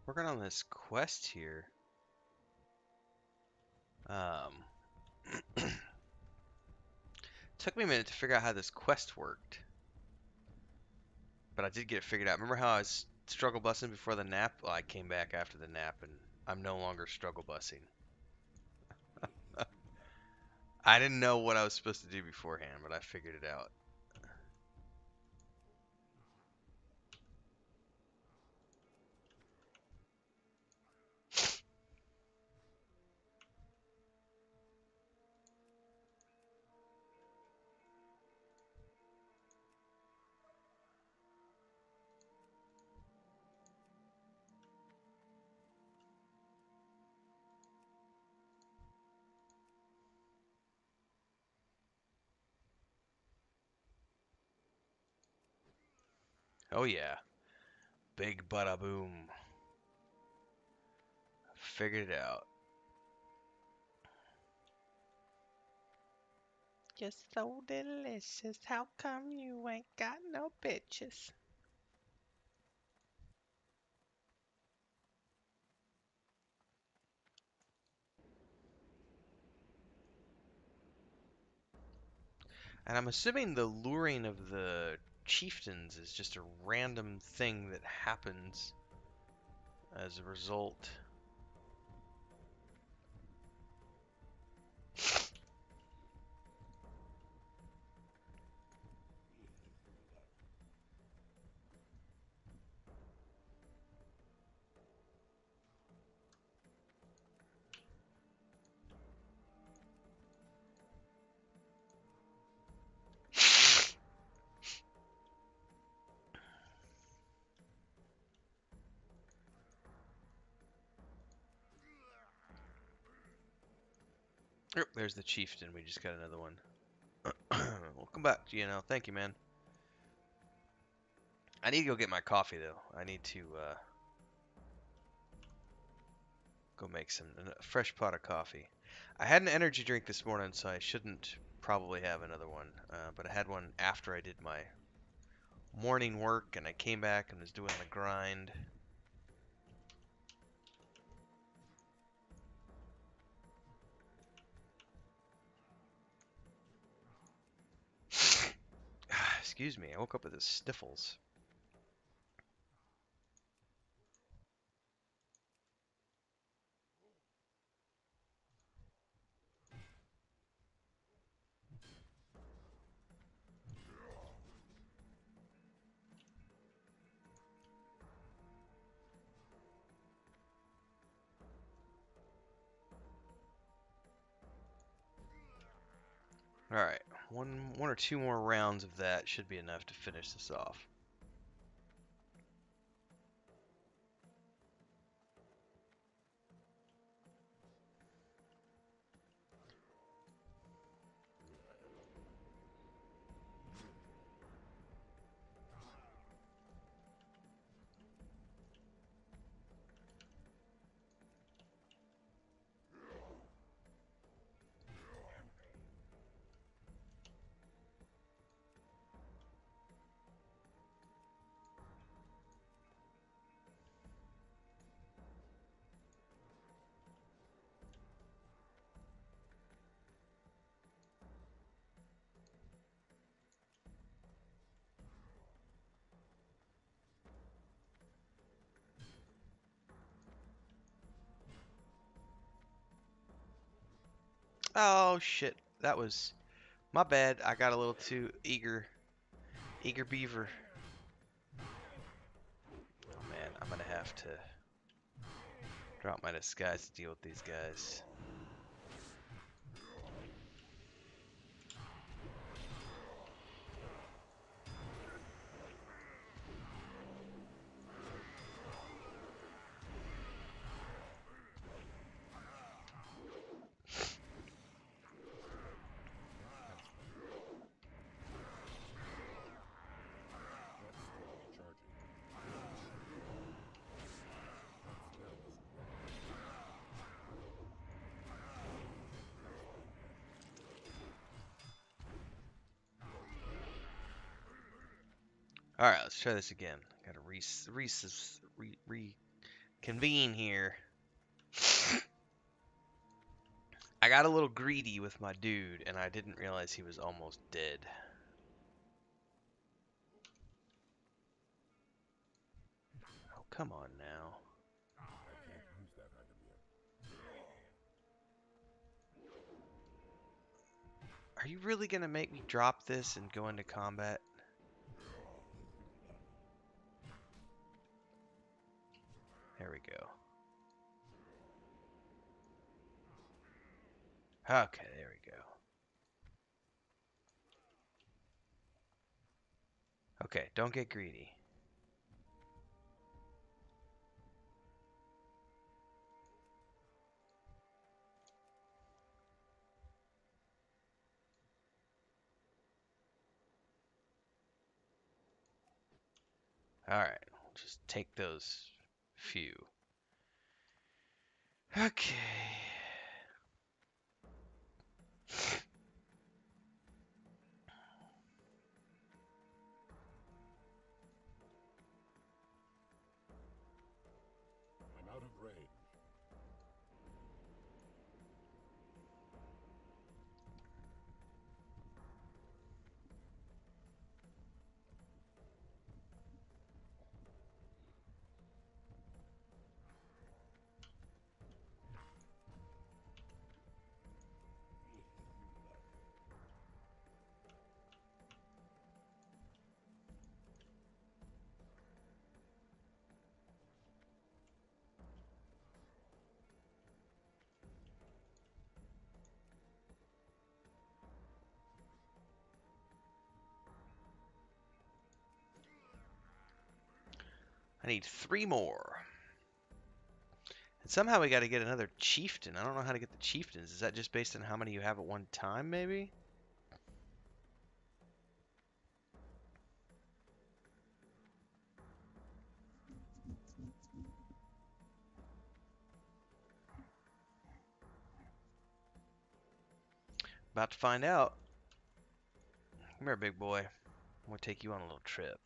Working on this quest here. Took me a minute to figure out how this quest worked, but I did get it figured out. Remember how I was struggle bussing before the nap? Well, I came back after the nap, and I'm no longer struggle bussing. I didn't know what I was supposed to do beforehand, but I figured it out. Oh yeah, big bada boom. Figured it out. You're so delicious. How come you ain't got no bitches? And I'm assuming the luring of the chieftains is just a random thing that happens as a result. Yep, there's the chieftain. We just got another one. Welcome back, Gino. Thank you, man. I need to go get my coffee, though. I need to go make a fresh pot of coffee. I had an energy drink this morning, so I shouldn't probably have another one. But I had one after I did my morning work, and I came back and was doing the grind. Excuse me, I woke up with the sniffles. Alright, one or two more rounds of that should be enough to finish this off. Oh shit, that was my bad. I got a little too eager. Eager beaver. Oh man, I'm gonna have to drop my disguise to deal with these guys. Alright, let's try this again. Gotta convene here. I got a little greedy with my dude, and I didn't realize he was almost dead. Oh, come on now. Are you really gonna make me drop this and go into combat? There we go. Okay, there we go. Okay, don't get greedy. Alright, just take those few. Okay. I'm out of range. I need 3 more. And somehow we gotta get another chieftain. I don't know how to get the chieftains. Is that just based on how many you have at one time, maybe? About to find out. Come here, big boy. I'm gonna take you on a little trip.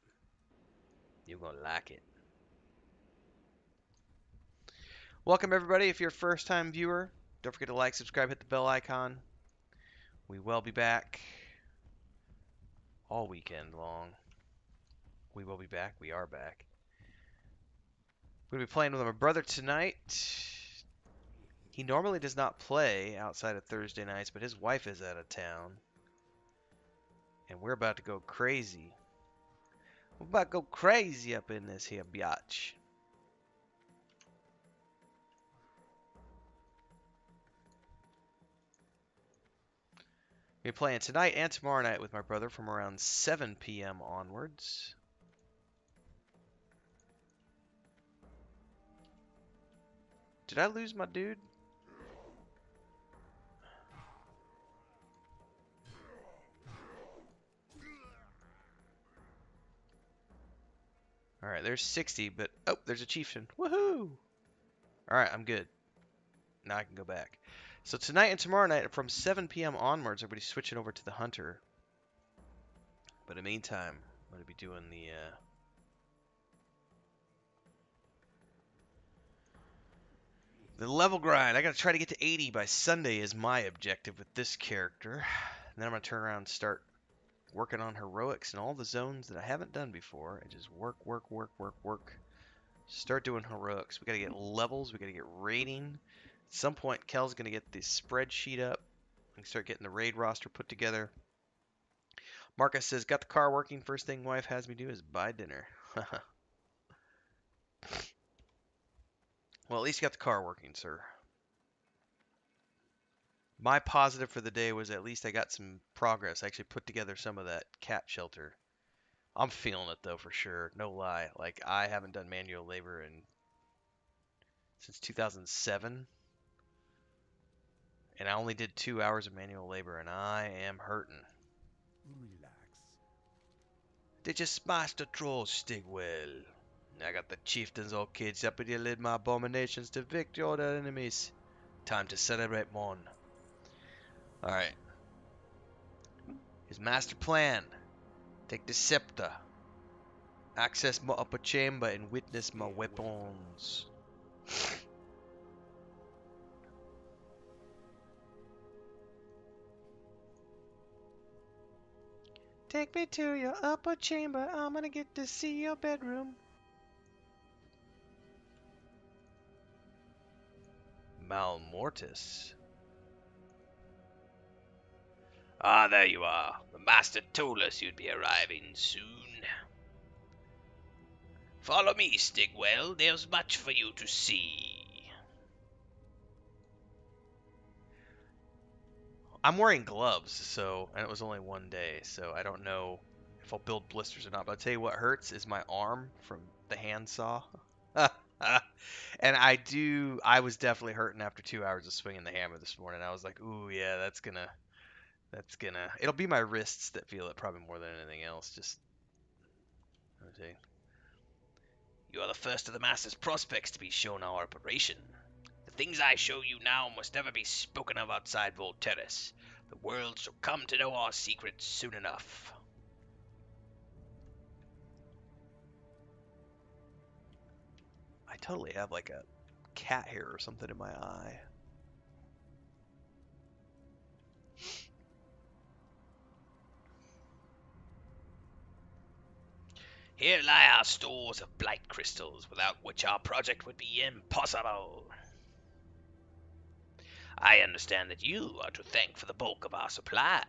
You're gonna like it. Welcome, everybody. If you're a first-time viewer, don't forget to like, subscribe, hit the bell icon. We will be back all weekend long. We will be back. We are back. We're going to be playing with my brother tonight. He normally does not play outside of Thursday nights, but his wife is out of town. And we're about to go crazy. We're about to go crazy up in this here biatch. We're playing tonight and tomorrow night with my brother from around 7 p.m. onwards. Did I lose my dude? Alright, there's 60, but... Oh, there's a chieftain. Woohoo! Alright, I'm good. Now I can go back. So tonight and tomorrow night from 7 p.m. onwards, everybody's switching over to the hunter. But in the meantime, I'm going to be doing the level grind. I got to try to get to 80 by Sunday is my objective with this character. And then I'm going to turn around and start working on heroics and all the zones that I haven't done before. And just work. Start doing heroics. We got to get levels. We got to get rating. At some point, Kel's going to get the spreadsheet up and start getting the raid roster put together. Marcus says, got the car working. First thing wife has me do is buy dinner. Well, at least you got the car working, sir. My positive for the day was at least I got some progress. I actually put together some of that cat shelter. I'm feeling it, though, for sure. No lie. Like, I haven't done manual labor since 2007. And I only did 2 hours of manual labor, and I am hurting. Relax. They just smashed the troll Stigwell. I got the chieftains all caged up and you led my abominations to victory over their enemies. Time to celebrate, mon. Alright. His master plan. Take the scepter. Access my upper chamber and witness my weapons. Take me to your upper chamber. I'm gonna get to see your bedroom. Malmortis. Ah, there you are. The master told us you'd be arriving soon. Follow me, Stigwell. There's much for you to see. I'm wearing gloves, so, and it was only one day, so I don't know if I'll build blisters or not. But I'll tell you what hurts is my arm from the handsaw. And I was definitely hurting after 2 hours of swinging the hammer this morning. I was like, ooh, yeah, it'll be my wrists that feel it probably more than anything else. Just, okay. You are the first of the master's prospects to be shown our operation. The things I show you now must never be spoken of outside Volterra. The world shall come to know our secrets soon enough. I totally have like a cat hair or something in my eye. Here lie our stores of blight crystals, without which our project would be impossible. I understand that you are to thank for the bulk of our supply.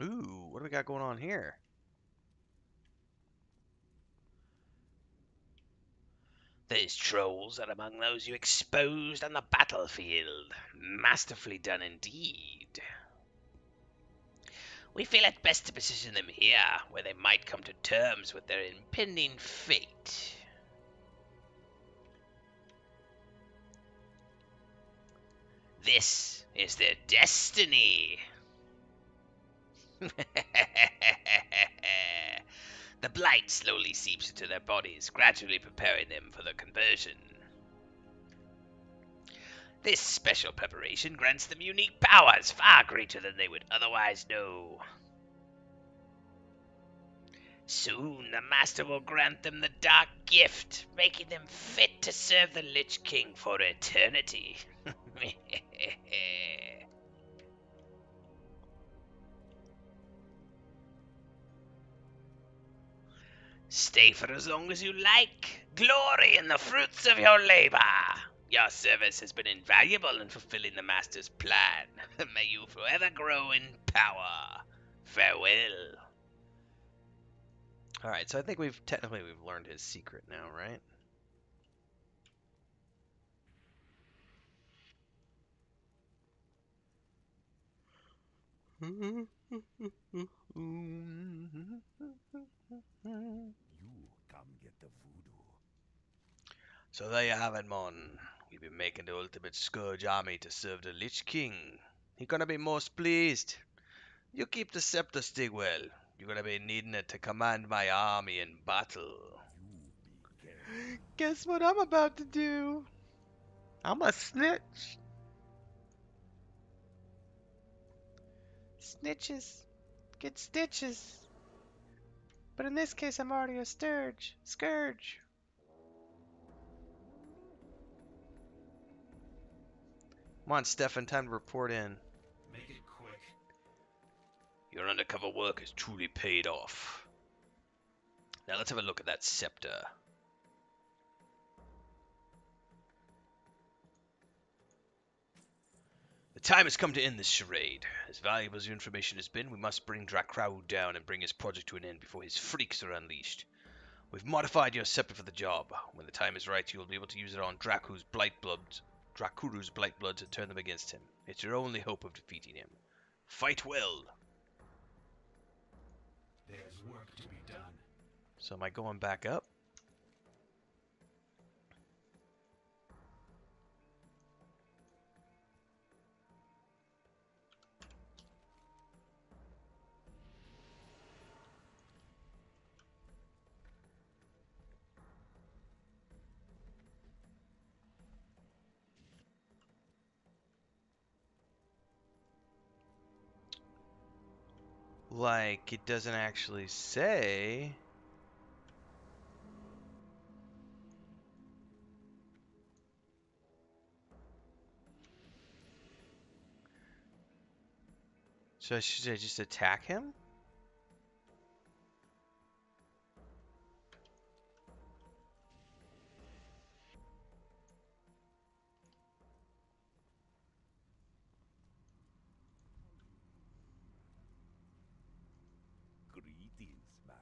Ooh, what do we got going on here? These trolls are among those you exposed on the battlefield. Masterfully done indeed. We feel it best to position them here, where they might come to terms with their impending fate. This is their destiny. The blight slowly seeps into their bodies, gradually preparing them for the conversion. This special preparation grants them unique powers far greater than they would otherwise know. Soon the Master will grant them the Dark Gift, making them fit to serve the Lich King for eternity. Stay for as long as you like. Glory in the fruits of your labor. Your service has been invaluable in fulfilling the Master's plan. May you forever grow in power. Farewell. All right, so I think we've learned his secret now, right? You come get the voodoo. So there you have it, mon. We've been making the ultimate scourge army to serve the Lich King. He gonna be most pleased. You keep the scepter, Stigwell. You're gonna be needing it to command my army in battle. You be careful. Guess what I'm about to do? I'm a snitch. Snitches get stitches. But in this case, I'm already a scourge. Scourge. Come on, Stefan, time to report in. Make it quick. Your undercover work has truly paid off. Now let's have a look at that scepter. The time has come to end this charade. As valuable as your information has been, we must bring Drakrau down and bring his project to an end before his freaks are unleashed. We've modified your scepter for the job. When the time is right, you'll be able to use it on Drakuru's blight bloods and turn them against him. It's your only hope of defeating him. Fight well. There's work to be done. So am I going back up? Like, it doesn't actually say. So should I just attack him? Greetings, man.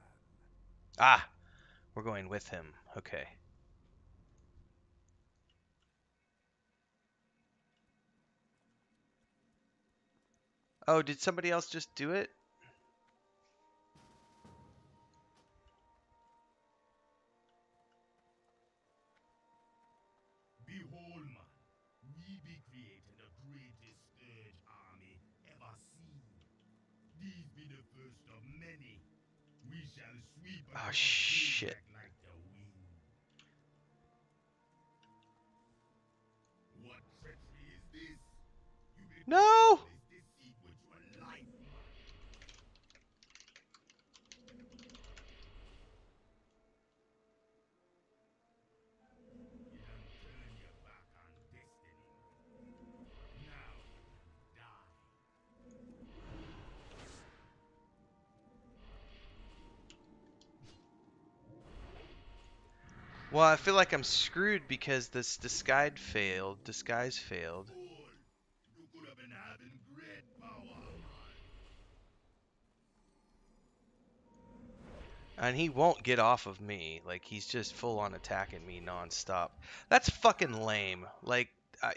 Ah, we're going with him. Okay. Oh, did somebody else just do it? Behold, man, we be creating the greatest Scourge army ever seen. These be the first of many. We shall sweep Oh, across shit. Zodiac like the wind. What treachery is this? You be No! paying for this deceit with your life, man. You done turn your back on destiny, man. Now you can die. Well, I feel like I'm screwed because this disguise failed. Disguise failed. Fool! You could have been having great power, man. And he won't get off of me. Like, he's just full on attacking me nonstop. That's fucking lame. Like,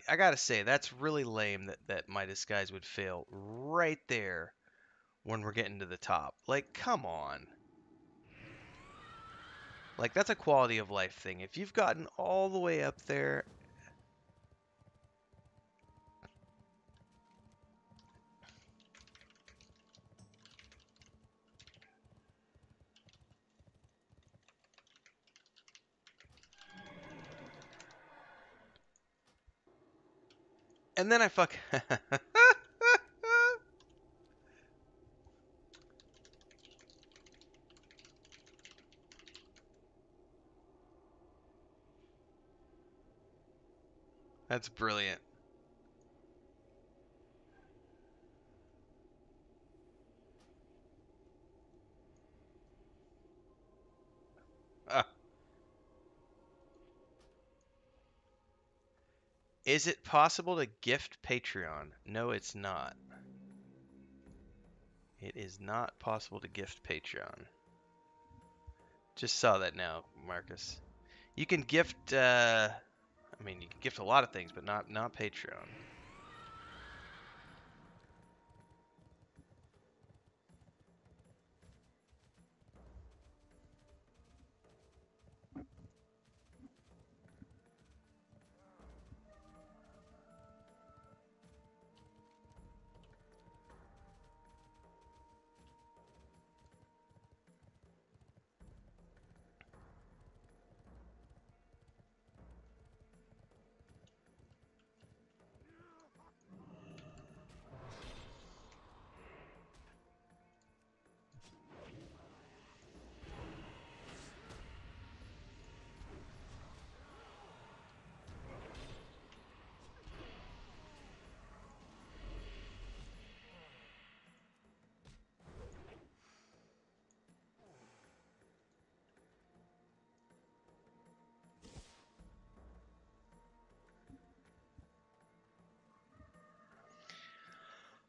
I gotta say, that's really lame that my disguise would fail right there when we're getting to the top. Like, come on. Like, that's a quality of life thing. If you've gotten all the way up there. And then I fuck. That's brilliant. Uh, is it possible to gift Patreon? No, it's not. It is not possible to gift Patreon. Just saw that now, Marcus. You can gift, I mean, you can gift a lot of things, but not Patreon.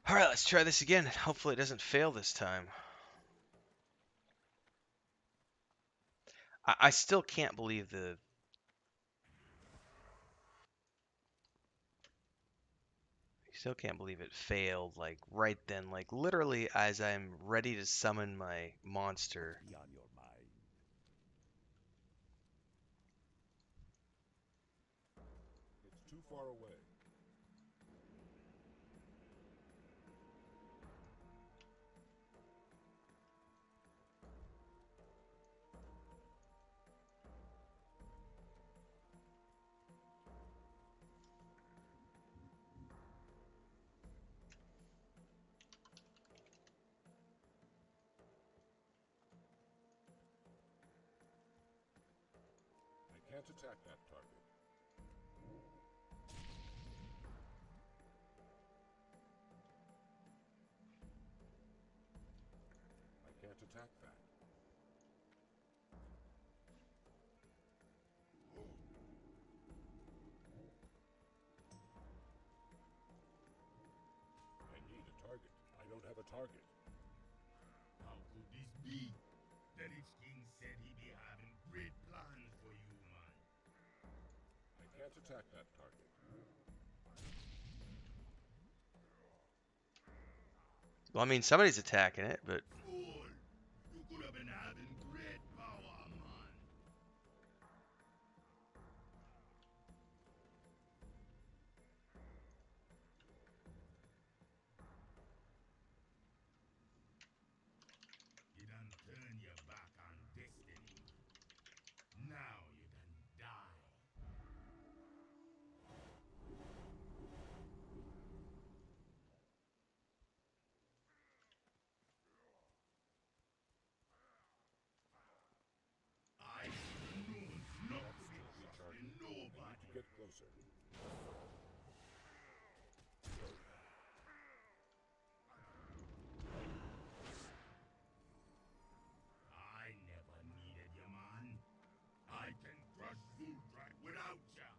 All right, let's try this again. Hopefully it doesn't fail this time. I still can't believe the... Still can't believe it failed, like, right then. Like, literally as I'm ready to summon my monster. Be on your mind. It's too far away. can't attack that target. I can't attack that. I need a target. I don't have a target. How could this be? The Lich King said he'd be having great plans for you, man. I can't attack that target. Well, I mean, somebody's attacking it, but Fool! You could have been having great power, man. You done turn your back on destiny. Now you done die. I know not to be trusting I need nobody. to get closer. I never needed you, man. I can crush WOTLK without ya.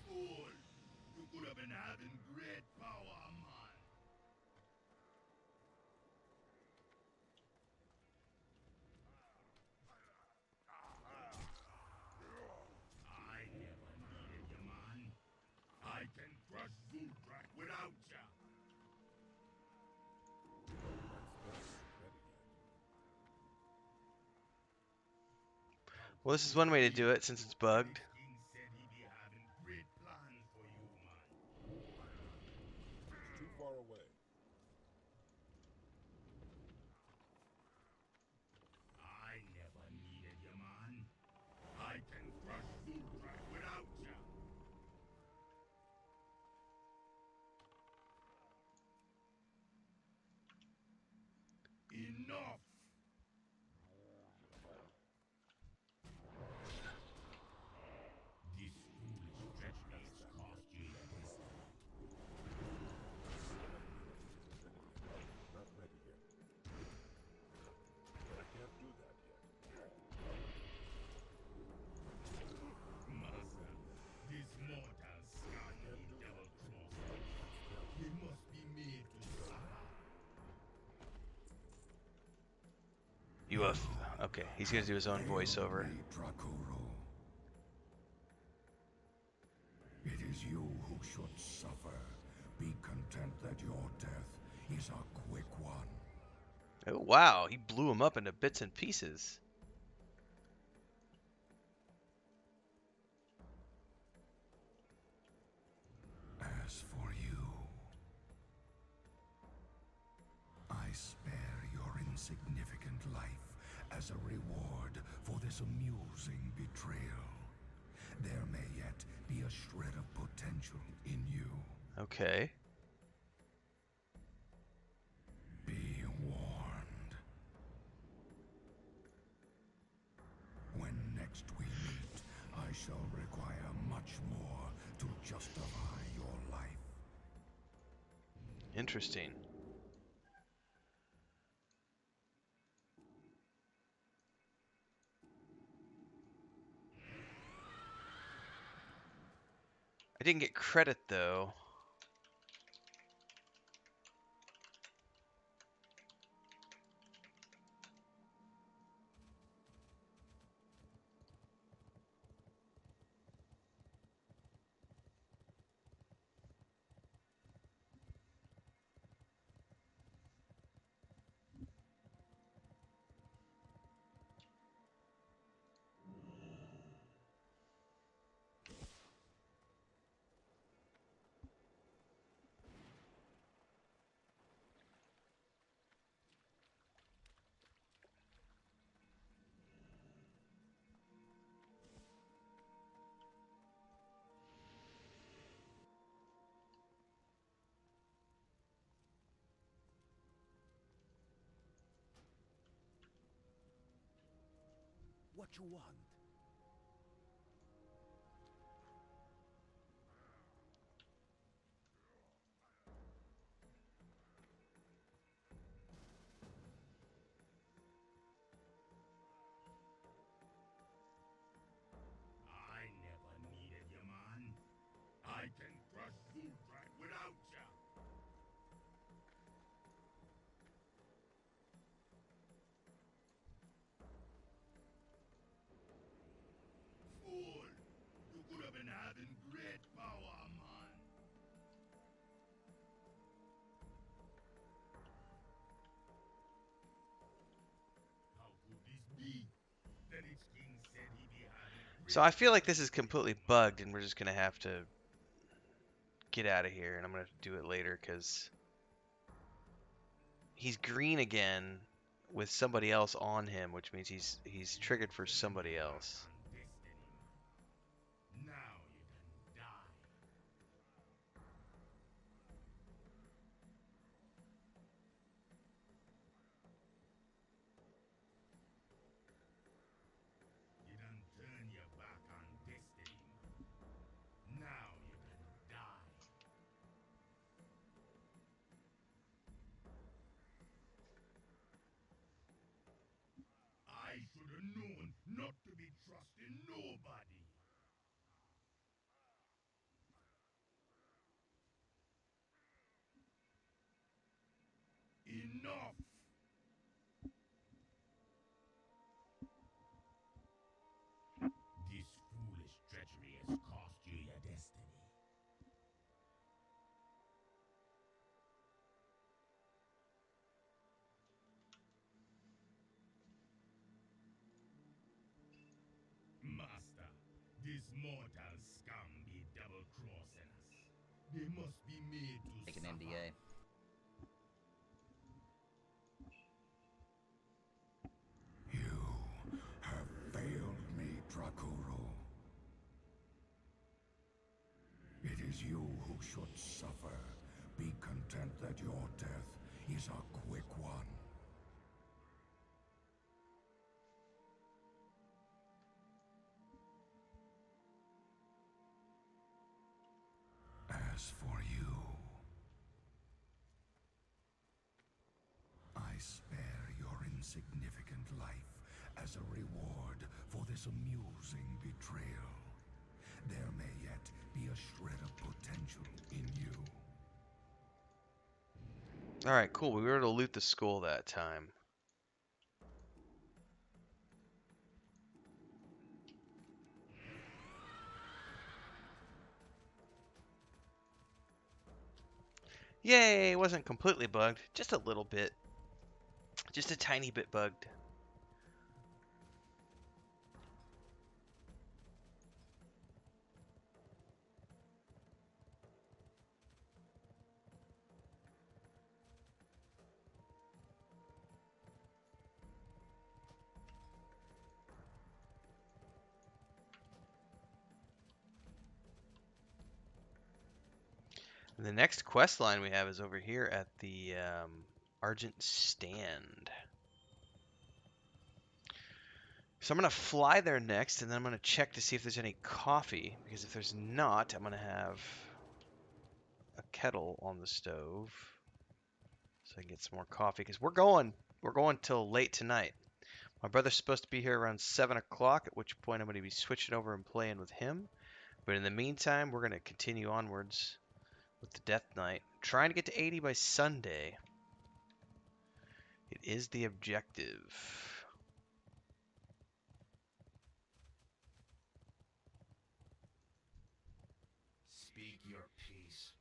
Fool! You could have been having great power, man. I never needed you, man. I can crush WOTLK without ya. well, this is one way to do it since it's bugged. Lich King said he'd be having great plans for you, man. It's too far away. I never needed you, man. I can crush WOTLK without ya. Enough! This foolish treachery has cost you your destiny. Not ready yet. I can't do that yet. Master, this mortal scoundrel double-crossed. He must be made to suffer. You have okay. He's gonna do his own voiceover. It is you who should suffer. Be content that your death is a quick one. Oh wow, he blew him up into bits and pieces. As for you, I spare your insignificant life as a reward for this amusing betrayal. There may yet be a shred of potential in you. Okay. Be warned. When next we meet, I shall require much more to justify your life. Interesting. I didn't get credit though. what you want. I never needed you, man. I can crush Zul'Drak without ya. Fool! You could have been having great power, man. How could this be? The Lich King said he'd be having So I feel like this is completely bugged, and we're just gonna have to get out of here, and I'm gonna have to do it later because he's green again with somebody else on him, which means he's triggered for somebody else. Now you can die. You done turn your back on destiny, man. Now you can die. I should have known not to be trusting nobody. Enough! This foolish treachery has cost you your destiny. Master, this mortal scum be double-crossing us. They must be made to Make an suffer. NDA. You have failed me, Drakuru. It is you who should suffer. Be content that your death is a quick one. As for you, I spare your insignificant life as a reward for this amusing betrayal. There may yet be a shred of potential in you. Alright, cool. We were able to loot the school that time. Yay! It wasn't completely bugged. Just a little bit. Just a tiny bit bugged. And the next quest line we have is over here at the Argent Stand. So I'm going to fly there next, and then I'm going to check to see if there's any coffee, because if there's not, I'm going to have a kettle on the stove so I can get some more coffee, because we're going till late tonight. My brother's supposed to be here around 7 o'clock, at which point I'm going to be switching over and playing with him. But in the meantime, we're going to continue onwards with the Death Knight, trying to get to 80 by Sunday. It is the objective. Speak your peace.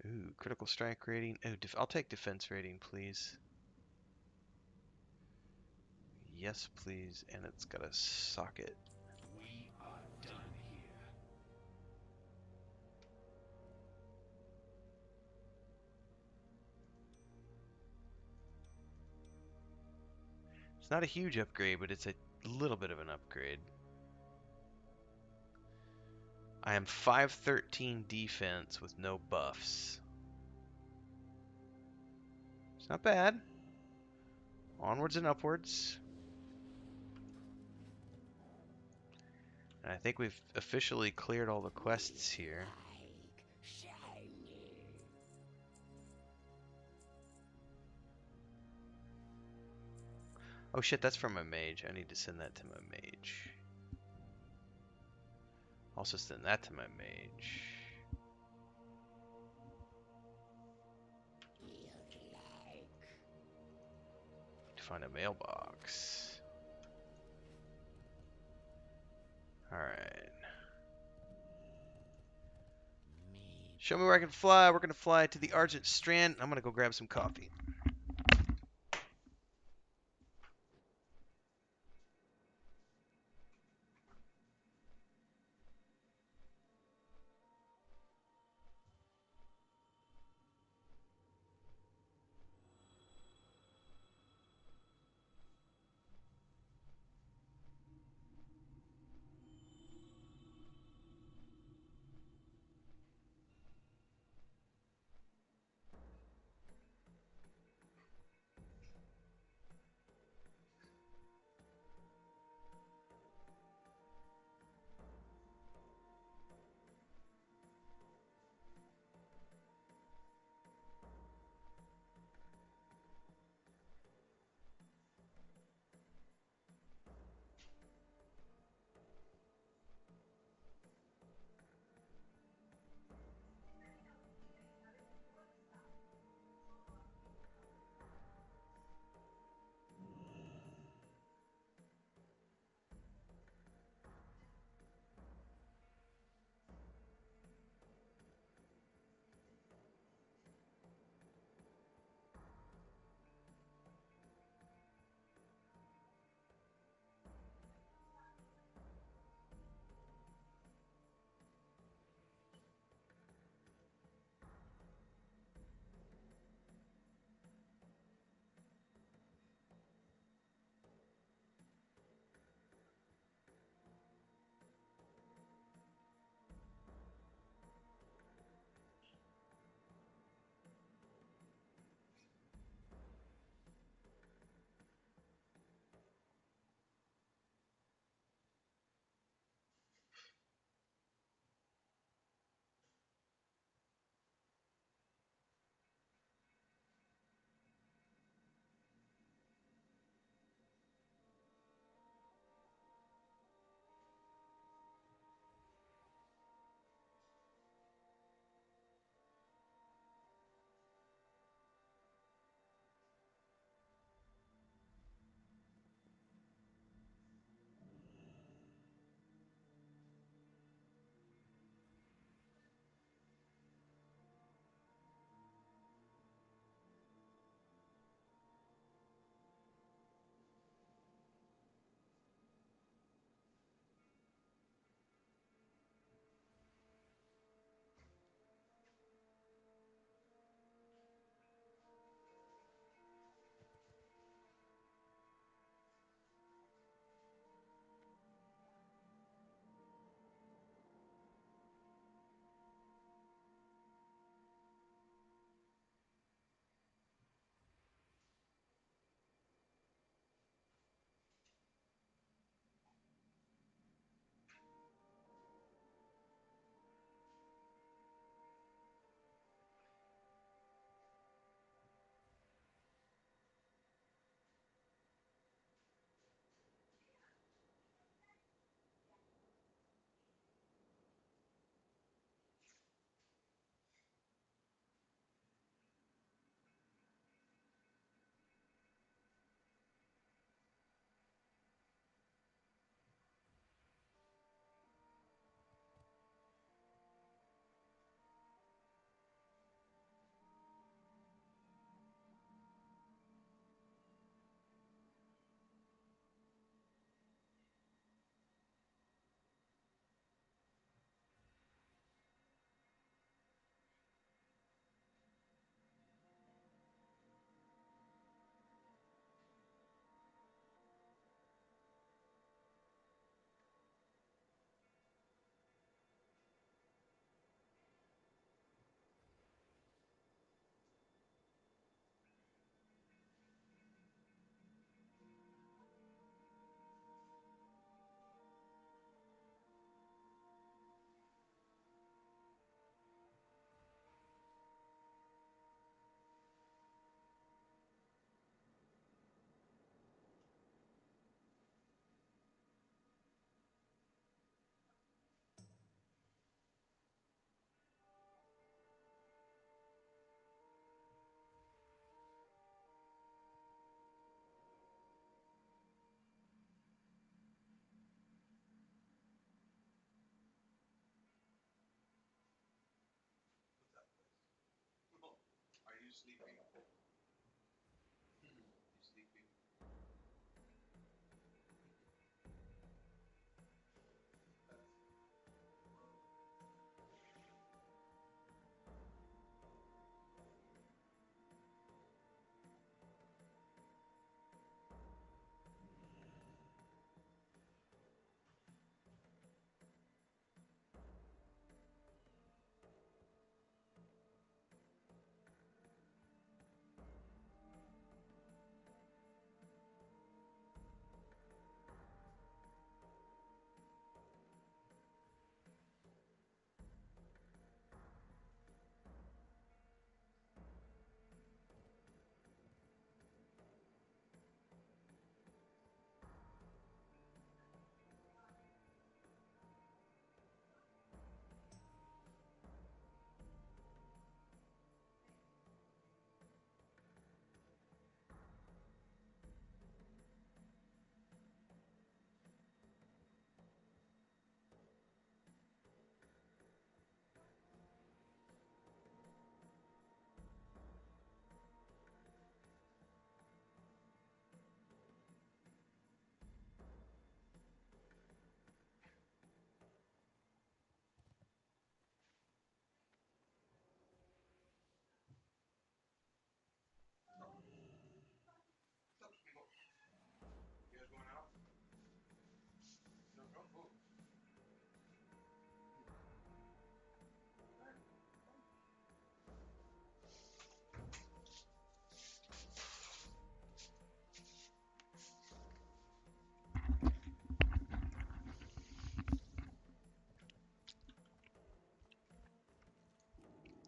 Ooh, critical strike rating. Ooh, I'll take defense rating, please. Yes, please. And it's got a socket. We are done here. It's not a huge upgrade, but it's a little bit of an upgrade. I am 513 defense with no buffs. It's not bad. Onwards and upwards. And I think we've officially cleared all the quests here. Oh shit, that's from my mage. I need to send that to my mage. Also send that to my mage. To find a mailbox. Alright. Show me where I can fly. We're gonna fly to the Argent Strand. I'm gonna go grab some coffee.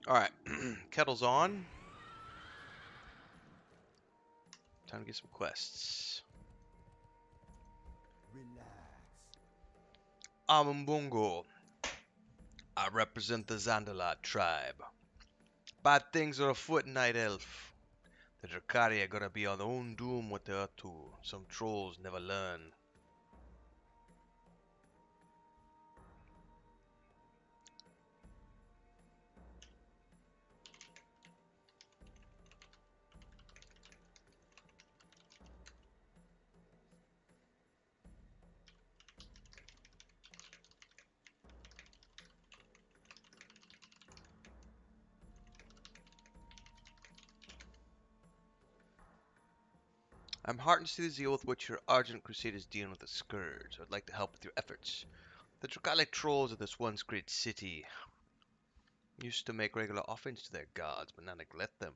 Alright, kettle's on. Time to get some quests. I'm Mbungo. I represent the Zandalat tribe. Bad things are afoot, Night Elf. The Drakari are gonna be on their own doom with the Utu. Some trolls never learn. I'm heartened to see the zeal with which your Argent Crusade is dealing with the Scourge. I'd like to help with your efforts. The Dracalic trolls of this once great city used to make regular offerings to their gods, but now neglect them.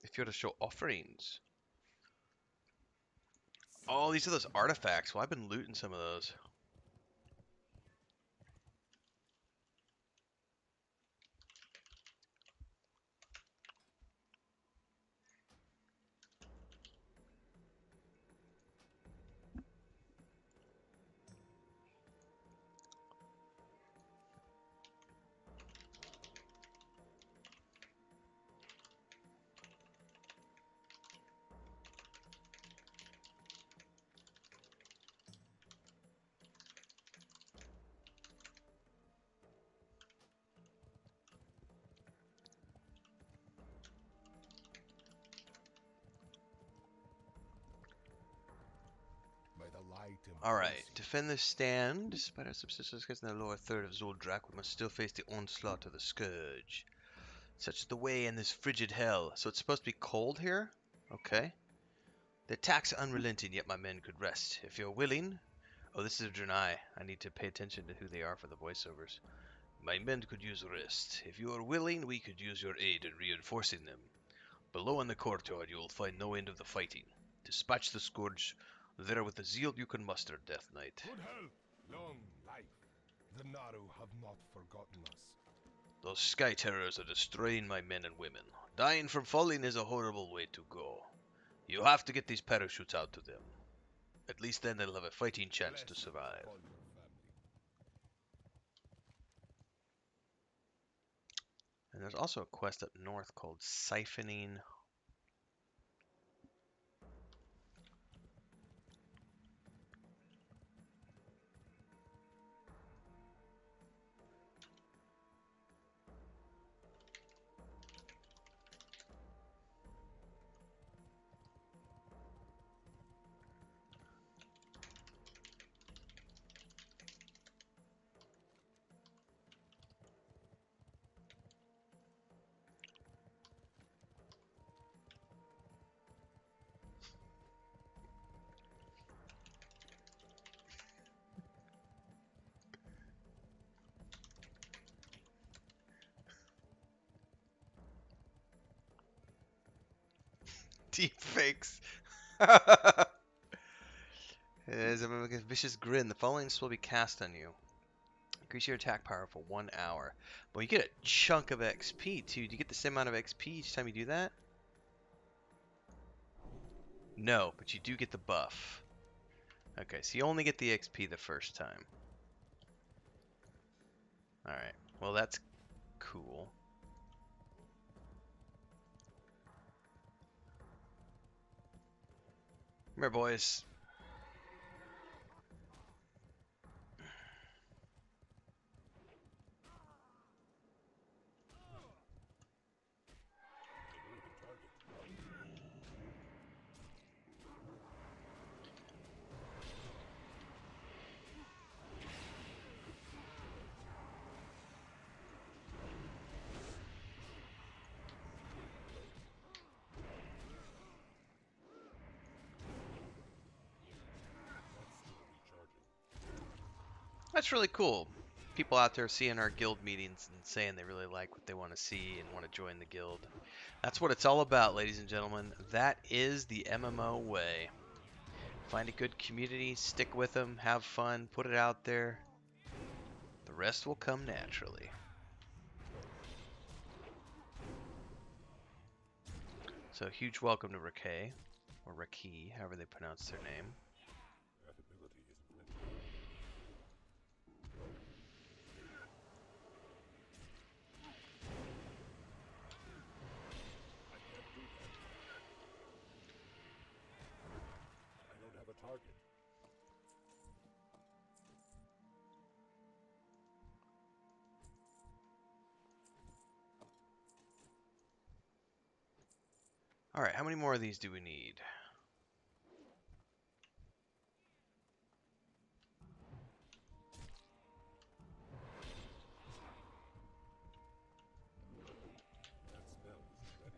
If you're to show offerings. Oh, these are those artifacts. Well, I've been looting some of those. Alright, defend this stand. Despite our subsistence in the lower third of Zoldrak, we must still face the onslaught of the Scourge. Such is the way in this frigid hell. So it's supposed to be cold here? Okay. The attacks are unrelenting, yet my men could rest. If you're willing... Oh, this is Draenei. I need to pay attention to who they are for the voiceovers. My men could use rest. If you are willing, we could use your aid in reinforcing them. Below in the courtyard, you will find no end of the fighting. Dispatch the Scourge there with the zeal you can muster, Death Knight. Good health, long life. The Naru have not forgotten us. Those sky terrors are destroying my men and women. Dying from falling is a horrible way to go. You have to get these parachutes out to them. At least then they'll have a fighting chance to survive. And there's also a quest up north called Siphoning. Deep fakes. As a vicious grin, the following will be cast on you. Increase your attack power for 1 hour. Well, you get a chunk of XP too. Do you get the same amount of XP each time you do that? No, but you do get the buff. Okay, so you only get the XP the first time. Alright, well that's cool. Come here, boys. That's really cool. People out there seeing our guild meetings and saying they really like what they want to see and want to join the guild. That's what it's all about, ladies and gentlemen. That is the MMO way. Find a good community, stick with them, have fun, put it out there. The rest will come naturally. So huge welcome to Rakay, or Raki, however they pronounce their name. That ability isn't meant I can't do that. I don't have a target. Alright, how many more of these do we need? That spell isn't ready.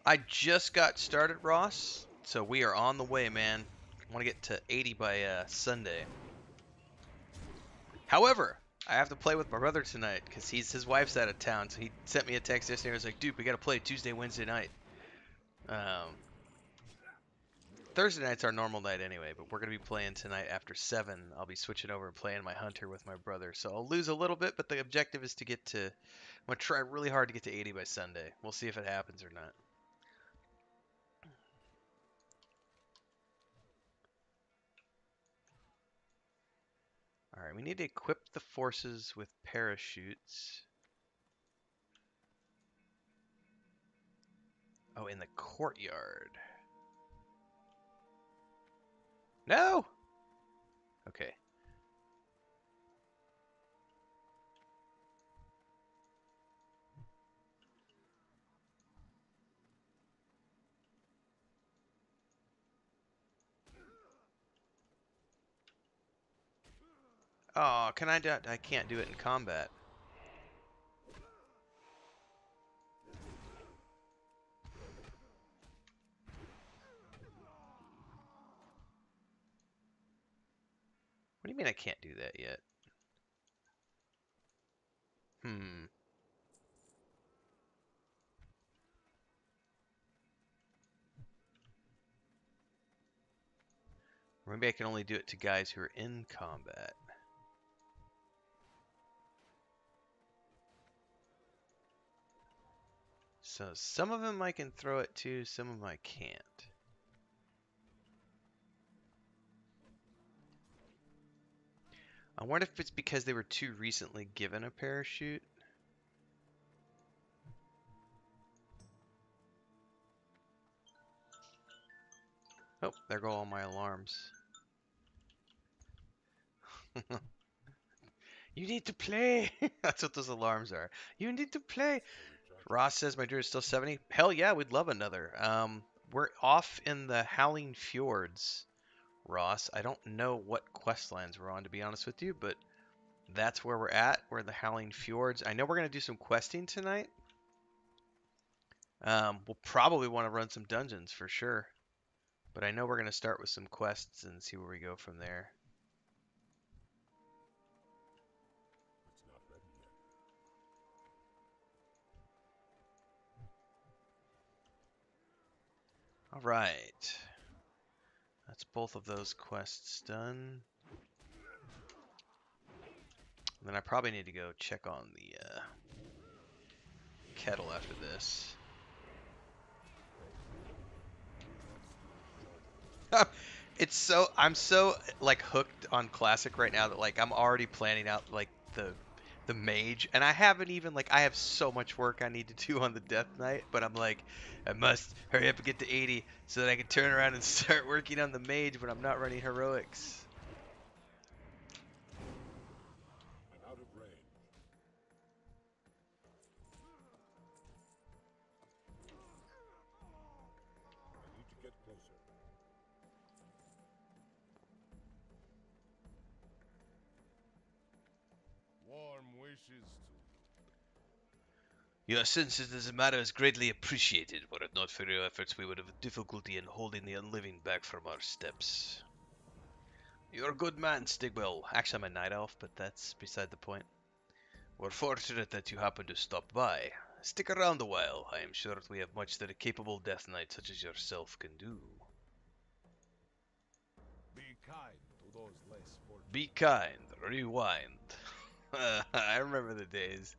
I just got started, Ross, so we are on the way, man. I want to get to 80 by Sunday. However, I have to play with my brother tonight because his wife's out of town, so he sent me a text yesterday. He was like, "Dude, we gotta play Tuesday, Wednesday night." Thursday night's our normal night anyway, but we're gonna be playing tonight after 7. I'll be switching over and playing my hunter with my brother, so I'll lose a little bit, but the objective is to get to. I'm gonna try really hard to get to 80 by Sunday. We'll see if it happens or not. All right, we need to equip the forces with parachutes. Oh, in the courtyard. No! Okay. Oh, can I do it? I can't do it in combat. What do you mean I can't do that yet? Hmm. Or maybe I can only do it to guys who are in combat. So some of them I can throw it to, some of them I can't. I wonder if it's because they were too recently given a parachute. Oh, there go all my alarms. You need to play! That's what those alarms are. You need to play! Ross says my druid is still 70. Hell yeah, we'd love another. We're off in the Howling Fjords, Ross. I don't know what quest lines we're on, to be honest with you, but that's where we're at. We're in the Howling Fjords. I know we're going to do some questing tonight. We'll probably want to run some dungeons for sure. But I know we're going to start with some quests and see where we go from there. It's not ready yet. All right. That's both of those quests done. And then I probably need to go check on the kettle after this. I'm so like hooked on classic right now that like I'm already planning out like the mage, and I haven't even like I have so much work I need to do on the death knight, but I'm like I must hurry up and get to 80 so that I can turn around and start working on the mage when I'm not running heroics. I'm out of range. I need to get closer. Warm wishes to Your assistance in this matter is greatly appreciated. Were it not for your efforts, we would have difficulty in holding the unliving back from our steps. You're a good man, Stigwell. Actually, I'm a night elf, but that's beside the point. We're fortunate that you happened to stop by. Stick around a while. I am sure that we have much that a capable Death Knight such as yourself can do. be kind to those less fortunate. Be kind. Rewind. I remember the days.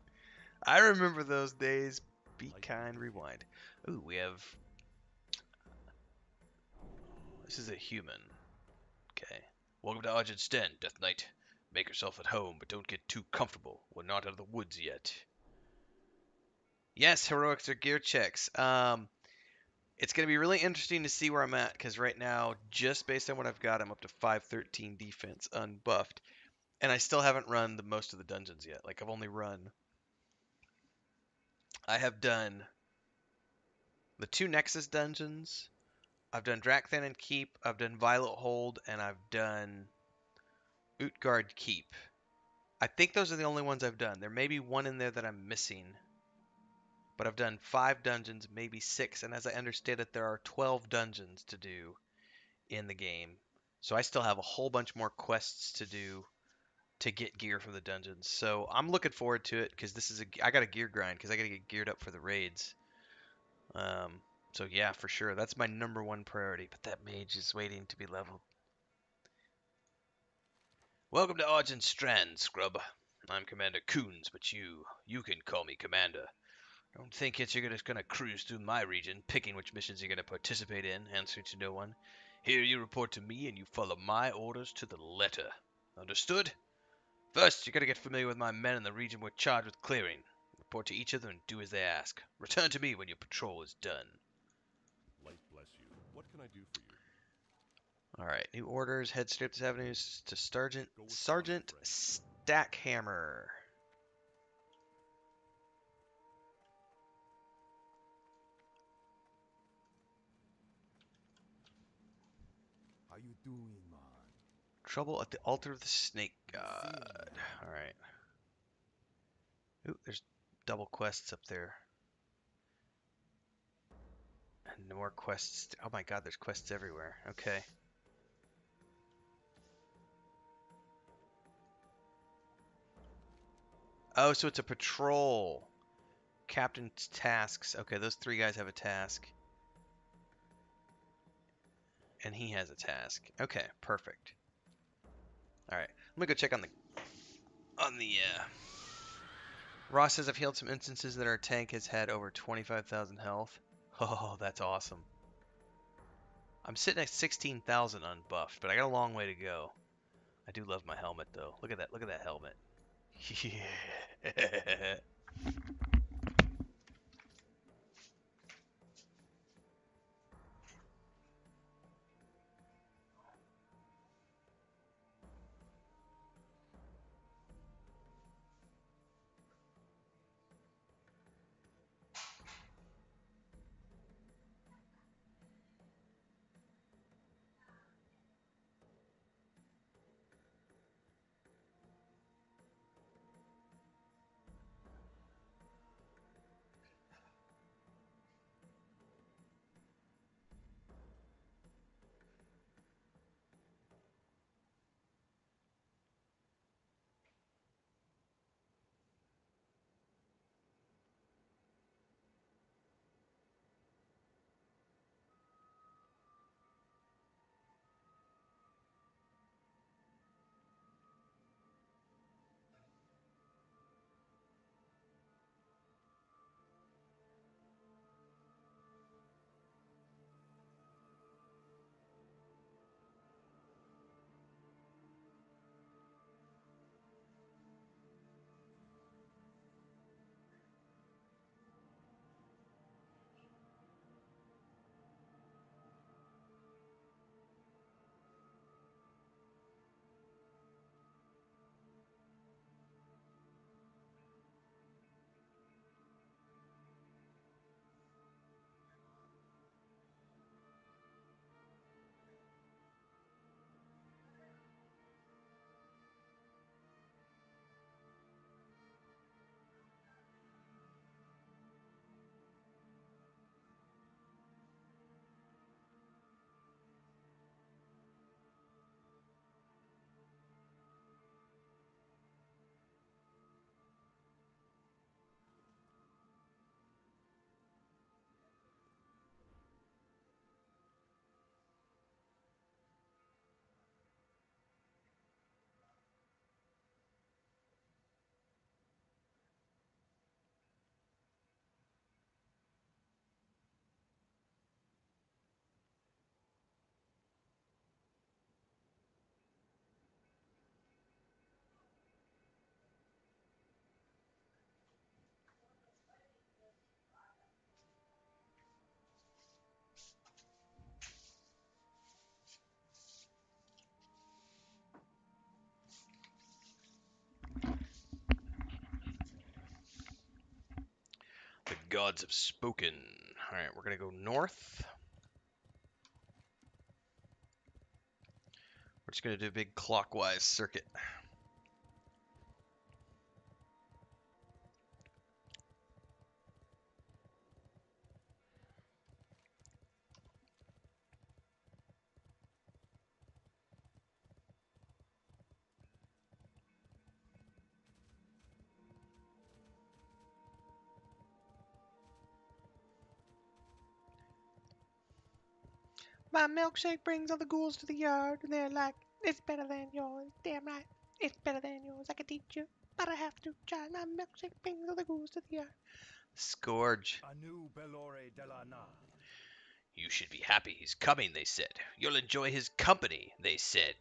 I remember those days. Be kind, rewind. Ooh, we have. This is a human. Okay. Welcome to Argent's Den, Death Knight. Make yourself at home, but don't get too comfortable. We're not out of the woods yet. Yes, heroics are gear checks. It's going to be really interesting to see where I'm at because right now, just based on what I've got, I'm up to 513 defense unbuffed, and I still haven't run the most of the dungeons yet. Like I've only run. I have done the 2 Nexus dungeons. I've done Drakthana Keep. I've done Violet Hold, and I've done Utgard Keep. I think those are the only ones I've done. There may be one in there that I'm missing. But I've done 5 dungeons, maybe 6, and as I understand it, there are 12 dungeons to do in the game. So I still have a whole bunch more quests to do to get gear from the dungeons. So I'm looking forward to it because I got a gear grind because I got to get geared up for the raids. So yeah, for sure, that's my number 1 priority. But that mage is waiting to be leveled. Welcome to Argent Strand, scrub. I'm Commander Coons, but you can call me Commander. Don't think you're just gonna cruise through my region, picking which missions you're gonna participate in, answering to no one. Here you report to me and you follow my orders to the letter. Understood? First, you're gonna get familiar with my men in the region we're charged with clearing. Report to each of them and do as they ask. Return to me when your patrol is done. Light bless you. What can I do for you? All right, new orders. Head straight up this avenues to Go with Sergeant friend. Stackhammer. How you doing, man? Trouble at the altar of the snake god. All right. Ooh, there's double quests up there. And more quests. Oh my god, there's quests everywhere. Okay. Oh, so it's a patrol. Captain's tasks. Okay, those 3 guys have a task. And he has a task. Okay, perfect. All right. Let me go check on the Ross says I've healed some instances that our tank has had over 25,000 health. Oh, that's awesome. I'm sitting at 16,000 unbuffed, but I got a long way to go. I do love my helmet though. Look at that. Look at that helmet. Yeah. gods have spoken. Alright, we're gonna go north. We're just gonna do a big clockwise circuit. My milkshake brings all the ghouls to the yard, and they're like, it's better than yours. Damn right, it's better than yours. I can teach you, but I have to try. My milkshake brings all the ghouls to the yard. Scourge. Anu Belore Delana. You should be happy he's coming, they said. You'll enjoy his company, they said.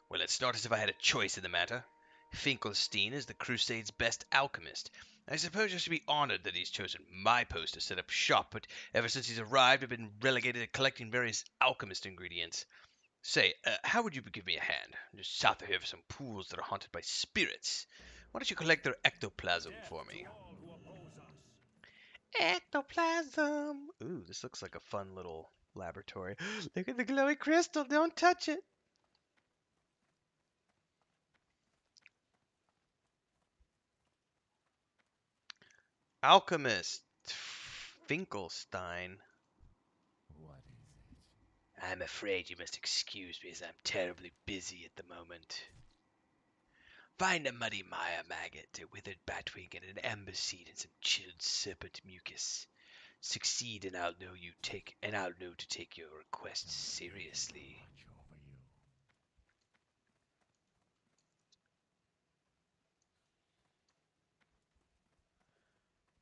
Well, it's not as if I had a choice in the matter. Finkelstein is the Crusade's best alchemist. I suppose I should be honored that he's chosen my post to set up shop, but ever since he's arrived, I've been relegated to collecting various alchemist ingredients. Say, how would you give me a hand? Just south of here for some pools that are haunted by spirits. Why don't you collect their ectoplasm for me? Ectoplasm. Ooh, this looks like a fun little laboratory. Look at the glowy crystal. Don't touch it. Alchemist Finkelstein. What is it? I'm afraid you must excuse me as I'm terribly busy at the moment. Find a muddy mire maggot, a withered batwing, and an amber seed and some chilled serpent mucus. Succeed, and I'll know to take your request seriously. Watch over you.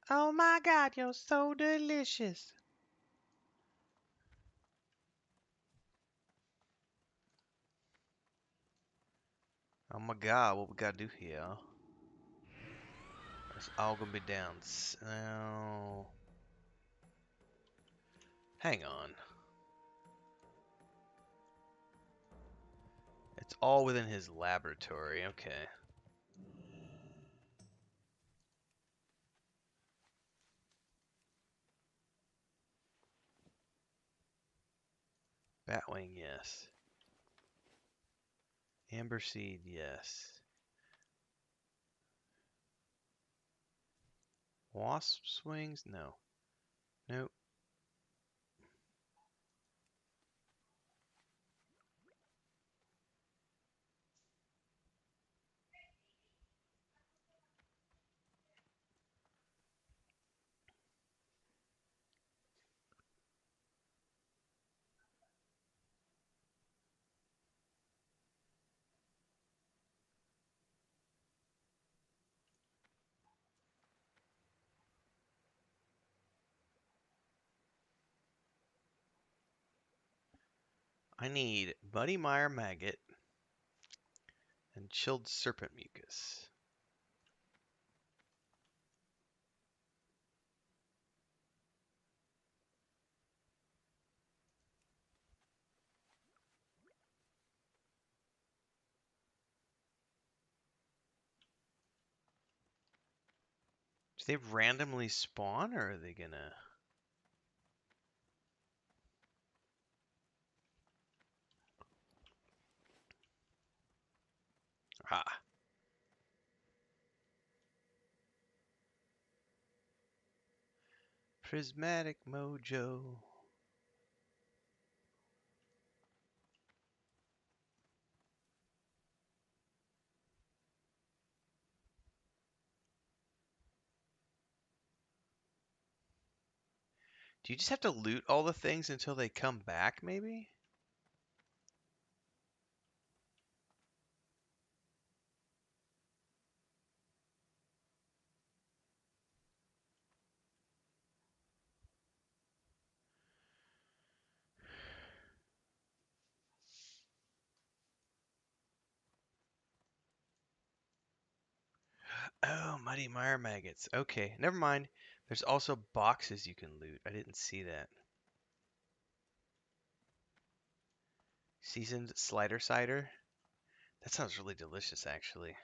Oh my God, you're so delicious. Oh my God, what we gotta do here? It's all gonna be down. Now, hang on. It's all within his laboratory. Okay. Batwing, yes. Amber seed, yes. Wasp's wings? No. Nope. I need Muddy Mire maggot and chilled serpent mucus. Do they randomly spawn, or are they gonna... Ah. Prismatic Mojo. Do you just have to loot all the things until they come back, maybe? Oh, Muddy Mire maggots. Okay, never mind. There's also boxes you can loot. I didn't see that. Seasoned slider cider. That sounds really delicious, actually.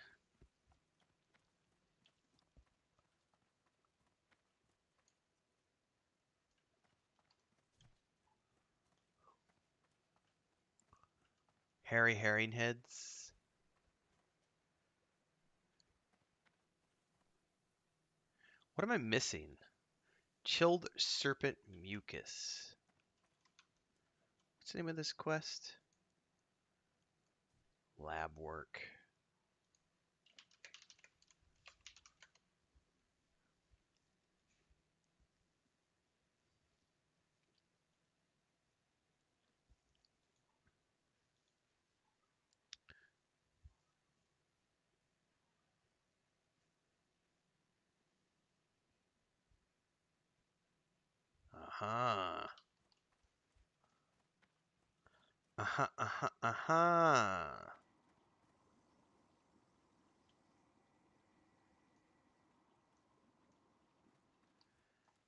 Hairy herring heads. What am I missing? Chilled serpent mucus. What's the name of this quest? Lab work. Uh-huh. Uh-huh, uh-huh, uh-huh.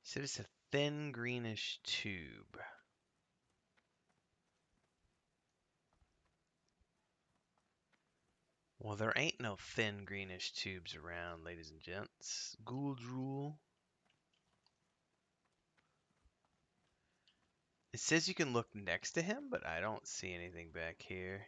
So it's a thin greenish tube. Well, there ain't no thin greenish tubes around, ladies and gents. Ghoul drool. It says you can look next to him, but I don't see anything back here.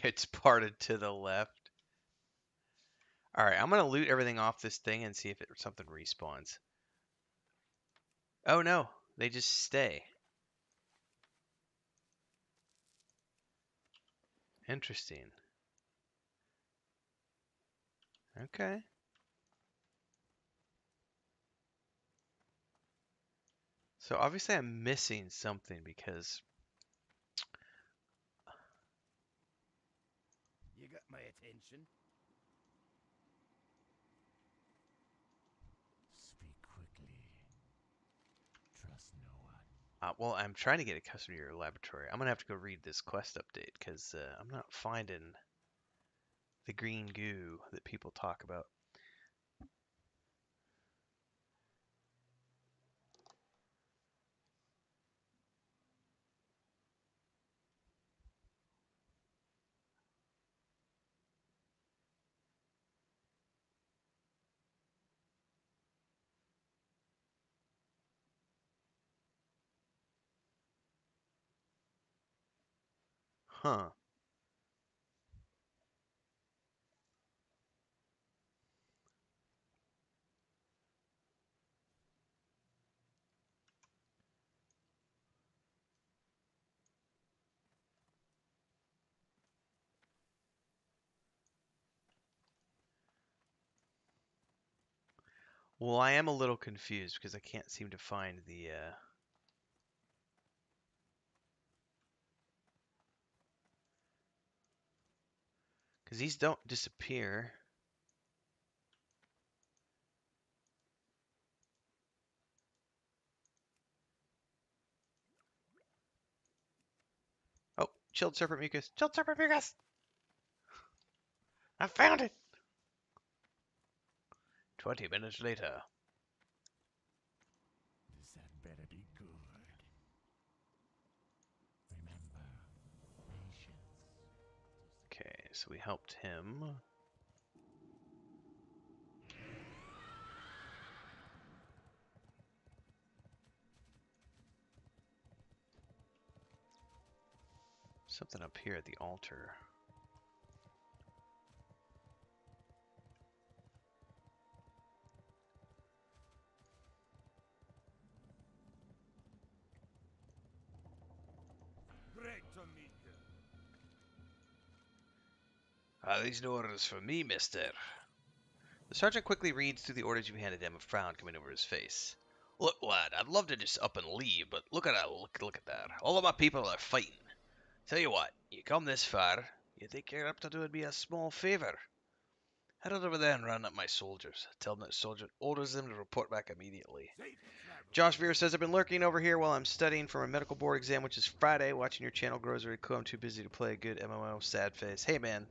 It's parted to the left. Alright, I'm gonna loot everything off this thing and see if something respawns. Oh no, they just stay. Interesting. Okay. So obviously I'm missing something because You got my attention. Speak quickly. Trust no one. well, I'm trying to get accustomed to your laboratory. I'm gonna have to go read this quest update because I'm not finding the green goo that people talk about. Huh. Well, I am a little confused because I can't seem to find the because these don't disappear. Oh, chilled serpent mucus. Chilled serpent mucus. I found it. 20 minutes later. This had better be good. Remember, patience. Okay, so we helped him. Something up here at the altar. Great to meet you. Are these no orders for me, mister? The sergeant quickly reads through the orders you handed him, a frown coming over his face. Look, lad, I'd love to just up and leave, but look at that, look at that. All of my people are fighting. Tell you what, you come this far, you think you're up to doing me a small favor. Head on over there and round up my soldiers. Tell them that the sergeant orders them to report back immediately. Safe travel. Josh Veer says, I've been lurking over here while I'm studying for my medical board exam, which is Friday. Watching your channel grows very cool. I'm too busy to play a good MMO. Sad face. Hey, man.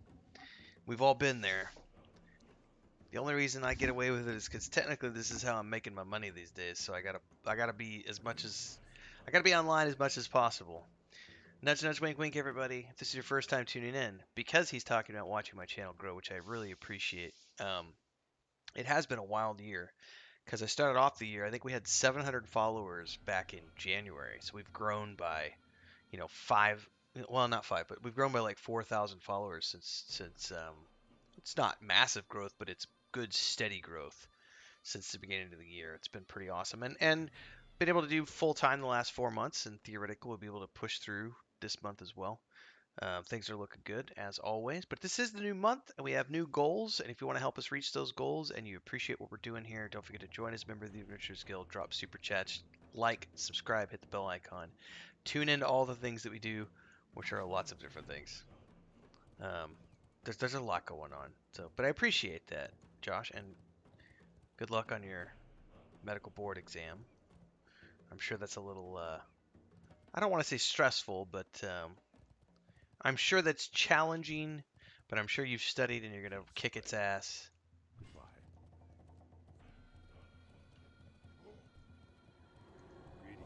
We've all been there. The only reason I get away with it is because technically this is how I'm making my money these days. So I gotta be as much as I gotta be online as much as possible. Nudge, nudge, wink, wink, everybody. If this is your first time tuning in, because he's talking about watching my channel grow, which I really appreciate. It has been a wild year because I started off the year. I think we had 700 followers back in January, so we've grown by, five. Well, not five, but we've grown by like 4,000 followers since. It's not massive growth, but it's good steady growth since the beginning of the year. It's been pretty awesome, and been able to do full time the last 4 months, and theoretically we'll be able to push through this month as well. Things are looking good as always, but this is the new month and we have new goals. And if you want to help us reach those goals and you appreciate what we're doing here, don't forget to join as a member of the Adventurers Guild, drop super chats, like, subscribe, hit the bell icon, tune into all the things that we do, which are lots of different things. There's a lot going on. So, but I appreciate that, Josh, and good luck on your medical board exam. I'm sure that's a little I don't want to say stressful, but I'm sure that's challenging, but I'm sure you've studied and you're going to kick its ass. Goodbye. Greetings.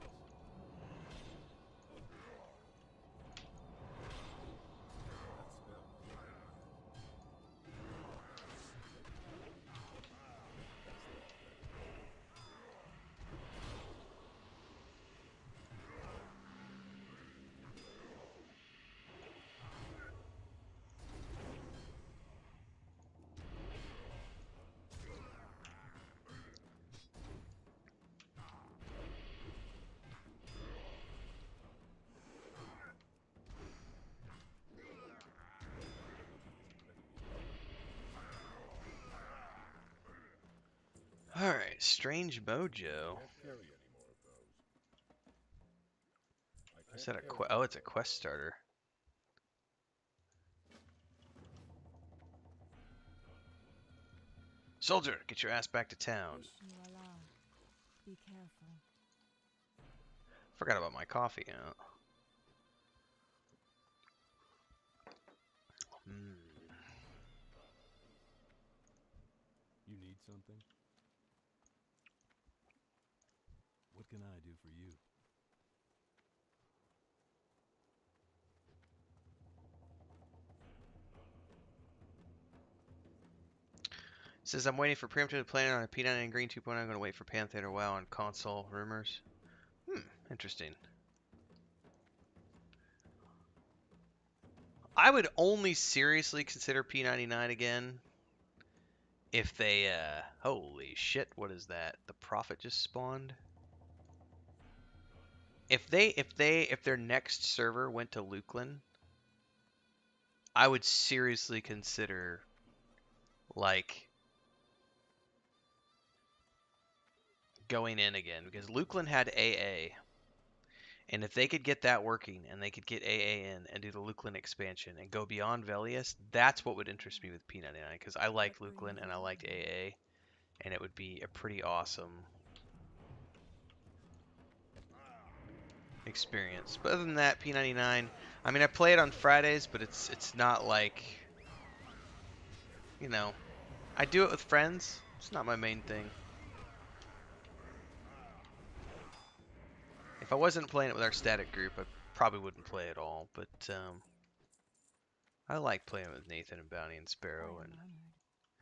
All right, Strange Mojo. Can't carry any more of those. I Is can't that a carry oh, any it's a more. quest starter. Soldier, get your ass back to town. Be careful. Forgot about my coffee. Huh? You need something? What can I do for you? Says I'm waiting for preemptive planning on a P9 and Green 2.0. I'm going to wait for Pantheon or WoW on console rumors. Interesting. I would only seriously consider P99 again if they holy shit, what is that? The Prophet just spawned? If their next server went to Luklin, I would seriously consider like going in again because Luklin had AA. And if they could get that working and they could get AA in and do the Luklin expansion and go beyond Velius, that's what would interest me with P99 because I like Luklin and I liked AA and it would be a pretty awesome experience. But other than that, P99, I mean I play it on Fridays, but it's not like, I do it with friends. It's not my main thing. If I wasn't playing it with our static group, I probably wouldn't play at all, but I like playing with Nathan and Bounty and Sparrow and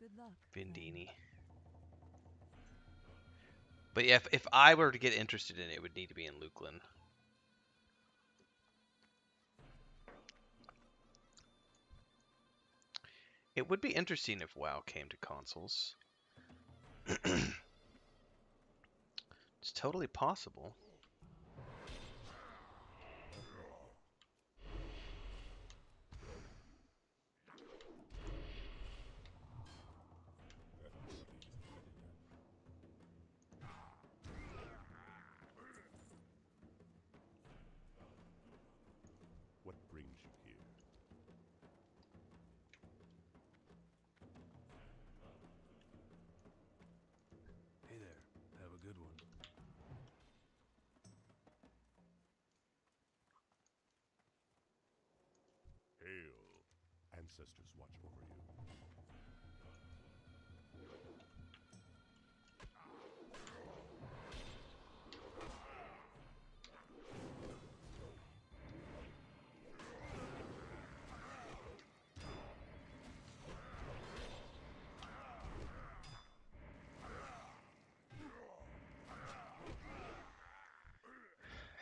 Good luck. Vindini. But yeah, if I were to get interested in it, it would need to be in Luklin. It would be interesting if WoW came to consoles. It's totally possible. What brings you here? Hey there. Have a good one. Hail. Ancestors watch over you.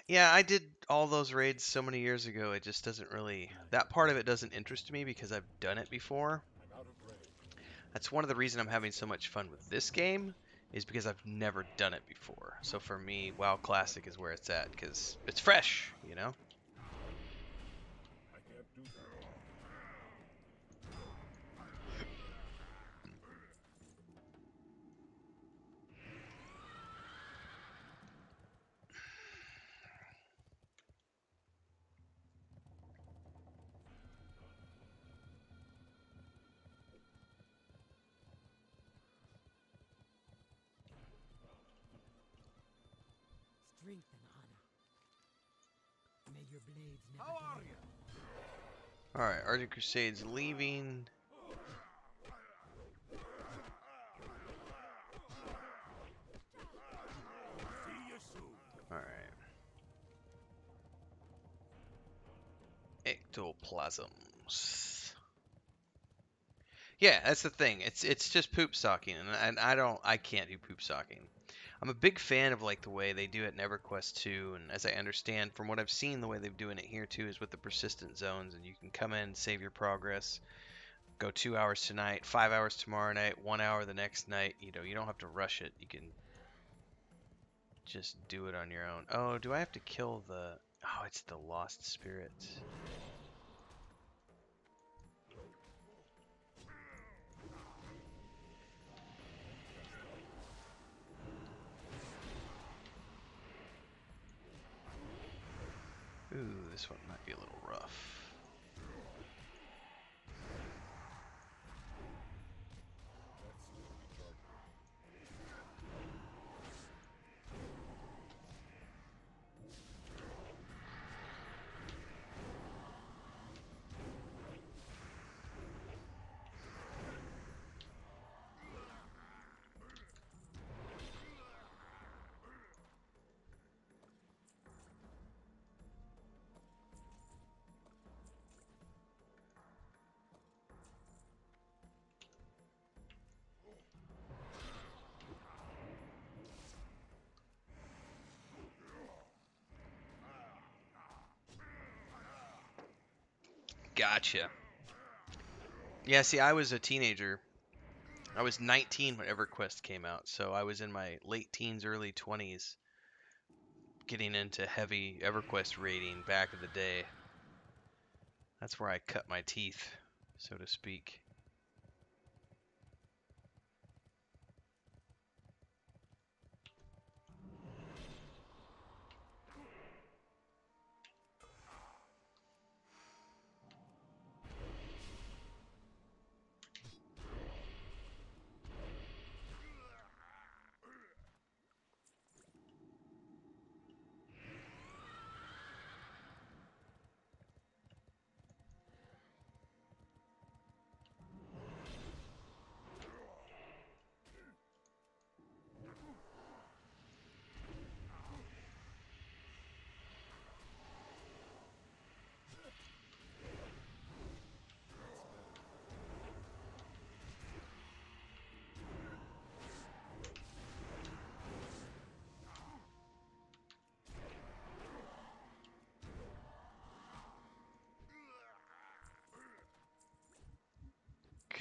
Yeah, I did all those raids so many years ago. It just doesn't really. That part of it doesn't interest me because I've done it before. I'm out of range. That's one of the reasons I'm having so much fun with this game, is because I've never done it before. So for me, WoW Classic is where it's at because it's fresh, you know? I can't do that. Strength and honor. May your blades never. How are you? Alright, Argent Crusade's leaving. See you soon. Alright. Ectoplasms. Yeah, that's the thing. It's just poop socking, and I can't do poop socking. I'm a big fan of like the way they do it in EverQuest 2, and as I understand from what I've seen, the way they're doing it here too is with the persistent zones, and you can come in, save your progress, go 2 hours tonight, 5 hours tomorrow night, 1 hour the next night. You know, you don't have to rush it. You can just do it on your own. Oh, do I have to kill the? Oh, it's the lost spirits. Ooh, this one might be a little rough. Gotcha. Yeah, see, I was a teenager. I was 19 when EverQuest came out, so I was in my late teens, early 20s, getting into heavy EverQuest raiding back in the day. That's where I cut my teeth, so to speak.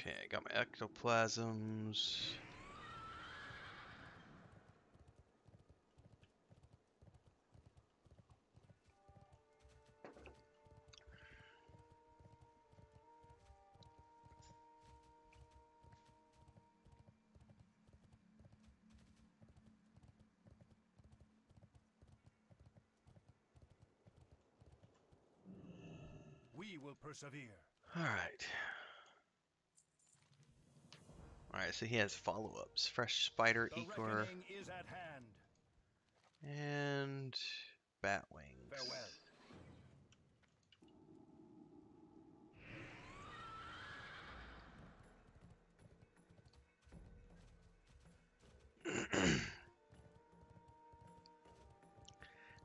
Okay, I got my ectoplasms. We will persevere. Alright. Alright, so he has follow-ups. Fresh Spider The Ichor reckoning is at hand. and Bat Wings. Farewell.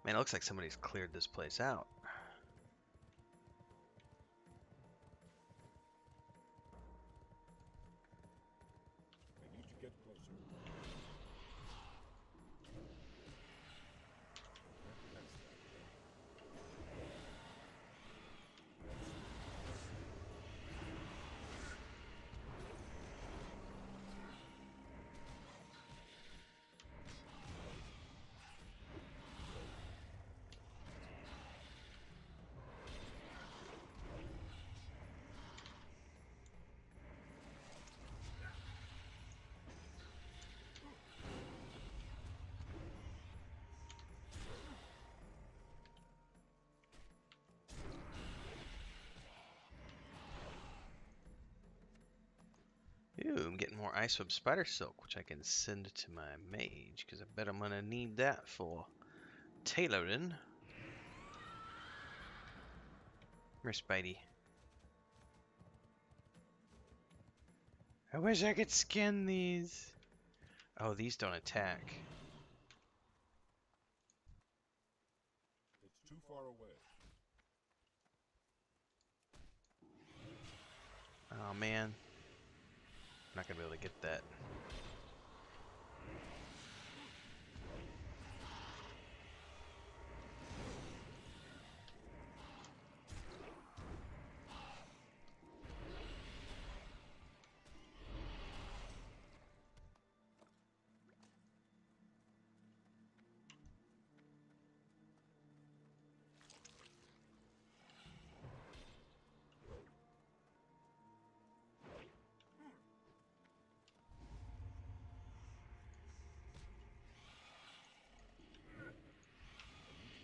Man, it looks like somebody's cleared this place out. I need to get closer. Can't pass that way. Ooh, I'm getting more Ice Web Spider Silk, which I can send to my mage, because I bet I'm gonna need that for tailoring. Come here, Spidey. I wish I could skin these. Oh, these don't attack. It's too far away. Oh man, I'm not gonna be able to get that.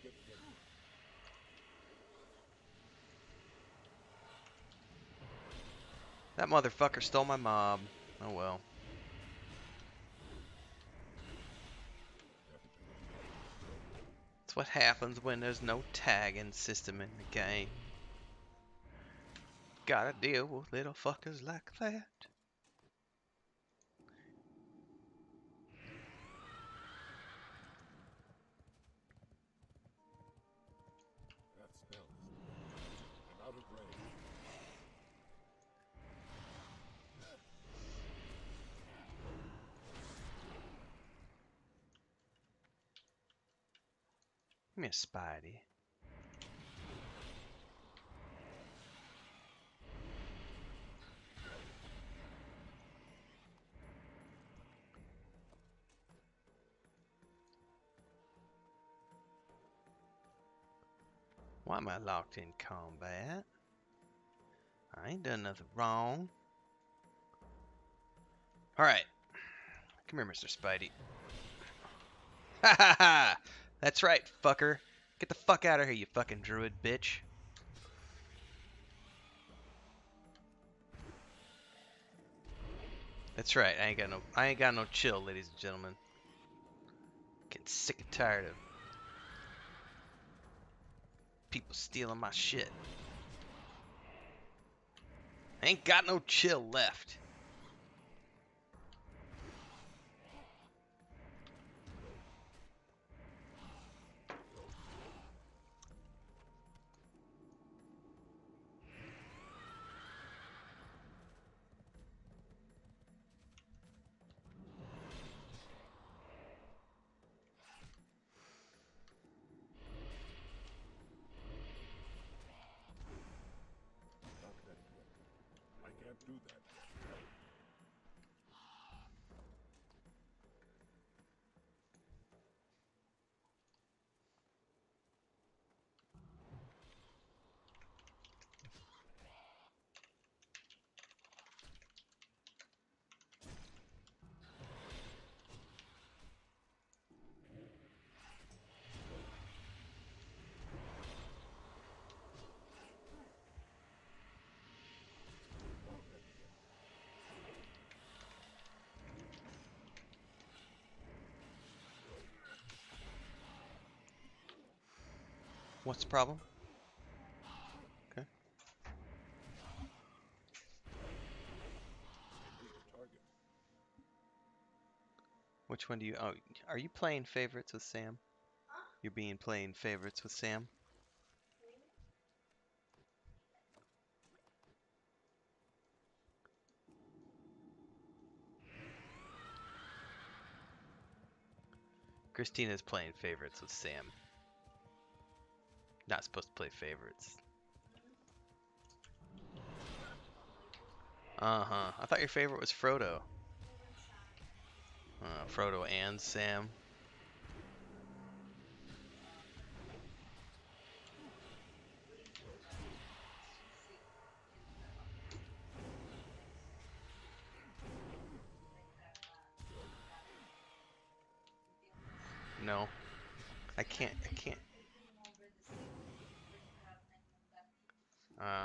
Get closer. That motherfucker stole my mob. Oh well. That's what happens when there's no tagging system in the game. Gotta deal with little fuckers like that. That spell is I'm out of range. Give me a Spidey. Why am I locked in combat? I ain't done nothing wrong. Alright. Come here, Mr. Spidey. Ha ha ha! That's right, fucker. Get the fuck out of here, you fucking druid bitch. That's right, I ain't got no chill, ladies and gentlemen. Getting sick and tired of people stealing my shit. I ain't got no chill left. Not ready yet. I can't do that yet. What's the problem? Okay. Enemy the target. Which one do you... Oh, are you playing favorites with Sam? You're being playing favorites with Sam? Christina's playing favorites with Sam. Not supposed to play favorites. Uh-huh. I thought your favorite was Frodo. Frodo and Sam. No. I can't. I can't do that yet.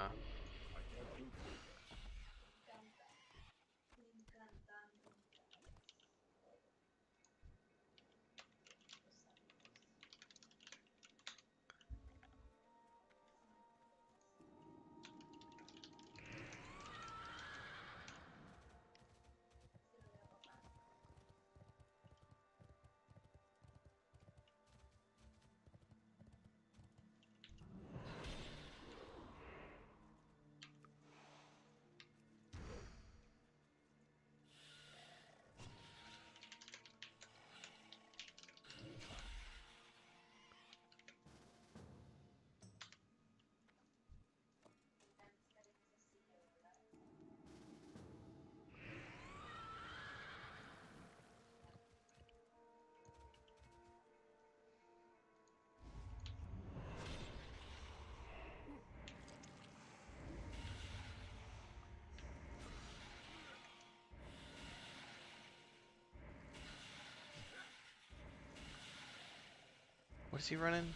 What's he running?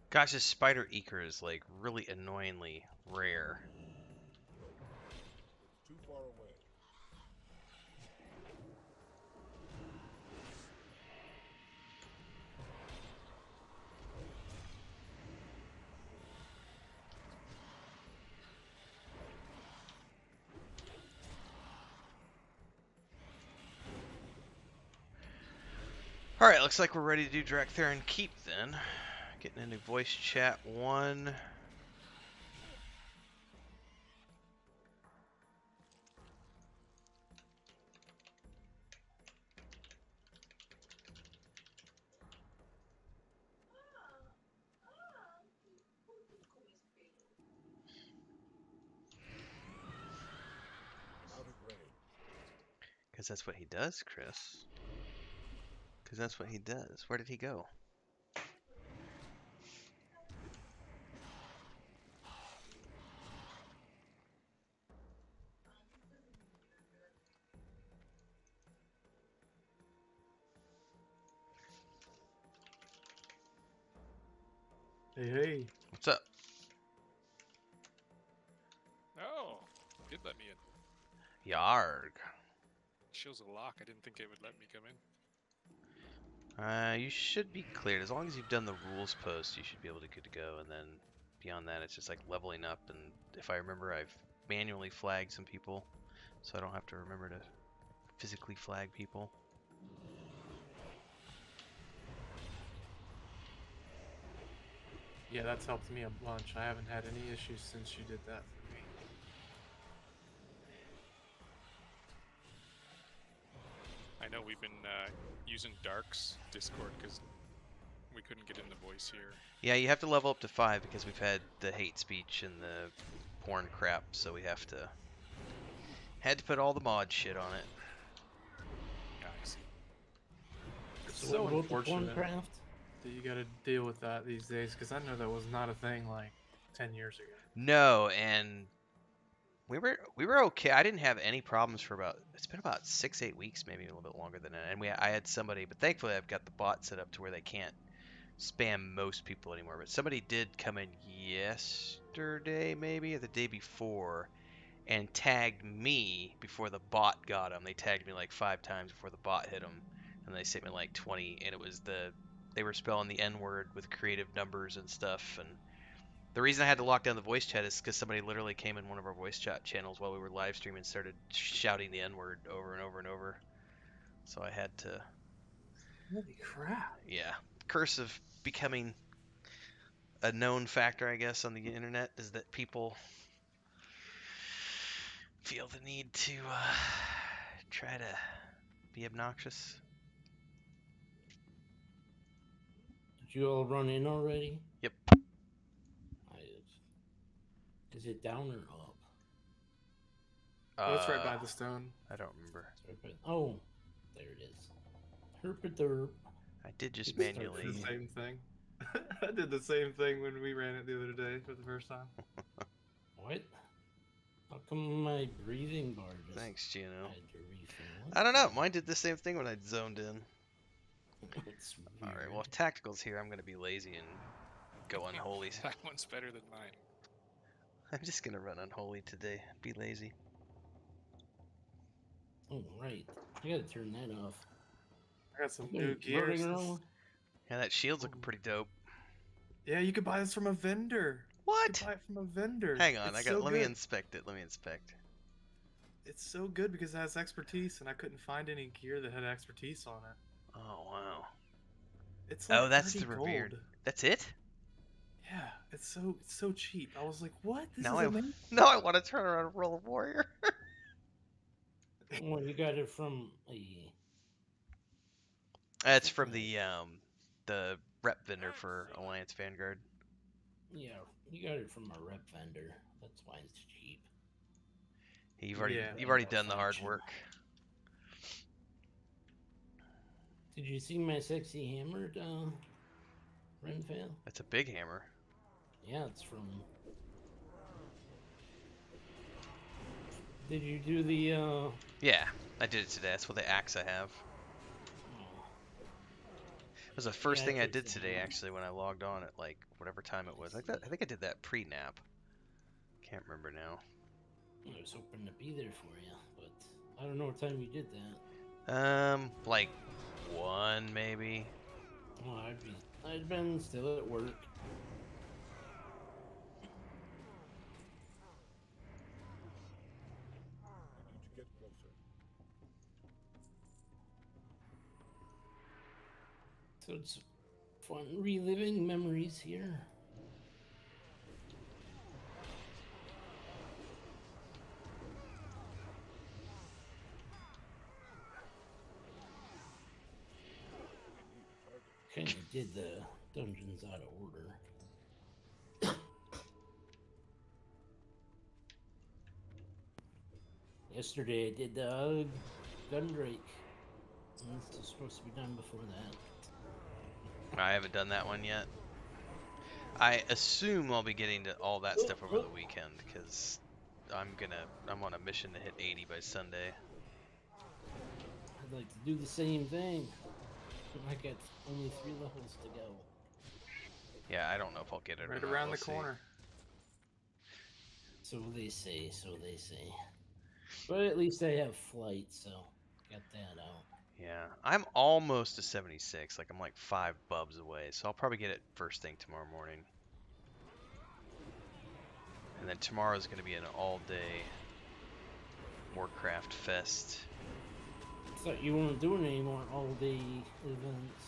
Gosh, this spider eater is like really annoyingly rare. It's too far away. Alright, looks like we're ready to do Draktheron Keep then. Getting into voice chat 1. Out of range. Because that's what he does, Chris. Because that's what he does. Where did he go? Hey, hey. What's up? Oh, it did let me in. Yarg. Shows a lock. I didn't think it would let me come in. You should be cleared. As long as you've done the rules post, you should be able to good to go. And then beyond that, it's just like leveling up. And if I remember, I've manually flagged some people, so I don't have to remember to physically flag people. Yeah, that's helped me a bunch. I haven't had any issues since you did that for me. I know we've been using Dark's Discord because we couldn't get in the voice here. Yeah, you have to level up to 5 because we've had the hate speech and the porn crap, so we had to put all the mod shit on it. Yeah, I see. It's So so what about the unfortunate Porncraft? that you gotta deal with that these days, because I know that was not a thing like 10 years ago. No, and we were okay. I didn't have any problems for it's been about 6-8 weeks, maybe a little bit longer than that. And I had somebody, but thankfully I've got the bot set up to where they can't spam most people anymore. But somebody did come in yesterday, maybe, or the day before, and tagged me before the bot got him. They tagged me like 5 times before the bot hit him, and they sent me like 20, and it was they were spelling the N word with creative numbers and stuff. And the reason I had to lock down the voice chat is because somebody literally came in one of our voice chat channels while we were live streaming and started shouting the N word over and over and over. So I had to. Holy crap. Yeah, curse of becoming a known factor, I guess, on the internet is that people feel the need to try to be obnoxious. Did you all run in already? Yep. Is it down or up? Oh, it's right by the stone. I don't remember. Oh, there it is. Herpaderp. I did just It's starting manually. It's the same thing. I did the same thing when we ran it the other day for the first time. What? How come my breathing bar just Thanks, Gino. had to refill? I don't know. Mine did the same thing when I zoned in. It's All right. weird. Well, if Tactical's here, I'm gonna be lazy and go unholy. That one's better than mine. I'm just gonna run unholy today. Be lazy. Oh, right. I gotta turn that off. I got some Been new gear. running around. Yeah, that shield's looking pretty dope. Yeah, you could buy this from a vendor. You What? could buy it from a vendor. Hang on, It's so let me good. inspect it. Let me inspect. It's so good because it has expertise, and I couldn't find any gear that had expertise on it. Oh wow. It's like Oh, that's 30 the revered. gold. That's it? Yeah, it's so cheap. I was like, what? This Now is I amazing. now I want to turn around and roll a warrior. Well, you got it from a. That's from the rep vendor for Alliance Vanguard. Yeah, you got it from a rep vendor. That's why it's cheap. You've Yeah. already done the hard work. Did you see my sexy hammered Renfail? That's a big hammer. Yeah, it's from. Did you do the? Yeah, I did it today. That's what the axe I have. It was the first thing I did today, actually, when I logged on at like whatever time it was. I think I did that pre-nap. Can't remember now. I was hoping to be there for you, but I don't know what time you did that. Like 1 maybe. Well, I'd been still at work. I need to get closer. So it's fun reliving memories here. Kind of did the dungeons out of order. Yesterday I did the Gundrake. It's supposed to be done before that. I haven't done that one yet. I assume I'll be getting to all that stuff over the weekend because I'm on a mission to hit 80 by Sunday. I'd like to do the same thing. I got only 3 levels to go. Yeah, I don't know if I'll get it Right or not. around We'll the see. corner. So they say, so they say. But at least I have flight, so got that out. Yeah, I'm almost to 76. Like I'm like 5 bubs away, so I'll probably get it first thing tomorrow morning. And then tomorrow's going to be an all-day Warcraft fest. I thought you weren't doing any more all-day events.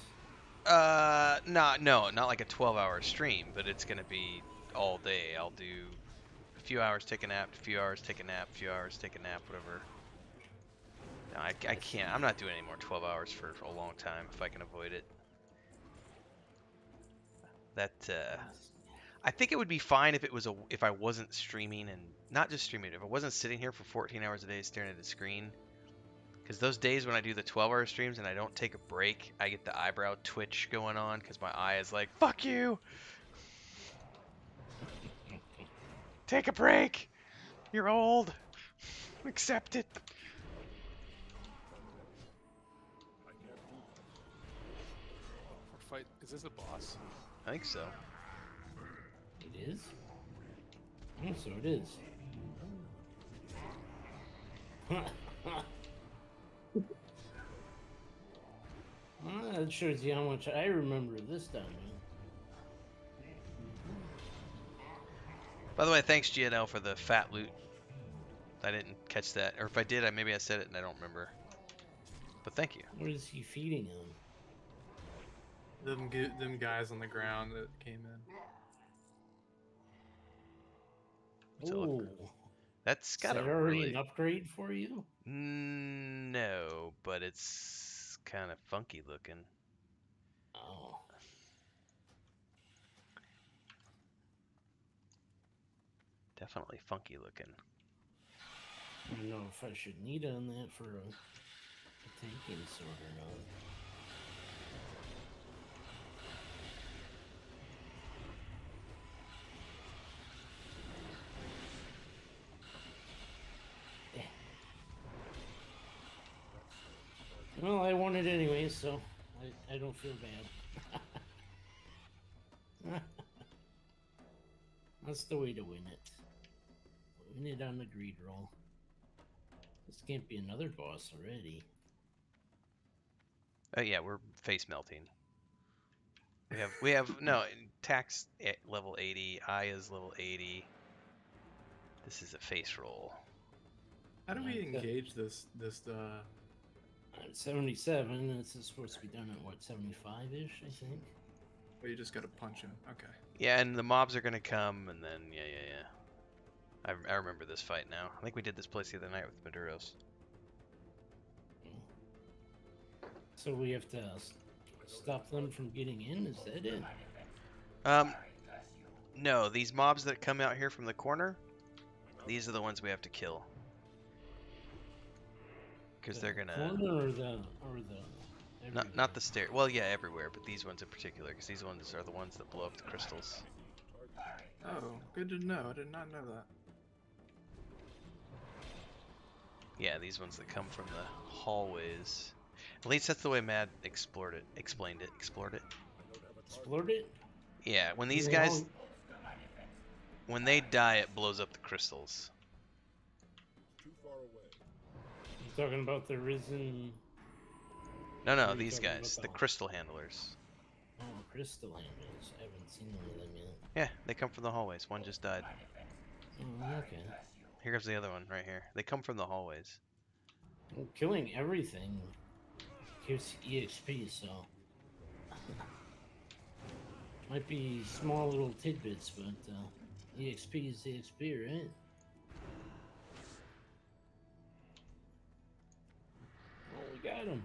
No, not like a 12-hour stream, but it's going to be all day. I'll do a few hours, take a nap, a few hours, take a nap, a few hours, take a nap, whatever. No, I can't. I'm not doing any more 12 hours for a long time if I can avoid it. I think it would be fine if if I wasn't streaming and not just streaming, if I wasn't sitting here for 14 hours a day staring at the screen. Because those days when I do the 12-hour streams and I don't take a break, I get the eyebrow twitch going on because my eye is like, fuck you! Take a break! You're old! Accept it! Fight. Is this a boss? I think so. It is? Oh, so it is. That shows you how much I remember of this dungeon. By the way, thanks GNL for the fat loot. I didn't catch that. Or if I did, maybe I said it and I don't remember. But thank you. What is he feeding him? Them guys on the ground that came in. Oh, That's got is that a already really... an upgrade for you? No, but it's kind of funky looking. Oh. Definitely funky looking. I don't know if I should need on that for a tanking sword or not. Well, I won it anyway, so I don't feel bad. That's the way to win it. Win it on the greed roll. This can't be another boss already. Oh yeah, we're face melting. We have no tax level 80. Aya's level 80. This is a face roll. How do we engage this? At 77, it's supposed to be done at what, 75-ish, I think. Well, you just gotta punch him. Okay. Yeah, and the mobs are gonna come, and then yeah. I remember this fight now. I think we did this place the other night with Maduros. So we have to stop them from getting in? Is that it? No, these mobs that come out here from the corner, these are the ones we have to kill. Because they're gonna. Corner or the Not the stair. Well, yeah, everywhere, but these ones in particular, because these ones are the ones that blow up the crystals. Oh, good to know. I did not know that. Yeah, these ones that come from the hallways. At least that's the way Mad explained it. Explored it? Yeah, when these guys, when they die, it blows up the crystals. Too far away. You talking about the risen? No, these guys, the crystal handlers. Oh, crystal handlers. I haven't seen one of them yet. Yeah, they come from the hallways. One just died. Oh, okay. Here comes the other one right here. They come from the hallways. Well, killing everything gives EXP, so might be small little tidbits, but EXP is EXP, right? Oh, we got him.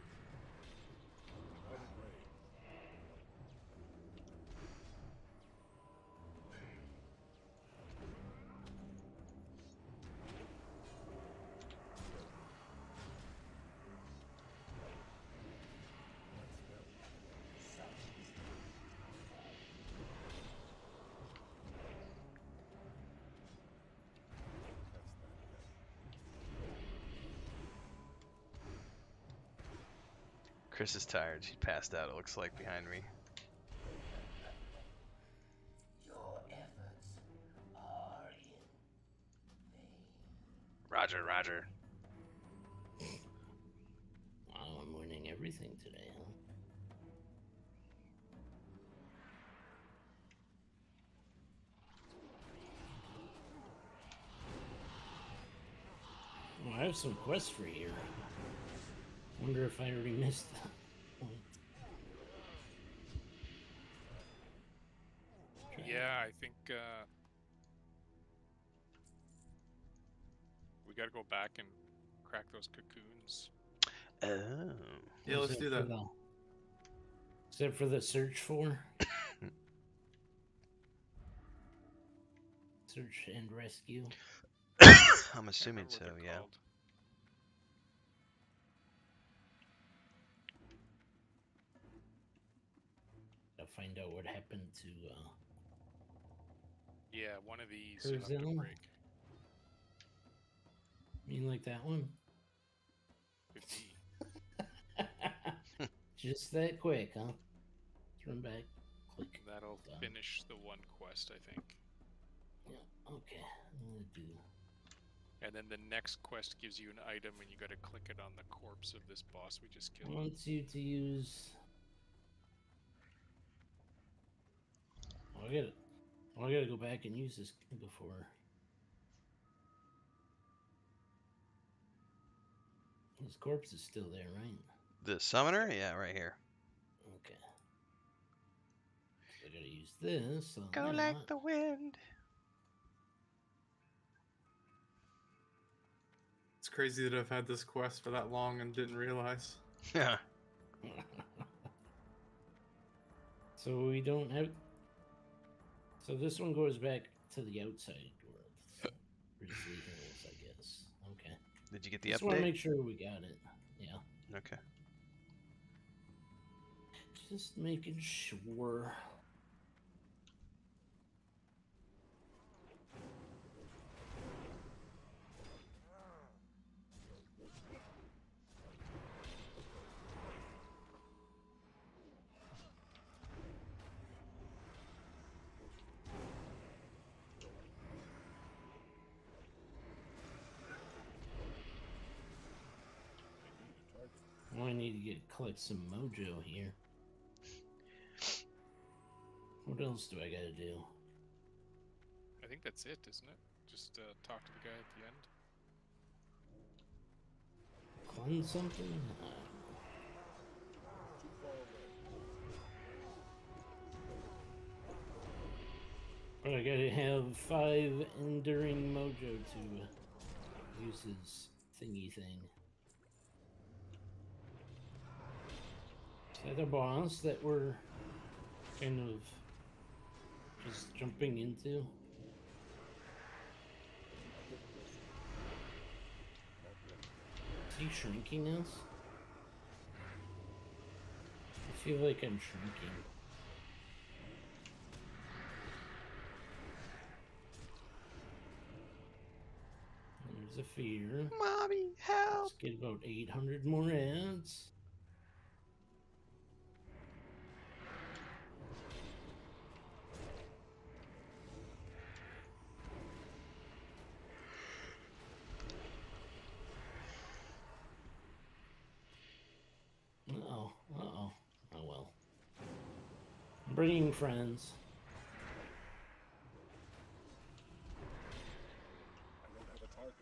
Chris is tired. She passed out, it looks like, behind me. Your efforts are in vain. Roger. Wow, I'm winning everything today, huh? Well, I have some quests for here. Wonder if I already missed that one. Yeah, I think we gotta go back and crack those cocoons. Oh. Yeah, let's do that. Is that for the search for? Search and rescue? I'm assuming so, yeah. Called. To find out what happened to Yeah, one of these you'll have to Curzon? break. You mean like that one? Could be. Just that quick, huh? Turn back, click. That'll done. finish the one quest, I think. Yeah, okay. I'm gonna do. And then the next quest gives you an item, and you gotta click it on the corpse of this boss we just killed. Wants you to use. Oh, I gotta go back and use this before. His corpse is still there, right? The summoner? Yeah, right here. Okay. I gotta use this. So Go like the wind. It's crazy that I've had this quest for that long and didn't realize. Yeah. So we don't have. So this one goes back to the outside world. Grizzly Hills, I guess. Okay. Did you get the Just want to update? make sure we got it. Yeah. Okay. Just making sure. Well, I need to collect some mojo here. What else do I gotta do? I think that's it, isn't it? Just talk to the guy at the end. Cleanse something? But I gotta have 5 enduring mojo to use his thingy thing. Is that a boss that we're kind of just jumping into? Is he shrinking us? I feel like I'm shrinking. There's a fear. Mommy, help! Let's get about 800 more ads. Uh-oh. Uh-oh. Oh well. I'm bringing friends. I don't have a target.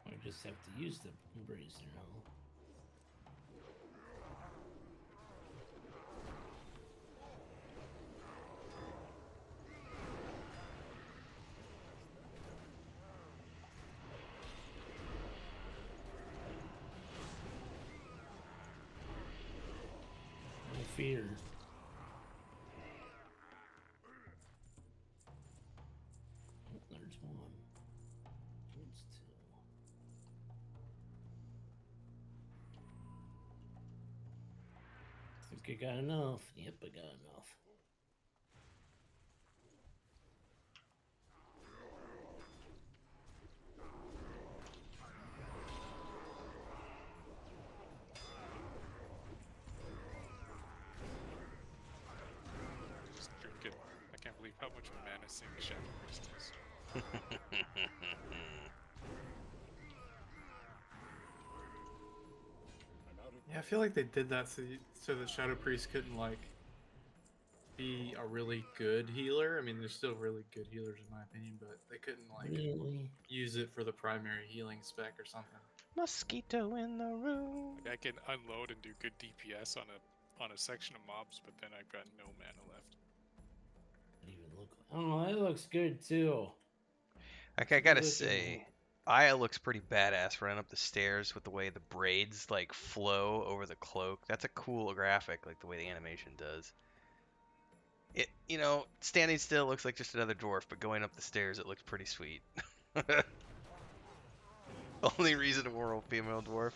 I just have to use the brazier, huh? No fear. Oh, there's one. There's two. Think I got enough. Yep, I got enough. Just drink it. I can't believe how much menacing Shadow Priest is. Yeah, I feel like they did that so that Shadow Priest couldn't like be a really good healer. I mean, there's still really good healers in my opinion, but they couldn't like Really? use it for the primary healing spec or something. Mosquito in the room. Like I can unload and do good DPS on a section of mobs, but then I've got no mana left. Even look. Oh, that looks good too. Like, I gotta say, Aya looks pretty badass running up the stairs with the way the braids like flow over the cloak. That's a cool graphic, like the way the animation does. It, you know, standing still looks like just another dwarf, but going up the stairs, it looks pretty sweet. Only reasonable female dwarf.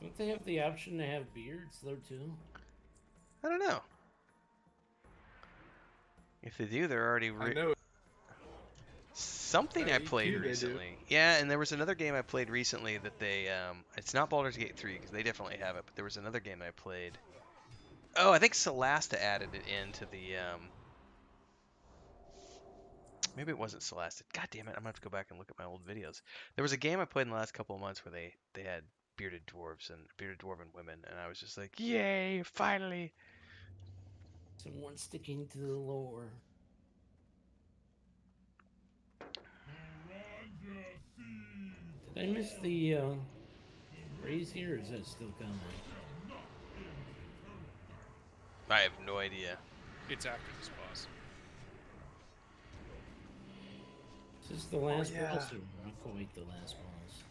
Don't they have the option to have beards though too? I don't know. If they do, they're already. I know. Something I played recently. Yeah, and there was another game I played recently that they. It's not Baldur's Gate 3 because they definitely have it, but there was another game I played. Oh, I think Solasta added it into the. Maybe it wasn't Solasta. God damn it! I'm gonna have to go back and look at my old videos. There was a game I played in the last couple of months where they had bearded dwarves and bearded dwarven women, and I was just like, yay! Finally. Someone sticking to the lore. Did I miss the raise here, or is that still coming? I have no idea. It's after this boss. Is this the last yeah. boss, or not quite the last boss?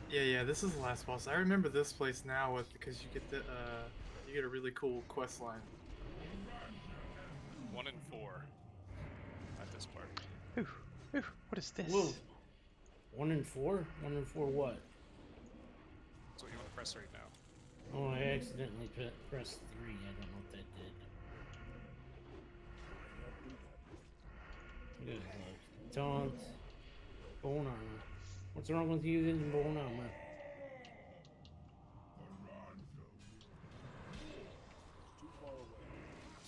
Yeah, this is the last boss. I remember this place now because you get the you get a really cool quest line. 1 and 4 at this part. Ooh, ooh, what is this? Whoa. 1 in 4? 1 in 4 what? That's what you want to press right now. Oh, I accidentally pressed 3. I don't know what that did. Good luck. Taunt. Bone armor. What's wrong with you using bone armor?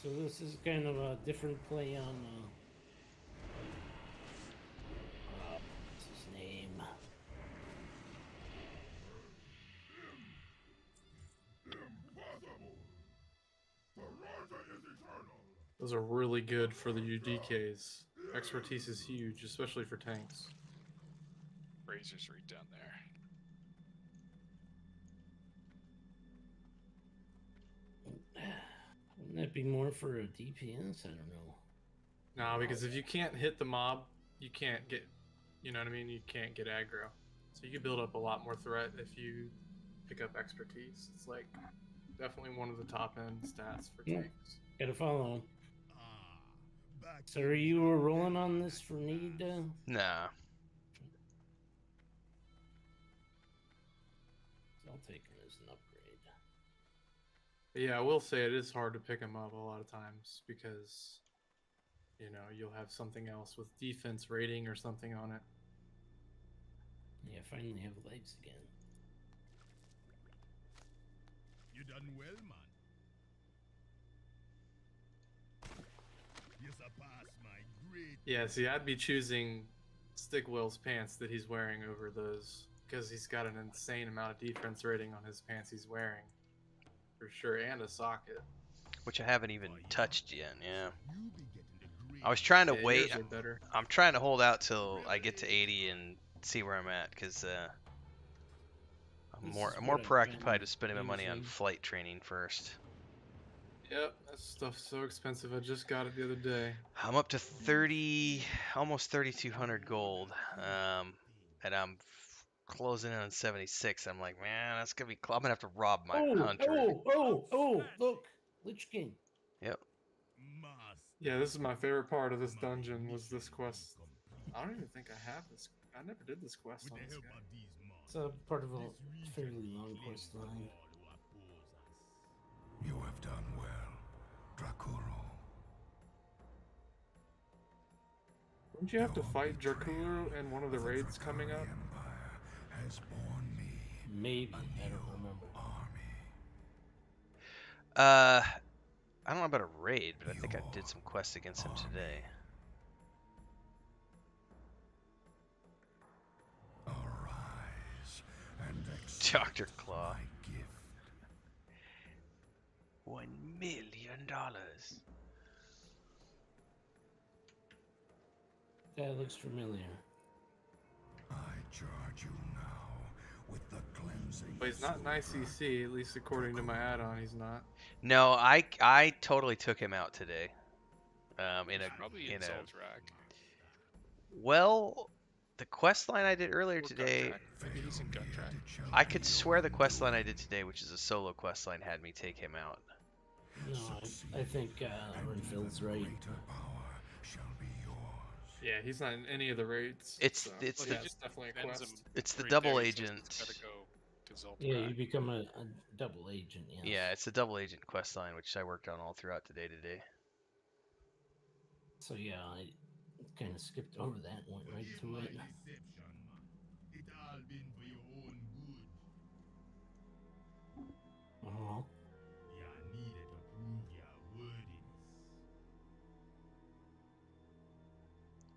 So this is kind of a different play on, what's his name? Those are really good for the UDKs. Expertise is huge, especially for tanks. Razor's right down there. Wouldn't that be more for a DPS? I don't know. No, because if you can't hit the mob, you can't get, you know what I mean? You can't get aggro. So you can build up a lot more threat if you pick up expertise. It's like definitely one of the top end stats for tanks. Gotta follow him. So are you rolling on this for need? Nah. I'll take him as an upgrade. But yeah, I will say it is hard to pick them up a lot of times because, you know, you'll have something else with defense rating or something on it. Yeah, finally have legs again. You done well, man. You surpassed my great. Yeah, see, I'd be choosing Stigwell's pants that he's wearing over those because he's got an insane amount of defense rating on his pants he's wearing. For sure, and a socket. Which I haven't even touched yet, yeah. I was trying to wait. Yours are better. I'm trying to hold out till I get to 80 and see where I'm at, because I'm more preoccupied with spending my money on flight training first. Yep, that stuff's so expensive. I just got it the other day. I'm up to 30, almost 3,200 gold, and I'm closing in on 76. I'm like, man, that's gonna be. I'm gonna have to rob my hunter. Oh! Look, Lich King. Yep. Yeah, this is my favorite part of this dungeon. Was this quest? I don't even think I have this. I never did this quest on this guy. It's a part of a fairly long quest line. You have done well, Drakuro. Wouldn't you have to fight Drakuro in one of the raids coming up? Has borne me Maybe. I don't remember. I don't know about a raid, but I think I did some quests against him today. Arise and Dr. Claw. my gift. $1 million. That looks familiar. I charge you now with the cleansing. But he's not an ICC, at least according to my add-on, he's not. No, I totally took him out today. Probably in Zoltrak. Well, the quest line I did earlier Or today, Guntrack. Maybe he's in Guntrack. I could swear the quest line I did today, which is a solo quest line, had me take him out. No, I think Renfield's right. Yeah, he's not in any of the raids. It's so. it's But the yeah, it's definitely a Depends quest. him it's the right double there, he says agent. it's gotta go to Zoltrak. Yeah, you become a double agent. Yes. Yeah, it's the double agent quest line, which I worked on all throughout today. So yeah, I kind of skipped over that and went right to it. It all been for your own good. Uh-huh. You needed to prove your worthiness.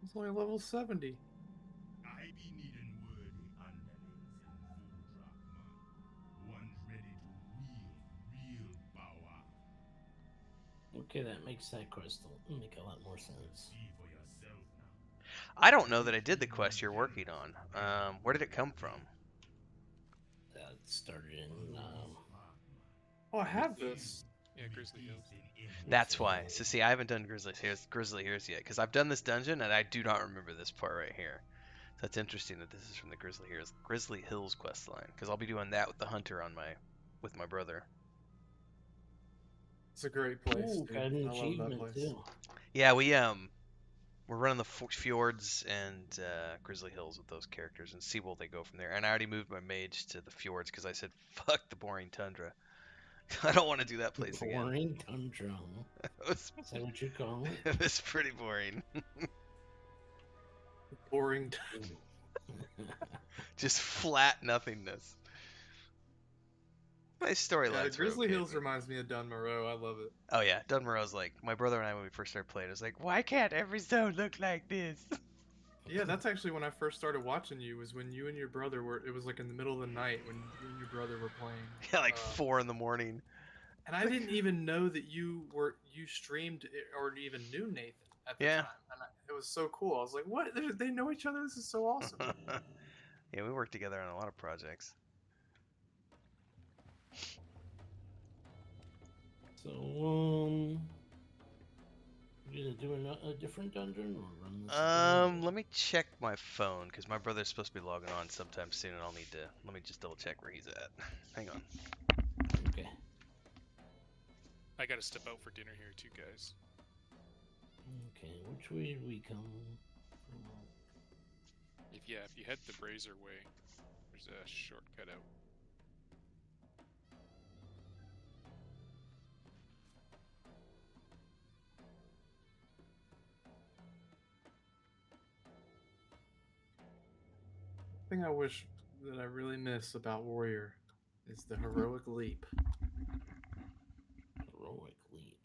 He's only level 70. I be needing worthy underlings in Zoltrak, man. Ones ready to wield real power. Okay, that makes that quest make a lot more sense. See for yourself now. I don't know that I did the quest you're working on. Where did it come from? It started in. Oh, I have this. Yeah, Grizzly Hills. That's why. So see, I haven't done Grizzly Hills yet, because I've done this dungeon and I do not remember this part right here. So it's interesting that this is from the Grizzly Hills quest line, because I'll be doing that with the hunter with my brother. It's a great place. Ooh, Dude. got an I love that achievement place. too. Yeah, we're we're running the fjords and Grizzly Hills with those characters and see where they go from there. And I already moved my mage to the fjords because I said fuck the boring tundra. I don't want to do that place again. Boring tundra. Huh? Is that what you call it? It was pretty boring. Boring. Just flat nothingness. My storylines. Grizzly okay, Hills but... reminds me of Dun Moreau. I love it. Oh yeah, Dun Moreau's like my brother and I when we first started playing. It was like, why can't every zone look like this? Yeah, that's actually when I first started watching you. Was when you and your brother were. It was like in the middle of the night when you and your brother were playing. Yeah, like 4 in the morning. And I didn't even know that you streamed or even knew Nathan at the time. And it was so cool. I was like, what? They know each other. This is so awesome. Yeah, we worked together on a lot of projects. So, you gonna do a different dungeon or run this? Let me check my phone because my brother's supposed to be logging on sometime soon, and I'll need to. Let me just double check where he's at. Hang on. Okay. I gotta step out for dinner here too, guys. Okay, which way do we come? If you head the Brazier way, there's a shortcut out. The thing I wish that I really miss about Warrior is the heroic leap. Heroic leap.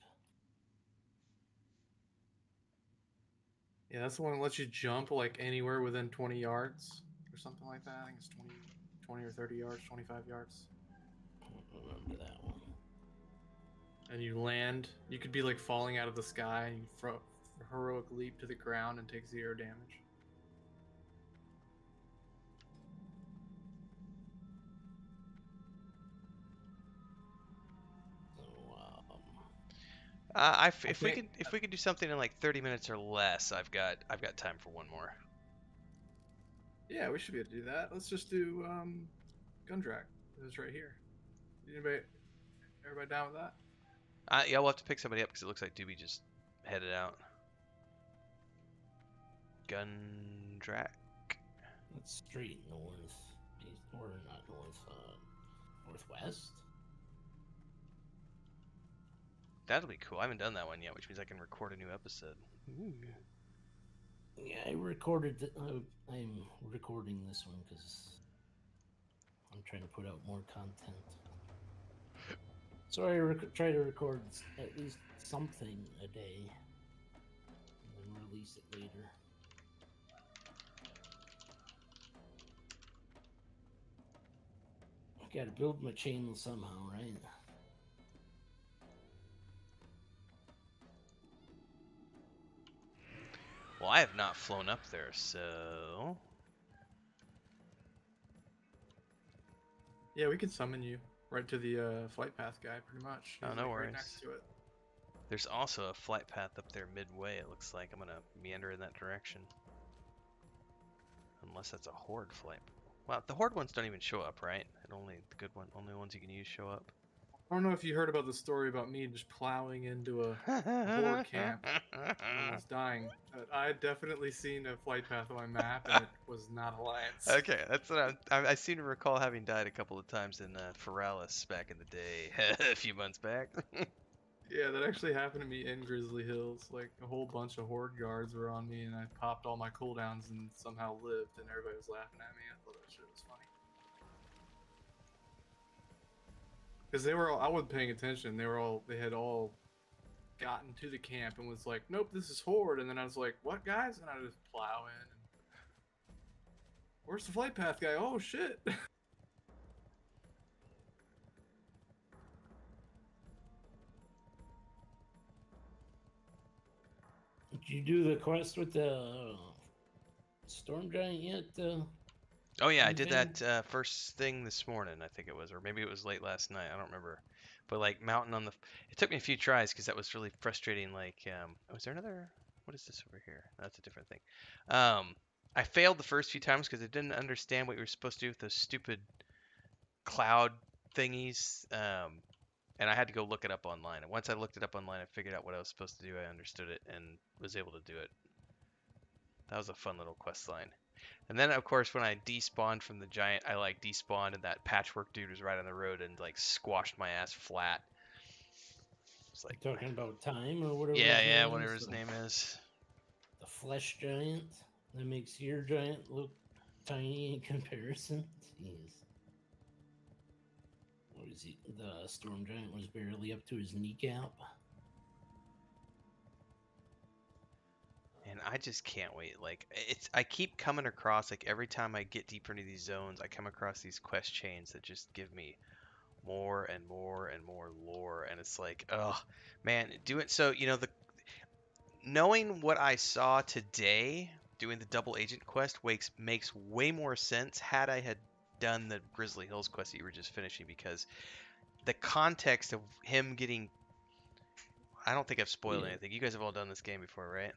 Yeah, that's the one that lets you jump like anywhere within 20 yards or something like that. I think it's 20 or 30 yards, 25 yards. I don't remember that one. And you land. You could be like falling out of the sky and you throw a heroic leap to the ground and take 0 damage. If we could do something in like 30 minutes or less, I've got time for one more. Yeah, we should be able to do that. Let's just do Gundrack. It's right here. Everybody down with that? Yeah, we'll have to pick somebody up because it looks like Doobie just headed out. Gundrack. That's straight north, or not north, northwest. That'll be cool. I haven't done that one yet, which means I can record a new episode. Ooh. Yeah, I recorded. I'm recording this one because I'm trying to put out more content. So I try to record at least something a day, and then release it later. I gotta build my channel somehow, right? Well, I have not flown up there, so... Yeah, we could summon you right to the flight path guy, pretty much. Oh, He's no like worries. right next to it. There's also a flight path up there midway, it looks like. I'm gonna meander in that direction. Unless that's a horde flight. Well, the horde ones don't even show up, right? And only the good one, only ones you can use show up. I don't know if you heard about the story about me just plowing into a horde camp and almost dying. But I had definitely seen a flight path on my map, and it was not Alliance. Okay, that's what I seem to recall having died a couple of times in Feralis back in the day, a few months back. Yeah, that actually happened to me in Grizzly Hills. Like, a whole bunch of horde guards were on me, and I popped all my cooldowns and somehow lived, and everybody was laughing at me. I thought that shit was funny. Because I wasn't paying attention. They had all gotten to the camp and was like, nope, this is horde. And then I was like, what, guys? And I just plow in. And, where's the flight path guy? Oh, shit. Did you do the quest with the storm giant yet? Oh yeah, I did that first thing this morning, I think it was, or maybe it was late last night. I don't remember. But like mountain on the, it took me a few tries because that was really frustrating. Like, oh, is there another? What is this over here? That's a different thing. I failed the first few times because I didn't understand what you were supposed to do with those stupid cloud thingies. And I had to go look it up online. And once I looked it up online, I figured out what I was supposed to do. I understood it and was able to do it. That was a fun little quest line. And then, of course, when I despawned from the giant, I like despawned, and that patchwork dude was right on the road and like squashed my ass flat. It's like, You're talking about Time or whatever yeah, his yeah, name whatever is. his name is. The flesh giant that makes your giant look tiny in comparison. Jeez. What is he? The storm giant was barely up to his kneecap. And I just can't wait. Like I keep coming across, like every time I get deeper into these zones, I come across these quest chains that just give me more and more and more lore, and it's like, oh man, do it. So the knowing what I saw today doing the double agent quest makes way more sense had I had done the Grizzly Hills quest that you were just finishing, because the context of him getting, I don't think I've spoiled anything. You guys have all done this game before, right?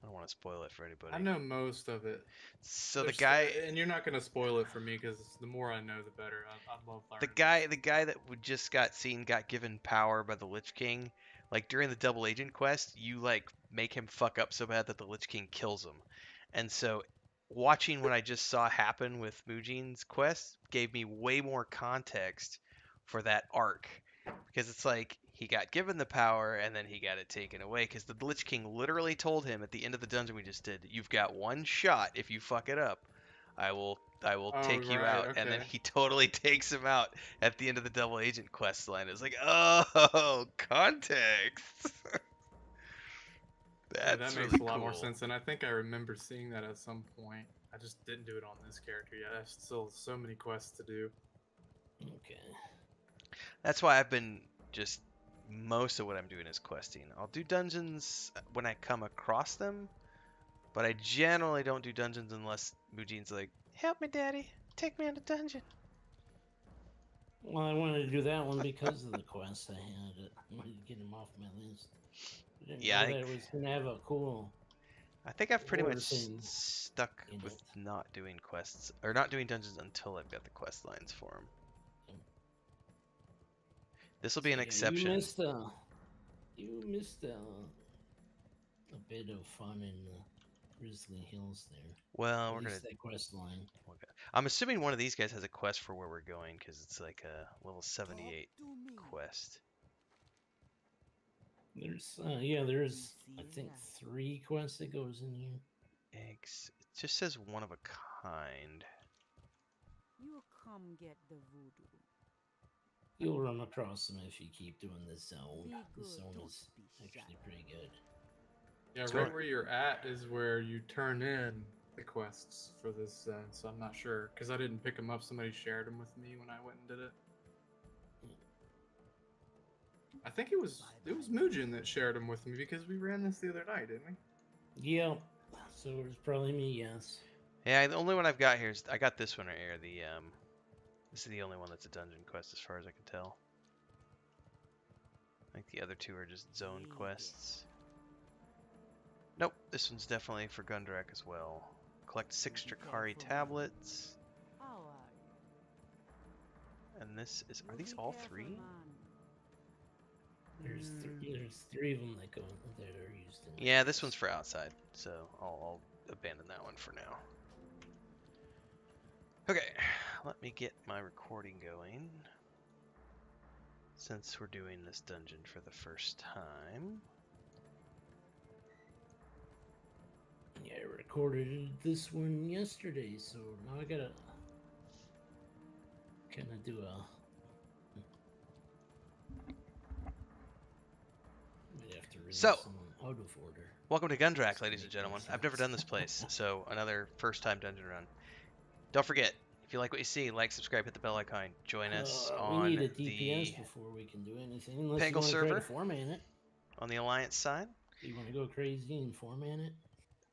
I don't want to spoil it for anybody. I know most of it. So the guy, and you're not gonna spoil it for me because the more I know, the better. I love learning. the guy that we just got given power by the Lich King. Like during the double agent quest, you like make him fuck up so bad that the Lich King kills him. And so, watching what I just saw happen with Mujin's quest gave me way more context for that arc, because it's like he got given the power and then he got it taken away, because the Lich King literally told him at the end of the dungeon we just did, "You've got one shot. If you fuck it up, I will take you out." Okay. And then he totally takes him out at the end of the double agent quest line. It's like, oh, context. That makes really a lot more cool. sense, and I think I remember seeing that at some point. I just didn't do it on this character yet. I have still so many quests to do. Okay. That's why I've been just, most of what I'm doing is questing. I'll do dungeons when I come across them, but I generally don't do dungeons unless Mujin's like, "Help me, Daddy, take me on a dungeon." Well, I wanted to do that one because of the quest I had. I wanted to get him off my list. I didn't know that it was gonna have a cool. I think I've pretty lore much thing stuck in with it. not doing quests, or not doing dungeons until I've got the quest lines for them. This will be an exception. You missed a bit of fun in Grizzly Hills there. Well, At we're least gonna. that quest line. Okay. I'm assuming one of these guys has a quest for where we're going, because it's like a level 78 quest. There's I think 3 quests that goes in here. Eggs. It just says one of a kind. You come get the voodoo. You'll run across them if you keep doing this zone. Be This good, zone don't is be actually pretty good. Yeah, That's right right. where you're at is where you turn in the quests for this zone, so I'm not sure, because I didn't pick them up. Somebody shared them with me when I went and did it. I think it was Mujin that shared them with me, because we ran this the other night, didn't we? Yeah, so it was probably me, yes. Yeah, the only one I've got here is, I got this one right here. This is the only one that's a dungeon quest as far as I can tell. I think the other two are just zone quests. Nope, this one's definitely for Gundrak as well. Collect 6 Drakari tablets. How are you? And this is, are these all 3? There's 3 of them that are used in. Yeah, this one's for outside, so I'll abandon that one for now. Okay, let me get my recording going, since we're doing this dungeon for the first time. Yeah, I recorded this one yesterday, so now I gotta kind of do a. Might have to release So, some out of order. Welcome to Gundrak, ladies and gentlemen. I've never done this place, so another first-time dungeon run. Don't forget, if you like what you see, like, subscribe, hit the bell icon. Join us on we need a DPS the before we can do anything. Unless Pagle you want to try server to format it. on the Alliance side. You want to go crazy and format it?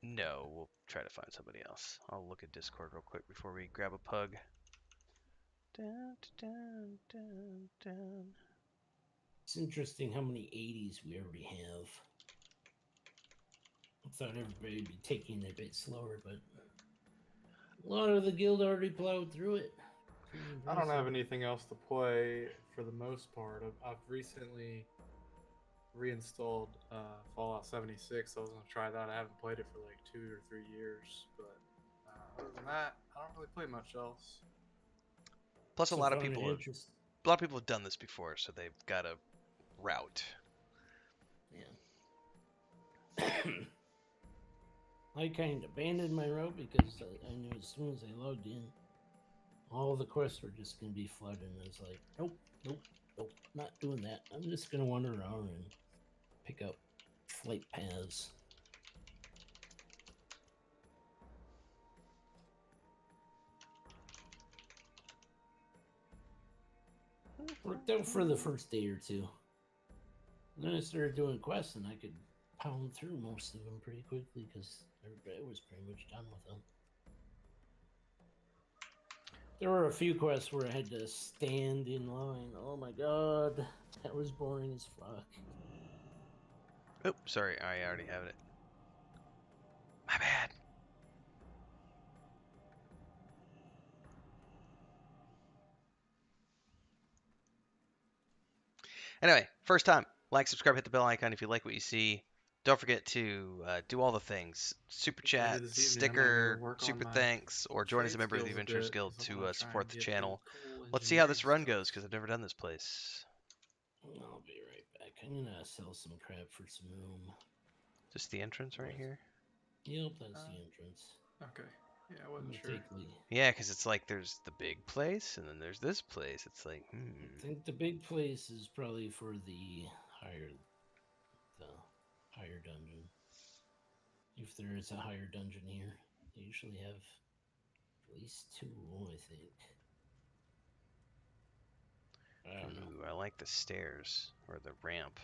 No, we'll try to find somebody else. I'll look at Discord real quick before we grab a pug. Dun, dun, dun, dun. It's interesting how many 80s we already have. I thought everybody would be taking it a bit slower, but a lot of the guild already plowed through it. I don't have anything else to play for the most part. I've recently reinstalled Fallout 76. I was gonna try that. I haven't played it for like 2 or 3 years, but other than that, I don't really play much else. Plus, So a lot of found it people have done this before, so they've got a route. Yeah. I kind of abandoned my route because I knew as soon as I logged in, all the quests were just going to be flooded. And I was like, nope, nope, nope, not doing that. I'm just going to wander around and pick up flight paths. Worked out for the first day or two. And then I started doing quests, and I could pound through most of them pretty quickly because everybody was pretty much done with them. There were a few quests where I had to stand in line. Oh my god, that was boring as fuck. Oh, sorry, I already have it. My bad. Anyway, first time, like, subscribe, hit the bell icon if you like what you see. Don't forget to do all the things. Super chat, Later this evening, I'm gonna sticker, go work on super my thanks, or join as a trade member of the skills a Adventurers bit, Guild 'cause I to wanna try support and the get channel. cool Let's see how engineering this run stuff. goes, because I've never done this place. I'll be right back. I'm gonna sell some crap for some room. Just the entrance right here? Yep, that's the entrance. Okay. Yeah, I wasn't We'll sure. take Lee. Yeah, because it's like there's the big place, and then there's this place. It's like, I think the big place is probably for the higher dungeon. If there is a higher dungeon here, they usually have at least 2, I think. I don't know. Ooh, I like the stairs, or the ramp.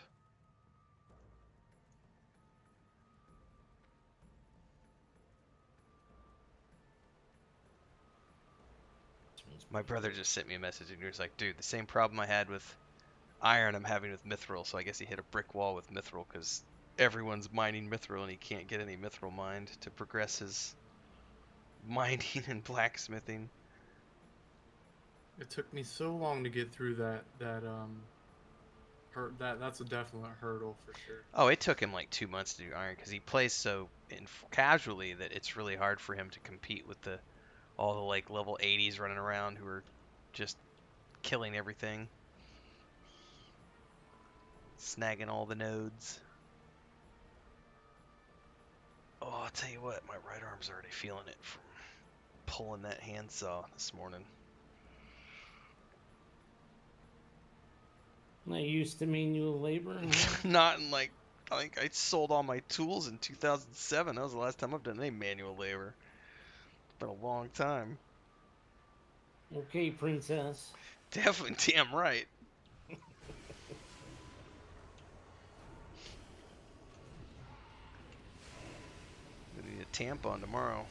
My brother just sent me a message, and he was like, dude, the same problem I had with iron I'm having with mithril. So I guess he hit a brick wall with mithril, because everyone's mining mithril, and he can't get any mithril mined to progress his mining and blacksmithing. It took me so long to get through that's a definite hurdle for sure. Oh, it took him like 2 months to do iron, because he plays so casually that it's really hard for him to compete with all the like level 80s running around who are just killing everything, snagging all the nodes. Oh, I'll tell you what, my right arm's already feeling it from pulling that handsaw this morning. Not used to manual labor? Not in like, I think I sold all my tools in 2007. That was the last time I've done any manual labor. It's been a long time. Okay, princess. Definitely damn right. I need a tampon tomorrow.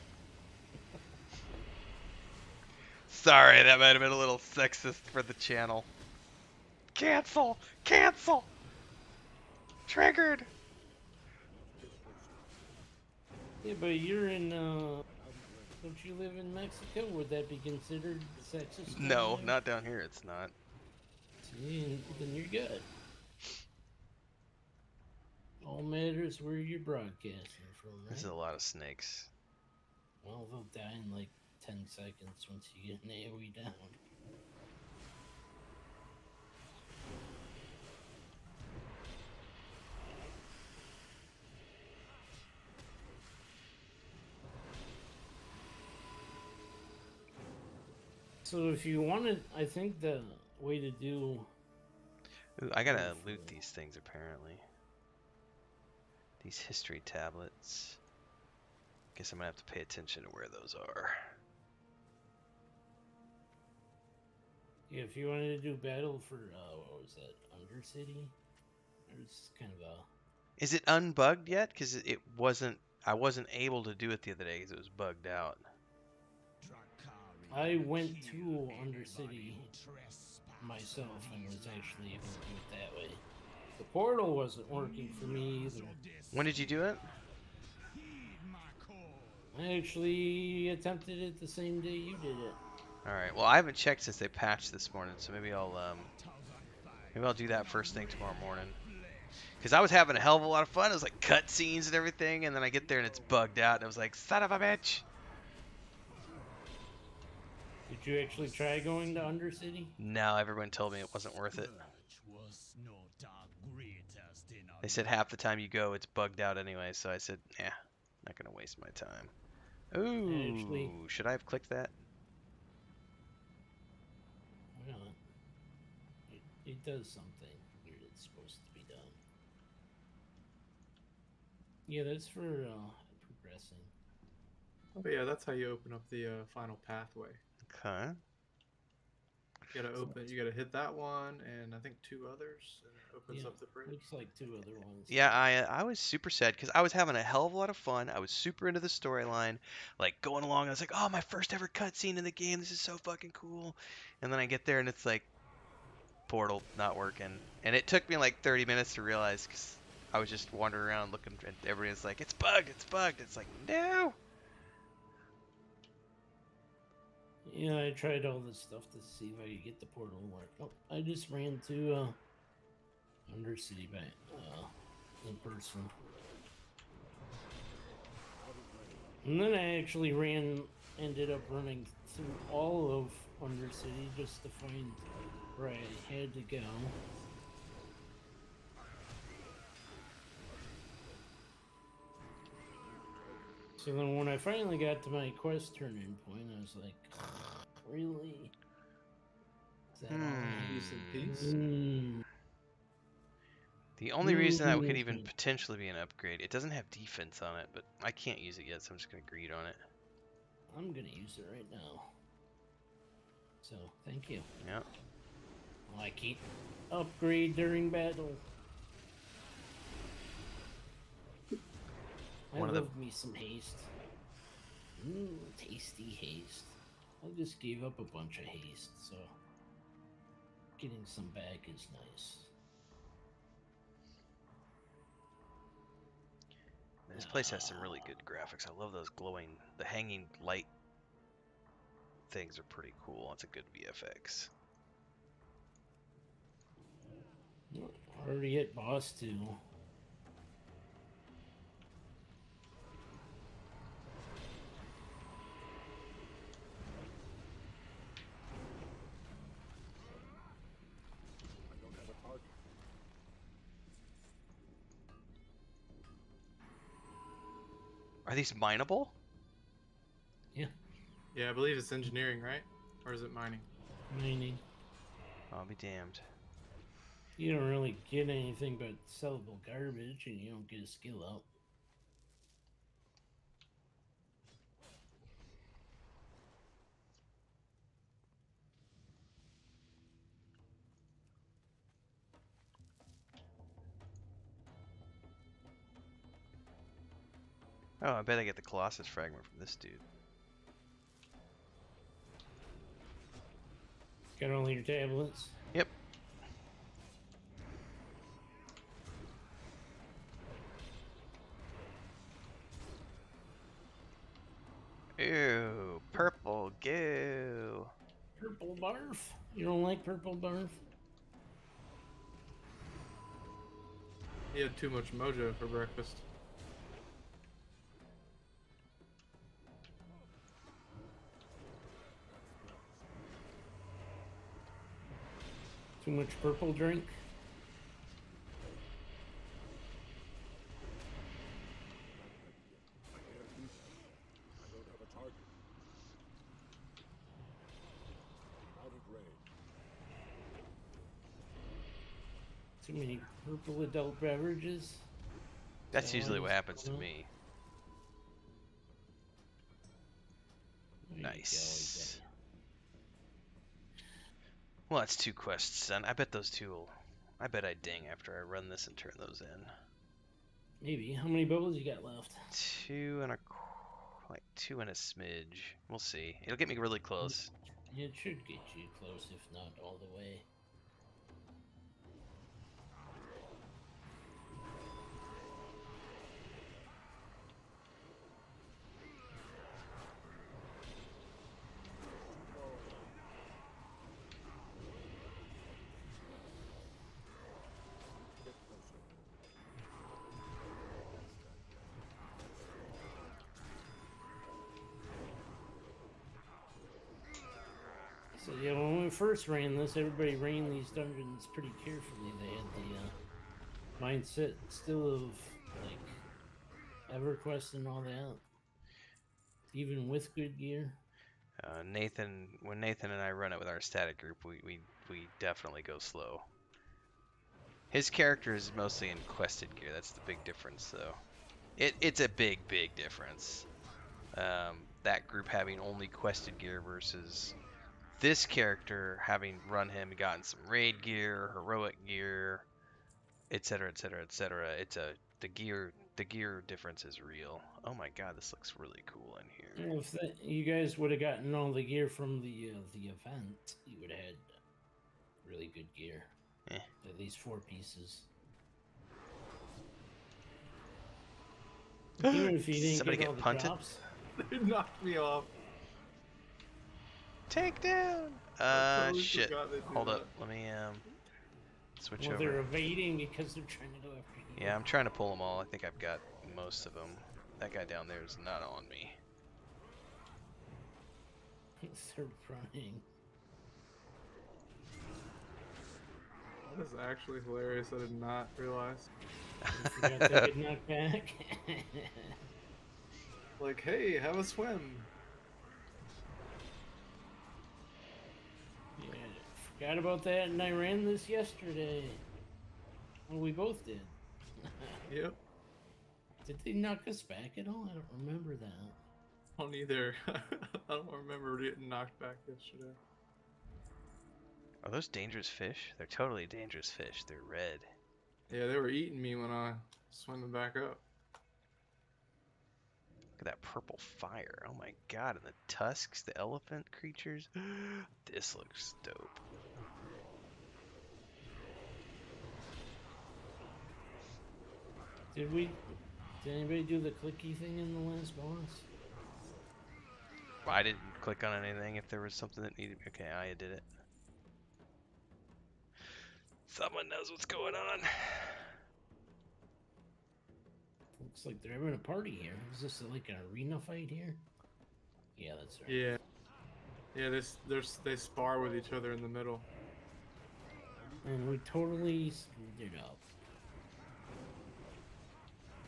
Sorry, that might have been a little sexist for the channel. Cancel! Cancel! Triggered! Yeah, but you're in, don't you live in Mexico? Would that be considered sexist? No, not down here, it's not. See, then you're good. All matters where you're broadcasting from, right? This is a lot of snakes. Well, they'll die in like 10 seconds once you get an AoE down. So if you wanted, I think the way to do... Ooh, I gotta loot these things apparently. These history tablets. Guess I'm gonna have to pay attention to where those are. Yeah, if you wanted to do battle for, what was that, Undercity? There's kind of a... Is it unbugged yet? Because it wasn't, I wasn't able to do it the other day because it was bugged out. I went to Undercity myself and was actually able to do it that way. The portal wasn't working for me either. When did you do it? I actually attempted it the same day you did it. Alright, well I haven't checked since they patched this morning, so maybe I'll do that first thing tomorrow morning. Because I was having a hell of a lot of fun. It was like cutscenes and everything, and then I get there and it's bugged out, and I was like, son of a bitch. Did you actually try going to Undercity? No, everyone told me it wasn't worth it. They said half the time you go, it's bugged out anyway, so I said, yeah, not gonna waste my time. Ooh, Actually, should I have clicked that? why not? It does something weird. It's supposed to be done. Yeah, that's for progressing. But yeah, that's how you open up the final pathway. Okay. You gotta hit that one, and I think 2 others, and it opens up the bridge. Looks like 2 other ones. Yeah, I was super sad because I was having a hell of a lot of fun. I was super into the storyline, like going along. I was like, oh, my first ever cutscene in the game. This is so fucking cool. And then I get there and it's like, portal not working. And it took me like 30 minutes to realize because I was just wandering around looking, and everybody's like, it's bugged, it's bugged. It's like, no. Yeah, I tried all this stuff to see if I could get the portal to work. Oh, I just ran to Undercity by in person. And then I actually ended up running through all of Undercity just to find where I had to go. So then when I finally got to my quest turning point, I was like, really? Is that all? The only reason that could even potentially be an upgrade, it doesn't have defense on it, but I can't use it yet, so I'm just going to greed on it. I'm going to use it right now. So, thank you. Yep. I keep upgrade during battle. I love me some haste. Tasty haste. I just gave up a bunch of haste, so getting some back is nice. This place has some really good graphics. I love those glowing, the hanging light things are pretty cool. That's a good VFX. Already hit boss 2. Are these mineable? Yeah. Yeah, I believe it's engineering, right? Or is it mining? Mining. I'll be damned. You don't really get anything but sellable garbage, and you don't get a skill up. Oh, I bet I get the Colossus fragment from this dude. Got all your tablets? Yep. Ew, purple goo. Purple barf? You don't like purple barf? He had too much mojo for breakfast. Too much purple drink? Too many purple adult beverages? That's usually what happens to me. Nice. Well, that's 2 quests, son. I bet those 2 will... I bet I ding after I run this and turn those in. Maybe. How many bubbles you got left? 2 and a... like 2 and a smidge. We'll see. It'll get me really close. It should get you close, if not all the way. So yeah, when we first ran this, everybody ran these dungeons pretty carefully. They had the mindset still of like EverQuest and all that, even with good gear. When Nathan and I run it with our static group, we definitely go slow. His character is mostly in quested gear. That's the big difference, though. It's a big difference. That group having only quested gear versus this character having run him, gotten some raid gear, heroic gear, etc., etc., etc. The gear difference is real. Oh my god, this looks really cool in here. If you guys would have gotten all the gear from the event, you would have had really good gear. At least 4 pieces. Even if you didn't Somebody get all get the punted? drops. They knocked me off. Take down. totally Shit. forgot they do Hold up. that. Let me switch Well, over. they're evading because they're trying to go after you. Yeah, I'm trying to pull them all. I think I've got most of them. That guy down there is not on me. They're running. That is actually hilarious. I did not realize. You forgot to get knocked back. Like, hey, have a swim. Yeah, forgot about that, and I ran this yesterday. Well, we both did. Yep. Did they knock us back at all? I don't remember that. I don't either. I don't remember getting knocked back yesterday. Are those dangerous fish? They're totally dangerous fish. They're red. Yeah, they were eating me when I swimming back up. Look at that purple fire. Oh my god, and the tusks, the elephant creatures. This looks dope. Did anybody do the clicky thing in the last boss? I didn't click on anything. If there was something that needed... Okay, I did it. Someone knows what's going on. Looks like they're having a party here. Is this like an arena fight here? Yeah, that's right. Yeah. Yeah, they spar with each other in the middle. And we totally screwed it up.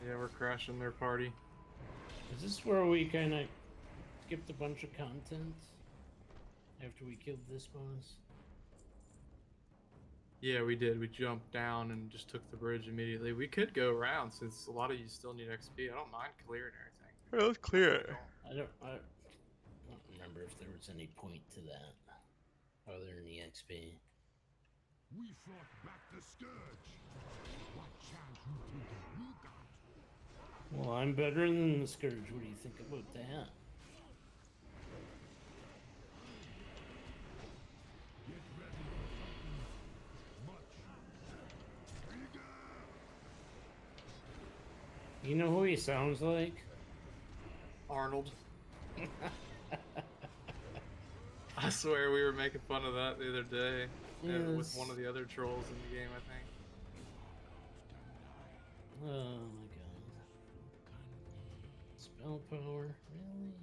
Yeah, we're crashing their party. Is this where we kind of skipped a bunch of content after we killed this boss? Yeah, we did. We jumped down and just took the bridge immediately. We could go around since a lot of you still need XP. I don't mind clearing everything. Well, let's clear it. I don't remember if there was any point to that other than the XP. We fought back the scourge. What chance you think we got? Well, I'm better than the Scourge. What do you think about that? Get ready for something much bigger. You know who he sounds like? Arnold. I swear we were making fun of that the other day with one of the other trolls in the game, I think. Oh my god. Spell power, really?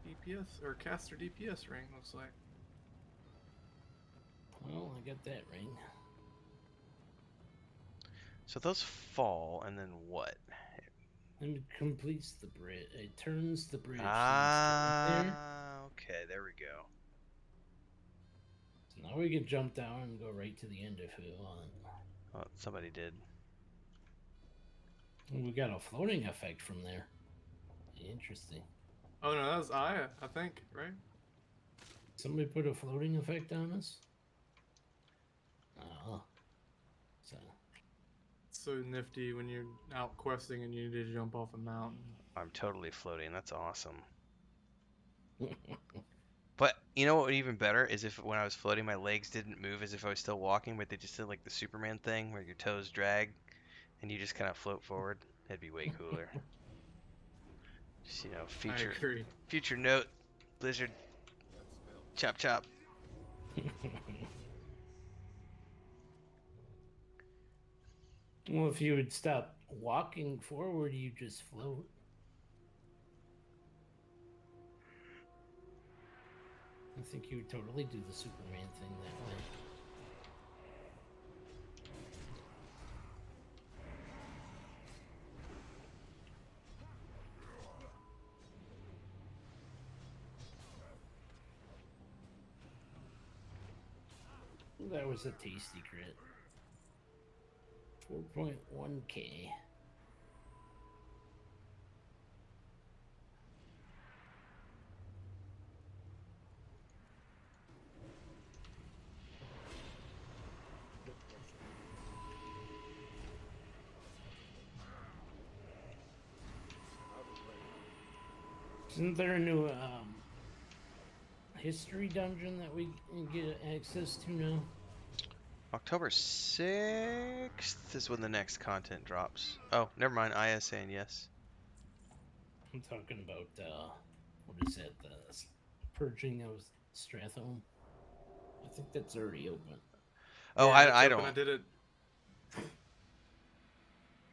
DPS, or caster DPS ring, looks like. Well, I got that ring. So those fall, and then what? And it completes the bridge. It turns the bridge. Okay, there we go. So now we can jump down and go right to the end if we want. Oh, somebody did. And we got a floating effect from there. Interesting. Oh no, that was Aya, I think, right? Somebody put a floating effect on us? So. It's so nifty when you're out questing and you need to jump off a mountain. I'm totally floating. That's awesome. But you know what would be even better is if when I was floating, my legs didn't move as if I was still walking, but they just did like the Superman thing where your toes drag and you just kind of float forward. That'd be way cooler. Just, you know, future note, Blizzard, chop chop. Well, if you would stop walking forward, you just float. I think you would totally do the Superman thing that way. That was a tasty crit. 4.1k. Isn't there a new history dungeon that we can get access to now? October 6th is when the next content drops. Oh, never mind. I is saying yes. I'm talking about, what is that? The purging of Strathome? I think that's already open. Oh, Yeah, I it's open. don't. I did it.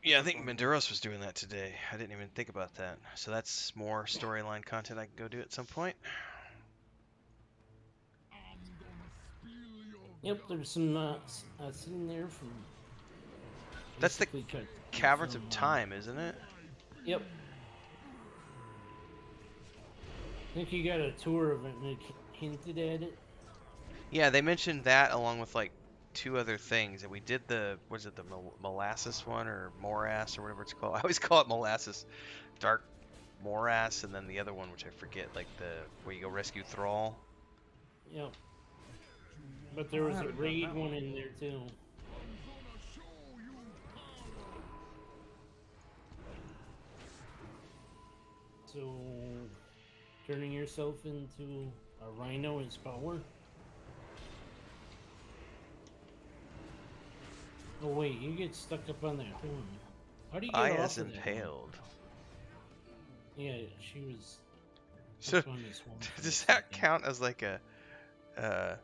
Yeah, I think Maduros was doing that today. I didn't even think about that. So that's more storyline content I can go do at some point. Yep, there's some scene there from. That's the basically cut Caverns from, of Time, isn't it? Yep. I think you got a tour of it and it hinted at it. Yeah, they mentioned that along with like 2 other things. And we did the, was it the molasses one or morass or whatever it's called? I always call it molasses. Dark morass, and then the other one, which I forget, like the where you go rescue Thrall. Yep. But there was a raid one in there too. So, turning yourself into a rhino is power? Oh wait, you get stuck up on that horn. How do you get I off as of that impaled. one? Yeah, she was So up on this horn. does that count as like a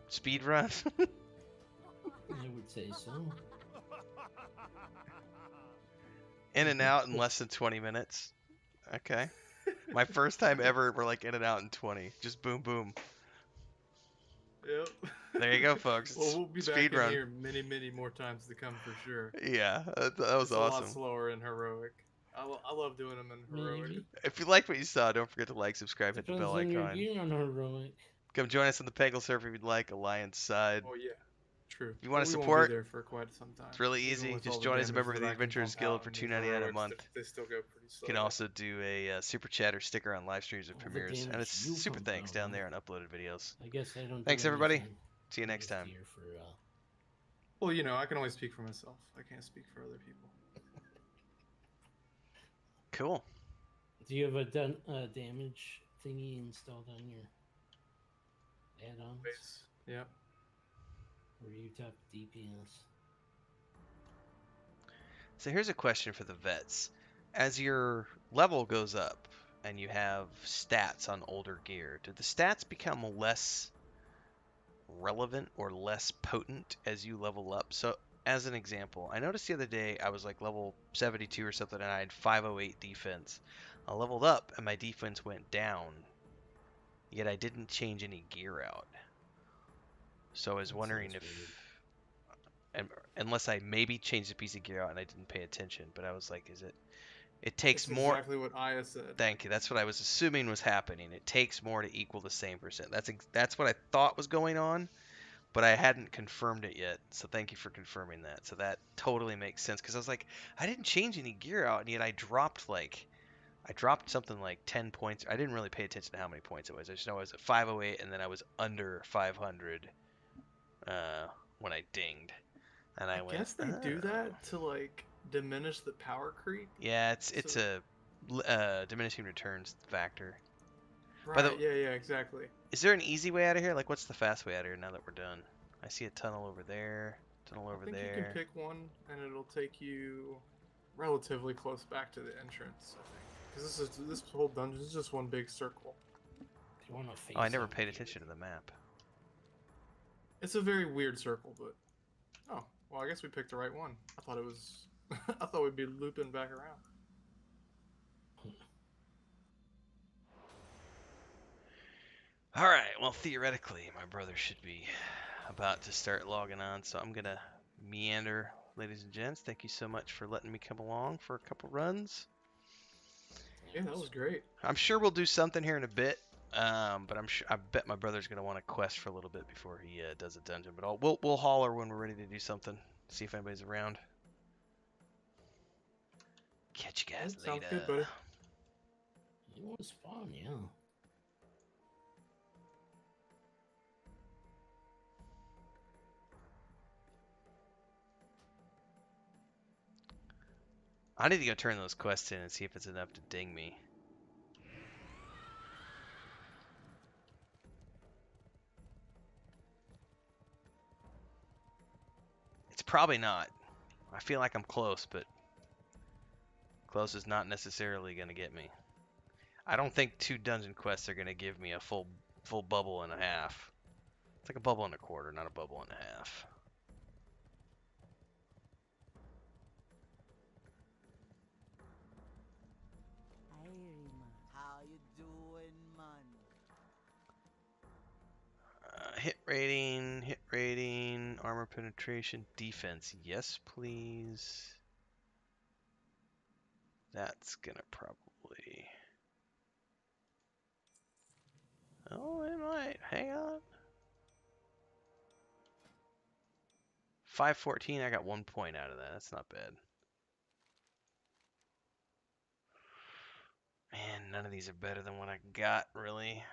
speed run? I would say so. In and out in less than 20 minutes. Okay. My first time ever, we're like in and out in 20. Just boom, boom. Yep. There you go, folks. Well, we'll be Speed back in run. here many more times to come for sure. Yeah, that was It's a awesome. lot slower in heroic. I love doing them in heroic. Maybe. If you liked what you saw, don't forget to like, subscribe, hit the Depends bell on your icon. gear on heroic. Come join us on the Pagle server if you'd like, Alliance side. Oh yeah, true. If you want to We won't support, be there for quite some time. it's really Even easy. with all Just the join as a damage member of that the I can Adventurers pump Guild out for in the $2.99 a heroics, month. They still go pretty slow. You can also do a super chat or sticker on live streams and All the premieres. And a damage you super pump thanks out, down huh? there on uploaded videos. I guess I don't. Thanks, do everybody. anything See you next with time. gear for, Well, you know, I can only speak for myself. I can't speak for other people. Cool. Do you have a damage thingy installed on your add-ons? Base. Yep. Or you tap DPS? So here's a question for the vets. As your level goes up and you have stats on older gear, do the stats become less relevant or less potent as you level up? So as an example, I noticed the other day I was like level 72 or something and I had 508 defense. I leveled up and my defense went down, yet I didn't change any gear out. So I was wondering if, unless I maybe changed a piece of gear out and I didn't pay attention, but I was like, it takes That's more. exactly what Aya said. Thank you. That's what I was assuming was happening. It takes more to equal the same percent. That's what I thought was going on, but I hadn't confirmed it yet. So thank you for confirming that. So that totally makes sense because I was like, I didn't change any gear out, and yet I dropped something like 10 points. I didn't really pay attention to how many points it was. I just know I was at 508, and then I was under 500 when I dinged. And I went, guess they do that to like diminish the power creep. Yeah, it's a diminishing returns factor. Right. Yeah, exactly. Is there an easy way out of here? Like, what's the fast way out of here now that we're done? I see a tunnel over there. Tunnel over there. I think you can pick one, and it'll take you relatively close back to the entrance. I think because this whole dungeon is just one big circle. If you want to face I never paid attention to the map. It's a very weird circle, but oh well, I guess we picked the right one. I thought it was. I thought we'd be looping back around. Alright, well, theoretically, my brother should be about to start logging on, so I'm gonna meander, ladies and gents. Thank you so much for letting me come along for a couple runs. Yeah, that was great. I'm sure we'll do something here in a bit, but I bet my brother's gonna want to quest for a little bit before he does a dungeon. But we'll holler when we're ready to do something. See if anybody's around. Catch you guys Sounds later. good, buddy. It was fun, yeah. I need to go turn those quests in and see if it's enough to ding me. It's probably not. I feel like I'm close, but close is not necessarily going to get me. I don't think 2 dungeon quests are going to give me a full bubble and a half. It's like a bubble and a quarter, not a bubble and a half. How you doing, man? Hit rating, armor penetration, defense. Yes, please. That's gonna probably... Oh, it might. Hang on. 514, I got 1 point out of that. That's not bad. Man, none of these are better than what I got, really.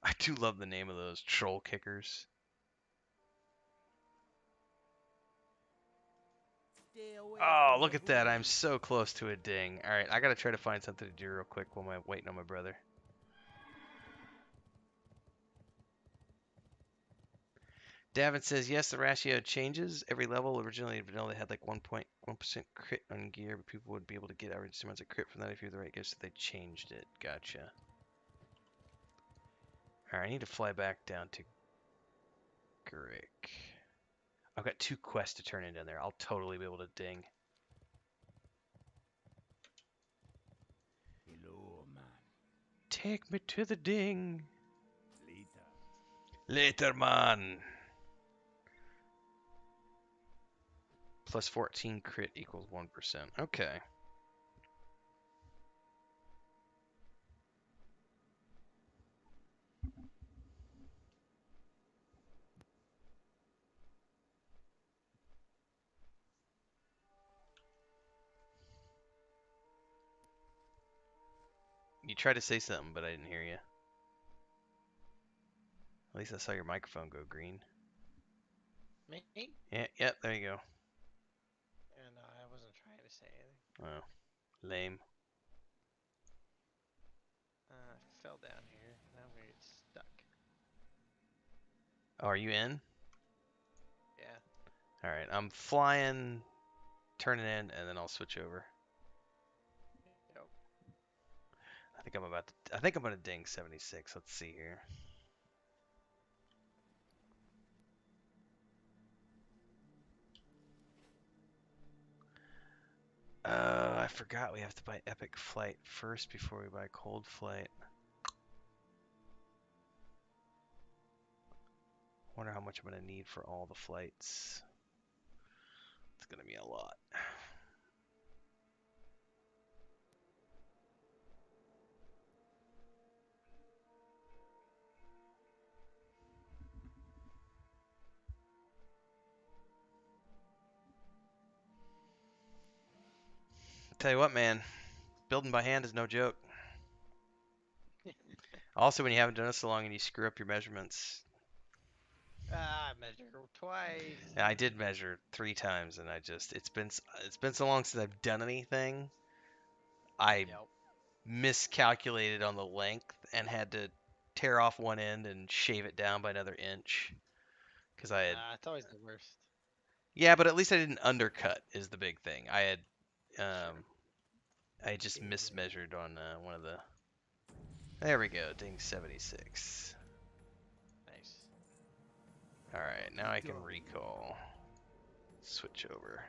I do love the name of those troll kickers. Oh, look at that. I'm so close to a ding. Alright, I gotta try to find something to do real quick while I'm waiting on my brother. Davin says, yes, the ratio changes. Every level, originally vanilla had like 1.1% crit on gear, but people would be able to get average amounts of crit from that if you have the right gear, so they changed it. Gotcha. Alright, I need to fly back down to Grick. I've got 2 quests to turn in down there. I'll totally be able to ding. Hello, man. Take me to the ding. Later. Later, man. Plus 14 crit equals 1%. Okay. You tried to say something, but I didn't hear you. At least I saw your microphone go green. Me? Yeah, yep, there you go. Yeah, no, I wasn't trying to say anything. Oh, lame. I fell down here. Now I'm gonna get stuck. Oh, are you in? Yeah. Alright, I'm flying, turning in, and then I'll switch over. Yep. I think I'm gonna ding 76. Let's see here. I forgot we have to buy Epic Flight first before we buy Cold Flight. Wonder how much I'm gonna need for all the flights. It's gonna be a lot. Tell you what, man, building by hand is no joke. Also, when you haven't done it so long and you screw up your measurements. I measured twice. I did measure 3 times, and it's been so long since I've done anything. I miscalculated on the length and had to tear off one end and shave it down by another inch because I had. It's always the worst. Yeah, but at least I didn't undercut. Is the big thing. I just mismeasured on one of the. There we go. Ding 76. Nice. All right, now I can recall. Switch over.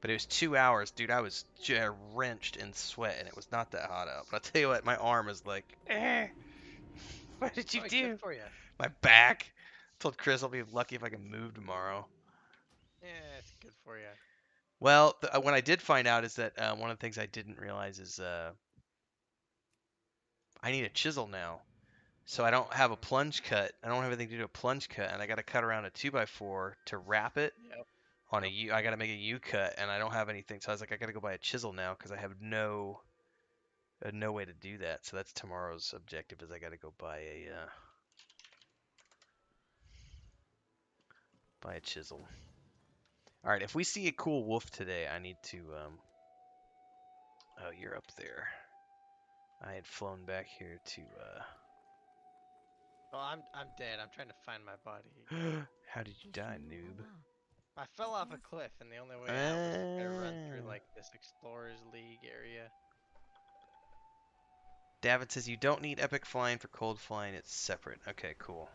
But it was 2 hours, dude. I was drenched in sweat, and it was not that hot out. But I'll tell you what, my arm is like, what did you Probably good do? for you. My back. Told Chris I'll be lucky if I can move tomorrow. Yeah, it's good for you. Well, when I did find out is that one of the things I didn't realize is I need a chisel now. So I don't have a plunge cut. I don't have anything to do a plunge cut, and I got to cut around a 2x4 to wrap it Yep. on a U. I got to make a U cut, and I don't have anything. So I was like, I got to go buy a chisel now because I have no way to do that. So that's tomorrow's objective is I got to go buy a chisel. All right, if we see a cool wolf today, I need to oh, you're up there. I had flown back here to Well, I'm dead. I'm trying to find my body again. How did you die, noob? I fell off a cliff, and the only way out was to try to run through like this Explorers League area. David says you don't need epic flying for cold flying. It's separate. Okay, cool.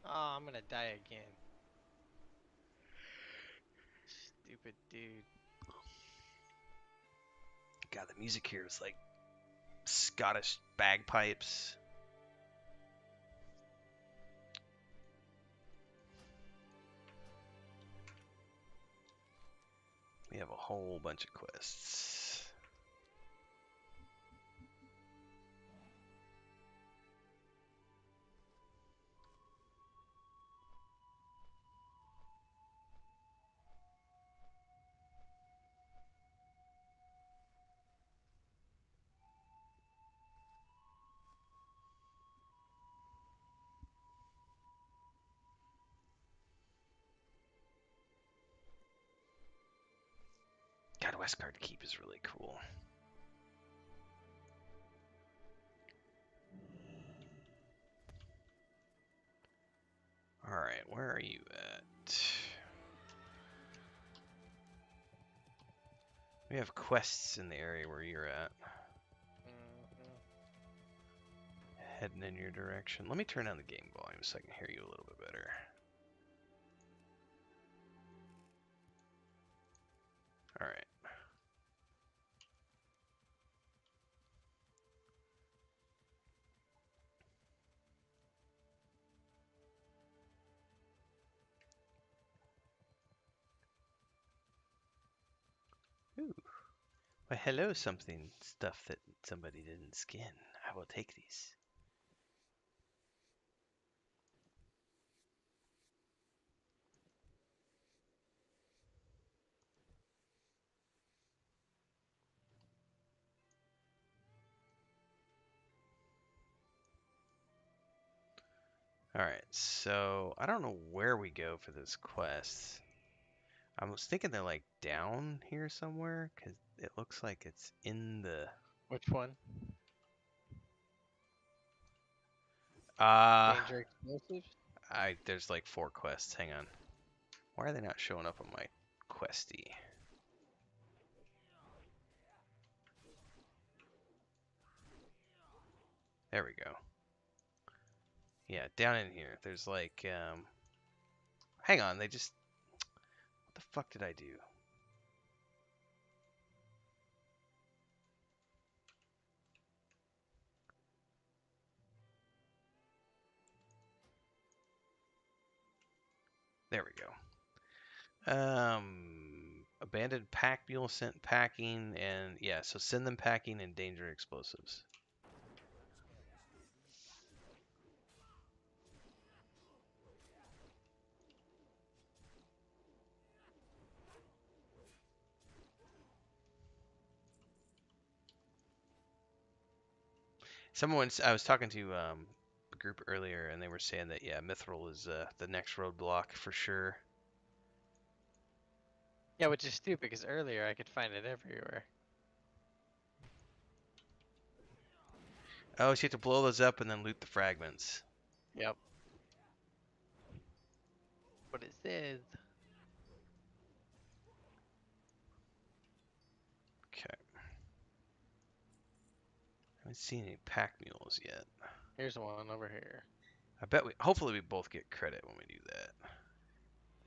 Oh, I'm gonna die again. Stupid dude. God, the music here is like Scottish bagpipes. We have a whole bunch of quests. God, Westguard Keep is really cool. Alright, where are you at? We have quests in the area where you're at. Heading in your direction. Let me turn down the game volume so I can hear you a little bit better. Alright. Ooh. Why, hello, something. Stuff that somebody didn't skin. I will take these. Alright, so I don't know where we go for this quest. I was thinking they're like down here somewhere, because it looks like it's in the... Which one? Danger Explosives? There's like 4 quests. Hang on. Why are they not showing up on my questy? There we go. Yeah, down in here. There's like, hang on, they just... What the fuck did I do? There we go. Abandoned pack mule sent packing, and yeah, so send them packing and danger explosives. I was talking to a group earlier, and they were saying that yeah, Mithril is the next roadblock for sure. Yeah, which is stupid because earlier I could find it everywhere. Oh, so you have to blow those up and then loot the fragments. Yep. What it says. Okay. I haven't seen any pack mules yet. Here's one over here. I bet hopefully we both get credit when we do that.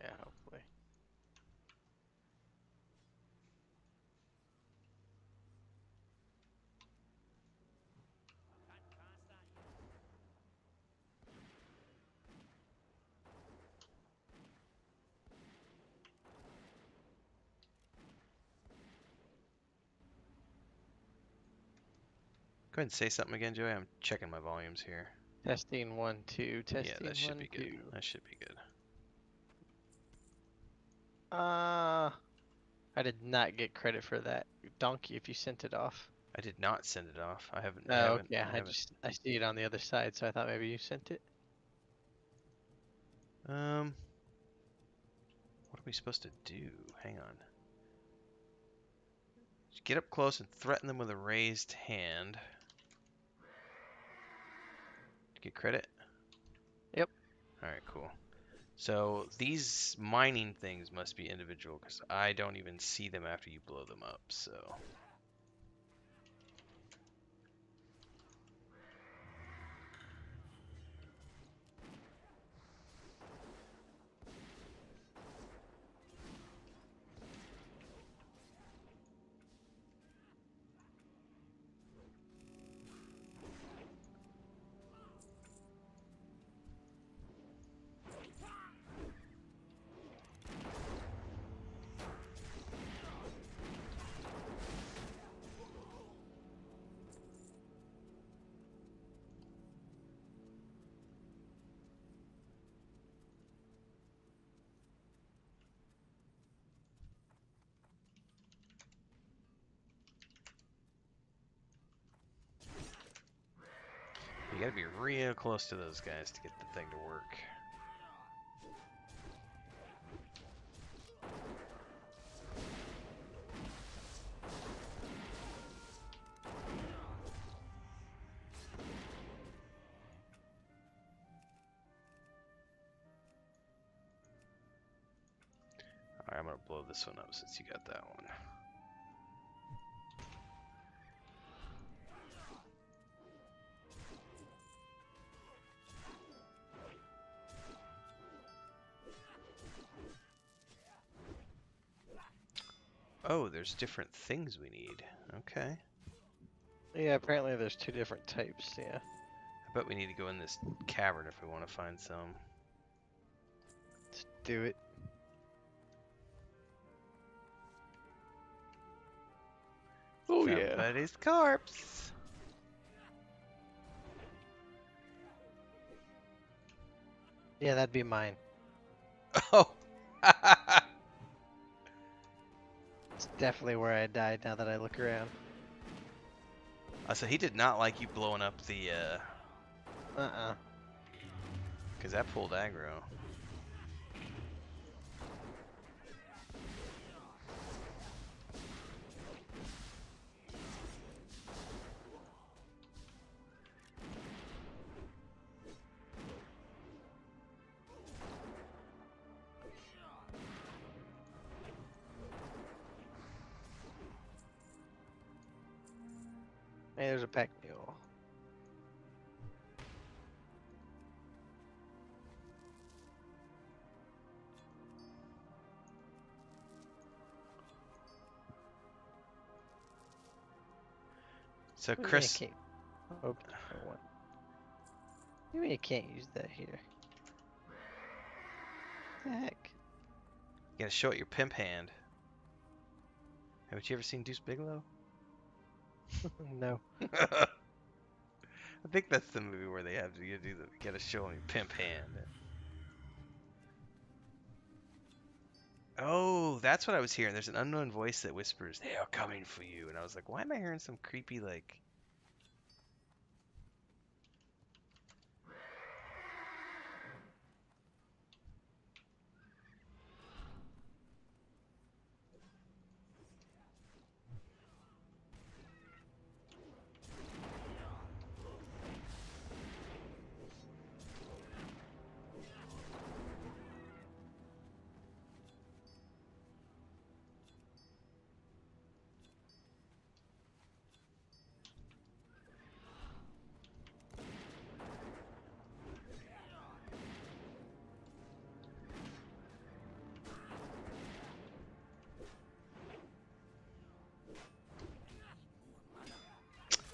Yeah, hopefully. Go ahead and say something again, Joey. I'm checking my volumes here. Testing 1 2. Testing Yeah, that should 1 be 2. good. That should be good. I did not get credit for that. Donkey, if you sent it off. I did not send it off. I haven't. Oh, okay. I see it on the other side, so I thought maybe you sent it. What are we supposed to do? Hang on. Just get up close and threaten them with a raised hand. Get credit? Yep. Alright, cool. So these mining things must be individual because I don't even see them after you blow them up, so. You gotta be real close to those guys to get the thing to work. Alright, I'm gonna blow this one up since you got that one. Oh, there's different things we need. Okay. Yeah, apparently there's 2 different types, yeah. I bet we need to go in this cavern if we want to find some. Let's do it. Oh yeah. Somebody's corpse. Yeah, that'd be mine. Oh. It's definitely where I died now that I look around. So he did not like you blowing up the, because that pulled aggro. Hey, there's a pack mule. So What do you mean Chris, I can't open it for one? What do you mean you can't use that here? What the heck? you gotta show it your pimp hand. Haven't you ever seen Deuce Bigelow? No. I think that's the movie where they have to you gotta show them your pimp hand. Oh, that's what I was hearing. There's an unknown voice that whispers, "They are coming for you," and I was like, "Why am I hearing some creepy like?"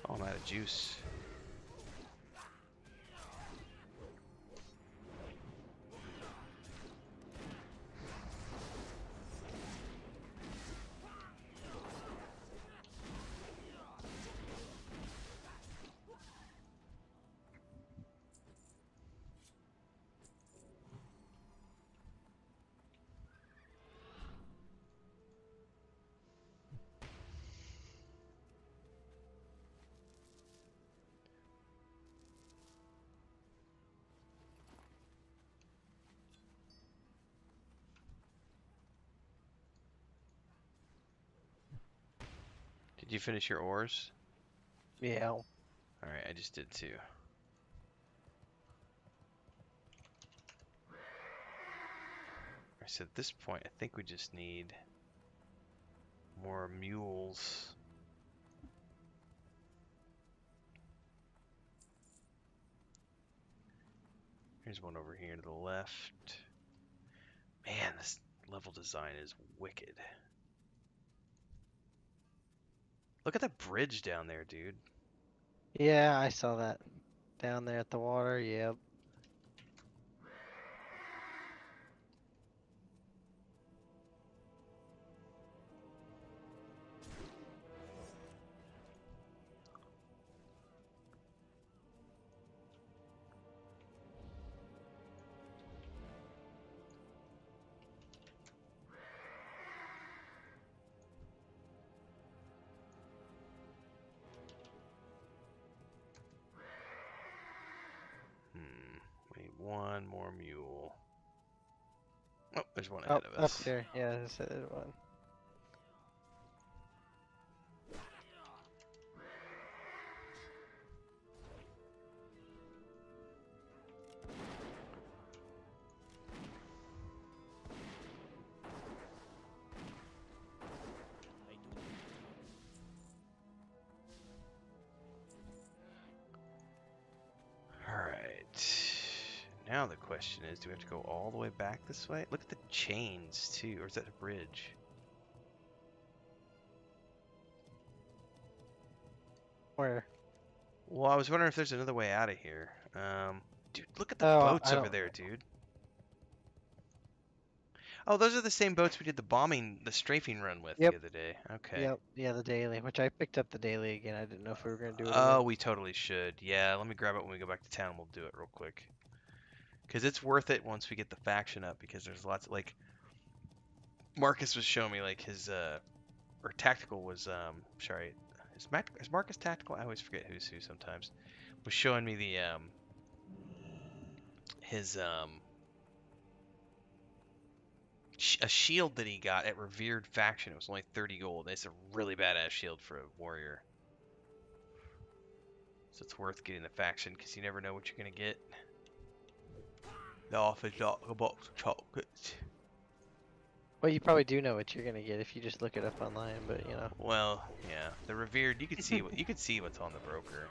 Oh, I'm out of juice. Did you finish your ores? Yeah. Alright, I just did too. So at this point, I think we just need more mules. Here's one over here to the left. Man, this level design is wicked. Look at that bridge down there, dude. Yeah, I saw that. Down there at the water, yep. We need one more mule. Oh, there's one Oh, ahead of up us. there. Yeah, there's one. Alright. Now the question is, do we have to go all the way back this way? Look at the chains, too. Or is that a bridge? Where? Well, I was wondering if there's another way out of here. Dude, look at the Oh, boats I over don't. there, dude. Oh, those are the same boats we did the strafing run with the Yep. other day. Okay. Yep. Yeah, the daily, which I picked up the daily again. I didn't know if we were gonna do it Oh, again. we totally should. Yeah, let me grab it when we go back to town. We'll do it real quick. Because it's worth it once we get the faction up, because there's lots of, like, Marcus was showing me, like, his, or Tactical was, sorry, is Marcus Tactical? I always forget who's who sometimes. Was showing me the, his, a shield that he got at Revered Faction. It was only 30 gold. It's a really badass shield for a warrior. So it's worth getting the faction, because you never know what you're going to get. Life is like a box of chocolates. Well, you probably do know what you're gonna get if you just look it up online, but you know. Well, yeah, the Revered, you could see what you could see what's on the broker.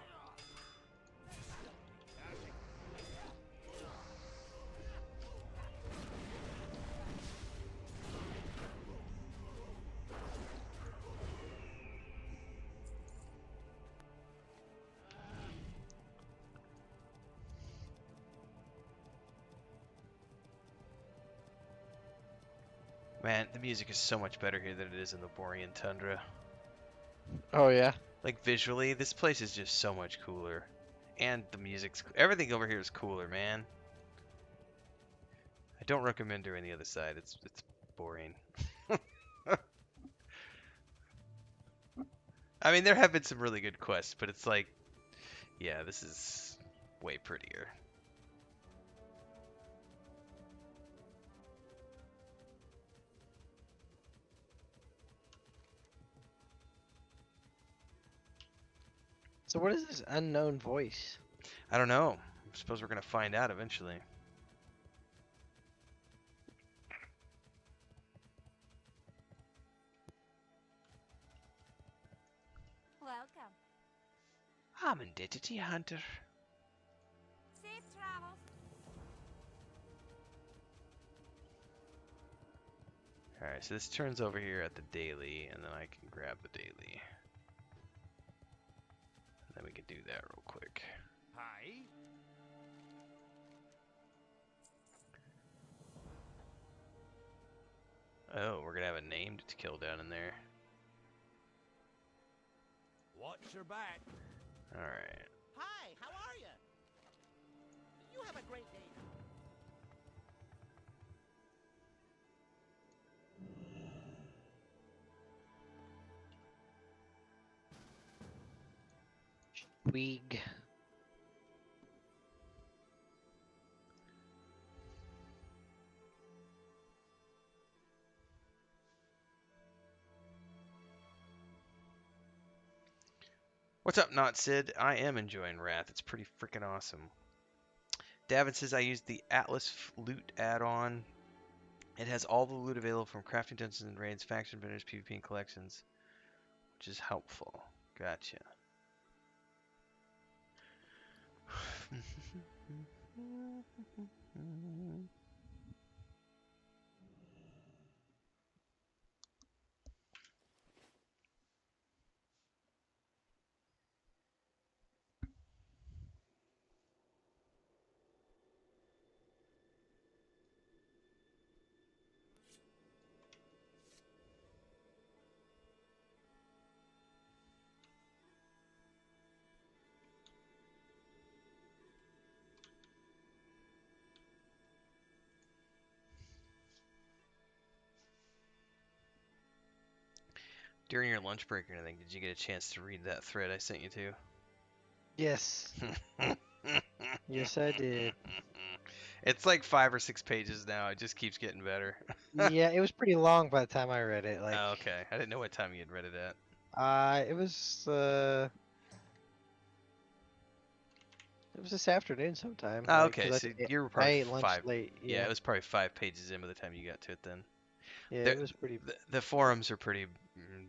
Man, the music is so much better here than it is in the Borean Tundra. Oh yeah. Like visually, this place is just so much cooler. And the music's everything over here is cooler, man. I don't recommend doing the other side. It's boring. I mean, there have been some really good quests, but it's like, yeah, this is way prettier. So what is this unknown voice? I don't know. I suppose we're gonna find out eventually. Welcome. I'm Identity Hunter. Safe travels. Alright, so this turns over here at the daily, and then I can grab the daily. And then we can do that real quick. Hi. Oh, we're gonna have a named to kill down in there. Watch your back. Alright. Hi, how are you? You have a great day now. Weeg. What's up, Not Sid? I am enjoying Wrath. It's pretty freaking awesome. Davin says I used the Atlas loot add-on. It has all the loot available from crafting dungeons and raids, faction vendors, PvP, and collections, which is helpful. Gotcha. During your lunch break or anything, did you get a chance to read that thread I sent you to? Yes. Yes, I did. It's like 5 or 6 pages now. It just keeps getting better. Yeah, it was pretty long by the time I read it. Like, Oh, okay. I didn't know what time you had read it at. it was this afternoon sometime. Oh, Like, okay. cause So you were I probably ate lunch 5. late. Yeah, Yeah. it was probably 5 pages in by the time you got to it then. Yeah, The, it was pretty. the forums are pretty.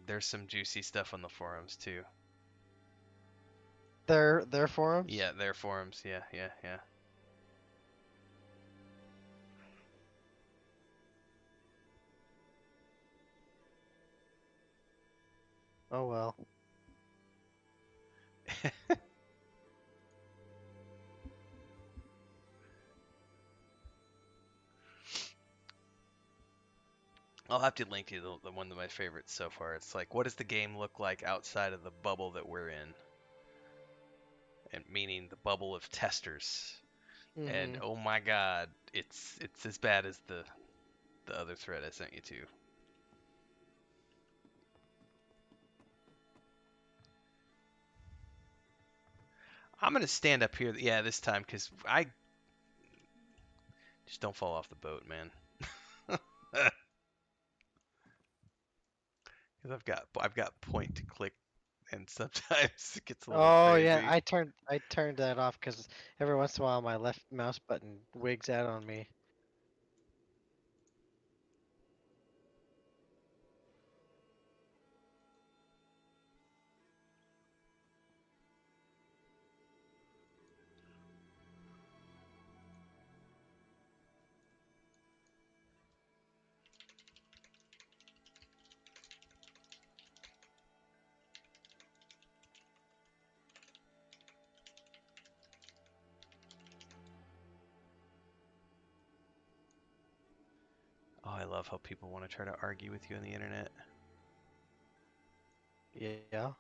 There's some juicy stuff on the forums too. Their forums. Yeah, their forums. Yeah, yeah, yeah. Oh well. I'll have to link you the one of my favorites so far. It's like, what does the game look like outside of the bubble that we're in? And meaning the bubble of testers. And Mhm. oh my god, it's as bad as the other thread I sent you to. I'm gonna stand up here, yeah, this time, because I just don't fall off the boat, man. Because I've got point to click, and sometimes it gets a little Oh yeah, crazy. I turned that off because every once in a while my left mouse button wigs out on me. Oh, I love how people want to try to argue with you on the internet. Yeah.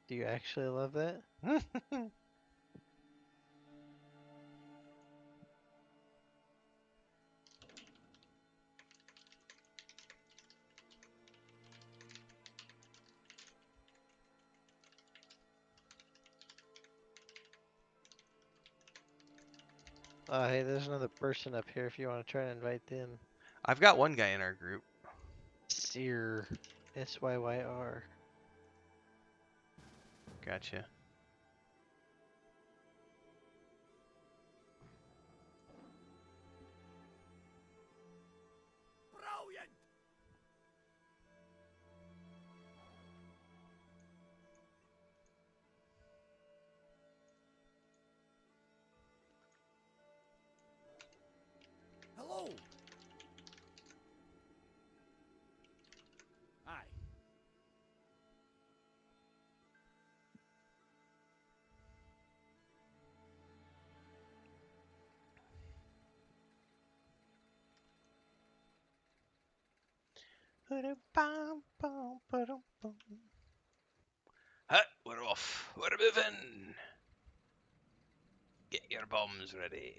Do you actually love that? Oh hey, there's another person up here if you want to try to invite them. I've got one guy in our group. Syr. SYYR. Gotcha. Brilliant! Hello! Hi. Hut, we're off. We're moving. Get your bombs ready.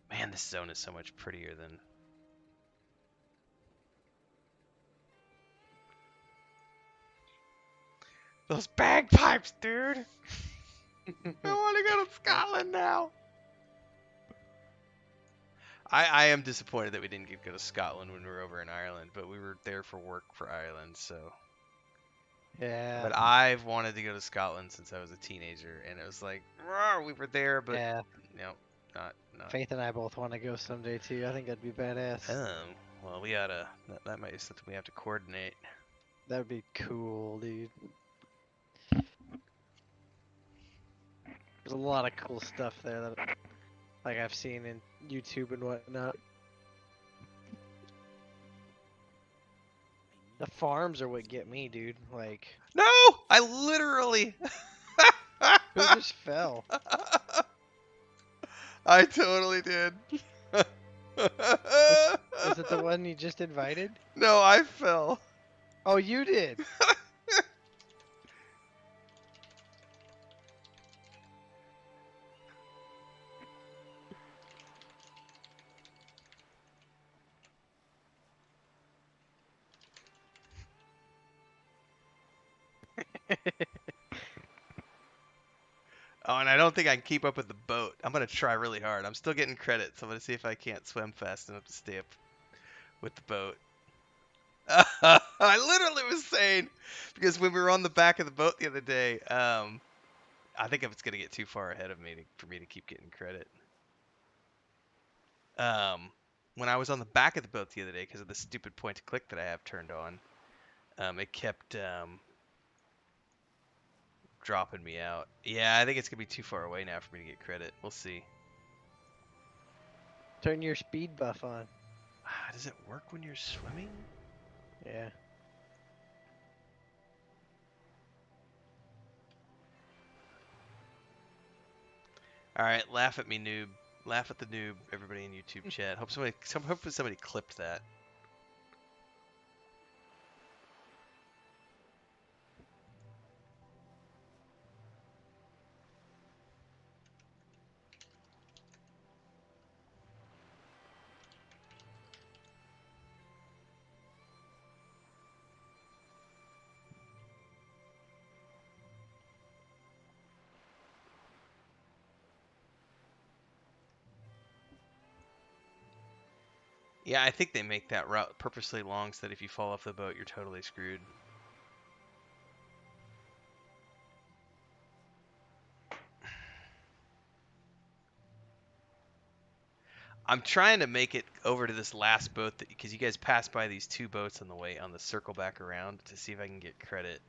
Man, this zone is so much prettier than... Those bagpipes, dude! I want to go to Scotland now! I am disappointed that we didn't get to go to Scotland when we were over in Ireland, but we were there for work for Ireland, so... Yeah. But I've wanted to go to Scotland since I was a teenager, and it was like, "Rawr," we were there, but Yeah. no, not. Faith and I both want to go someday too. I think that'd be badass. Well, we gotta. That might be something we have to coordinate. That would be cool, dude. There's a lot of cool stuff there that, like, I've seen in YouTube and whatnot. The farms are what get me, dude. Like, No, I literally. who just fell? I totally did. Was it the one you just invited? No, I fell. Oh, you did. Oh, and I don't think I can keep up with the boat. I'm gonna try really hard. I'm still getting credit, so I'm gonna see if I can't swim fast enough to stay up with the boat. I literally was saying, because when we were on the back of the boat the other day, I think it's gonna get too far ahead of me for me to keep getting credit. When I was on the back of the boat the other day, because of the stupid point to click that I have turned on, it kept dropping me out. Yeah, I think it's gonna be too far away now for me to get credit. We'll see. Turn your speed buff on. Does it work when you're swimming? Yeah. All right, laugh at me, noob. Laugh at the noob, everybody in YouTube chat. Hopefully somebody clipped that. Yeah, I think they make that route purposely long so that if you fall off the boat, you're totally screwed. I'm trying to make it over to this last boat because you guys passed by these two boats on the way on the circle back around to see if I can get credit.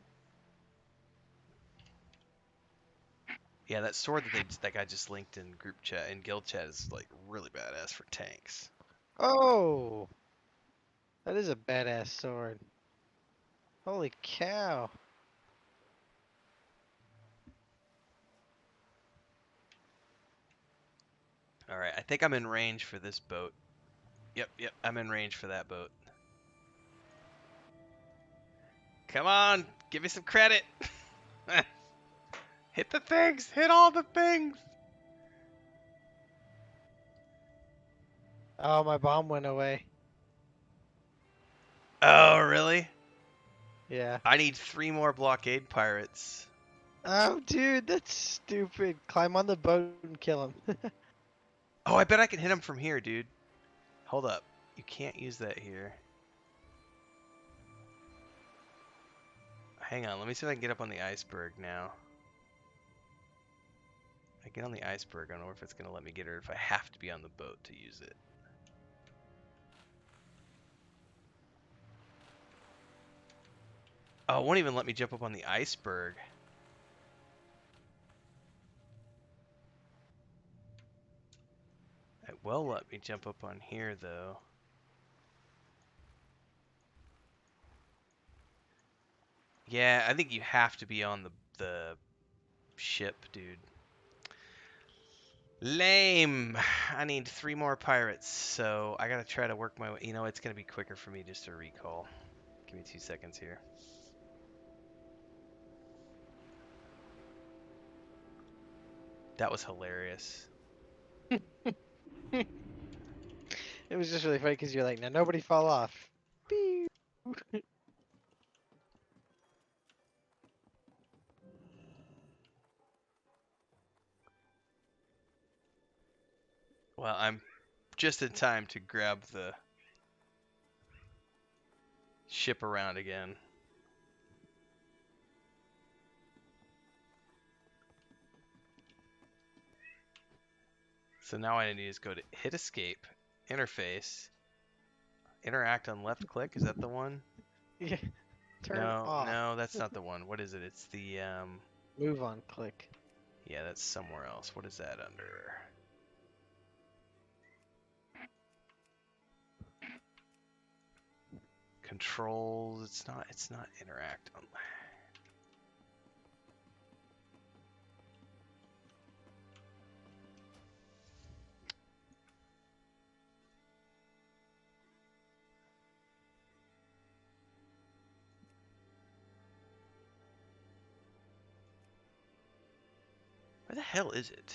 Yeah, that sword that guy just linked in group chat in guild chat is like really badass for tanks. Oh, that is a badass sword. Holy cow. All right, I think I'm in range for this boat. Yep, I'm in range for that boat. Come on, give me some credit. Hit the things, hit all the things. Oh, my bomb went away. Oh, really? Yeah. I need 3 more blockade pirates. Oh, dude, that's stupid. Climb on the boat and kill him. Oh, I bet I can hit him from here, dude. Hold up. You can't use that here. Hang on, let me see if I can get up on the iceberg now. If I get on the iceberg, I don't know if it's going to let me get her if I have to be on the boat to use it. Oh, it won't even let me jump up on the iceberg. It will let me jump up on here, though. Yeah, I think you have to be on the ship, dude. Lame. I need 3 more pirates, so I gotta try to work my way. You know, it's gonna be quicker for me just to recall. Give me 2 seconds here. That was hilarious. It was just really funny because you're like, now nobody fall off. Pew. Well, I'm just in time to grab the ship around again. So now what I need is go to hit escape, interface, interact on left click. Is that the one? Yeah. Turn No, off. no, that's not the one. What is it? It's the Move on click. yeah, that's somewhere else. What is that under? Controls. It's not interact on. Where the hell is it?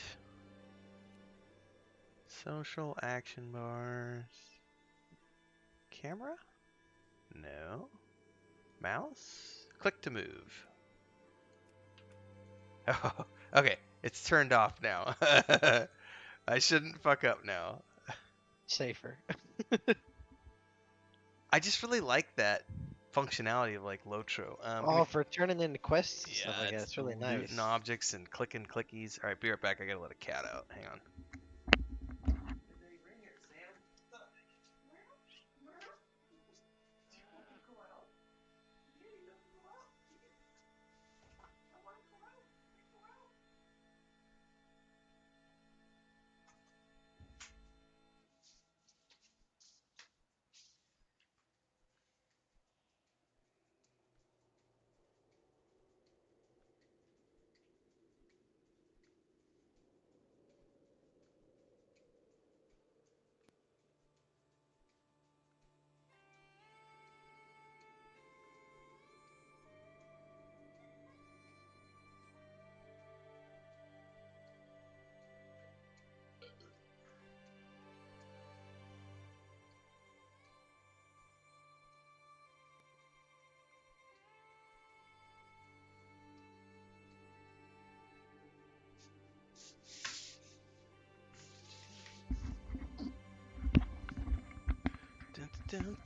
Social action bars. Camera? No. Mouse? Click to move. Oh, okay. It's turned off now. I shouldn't fuck up now. Safer. I just really like that functionality of like Lotro. Oh, for turning into quests and yeah, stuff like that. It's really nice. looting objects and clicking clickies. All right, be right back. I gotta let a cat out. Hang on.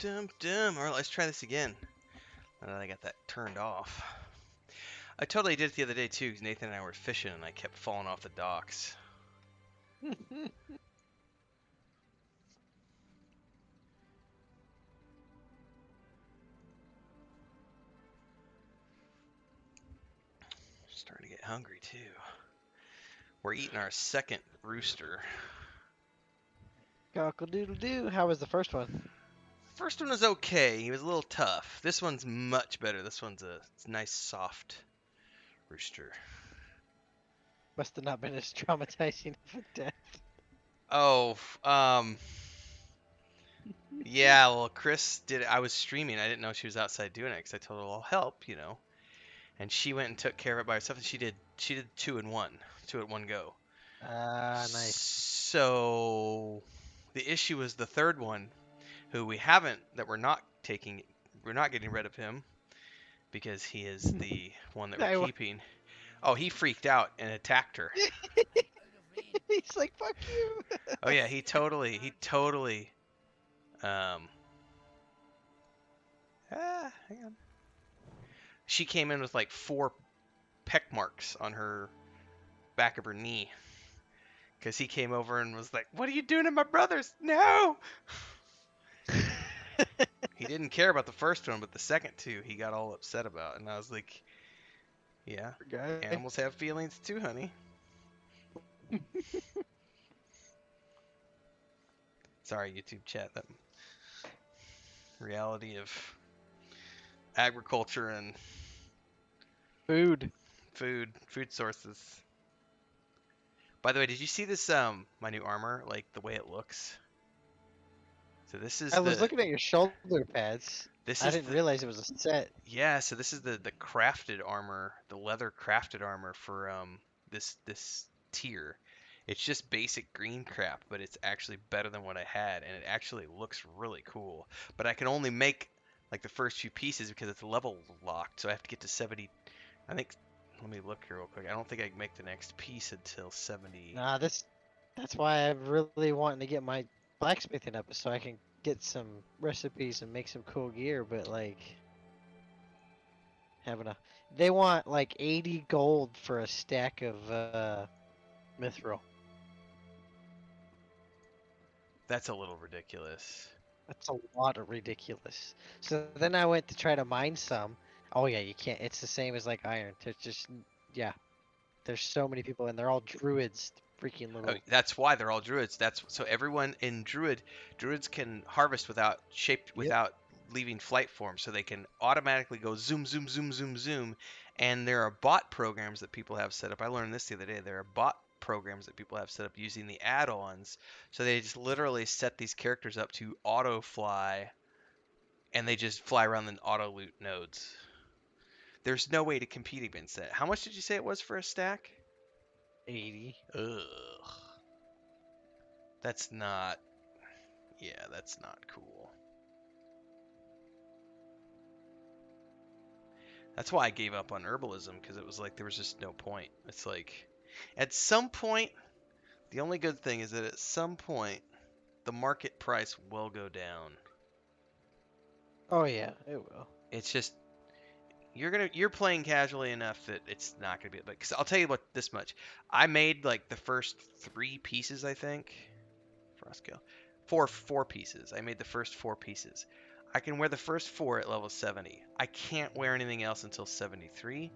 All right, let's try this again. Now that I got that turned off. I totally did it the other day too, because Nathan and I were fishing and I kept falling off the docks. Starting to get hungry too. We're eating our second rooster. Cockle-doodle-doo. How was the first one? First one was okay. He was a little tough. This one's much better. This one's a nice, soft rooster. Must have not been as traumatizing of a death. Oh, yeah. Well, Chris did. I was streaming. I didn't know she was outside doing it because I told her I'll help, And she went and took care of it by herself. And she did two in one, two at one go. Ah, nice. So the issue was the third one, who we're not getting rid of him because he is the one that we're keeping. Oh, he freaked out and attacked her. He's like, fuck you. Oh yeah, he totally hang on. She came in with like 4 peck marks on her back of her knee. Because he came over and was like, "What are you doing to my brothers? No!" He didn't care about the first one, but the second two he got all upset about. And I was like, yeah, animals have feelings too, honey. Sorry, YouTube chat. That reality of agriculture and food sources. By the way, did you see this my new armor, like the way it looks? So this is I was looking at your shoulder pads. I didn't realize it was a set. Yeah, so this is the crafted armor, the leather crafted armor for this tier. It's just basic green crap, but it's actually better than what I had, and it actually looks really cool. But I can only make like the first few pieces because it's level locked, so I have to get to 70. I think. Let me look here real quick. I don't think I can make the next piece until 70. Nah, that's why I'm really wanting to get my blacksmithing up, so I can get some recipes and make some cool gear. But like, they want like 80 gold for a stack of mithril. That's a little ridiculous. That's a lot of ridiculous. So then I went to try to mine some. Oh yeah, you can't. It's the same as like iron. There's just yeah. There's so many people and they're all druids. Freaking Oh, little. that's why they're all druids. That's so everyone in druids can harvest Yep. without leaving flight form, so they can automatically go zoom, zoom, zoom, zoom, zoom. And there are bot programs that people have set up. I learned this the other day. There are bot programs that people have set up using the add-ons, so they just literally set these characters up to auto fly, and they just fly around the auto loot nodes. There's no way to compete against that. How much did you say it was for a stack? 80. Ugh. That's not. Yeah, that's not cool. That's why I gave up on herbalism, because it was like there was just no point. It's like, at some point, the only good thing is that at some point, the market price will go down. Oh yeah, it will. It's just you're playing casually enough that it's not gonna be. But because I'll tell you what, this much, I made like the first 3 pieces, I think. Frostkill. Four pieces. I made the first 4 pieces. I can wear the first 4 at level 70. I can't wear anything else until 73,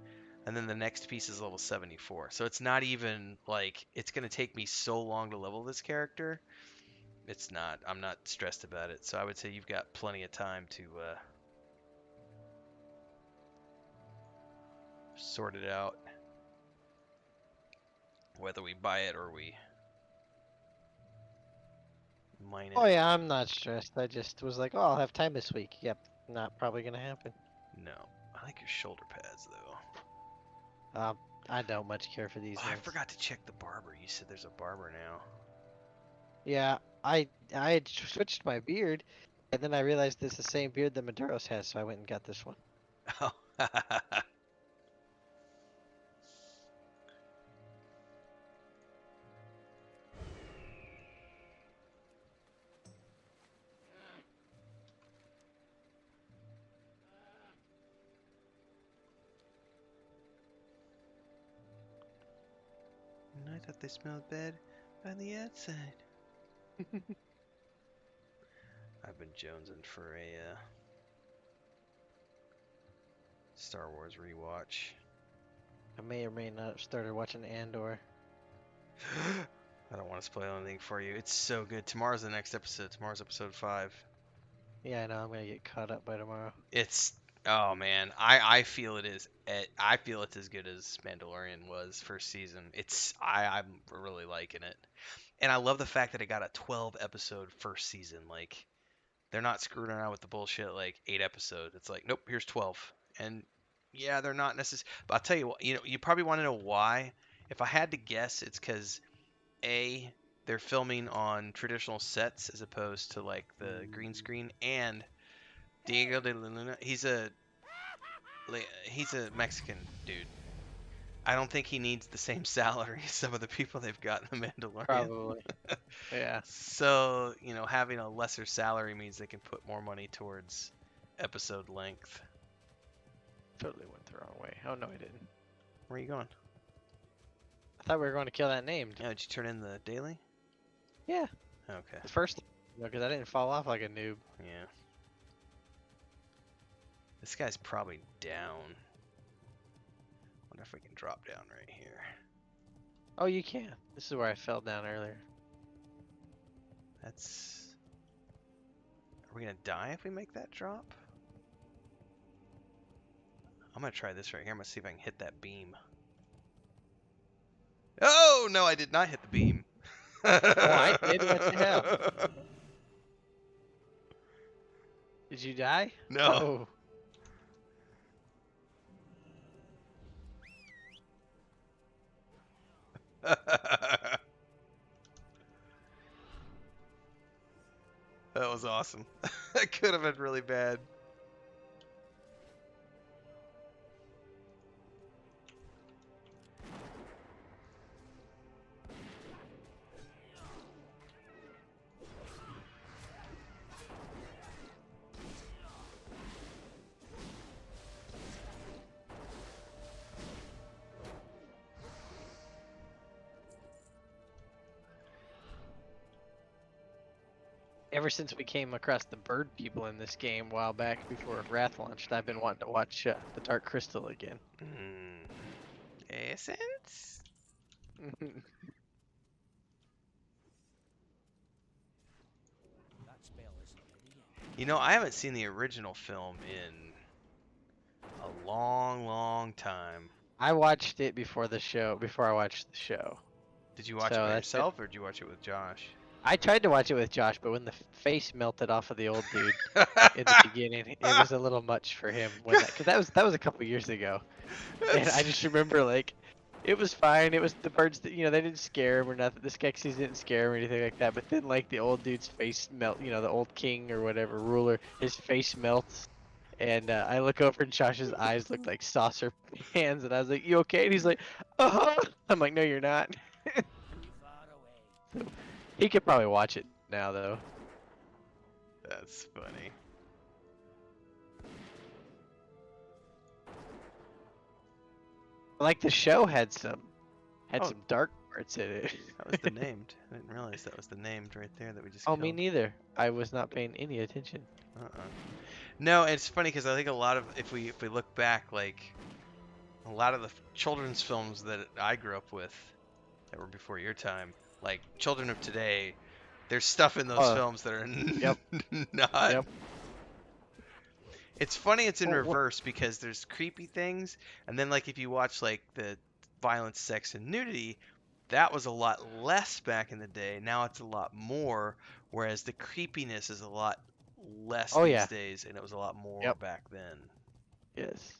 and then the next piece is level 74. So it's not even like it's gonna take me so long to level this character. It's not. I'm not stressed about it. So I would say you've got plenty of time to sort it out, whether we buy it or we mine it. Oh yeah, I'm not stressed. I just was like, oh, I'll have time this week. Yep, not probably gonna happen. No, I like your shoulder pads though. I don't much care for these. Oh, I ones. forgot to check the barber. You said there's a barber now. Yeah, I had switched my beard, and then I realized it's the same beard that Maduros has, so I went and got this one. Oh. I thought they smelled bad on the outside. I've been jonesing for a Star Wars rewatch. I may or may not have started watching Andor. I don't want to spoil anything for you. It's so good. Tomorrow's the next episode. Tomorrow's episode 5. Yeah, I know. I'm gonna get caught up by tomorrow. It's oh man, I feel it is. I feel it's as good as Mandalorian was first season. I'm really liking it, and I love the fact that it got a 12 episode first season. Like they're not screwing around with the bullshit like 8 episodes. It's like nope, here's 12, and yeah, they're not necessary. But I'll tell you what, you probably want to know why. If I had to guess, it's because they're filming on traditional sets as opposed to like the green screen, and Diego de Luna, he's a Mexican dude. I don't think he needs the same salary as some of the people they've got in the Mandalorian. Probably. Yeah. So, having a lesser salary means they can put more money towards episode length. Totally went the wrong way. Oh no, I didn't. Where are you going? I thought we were going to kill that named. Yeah, did you turn in the daily? Yeah. Okay. The first, because I didn't fall off like a noob. Yeah. This guy's probably down. Wonder if we can drop down right here. Oh, you can. This is where I fell down earlier. That's... Are we gonna die if we make that drop? I'm gonna try this right here. I'm gonna see if I can hit that beam. Oh, no, I did not hit the beam. Oh, I did? What the hell? Did you die? No. Oh. That was awesome. That could have been really bad. Ever since we came across the bird people in this game a while back before Wrath launched, I've been wanting to watch the Dark Crystal again. Essence? You know, I haven't seen the original film in a long, long time. I watched it before I watched the show. Did you watch it by yourself, or did you watch it with Josh? I tried to watch it with Josh, but when the face melted off of the old dude in the beginning, it was a little much for him. Because that was a couple years ago, and I just remember like, it was fine. It was the birds that they didn't scare him or nothing. The Skeksis didn't scare him or anything like that. But then like the old dude's face melt, the old king or whatever ruler, his face melts. And I look over and Josh's eyes look like saucer pans, and I was like, "You okay?" And he's like, "Uh-huh." I'm like, "No, you're not." So, he could probably watch it now, though. That's funny. Like the show had some dark parts in it. That was the named. I didn't realize that was the named right there that we just. Oh, killed. me neither. I was not paying any attention. No, it's funny because I think a lot of if we look back, like a lot of the children's films that I grew up with that were before your time, like children of today, there's stuff in those films that are not. Yep. It's funny it's in reverse because there's creepy things, and then like if you watch like the violence, sex, and nudity, that was a lot less back in the day. Now it's a lot more, whereas the creepiness is a lot less these days, and it was a lot more back then. Yes.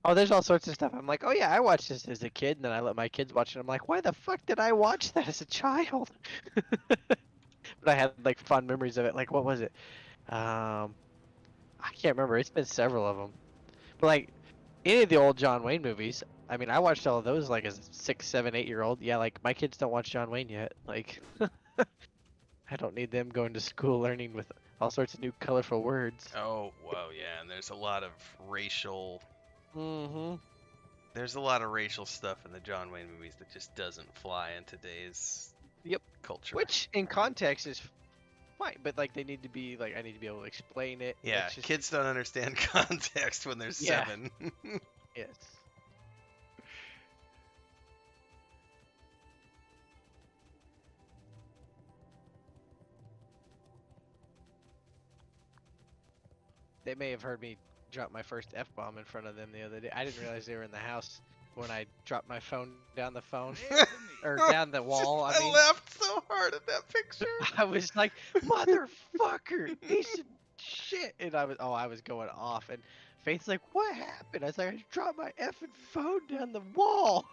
Oh, there's all sorts of stuff. I'm like, oh yeah, I watched this as a kid, and then I let my kids watch it. I'm like, why the fuck did I watch that as a child? But I had like fond memories of it. Like, what was it? I can't remember. It's been several of them. But like any of the old John Wayne movies, I mean, I watched all of those like as a 6, 7, 8-year-old. Yeah, like my kids don't watch John Wayne yet. Like, I don't need them going to school learning with all sorts of new colorful words. Oh, wow, yeah, and there's a lot of racial. Mm-hmm. There's a lot of racial stuff in the John Wayne movies that just doesn't fly in today's culture. Which in context is fine, but like they need to be like I need to be able to explain it. Yeah, kids don't understand context when they're 7. Yes. They may have heard me drop my first F-bomb in front of them the other day. I didn't realize they were in the house when I dropped my phone down the phone or down the wall. I mean, laughed so hard at that picture. I was like, motherfucker, piece of shit, and I was going off, and Faith's like, what happened? I was like, I dropped my effing phone down the wall.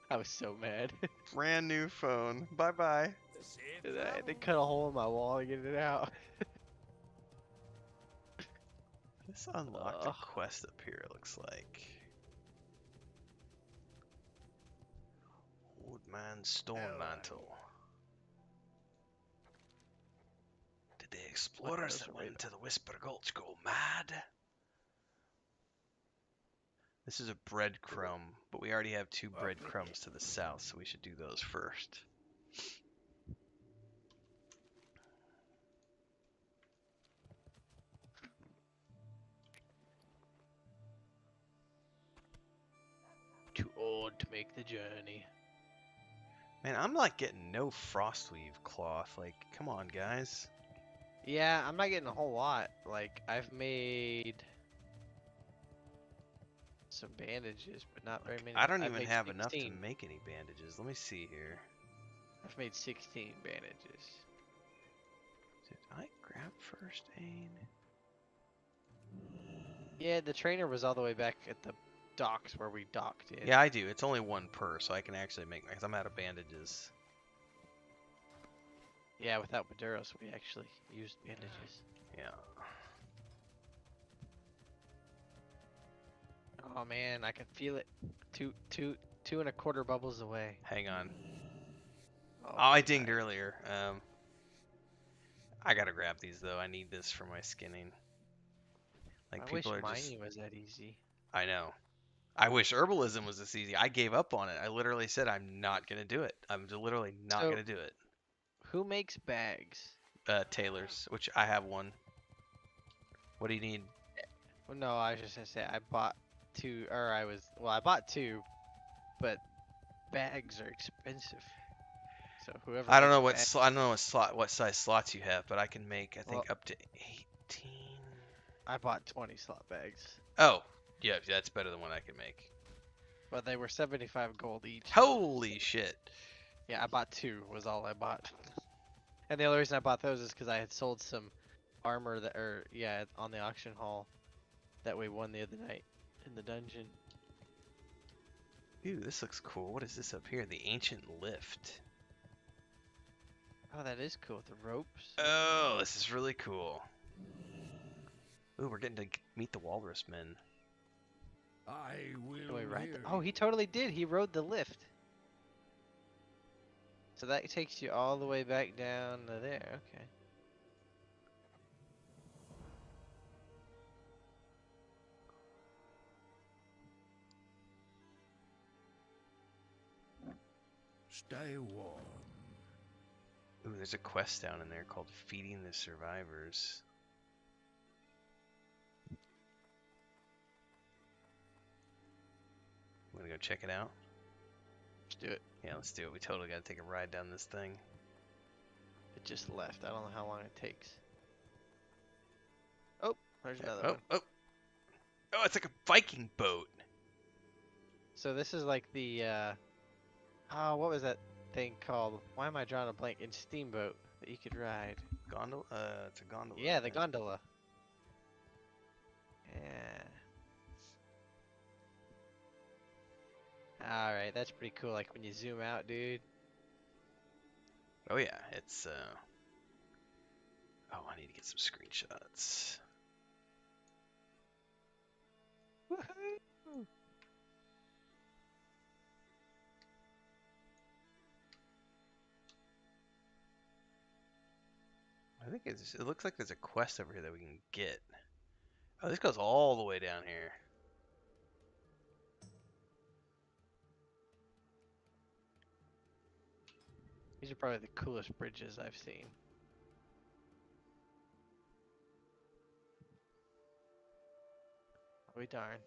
I was so mad. Brand new phone. Bye bye. They cut a hole in my wall to get it out. This unlocked a quest up here, it looks like. Woodman's Stone Mantle. Did the explorers that went into the Whisper Gulch go mad? This is a breadcrumb, but we already have 2 breadcrumbs to the south, so we should do those first. Too old to make the journey. Man, I'm like getting no frostweave cloth. Like, come on, guys. Yeah, I'm not getting a whole lot. Like, I've made some bandages, but not very many. I don't even have enough to make any bandages. Let me see here. I've made 16 bandages. Did I grab first aid? Yeah, the trainer was all the way back at the docks where we docked in. Yeah, I do. It's only 1 per, so I can actually make, because I'm out of bandages. Yeah, without Maduros, we actually used bandages. Yeah. Oh man, I can feel it. Two and a quarter bubbles away. Hang on. Oh, I dinged earlier. I gotta grab these though. I need this for my skinning. Like I people wish are just. mining was that easy. I know. I wish herbalism was this easy. I gave up on it. I literally said I'm not gonna do it. I'm literally not So, gonna do it. who makes bags? Tailors, which I have one. What do you need? Well, no, I was just gonna say I bought two, or I bought two, but bags are expensive. So whoever I don't know makes what bags, I don't know what size slots you have, but I can make I think Well- up to 18. I bought 20 slot bags, Oh, yeah, that's better than what I can make. but they were 75 gold each. Holy shit! Yeah, I bought two. Was all I bought. And the only reason I bought those is because I had sold some armor on the auction hall that we won the other night in the dungeon. Ooh, this looks cool. What is this up here? The ancient lift. Oh, that is cool with the ropes. Oh, this is really cool. Ooh, we're getting to meet the walrus men. I will. Can we ride hear Oh, he totally did. He rode the lift. So that takes you all the way back down to there. Okay. Stay warm. Ooh, there's a quest down in there called Feeding the Survivors. I'm gonna go check it out. Let's do it. Yeah, let's do it. We totally gotta take a ride down this thing. It just left. I don't know how long it takes. Oh, there's another Oh, one. oh, oh! It's like a Viking boat. So this is like the oh, what was that thing called? Why am I drawing a blank? In Steamboat that you could ride. Gondola? It's a gondola. Yeah, the isn't it? gondola. Yeah. Alright, that's pretty cool. Like when you zoom out, dude. Oh yeah, it's oh, I need to get some screenshots. Woohoo! I think it looks like there's a quest over here that we can get. Oh, this goes all the way down here. These are probably the coolest bridges I've seen. Oh, darn.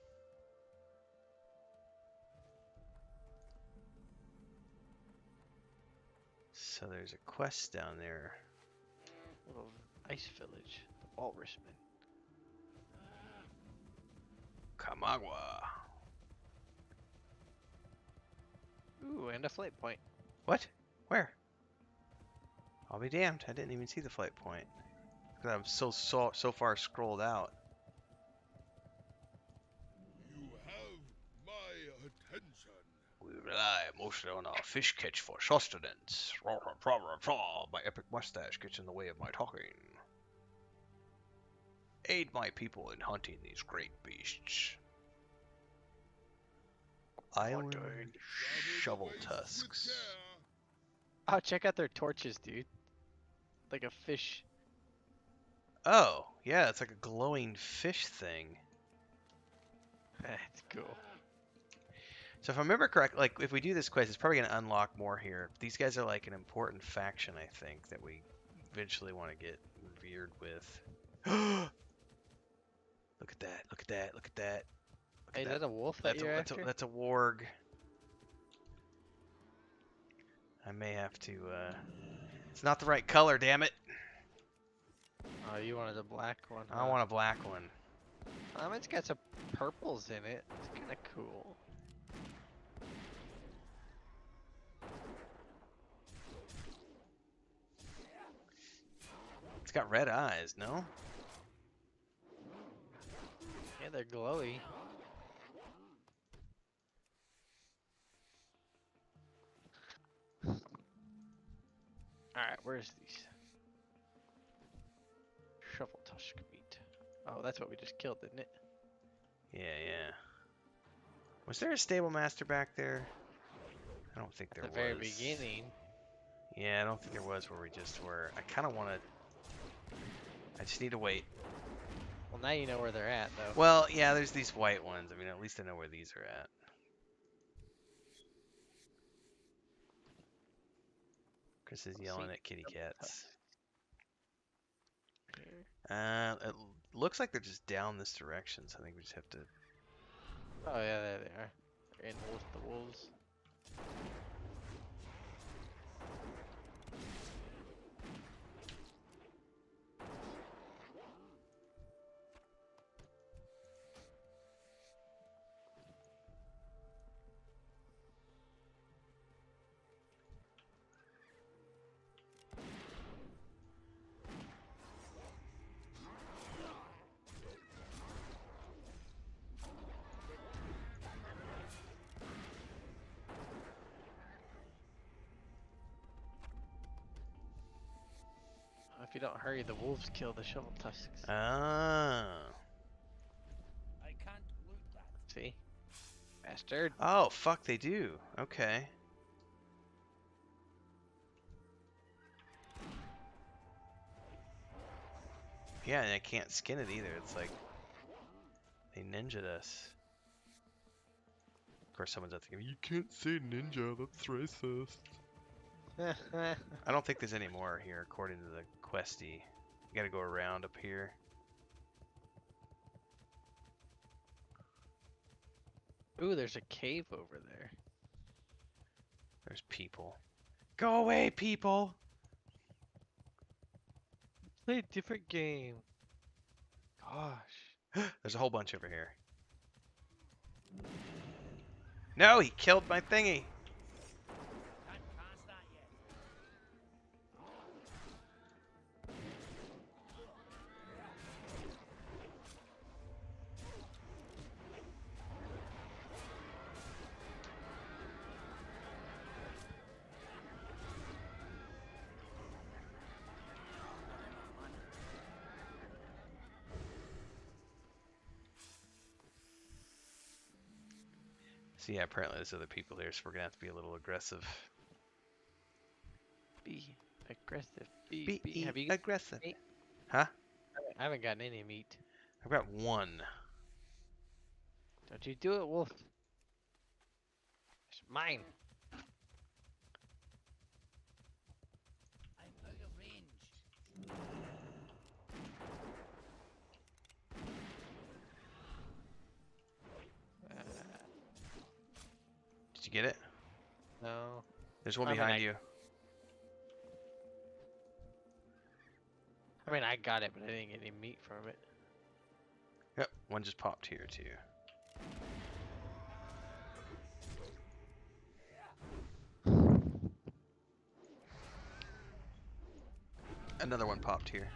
So there's a quest down there. Little ice village. The Walrusman. Kamagwa. Ooh, and a flight point. What? Where? I'll be damned. I didn't even see the flight point. 'Cause I'm so far scrolled out. You have my attention. We rely mostly on our fish catch for sustenance. Rah, rah, rah, rah, rah. My epic mustache gets in the way of my talking. Aid my people in hunting these great beasts. Island shovel tusks. Oh, check out their torches, dude. Like a fish. Oh, yeah, it's like a glowing fish thing. That's cool. So if I remember correctly, like if we do this quest, it's probably going to unlock more here. These guys are like an important faction, I think, that we eventually want to get revered with. Look at that! Look at that! Look at that! Look Hey, at is that a wolf that you're after? That's a warg. I may have to. It's not the right color, damn it! Oh, you wanted a black one? I want a black one. It's got some purples in it. It's kind of cool. It's got red eyes, no? Yeah, they're glowy. Alright, where's these? Shovel tusk meat. Oh, that's what we just killed, didn't it? Yeah, yeah. Was there a stable master back there? I don't think there At was. the very beginning. Yeah, I don't think there was where we just were. I kind of want to... I just need to wait. Well, now you know where they're at, though. Well, yeah, there's these white ones. I mean, at least I know where these are at. Chris is yelling at kitty cats. It looks like they're just down this direction, so I think we just have to... Oh, yeah, there they are. They're in with the wolves. If you don't hurry, the wolves kill the shovel tusks. Ah. I can't loot that. See? Bastard. Oh, fuck, they do. Okay. Yeah, and I can't skin it either. It's like they ninja'd us. Of course, someone's out thinking, you can't say ninja, that's racist. I don't think there's any more here, according to the questy. You gotta go around up here. Ooh, there's a cave over there. There's people. Go away, people! Play a different game. Gosh. There's a whole bunch over here. No, he killed my thingy! Can't cast that yet. So yeah, apparently there's other people here, so we're gonna have to be a little aggressive. Be aggressive. Be Have you aggressive. meat? Huh? I haven't gotten any meat. I've got one. Don't you do it, wolf. It's mine. I'm out of range. Did you get it? No. There's one I mean, behind you. I mean, I got it, but I didn't get any meat from it. Yep, one just popped here too. Another one popped here.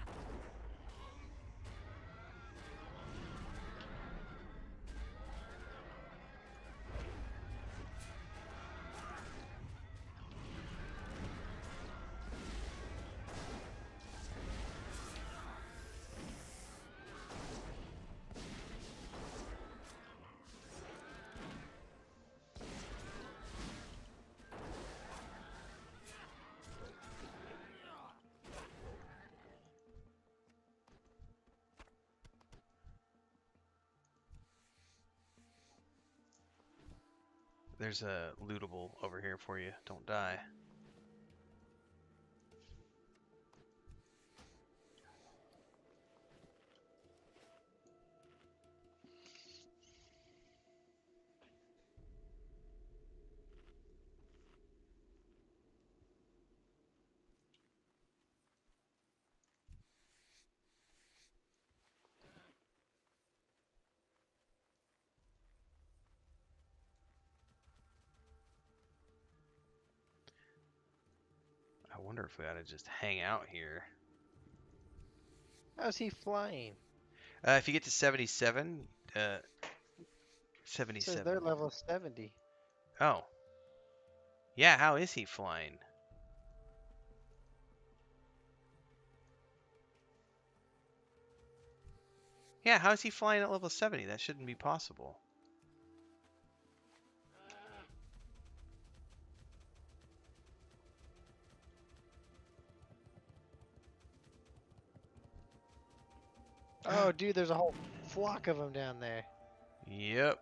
There's a lootable over here for you. Don't die. I wonder if we ought to just hang out here. How's he flying? If you get to 77, It 77. says they're level 70. Oh. Yeah, how is he flying? Yeah, how is he flying at level 70? That shouldn't be possible. Oh, dude, there's a whole flock of them down there. Yep.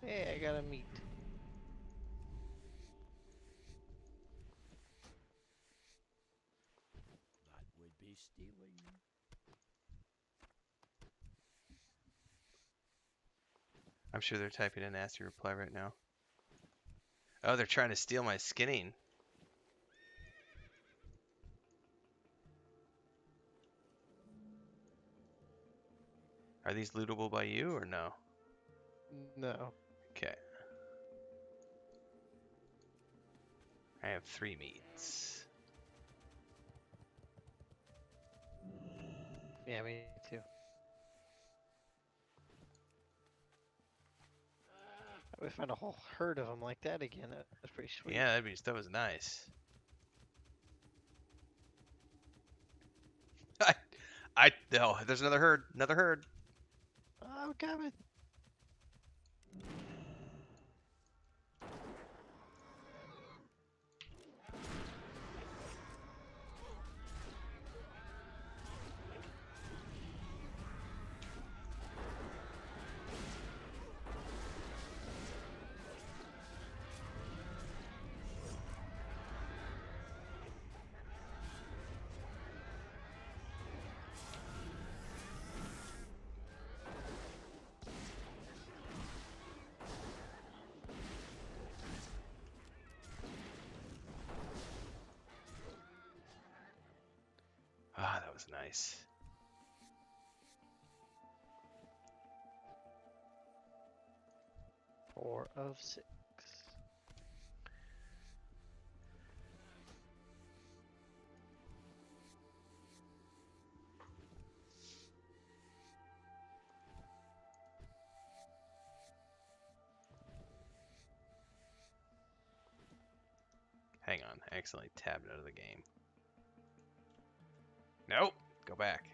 Hey, I got a meat. That would be stealing. I'm sure they're typing a nasty reply right now. Oh, they're trying to steal my skinning. Are these lootable by you or no? No. Okay. I have 3 meats. Yeah, me too. We found a whole herd of them like that again. That's pretty sweet. Yeah, that was nice. No, there's another herd. Another herd. Oh, coming. Ah, that was nice. Four of 6. Hang on, I accidentally tabbed out of the game. Nope, go back.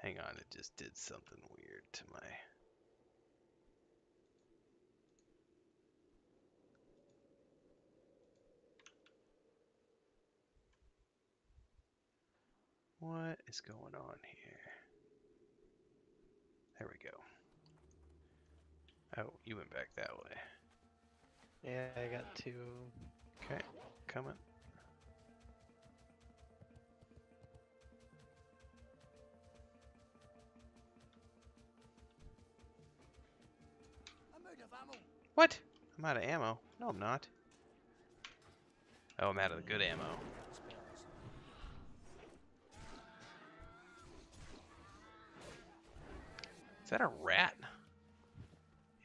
Hang on, it just did something weird to my... What is going on here? There we go. Oh, you went back that way. Yeah, I got 2. Okay, coming. I'm out of ammo. What? I'm out of ammo. No, I'm not. Oh, I'm out of the good ammo. Is that a rat?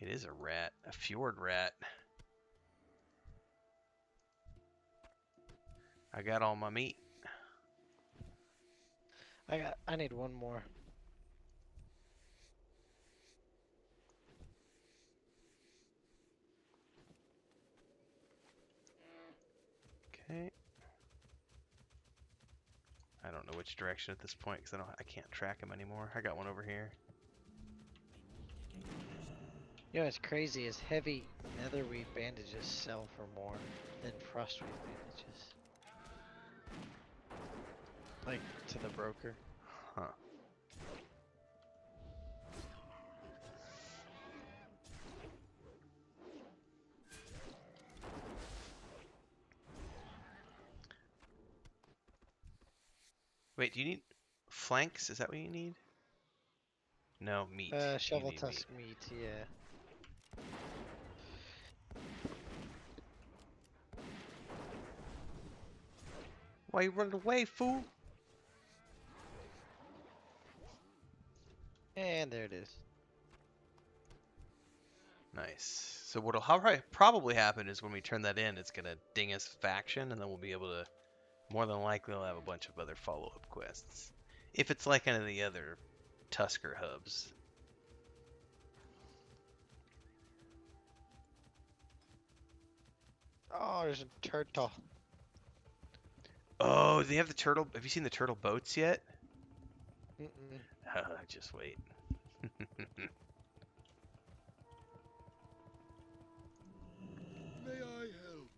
It is a rat. A fjord rat. I got all my meat. I need one more. Okay. I don't know which direction at this point because I can't track him anymore. I got one over here. You know what's crazy is heavy netherweed bandages sell for more than frostweed bandages. Like to the broker. Huh. Wait, do you need flanks? Is that what you need? No, meat. You Shovel need tusk meat, yeah. Why you running away, fool? And there it is. Nice. So what'll probably happen is when we turn that in, it's gonna ding us faction, and then we'll be able to. More than likely, we'll have a bunch of other follow-up quests. If it's like any of the other Tusker hubs. Oh, there's a turtle. Oh, they have the turtle. Have you seen the turtle boats yet? Mm-mm. Just wait. May I help?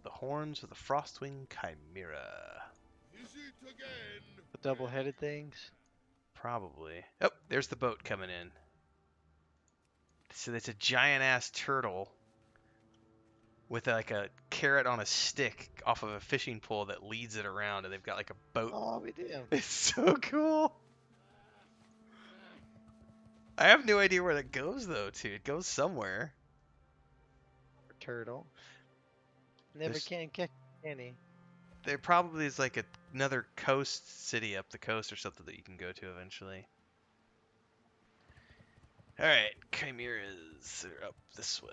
The horns of the Frostwing Chimera. Is it again? The double-headed things. Probably. Oh, there's the boat coming in. So it's a giant ass turtle with like a carrot on a stick off of a fishing pole that leads it around, and they've got like a boat. Oh, we do. It's so cool. I have no idea where that goes though, too. It goes somewhere. Turtle. Never There's- can catch any. There probably is like another coast city up the coast or something that you can go to eventually. Alright, chimeras are up this way.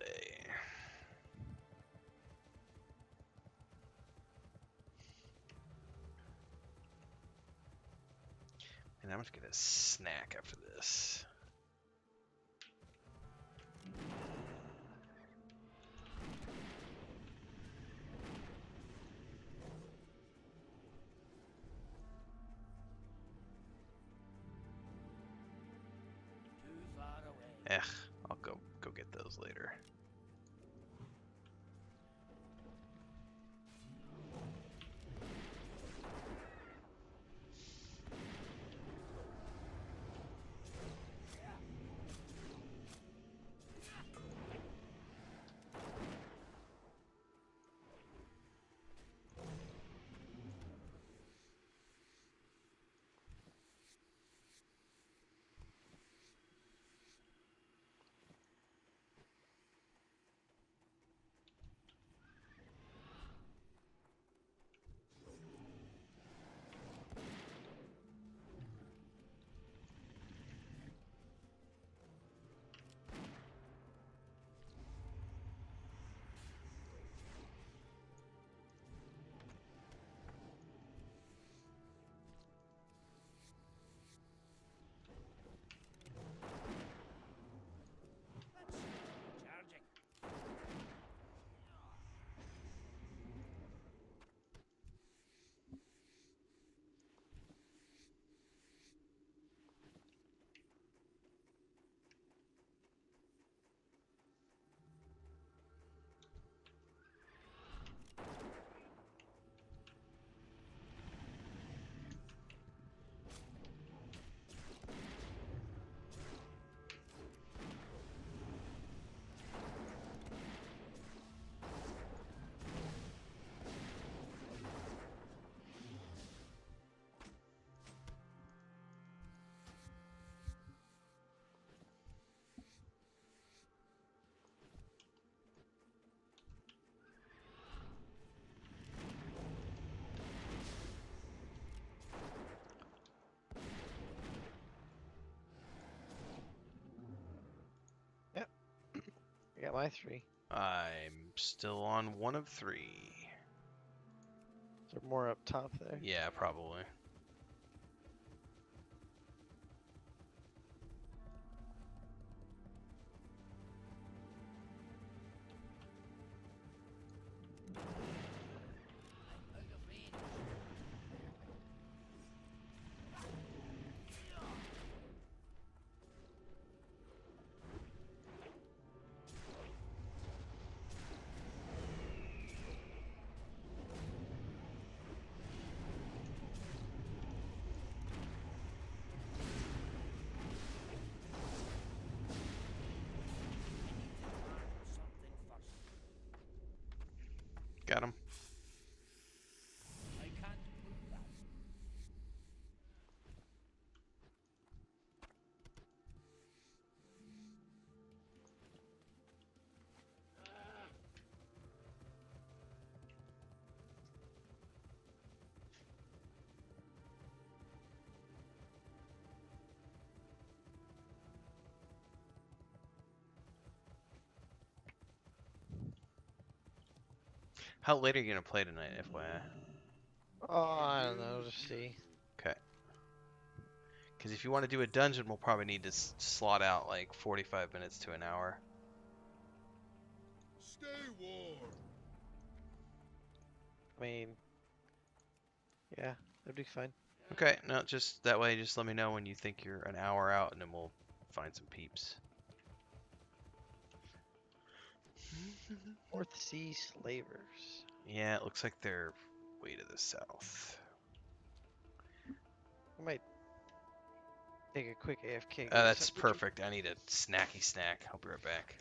And I'm just gonna snack after this. I'll go get those later. Yep. I got my 3. I'm still on 1 of 3. Is there more up top there? Yeah, probably. Got him. How late are you gonna play tonight, FYI? Oh, I don't know. Just see. Okay. Because if you want to do a dungeon, we'll probably need to slot out like 45 minutes to an hour. Stay warm. I mean, yeah, that'd be fine. Okay, no, just that way, just let me know when you think you're an hour out, and then we'll find some peeps. North Sea Slavers. Yeah, it looks like they're way to the south. I might take a quick AFK. That's perfect. I need a snacky snack. I'll be right back.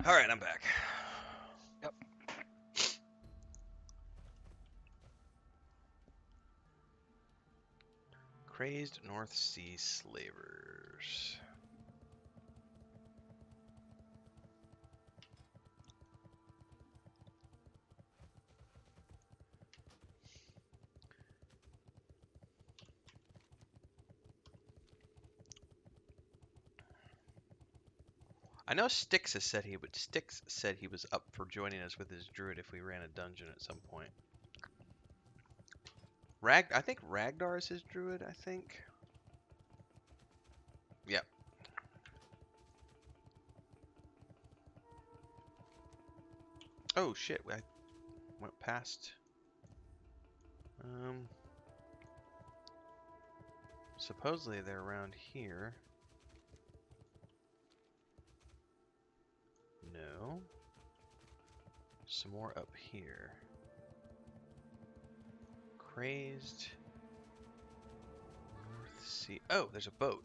Alright, I'm back. Yep. Crazed North Sea slavers. I know Styx said he was up for joining us with his druid if we ran a dungeon at some point. I think Ragnar is his druid, I think. Yep. Oh shit, I went past. Supposedly they're around here. No. Some more up here. Crazed North Sea. Oh, there's a boat.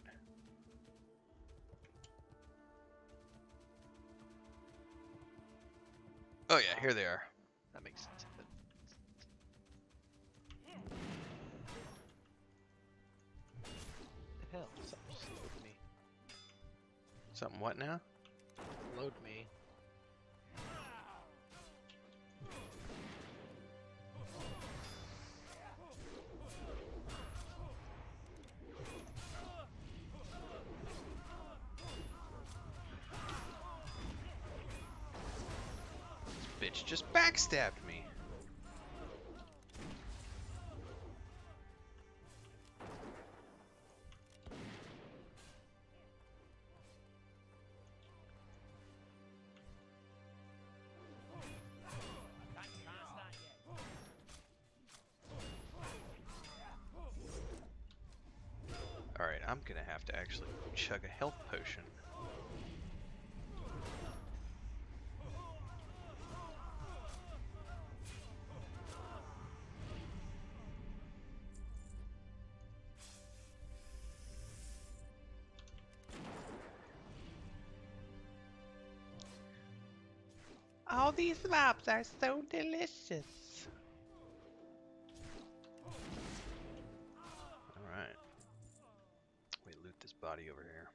Oh yeah, here they are. That makes sense. Hell, something just load me. Something what now? Load me. This bitch just backstabbed me. Alright, I'm gonna have to actually chug a health potion. All these mobs are so delicious. Alright. We loot this body over here.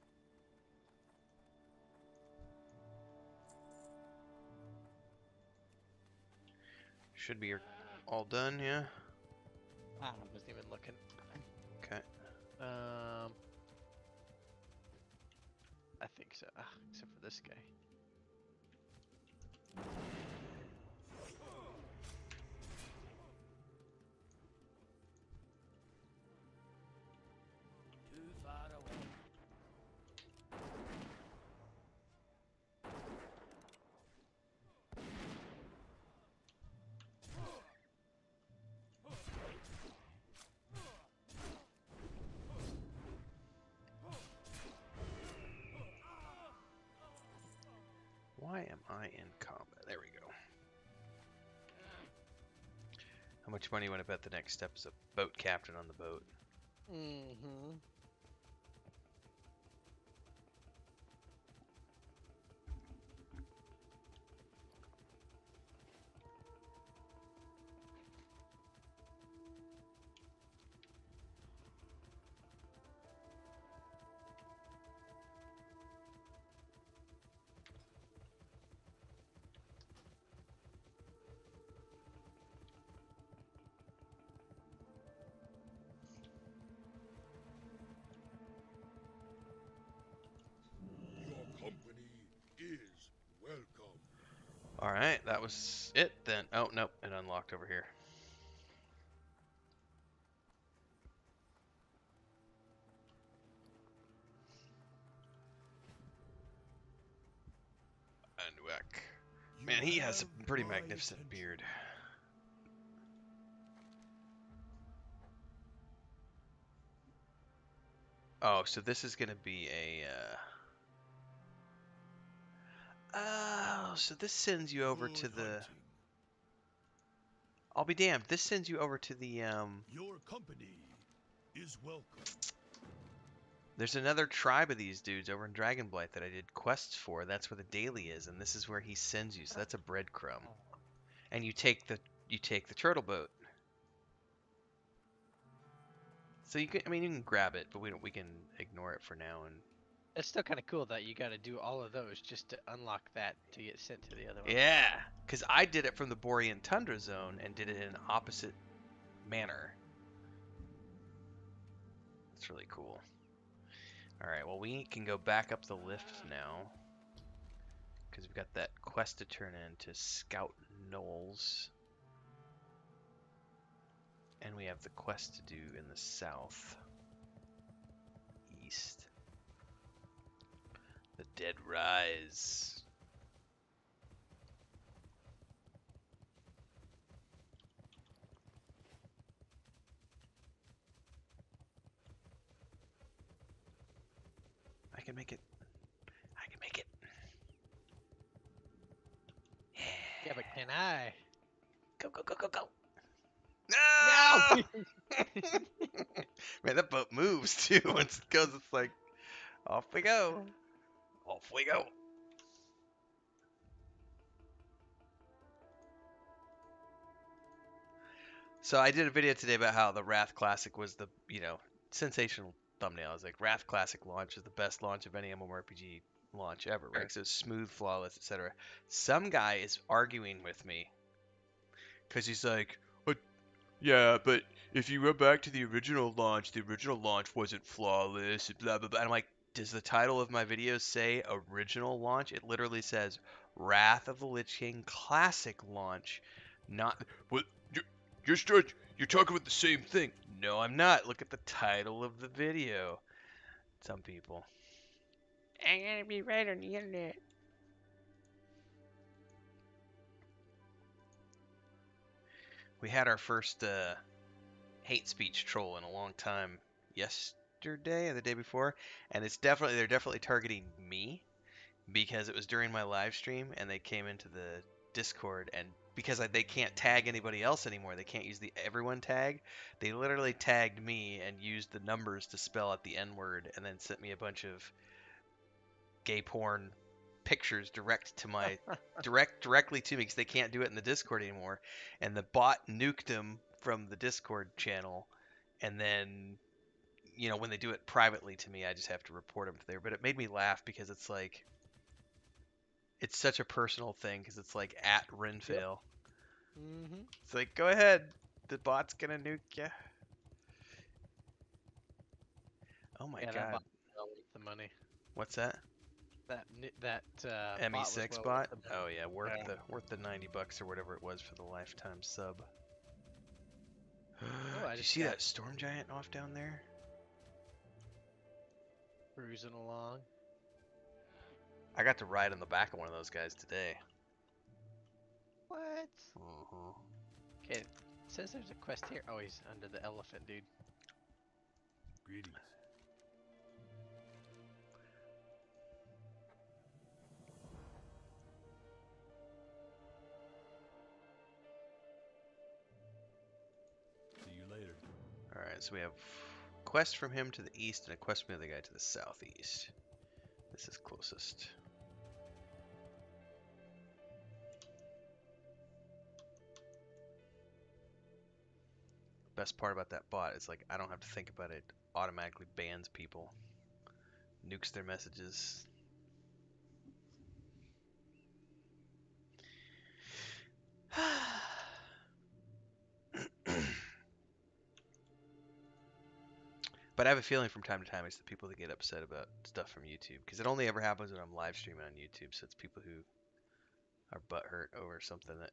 Should be all done, yeah? I wasn't even looking. Okay. I think so. Except for this guy. Too far away. Why am I in combat? There we go. How much money you want to bet the next step is a boat captain on the boat? Mm-hmm. Your company is welcome. Alright, that was it then. Oh, nope, it unlocked over here. Anuak. Man, he has a pretty magnificent beard. Oh, so this is gonna be a, oh, so this sends you over to the... I'll be damned, this sends you over to the, Your company is welcome. There's another tribe of these dudes over in Dragonblight that I did quests for. That's where the daily is, and this is where he sends you. So that's a breadcrumb. And you take the turtle boat. So you can, I mean, you can grab it, but we can ignore it for now. And It's still kind of cool that you got to do all of those just to unlock that to get sent to the other one. yeah, because I did it from the Borean Tundra Zone and did it in an opposite manner. It's really cool. All right, well, we can go back up the lift now because we've got that quest to turn in to scout Knolls. And we have the quest to do in the south. East. The Dead Rise. I can make it. I can make it. Yeah, but can I? Go, go, go, go, go. No! Man, that boat moves too. Once it goes, it's like, off we go. Off we go. So I did a video today about how the Wrath Classic was the, sensational thumbnail. I was like, Wrath Classic launch is the best launch of any MMORPG launch ever, right? So smooth, flawless, etc. Some guy is arguing with me because he's like, yeah, but if you go back to the original launch wasn't flawless, blah, blah, blah. And I'm like, does the title of my video say original launch? It literally says Wrath of the Lich King Classic launch. Not, what, you're talking about the same thing. No, I'm not. Look at the title of the video. Some people. I gotta be right on the internet. We had our first hate speech troll in a long time yesterday or the day before, and they're definitely targeting me because it was during my live stream and they came into the Discord, and because they can't tag anybody else anymore, they can't use the everyone tag. They literally tagged me and used the numbers to spell out the N word, and then sent me a bunch of gay porn pictures directly to me because they can't do it in the Discord anymore. And the bot nuked them from the Discord channel, and then when they do it privately to me, I just have to report them there. But it made me laugh because it's like it's such a personal thing because it's like at Renfail. Yep. Mm-hmm. It's like, go ahead, the bot's gonna nuke you. Oh my god! That bot was well worth the money. What's that? That ME6 bot? Oh yeah, worth the $90 or whatever it was for the lifetime sub. Oh, Did you see that storm giant off down there? Cruising along. I got to ride on the back of one of those guys today. What? Uh-huh. Okay, it says there's a quest here. Oh, he's under the elephant, dude. Greetings. See you later. Alright, so we have a quest from him to the east and a quest from the other guy to the southeast. This is closest. Best part about that bot is like I don't have to think about it. Automatically bans people. Nukes their messages. But I have a feeling from time to time it's the people that get upset about stuff from YouTube. Because it only ever happens when I'm live streaming on YouTube. So it's people who are butthurt over something that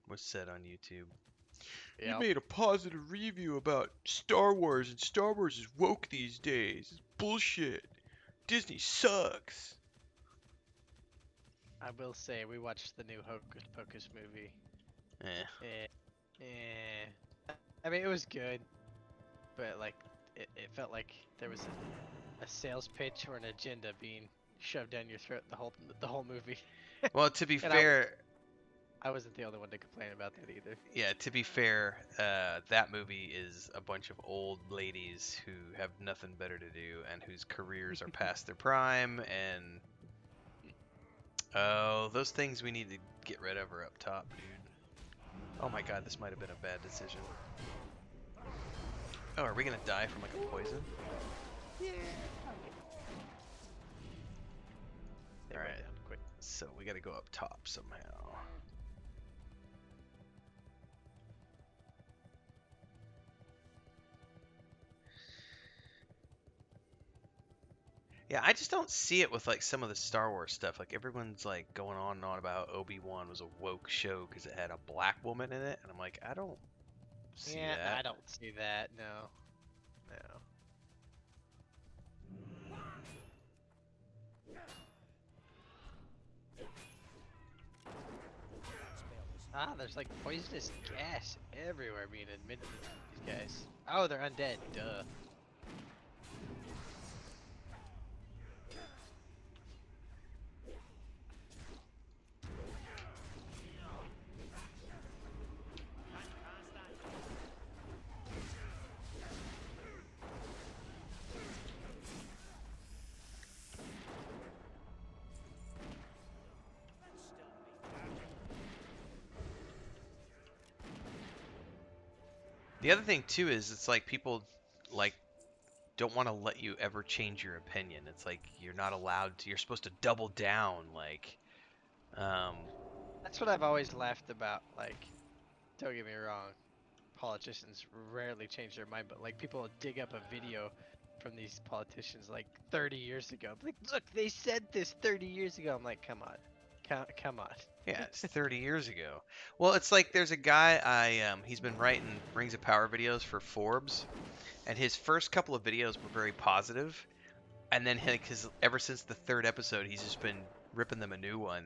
was said on YouTube. Yep. You made a positive review about Star Wars, and Star Wars is woke these days. It's bullshit. Disney sucks. I will say, we watched the new Hocus Pocus movie. I mean, it was good, but like, it felt like there was a sales pitch or an agenda being shoved down your throat the whole movie. Well, to be fair, I wasn't the only one to complain about that either. Yeah, to be fair, that movie is a bunch of old ladies who have nothing better to do and whose careers are past their prime, and oh, those things we need to get rid of are up top, dude. Oh my god, this might have been a bad decision. Oh, are we gonna die from like a poison? Yeah. All right, quick. So we gotta go up top somehow. Yeah, I just don't see it with like some of the Star Wars stuff. Like everyone's like going on and on about Obi-Wan was a woke show because it had a black woman in it, and I'm like, I don't see Yeah, that. I don't see that. No. No. Ah, there's like poisonous gas everywhere being admitted to these guys. Oh, they're undead. Duh. The other thing too is it's like people like don't want to let you ever change your opinion. It's like you're not allowed to. You're supposed to double down. Like, That's what I've always laughed about. Like, don't get me wrong, politicians rarely change their mind, but like people will dig up a video from these politicians like 30 years ago. Like, look, they said this 30 years ago. I'm like, come on, come on. yeah, it's 30 years ago. Well, it's like there's a guy he's been writing Rings of Power videos for Forbes, and his first couple of videos were very positive, and then because ever since the third episode, he's just been ripping them a new one,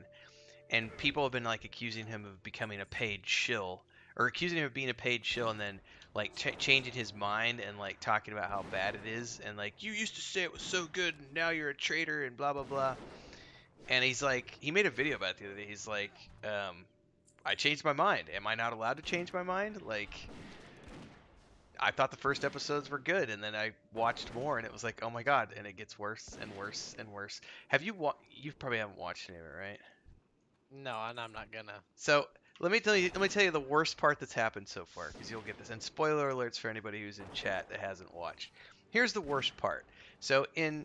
and people have been like accusing him of becoming a paid shill, or accusing him of being a paid shill, and then like changing his mind and like talking about how bad it is, and like you used to say it was so good, and now you're a traitor, and blah blah blah. And he's like, he made a video about it the other day. He's like, I changed my mind. Am I not allowed to change my mind? Like, I thought the first episodes were good, and then I watched more, and it was like, oh my god, and it gets worse and worse and worse. Have you you probably haven't watched any of it, right? No, and I'm not gonna. So let me tell you the worst part that's happened so far, because you'll get this. And spoiler alerts for anybody who's in chat that hasn't watched. Here's the worst part. So in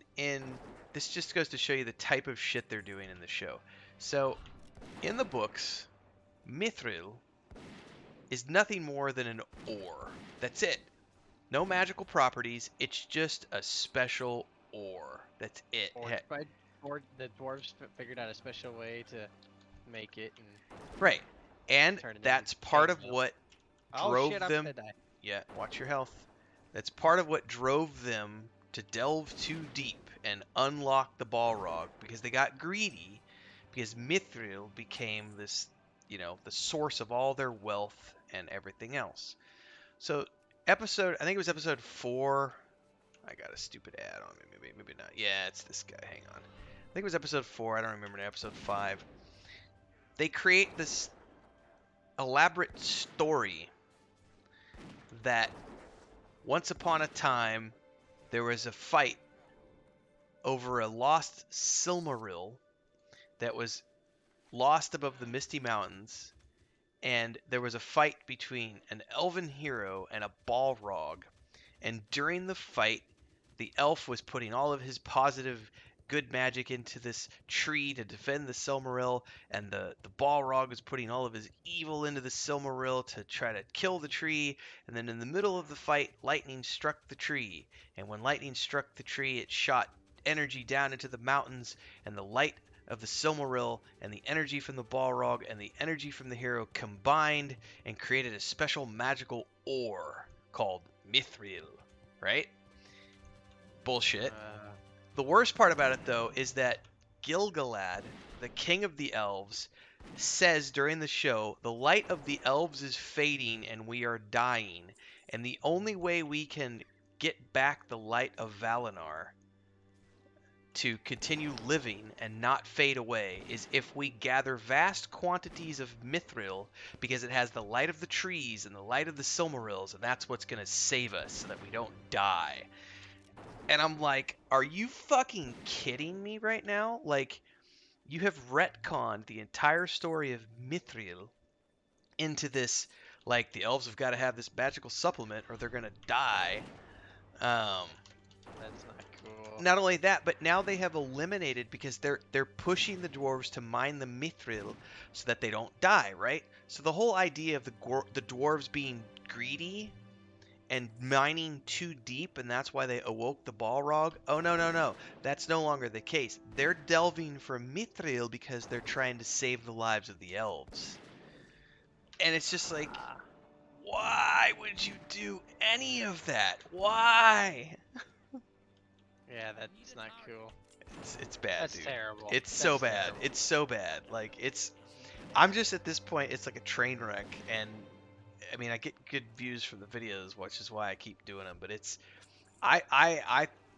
this just goes to show you the type of shit they're doing in the show. So in the books, Mithril is nothing more than an ore. That's it. No magical properties. It's just a special ore. That's it. The dwarves figured out a special way to make it. Right. And that's part of what drove shit, I'm them. gonna die. Yeah, watch your health. That's part of what drove them to delve too deep and unlock the Balrog, because they got greedy, because Mithril became this, the source of all their wealth and everything else. So I think it was episode 4. I got a stupid ad on me. Maybe not. Yeah, it's this guy. Hang on. I think it was episode 4. I don't remember. Episode 5. They create this elaborate story that once upon a time there was a fight over a lost Silmaril that was lost above the Misty Mountains, and there was a fight between an elven hero and a Balrog, and during the fight the elf was putting all of his positive good magic into this tree to defend the Silmaril, and the Balrog was putting all of his evil into the Silmaril to try to kill the tree. And then in the middle of the fight, lightning struck the tree, and when lightning struck the tree, it shot energy down into the mountains, and the light of the Silmaril and the energy from the Balrog and the energy from the hero combined and created a special magical ore called Mithril, right? Bullshit. The worst part about it, though, is that Gil-galad, the king of the elves, says during the show, the light of the elves is fading and we are dying, and the only way we can get back the light of Valinor to continue living and not fade away is if we gather vast quantities of mithril, because it has the light of the trees and the light of the Silmarils, and that's what's going to save us so that we don't die. And I'm like, are you fucking kidding me right now? Like, you have retconned the entire story of mithril into this, like, the elves have got to have this magical supplement or they're going to die. That's not cool. Not only that, but now they have eliminated, because they're pushing the dwarves to mine the mithril so that they don't die, right? So the whole idea of the dwarves being greedy and mining too deep, and that's why they awoke the Balrog. Oh, no. That's no longer the case. They're delving for mithril because they're trying to save the lives of the elves. And it's just like, why would you do any of that? Why? Yeah, that's not cool. It's bad, That's dude. terrible. It's That's so bad. terrible. It's so bad. Like, I'm just at this point, it's like a train wreck. And I mean, I get good views from the videos, which is why I keep doing them. But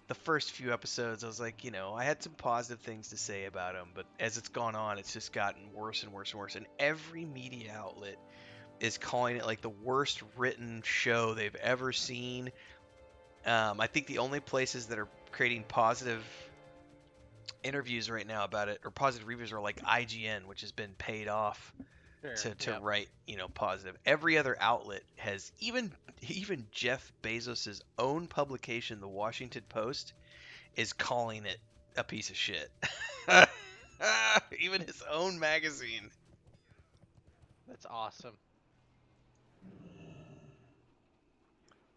the first few episodes, I was like, I had some positive things to say about them. But as it's gone on, it's just gotten worse and worse and worse. And every media outlet is calling it like the worst written show they've ever seen. I think the only places that are creating positive interviews right now about it, or positive reviews, are like IGN, which has been paid off to write, positive. Every other outlet has, even Jeff Bezos's own publication, the Washington Post, is calling it a piece of shit. Even his own magazine. That's awesome.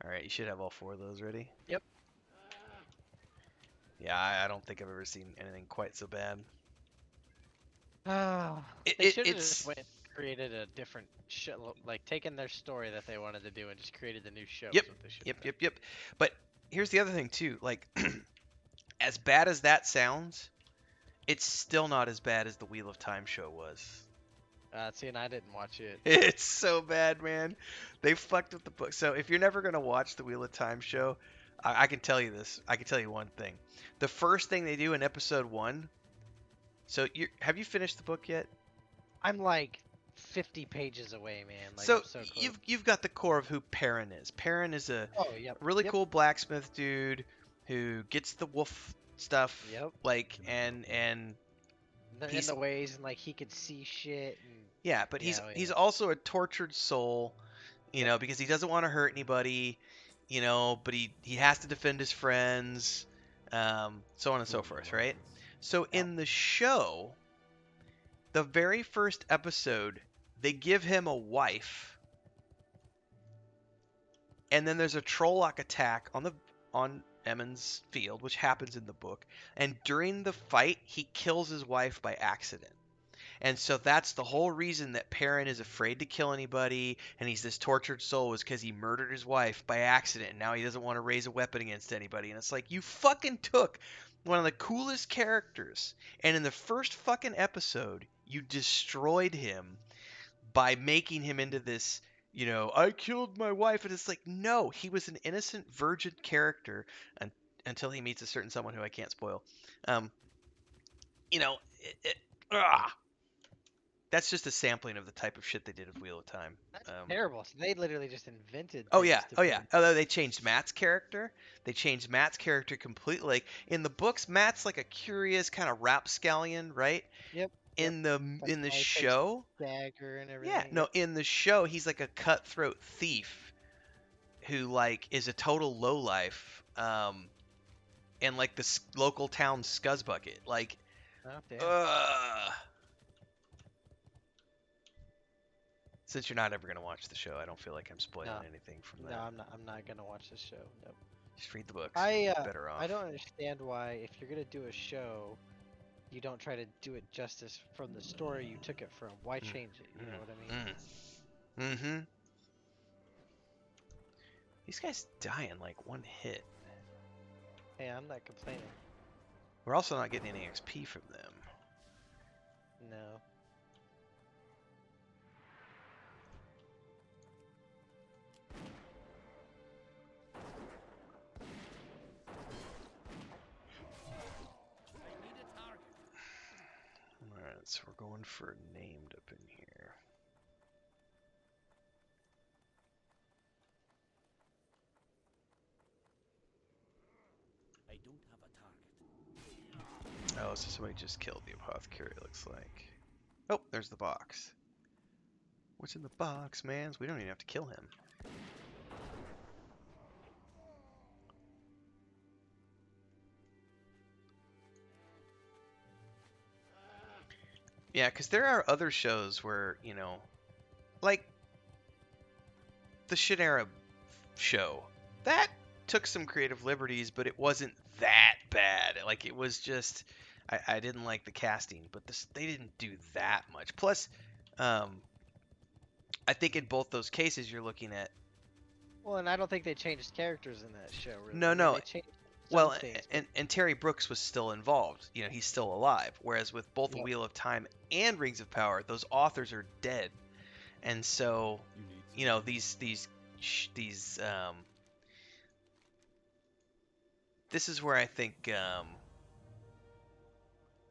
All right, you should have all 4 of those ready. Yep. Yeah, I don't think I've ever seen anything quite so bad. They should have just created a different show, like taken their story that they wanted to do and just created a new show. Yep. But here's the other thing too. Like, as bad as that sounds, it's still not as bad as the Wheel of Time show was. See, and I didn't watch it. It's so bad, man. They fucked with the book. So if you're never gonna watch the Wheel of Time show, I can tell you this. I can tell you one thing. The first thing they do in episode 1. So have you finished the book yet? I'm like 50 pages away, man. Like, so close. you've got the core of who Perrin is. Perrin is a really cool blacksmith dude who gets the wolf stuff. Yep. Like and in the ways, and like he could see shit. And, yeah, but he's also a tortured soul, because he doesn't want to hurt anybody, but he has to defend his friends, so on and so forth, right? So in the show, the very first episode, they give him a wife, and then there's a Trolloc attack on Emmons Field, which happens in the book, and during the fight, he kills his wife by accident. And so that's the whole reason that Perrin is afraid to kill anybody, and he's this tortured soul, is because he murdered his wife by accident, and now he doesn't want to raise a weapon against anybody. And it's like, you fucking took one of the coolest characters, and in the first fucking episode, you destroyed him by making him into this, I killed my wife. And it's like, no, he was an innocent virgin character until he meets a certain someone who I can't spoil. That's just a sampling of the type of shit they did with Wheel of Time. That's terrible. So they literally just invented. Oh yeah. Although they changed Matt's character. They changed Matt's character completely. Like, in the books, Matt's like a curious kind of rapscallion, right? Yep. In the show, dagger and everything. yeah, no, in the show, he's like a cutthroat thief who like is a total lowlife, and like the local town scuzzbucket. Like, since you're not ever gonna watch the show, I don't feel like I'm spoiling anything from that. No, I'm not gonna watch this show. Nope. Just read the books. Better off. I don't understand why, if you're gonna do a show, you don't try to do it justice from the story you took it from. Why change it? You know what I mean? Mm-hmm. These guys die in like one hit. Hey, I'm not complaining. We're also not getting any XP from them. No. So we're going for named up in here. I don't have a target. Oh, so somebody just killed the apothecary, it looks like. Oh, there's the box. What's in the box, man? We don't even have to kill him. Yeah, because there are other shows where, you know, like the Shinera show. That took some creative liberties, but it wasn't that bad. Like, it was just... I didn't like the casting, but they didn't do that much. Plus, I think in both those cases you're looking at... Well, and I don't think they changed characters in that show, really. No, I mean, no. they changed some Well, things, and Terry Brooks was still involved. You know, he's still alive. Whereas with both the Yep. Wheel of Time and Rings of Power, those authors are dead. And so, you know, these this is where I think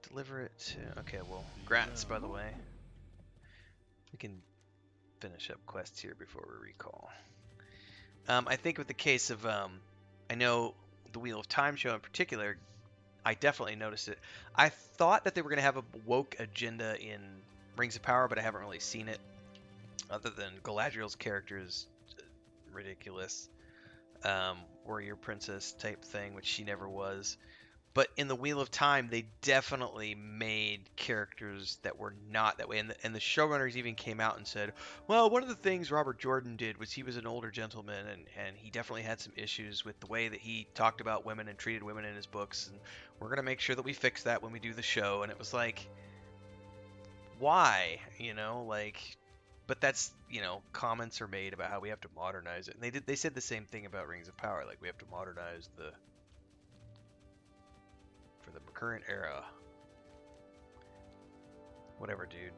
deliver it to... Okay, well, Grats, by the way. We can finish up quests here before we recall. I think with the case of I know the Wheel of Time show in particular, I definitely noticed it. I thought that they were going to have a woke agenda in Rings of Power, but I haven't really seen it. Other than Galadriel's character is ridiculous. Warrior princess type thing, which she never was. But in the Wheel of Time, they definitely made characters that were not that way. And the showrunners even came out and said, well, one of the things Robert Jordan did was he was an older gentleman, and he definitely had some issues with the way that he talked about women and treated women in his books. And we're going to make sure that we fix that when we do the show. And it was like, why? You know, like... But that's, you know, comments are made about how we have to modernize it. And they said the same thing about Rings of Power. Like, we have to modernize for the current era. Whatever, dude.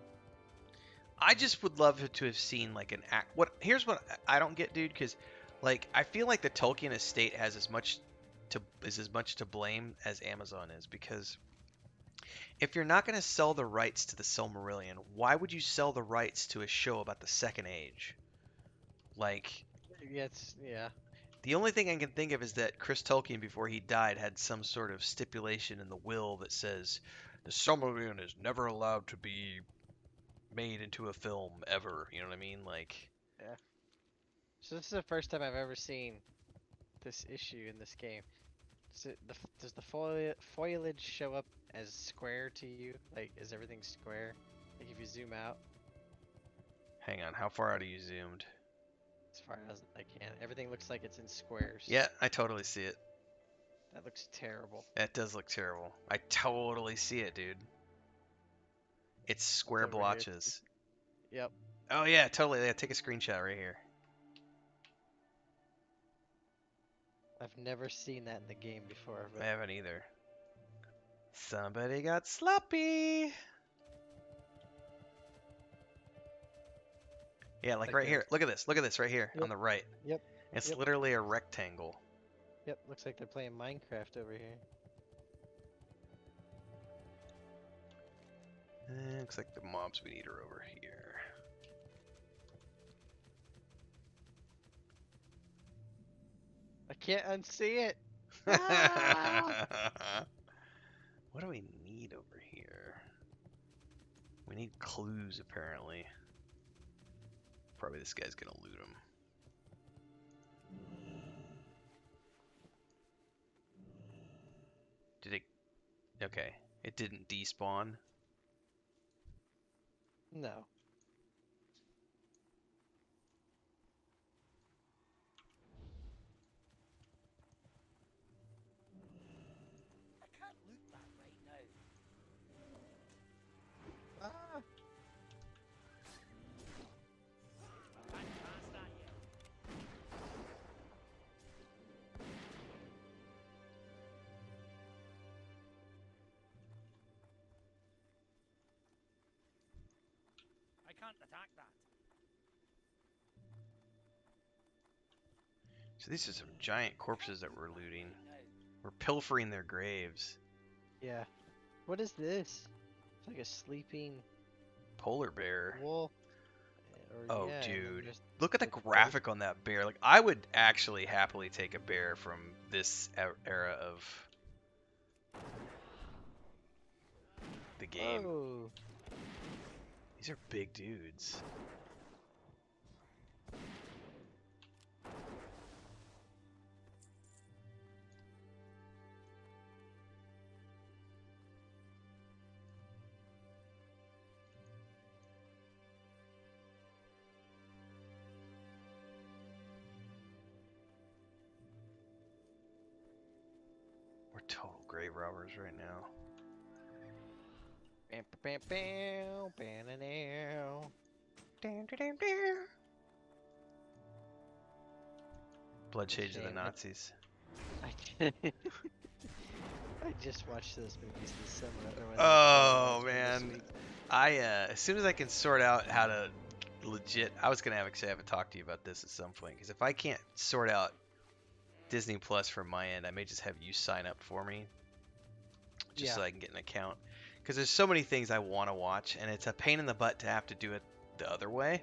I just would love to have seen like an act. Here's what I don't get, dude, because like I feel like the Tolkien estate has as much to blame as Amazon is, because if you're not going to sell the rights to the Silmarillion, why would you sell the rights to a show about the Second Age? Like, yeah. The only thing I can think of is that Chris Tolkien, before he died, had some sort of stipulation in the will that says the Silmarillion is never allowed to be made into a film ever. You know what I mean? Like, Yeah. So this is the first time I've ever seen this issue in this game. Does the foliage show up as square to you? Like, is everything square? Like, if you zoom out? Hang on, how far out are you zoomed? As far as I can. Everything looks like it's in squares. Yeah, I totally see it. That looks terrible. That does look terrible. I totally see it, dude. It's square blotches. Yep. Oh yeah, totally. Yeah, take a screenshot right here. I've never seen that in the game before. But... I haven't either. Somebody got sloppy. Yeah, like right here. Look at this. Look at this right here on the right. Yep. It's literally a rectangle. Yep. Looks like they're playing Minecraft over here. Looks like the mobs we need are over here. I can't unsee it. What do we need over here? We need clues, apparently. Probably this guy's gonna loot them. Did it... Okay. It didn't despawn? No. I can't loot that right now. Ah. I can't pass that yet. I can't attack that. So these are some giant corpses that we're looting. We're pilfering their graves. Yeah. What is this? like a sleeping Polar bear. wolf. Or, Oh, yeah, and then dude. just Look at the like a graphic on that bear. Like, I would actually happily take a bear from this era of the game. Oh. These are big dudes. We're total grave robbers right now. Bam, bam, bam, bam, bam, bam. Blood Shades of the Shame. Nazis. I just watched those movies this summer. Otherwise, Oh, I would've watched them man. this week. As soon as I can sort out how to legit, I was gonna have to talk to you about this at some point, because if I can't sort out Disney Plus from my end, I may just have you sign up for me, just so I can get an account. Because there's so many things I want to watch, and it's a pain in the butt to have to do it the other way.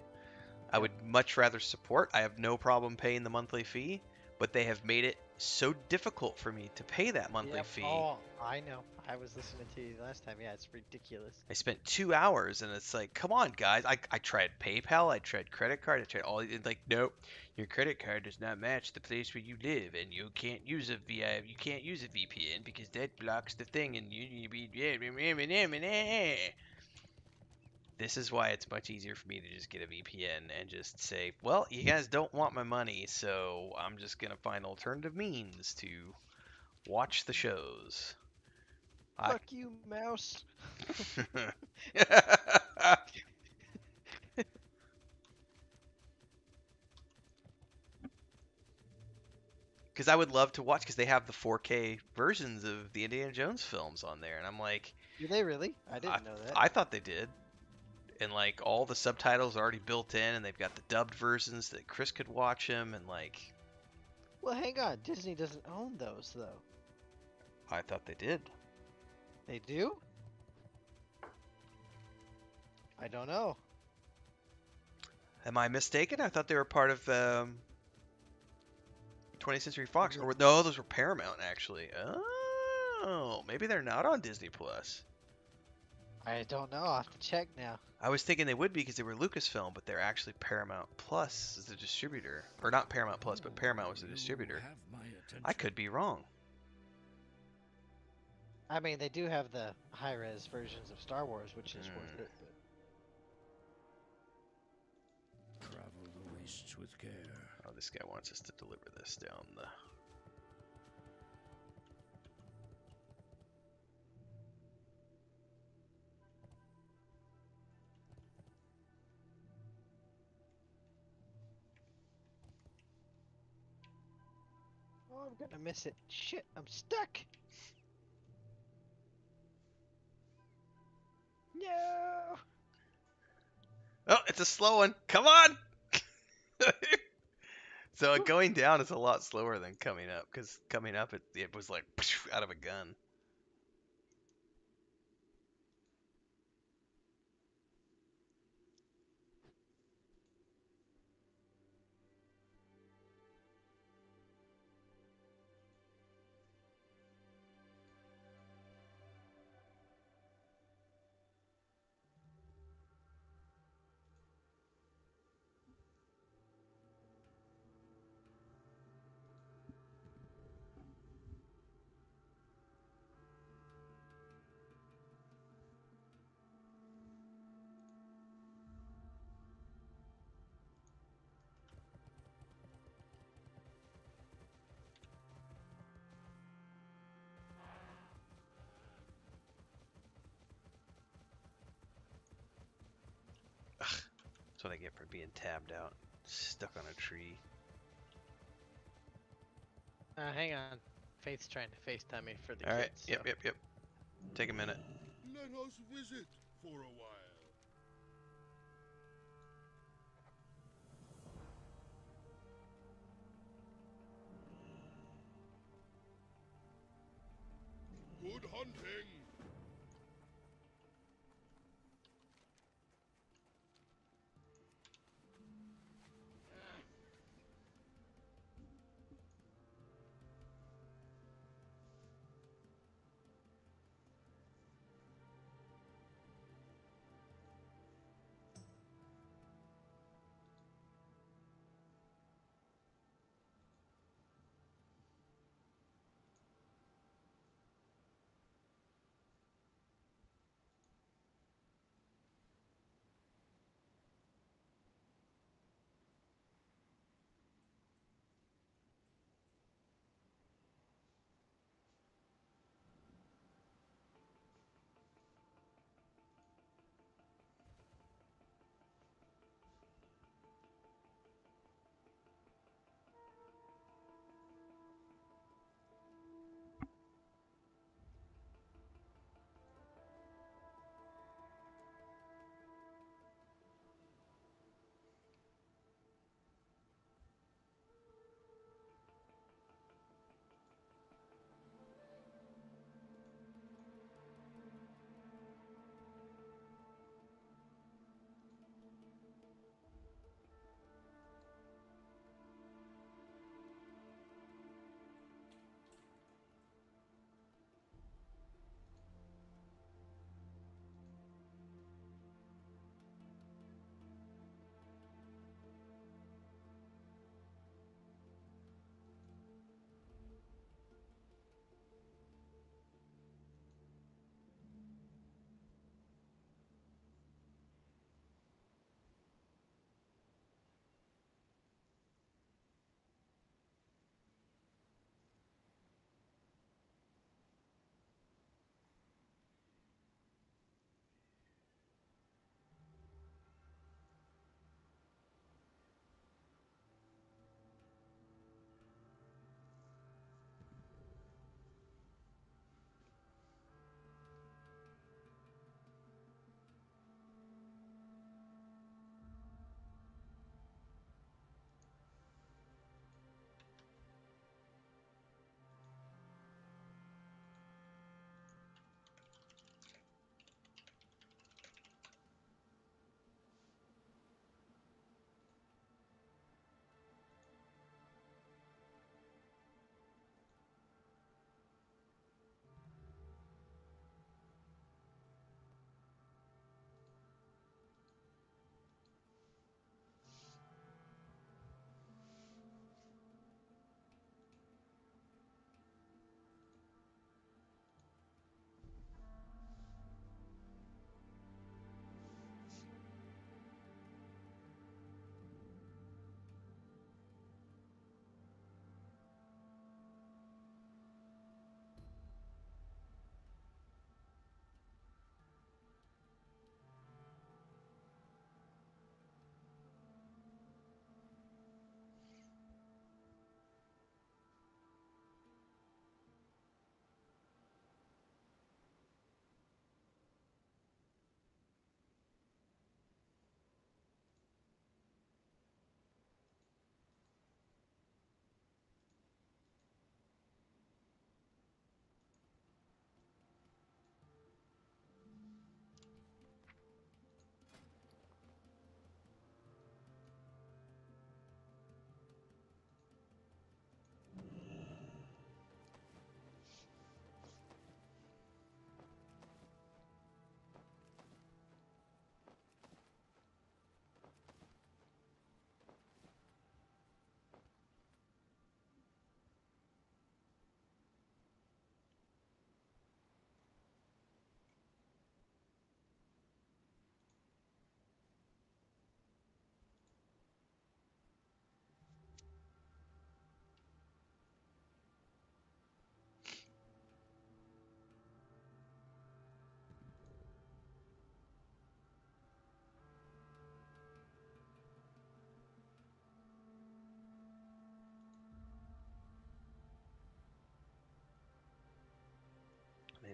I would much rather support. I have no problem paying the monthly fee, but they have made it so difficult for me to pay that monthly fee. Oh, I know. I was listening to you last time. Yeah, it's ridiculous. I spent 2 hours, and it's like, come on, guys. I tried PayPal, I tried credit card, I tried all. Like, nope, your credit card does not match the place where you live, and you can't use a VPN because that blocks the thing, and you be. This is why it's much easier for me to just get a VPN and just say, well, you guys don't want my money, so I'm just gonna find alternative means to watch the shows. Fuck you, mouse. Because I would love to watch, because they have the 4K versions of the Indiana Jones films on there, and I'm like, Do they really? I didn't know that. I thought they did. And like all the subtitles are already built in, and they've got the dubbed versions that Chris could watch them, and like. Well, hang on. Disney doesn't own those, though. I thought they did. They do? I don't know. Am I mistaken? I thought they were part of 20th Century Fox. Or no, those were Paramount, actually. Oh, maybe they're not on Disney Plus. I don't know. I'll have to check now. I was thinking they would be because they were Lucasfilm, but they're actually Paramount Plus as the distributor. Or not Paramount Plus, but Paramount was the distributor. I could be wrong. I mean, they do have the high-res versions of Star Wars, which is worth it. But... Travel the wastes with care. Oh, this guy wants us to deliver this down the... Oh, I'm gonna miss it. Shit, I'm stuck. No. Oh, it's a slow one. Come on! So going down is a lot slower than coming up, because coming up it was like out of a gun. That's what I get for being tabbed out, stuck on a tree. Hang on. Faith's trying to FaceTime me for the All right. kids. Yep. Take a minute. Let us visit for a while. Good hunting.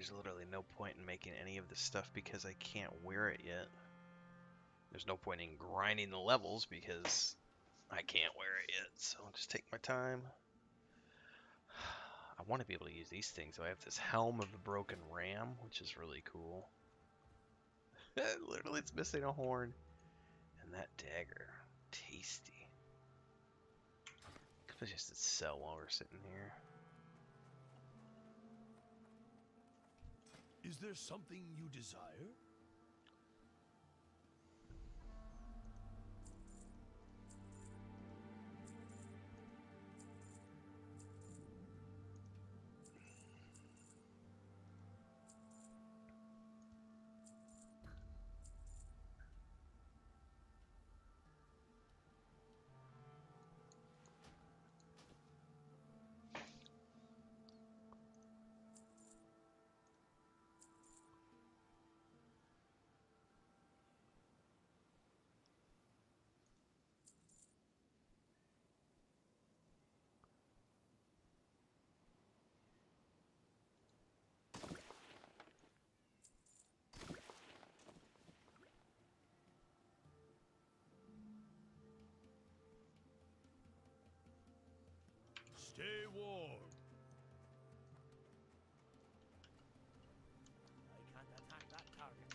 there's literally no point in making any of this stuff because I can't wear it yet. There's no point in grinding the levels because I can't wear it yet. So I'll just take my time. I want to be able to use these things. So I have this Helm of the Broken Ram, which is really cool. Literally, it's missing a horn. And that dagger. Tasty. Could just sell while we're sitting here. Is there something you desire? Stay warm. I can't attack that target.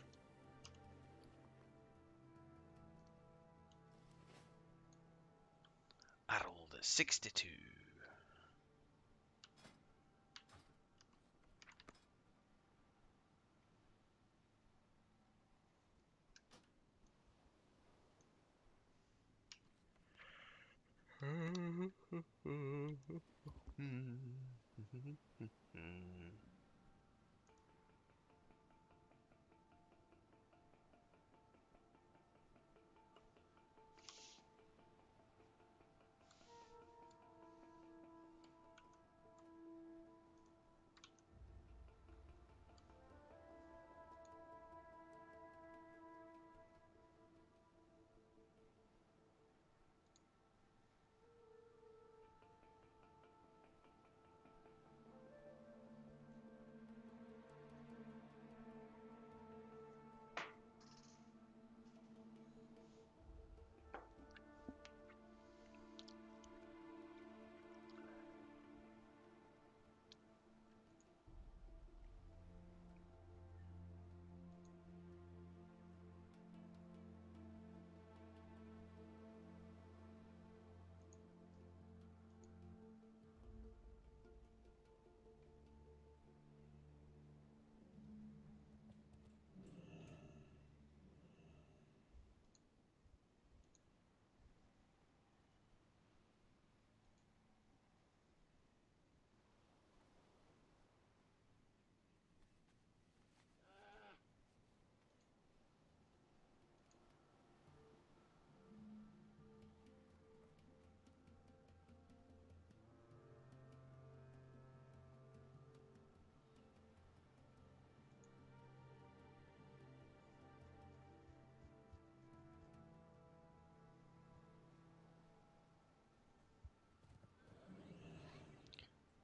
I rolled a 62.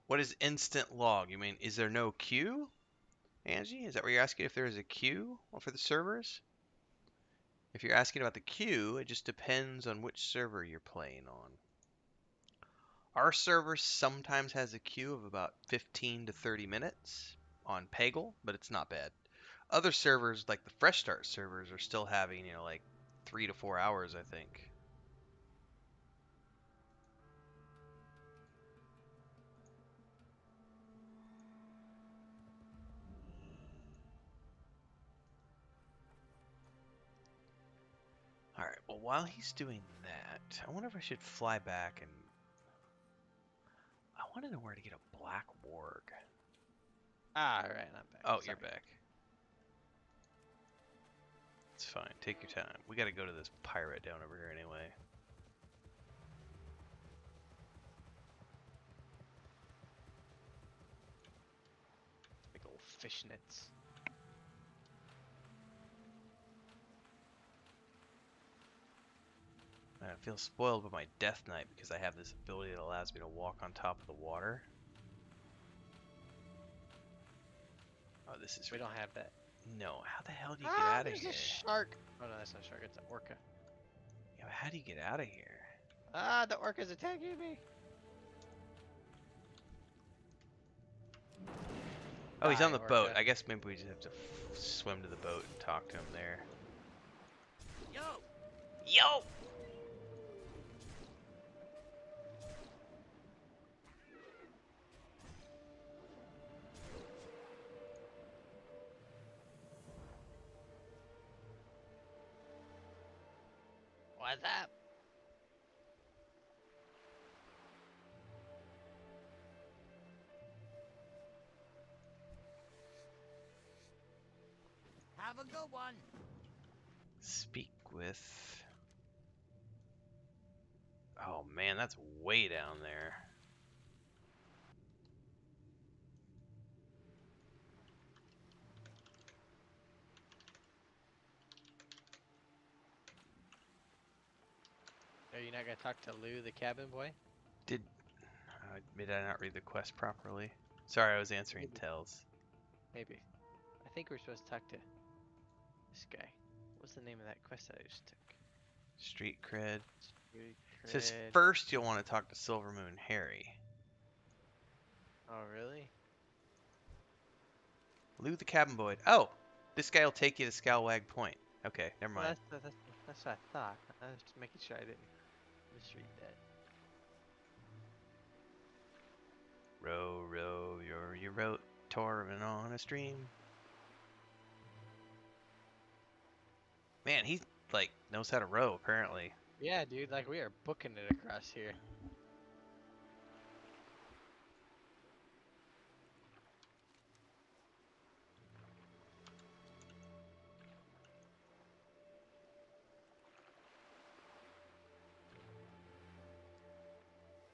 What is instant log? You mean, is there no queue? Angie, is that what you're asking, if there is a queue for the servers? If you're asking about the queue, it just depends on which server you're playing on. Our server sometimes has a queue of about 15 to 30 minutes on Pagle, but it's not bad. Other servers, like the Fresh Start servers, are still having, like 3 to 4 hours, I think. Alright, well, while he's doing that, I wonder if I should fly back and... I want to know where to get a black warg. Alright, I'm back. Oh, Sorry. you're back. It's fine. Take your time. We gotta go to this pirate down over here anyway. Big old fishnets. Man, I feel spoiled by my Death Knight because I have this ability that allows me to walk on top of the water. Oh, this is. We don't have that. No. How the hell do you get out of There's here? a shark. Oh no, that's not a shark. It's an orca. Yeah, but how do you get out of here? Ah, the orca's attacking me. Oh, he's on the Die, boat. orca. I guess maybe we just have to swim to the boat and talk to him there. Yo! Yo! What's up? Have a good one. Speak with. Oh man, that's way down there. Are you not gonna talk to Lou, the cabin boy? Did I not read the quest properly? Sorry, I was answering Maybe. tells. Maybe. I think we're supposed to talk to this guy. What's the name of that quest that I just took? Street cred. Street It says cred. first you'll want to talk to Silver Moon Harry. Oh, really? Lou the cabin boy. Oh, this guy will take you to Scalwag Point. Okay, never Well, mind. that's what I thought. I was just making sure I didn't misread that. Row, row, your boat, torment on a stream. Man, he like knows how to row apparently. Yeah, dude, like we are booking it across here.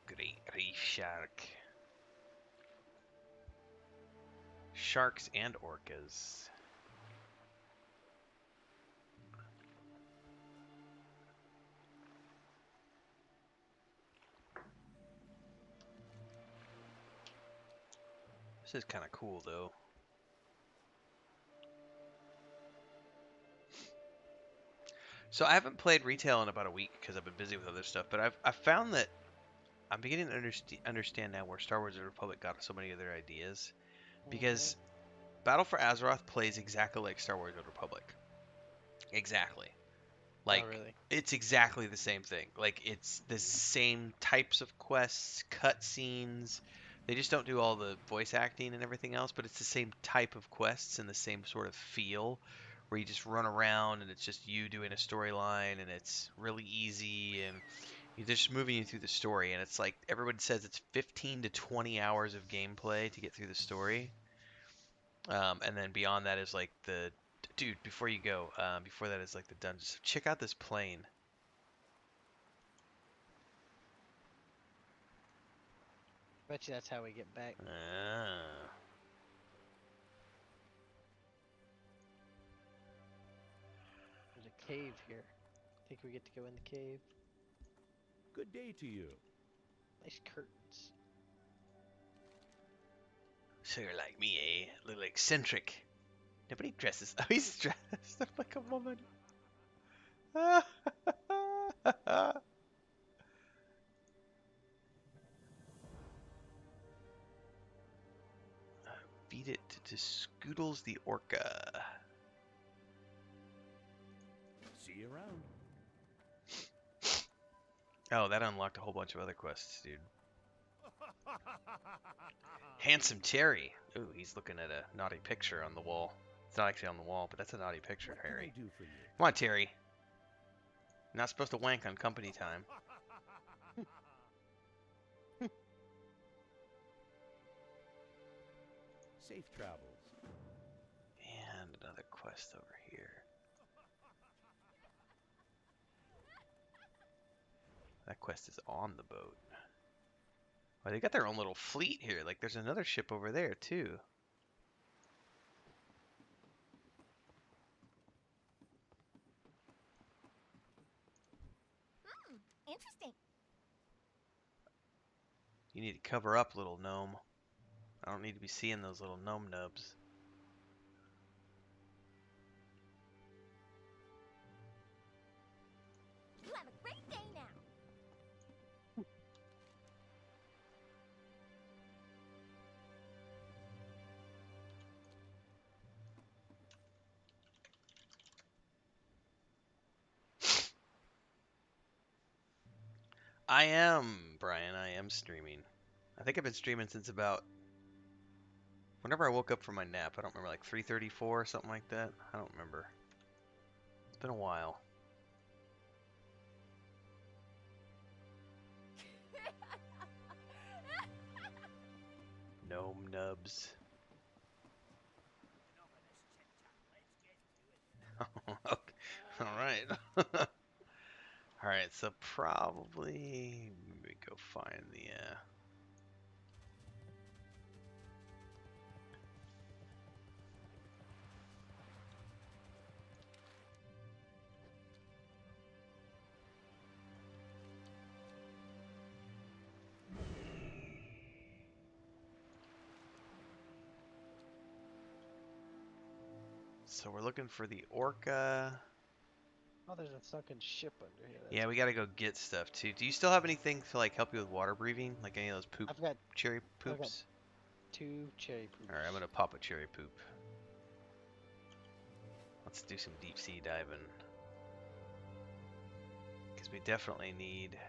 Great reef shark. Sharks and orcas. This is kind of cool though. So I haven't played retail in about a week because I've been busy with other stuff, but I've found that I'm beginning to understand now where Star Wars: The Republic got so many of their ideas, because Battle for Azeroth plays exactly like Star Wars: The Republic. Exactly. Like, Oh, really? it's exactly the same thing. Like, it's the same types of quests, cutscenes. They just don't do all the voice acting and everything else, but it's the same type of quests and the same sort of feel where you just run around and it's just you doing a storyline and it's really easy and you're just moving you through the story. And it's like everybody says it's 15 to 20 hours of gameplay to get through the story. And then beyond that is like the dude. Before you go, before that is like the dungeons. Check out this plane. Bet you that's how we get back. Ah. There's a cave here. Think we get to go in the cave? Good day to you. Nice curtains. So you're like me, eh? A little eccentric. Nobody dresses. Oh, he's dressed up like a woman. Beat it to Scoodles the Orca. See you around. Oh, that unlocked a whole bunch of other quests, dude. Handsome Terry. Ooh, he's looking at a naughty picture on the wall. It's not actually on the wall, but that's a naughty picture, What can Harry. I do for you? Come on, Terry. You're not supposed to wank on company time. Safe travels. And another quest over here. That quest is on the boat. Oh, they got their own little fleet here. Like, there's another ship over there, too. Interesting. You need to cover up, little gnome. I don't need to be seeing those little gnome nubs. I am, Brian. I am streaming. I think I've been streaming since about whenever I woke up from my nap. I don't remember, like 3:34 or something like that. I don't remember. It's been a while. Gnome nubs. Okay. All right. All right. So probably we go find the. So we're looking for the orca. Oh, there's a sunken ship under here. Yeah, we gotta go get stuff too. Do you still have anything to like help you with water breathing? Like any of those poop I've got cherry I've got poops? 2 cherry poops. Alright, I'm gonna pop a cherry poop. Let's do some deep sea diving. Because we definitely need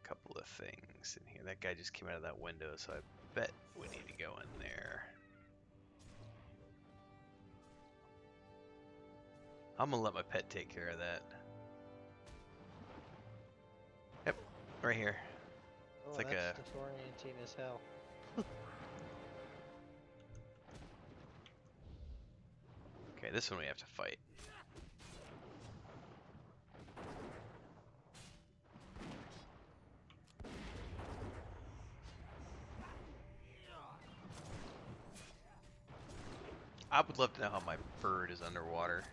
a couple of things in here. That guy just came out of that window, so I bet we need to go in there. I'm gonna let my pet take care of that. Yep, right here. Oh, It's like that's disorienting as hell. Okay, this one we have to fight. I would love to know how my bird is underwater.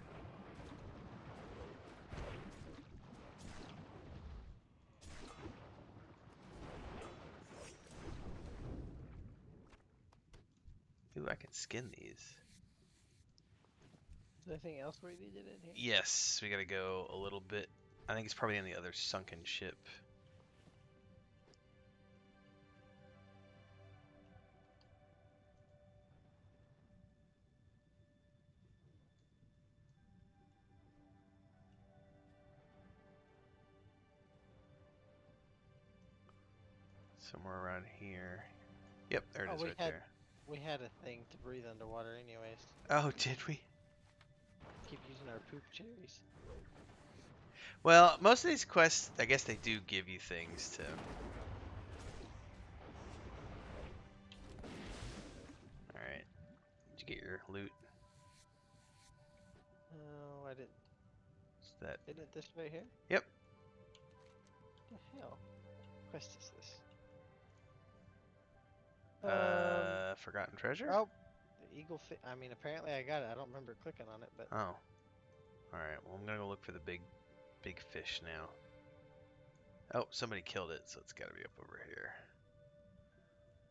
Ooh, I can skin these. Is there anything else we needed in here? Yes, we gotta go a little bit. I think it's probably in the other sunken ship. Somewhere around here. Yep, there it is right there. We had a thing to breathe underwater anyways. Oh, did we? Keep using our poop cherries. Well, most of these quests, I guess they do give you things to... Alright. Did you get your loot? Oh, I didn't. Is that... Isn't it this right here? Yep. What the hell? Quest is this? Forgotten treasure? Oh, the eagle I mean, apparently I got it. I don't remember clicking on it, but... Oh. Alright, well I'm gonna go look for the big fish now. Oh, somebody killed it, so it's gotta be up over here.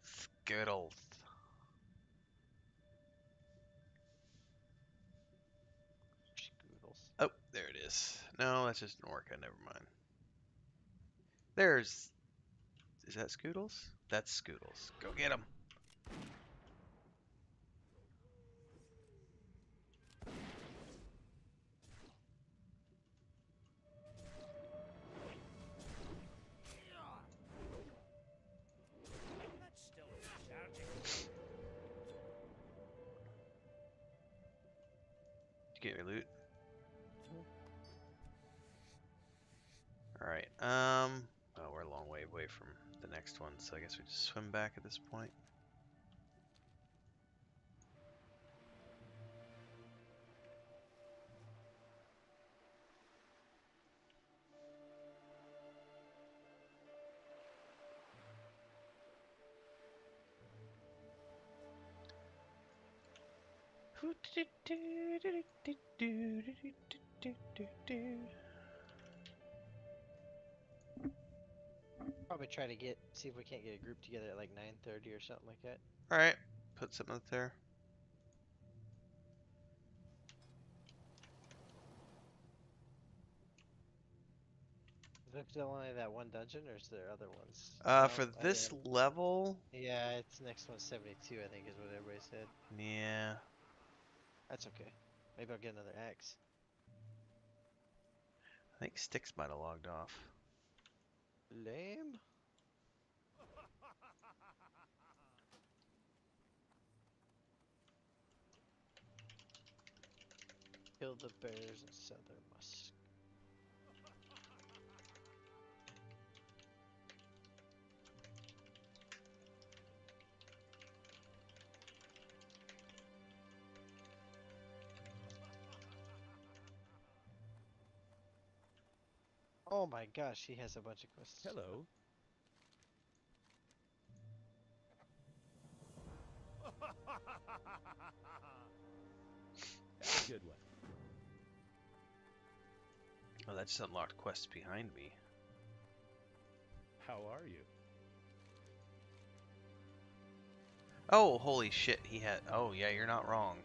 Skittles. Scoodles. Oh, there it is. No, that's just an orca, never mind. There's... Is that Scoodles? That's Scoodles. Go get him. Did you get your loot? Alright, oh, we're a long way away from the next one, so I guess we just swim back at this point. Probably try to see if we can't get a group together at like 9:30 or something like that. Alright, put something up there. Is there still only that one dungeon, or is there other ones? For this level? Yeah, it's next one's 72, I think is what everybody said. Yeah. That's okay. Maybe I'll get another axe. I think Styx might have logged off. Lame. Kill the bears and sell their musk. Oh my gosh, he has a bunch of quests. Hello. Have a good one. Oh, that just unlocked quests behind me. How are you? Oh, holy shit, he had... Oh, yeah, you're not wrong.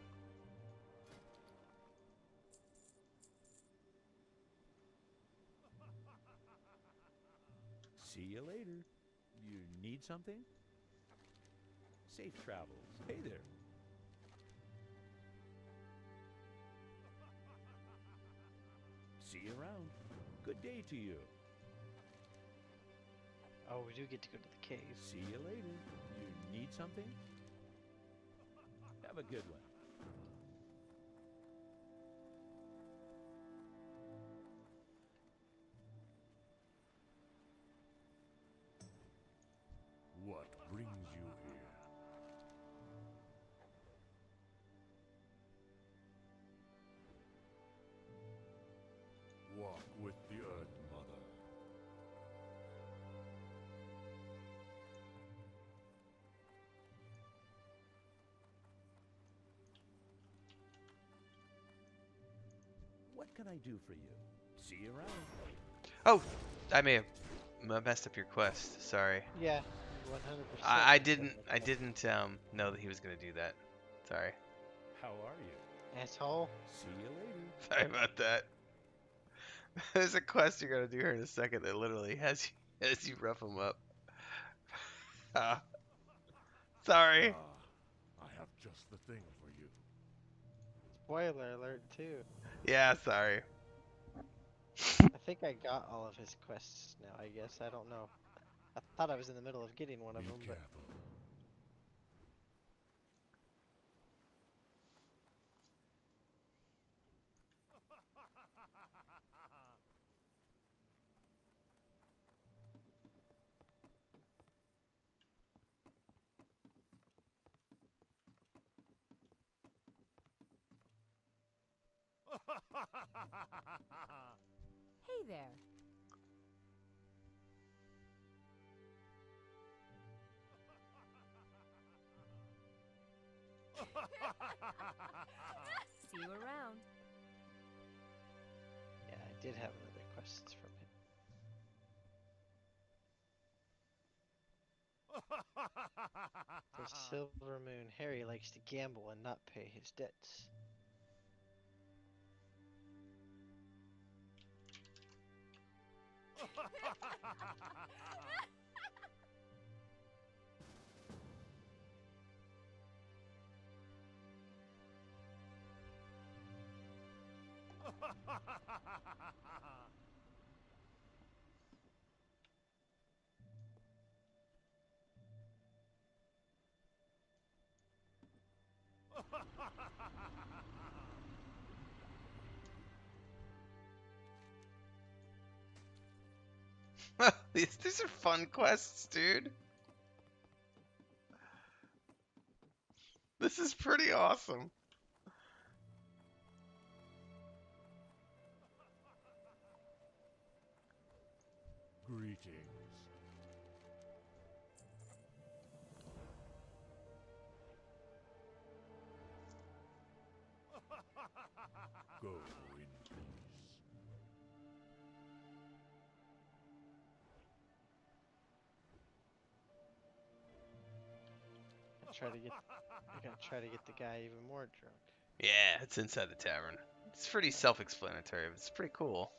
See you later. You need something? Safe travels. Hey there. See you around. Good day to you. Oh, we do get to go to the cave. See you later. You need something? Have a good one. What brings you here? Walk with the Earth Mother. What can I do for you? See you around. Oh, I may have messed up your quest. Sorry. Yeah, 100%. I didn't know that he was gonna do that. Sorry. How are you? Asshole. See you later. Sorry about that. There's a quest you're gonna do here in a second that literally has you rough him up. Sorry. I have just the thing for you. Spoiler alert, too. Yeah, sorry. I think I got all of his quests now, I guess. I don't know. I thought I was in the middle of getting one of them, but... Hey there. See you around. Yeah, I did have other quests from him. The Silver Moon. Harry likes to gamble and not pay his debts. These are fun quests, dude. This is pretty awesome. Greetings. Go in peace. I gotta try to get the guy even more drunk. Yeah, it's inside the tavern. It's pretty self-explanatory, but it's pretty cool.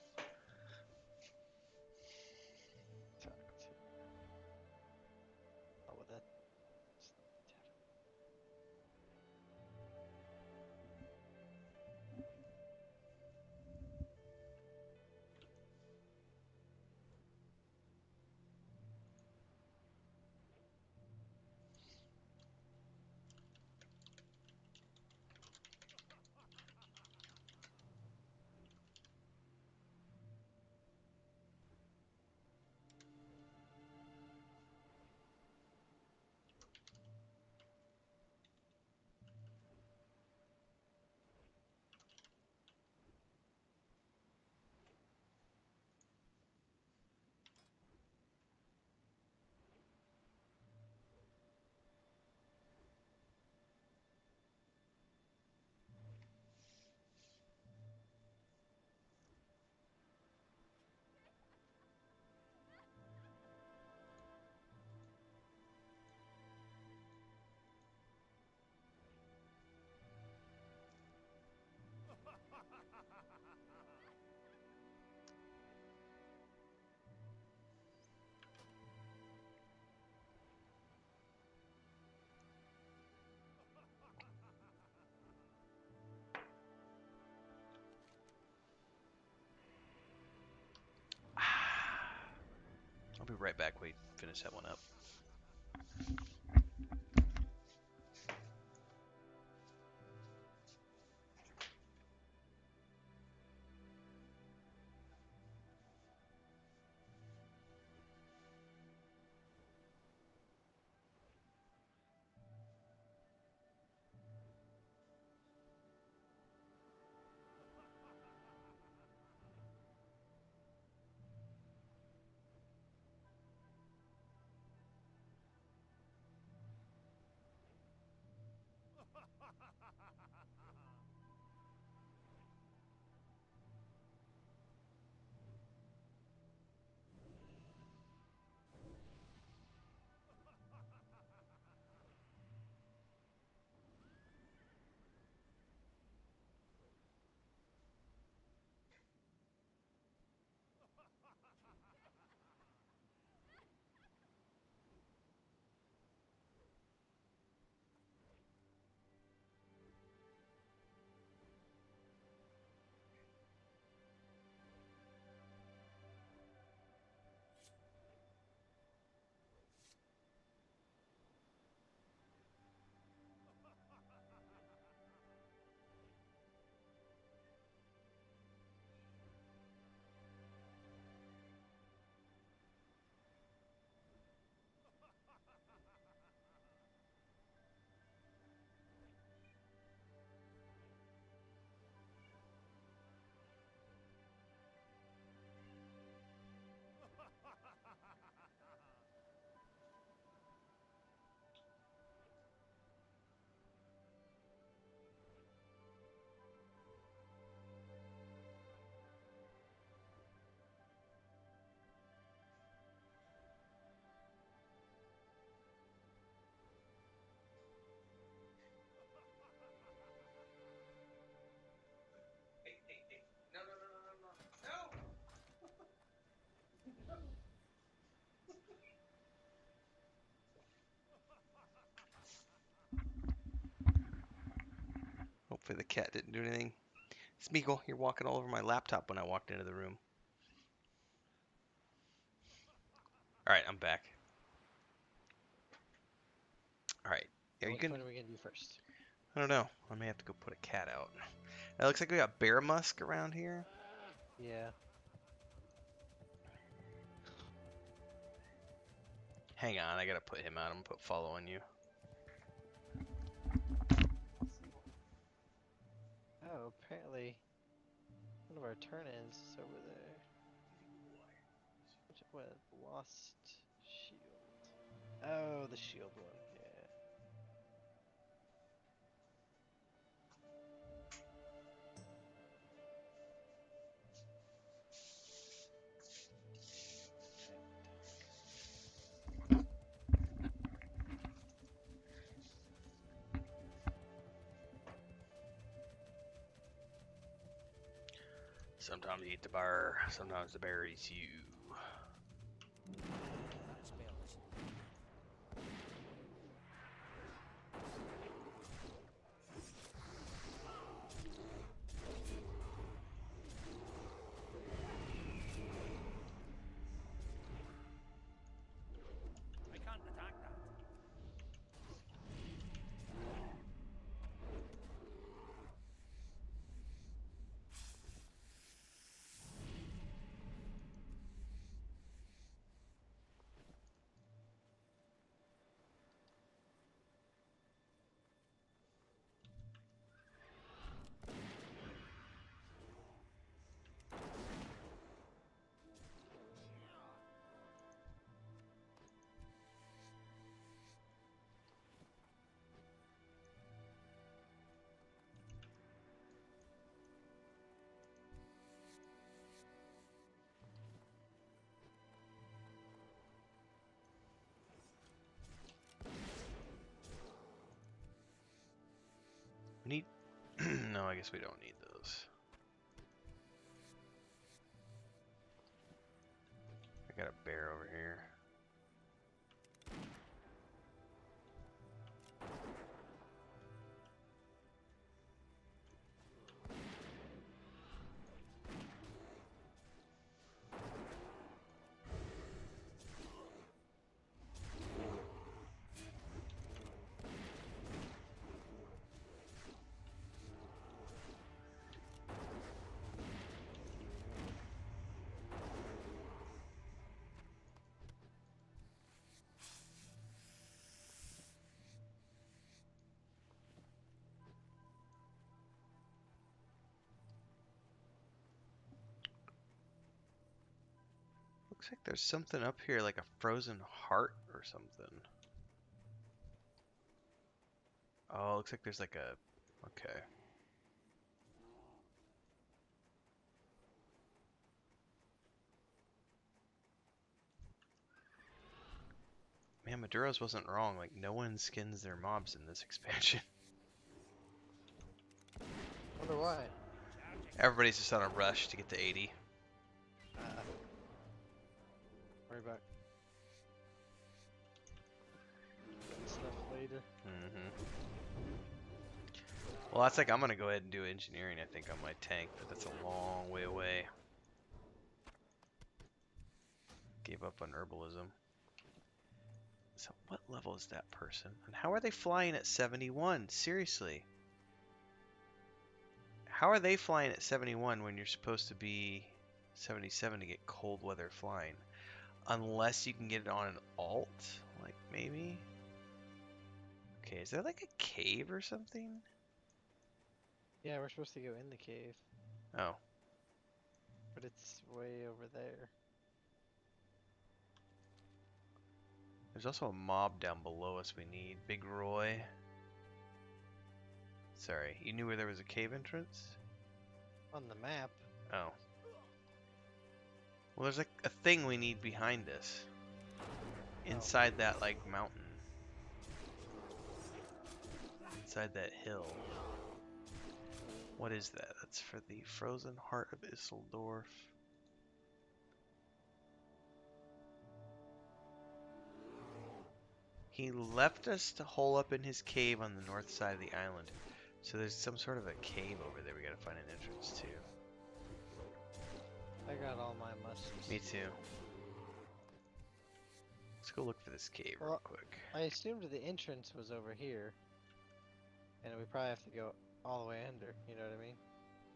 Talk to. Oh, well, that's I'll be right back. Wait, finish that one up. Hopefully the cat didn't do anything. Smeagol, you're walking all over my laptop when I walked into the room. Alright, I'm back. Alright. Are you Which gonna... one are we gonna do first? I don't know. I may have to go put a cat out. It looks like we got bear musk around here. Yeah. Hang on, I gotta put him out. I'm gonna put follow on you. Oh, apparently one of our turn-ins is over there. Which one? Lost shield. Oh, the shield one. Yeah. Sometimes you eat the bear, sometimes the bear eats you. That spell is I can't attack that. We need... no, I guess we don't need those. I got a bear over here. Looks like there's something up here, like a frozen heart or something. Oh, looks like there's like a... Okay. Man, Maduro's wasn't wrong. Like, no one skins their mobs in this expansion. Wonder why. Everybody's just on a rush to get to 80. Worry about stuff later. Well, that's like, I'm gonna go ahead and do engineering, I think, on my tank, but that's a long way away. Gave up on herbalism. So what level is that person? And how are they flying at 71? Seriously. How are they flying at 71 when you're supposed to be 77 to get cold weather flying? Unless you can get it on an alt, like maybe? Okay, is there like a cave or something? Yeah, we're supposed to go in the cave. Oh. But it's way over there. There's also a mob down below us we need. Big Roy. Sorry, you knew where there was a cave entrance? On the map. Oh. Well, there's like a thing we need behind us. Inside that, like, mountain. Inside that hill. What is that? That's for the Frozen Heart of Isildorf. He left us to hole up in his cave on the north side of the island. So there's some sort of a cave over there we gotta find an entrance to. I got all my musts. Me too. Let's go look for this cave real quick. I assumed the entrance was over here. And we probably have to go all the way under, you know what I mean?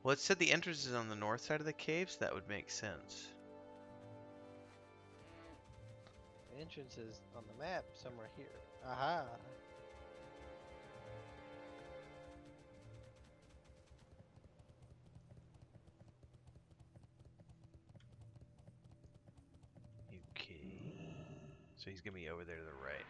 Well, it said the entrance is on the north side of the cave, so that would make sense. The entrance is on the map somewhere here. Aha! Okay. So he's gonna be over there to the right.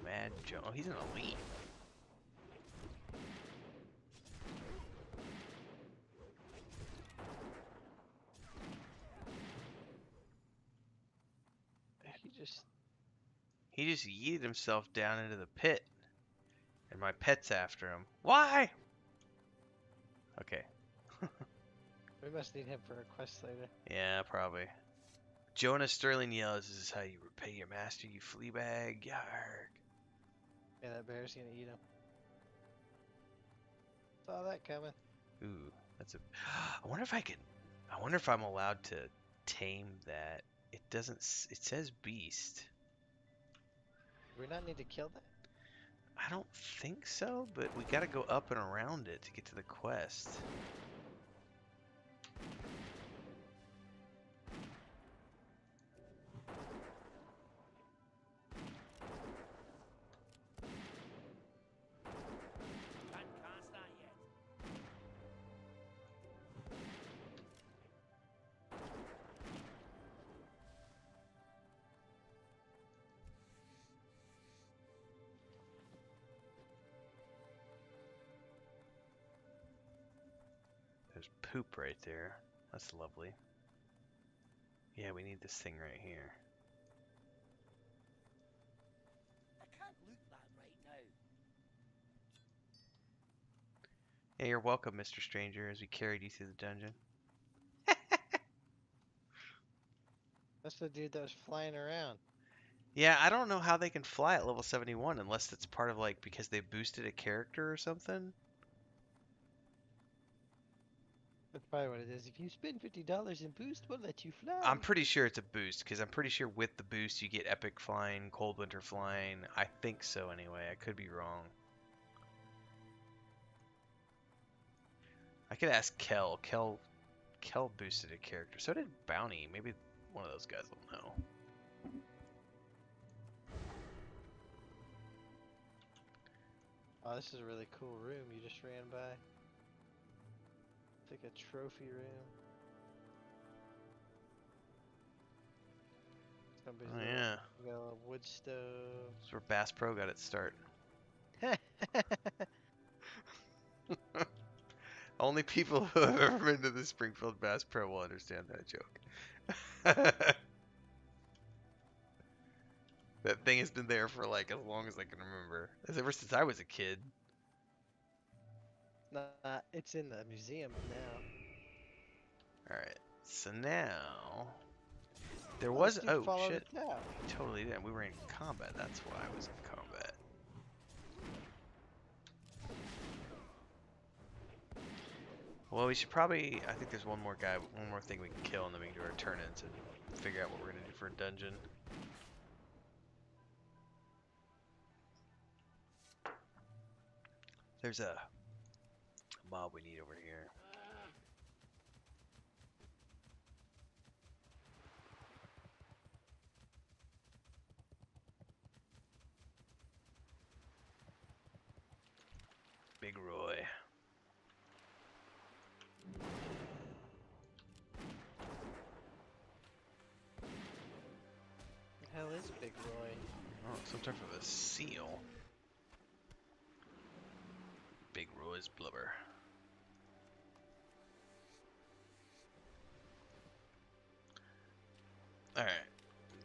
Mad Joe. Oh, he's an elite. He just yeeted himself down into the pit. And my pet's after him. Why? Okay. We must need him for a quest later. Yeah, probably. Jonas Sterling yells, "This is how you repay your master, you fleabag." Yarg. Yeah, that bear's gonna eat him. Saw that coming. Ooh, that's a... I wonder if I can... I wonder if I'm allowed to tame that. It doesn't... It says beast. Do we not need to kill that? I don't think so, but we gotta go up and around it to get to the quest. There's poop right there. That's lovely. Yeah, we need this thing right here. I can't loot that right now. Yeah, you're welcome, Mr. Stranger, as we carried you through the dungeon. That's the dude that was flying around. Yeah, I don't know how they can fly at level 71 unless it's part of, like, because they boosted a character or something. That's probably what it is. If you spend $50 in boost, we'll let you fly. I'm pretty sure it's a boost, because I'm pretty sure with the boost you get epic flying, cold winter flying. I think so anyway. I could be wrong. I could ask Kel. Kel boosted a character. So did Bounty. Maybe one of those guys will know. Oh, this is a really cool room you just ran by. It's like a trophy room. Somebody's Oh yeah. got a little wood stove. That's where Bass Pro got its start. Only people who have ever been to the Springfield Bass Pro will understand that joke. That thing has been there for like as long as I can remember. As ever since I was a kid. Nah, it's in the museum now. Alright, so now there Oh, was this dude oh followed shit. us out. Totally did. We were in combat, that's why I was in combat. Well, we should probably I think there's one more thing we can kill and then we can do our turn-ins and figure out what we're gonna do for a dungeon. There's a mob we need over here. Big Roy. The hell is Big Roy? Oh, some type of a seal. Big Roy's blubber. Alright.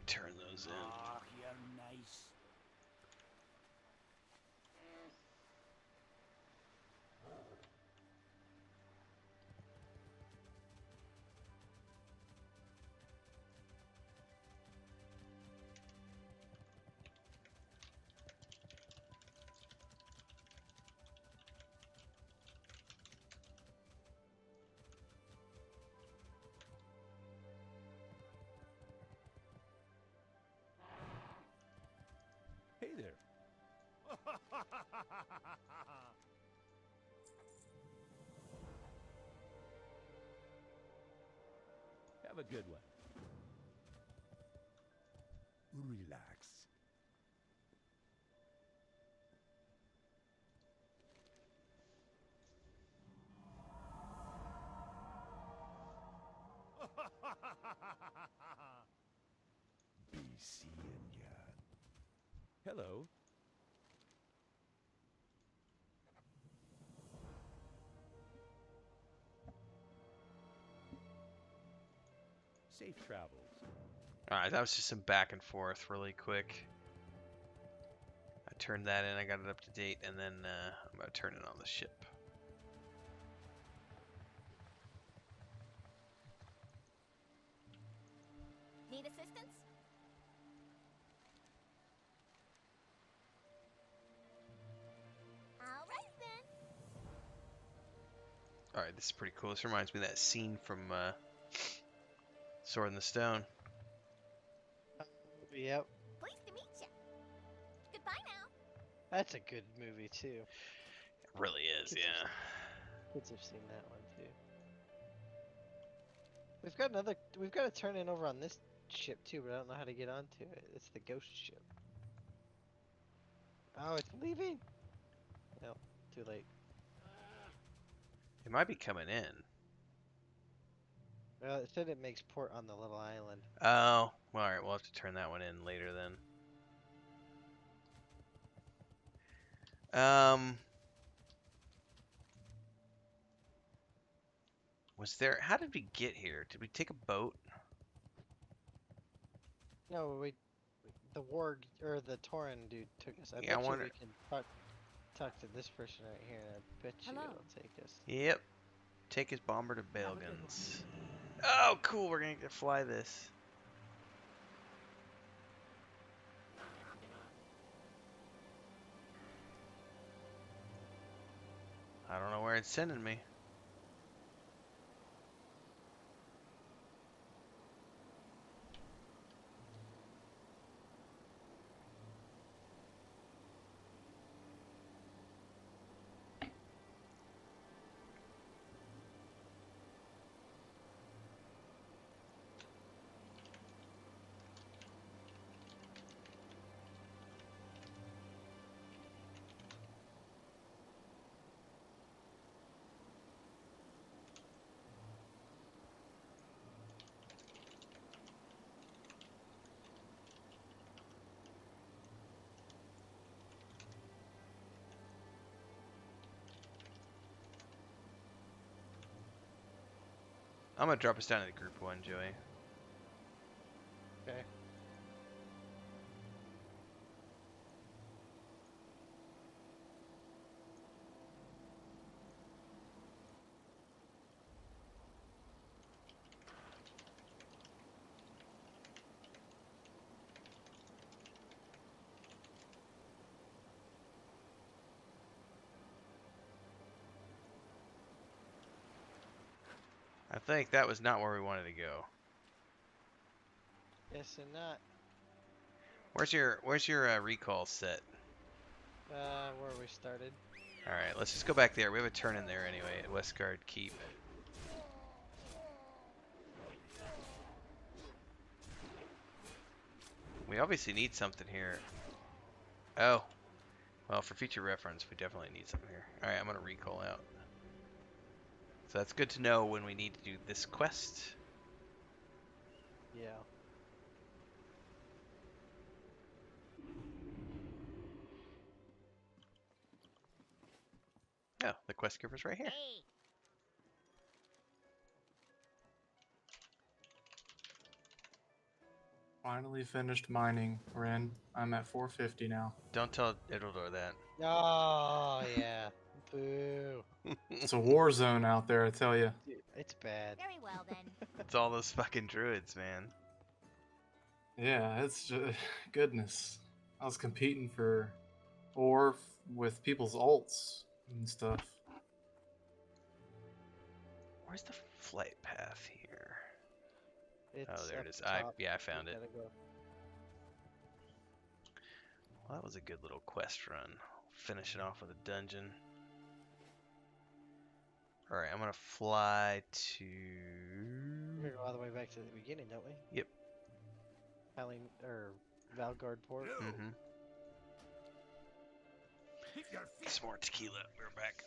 Turn those in. Ah, you're nice. Hey there. Have a good one. Relax. Be seeing ya. Hello. Safe travels. Alright, that was just some back and forth really quick. I turned that in, I got it up to date, and then I'm going to turn it on the ship. Need assistance? All right then. Alright, this is pretty cool. This reminds me of that scene from Sword in the Stone. Yep. Pleased to meet you. Goodbye now. That's a good movie too. It really is, Kids yeah. Kids have seen that one too. We've got to turn in over on this ship too, but I don't know how to get onto it. It's the ghost ship. Oh, it's leaving. No, too late. It might be coming in. Well, it said it makes port on the little island. Oh, well, alright, we'll have to turn that one in later then. How did we get here? Did we take a boat? No, the warg or the Tauren dude took us. I Yeah, I bet wonder- you we can talk to this person right here, and I bet you Hello. it'll take us. Yep. Take his bomber to Have a good one. Balgans. Oh, cool, we're gonna get to fly this. I don't know where it's sending me. I'm gonna drop us down to the group one, Joey. Okay. I think that was not where we wanted to go. Yes and not. Where's your recall set? Where we started. All right, let's just go back there. We have a turn in there anyway at Westguard Keep. We obviously need something here. Oh, well, for future reference, we definitely need something here. All right, I'm gonna recall out. So that's good to know when we need to do this quest. Yeah. Oh, the quest giver's right here. Hey. Finally finished mining, Ren. I'm at 450 now. Don't tell Idildor that. Oh yeah. Boo. It's a war zone out there, I tell you. Dude, it's bad. Very well then. It's all those fucking druids, man. Yeah, it's just goodness. I was competing for ore with people's alts and stuff. Where's the flight path here? It's Oh, there up it is. top. Yeah, I found You it. gotta go. Well, that was a good little quest run. Finish it off with a dungeon. All right, I'm gonna fly to. We're gonna go all the way back to the beginning, don't we? Yep. Valgard Port. Mm-hmm. Some more tequila. We're back.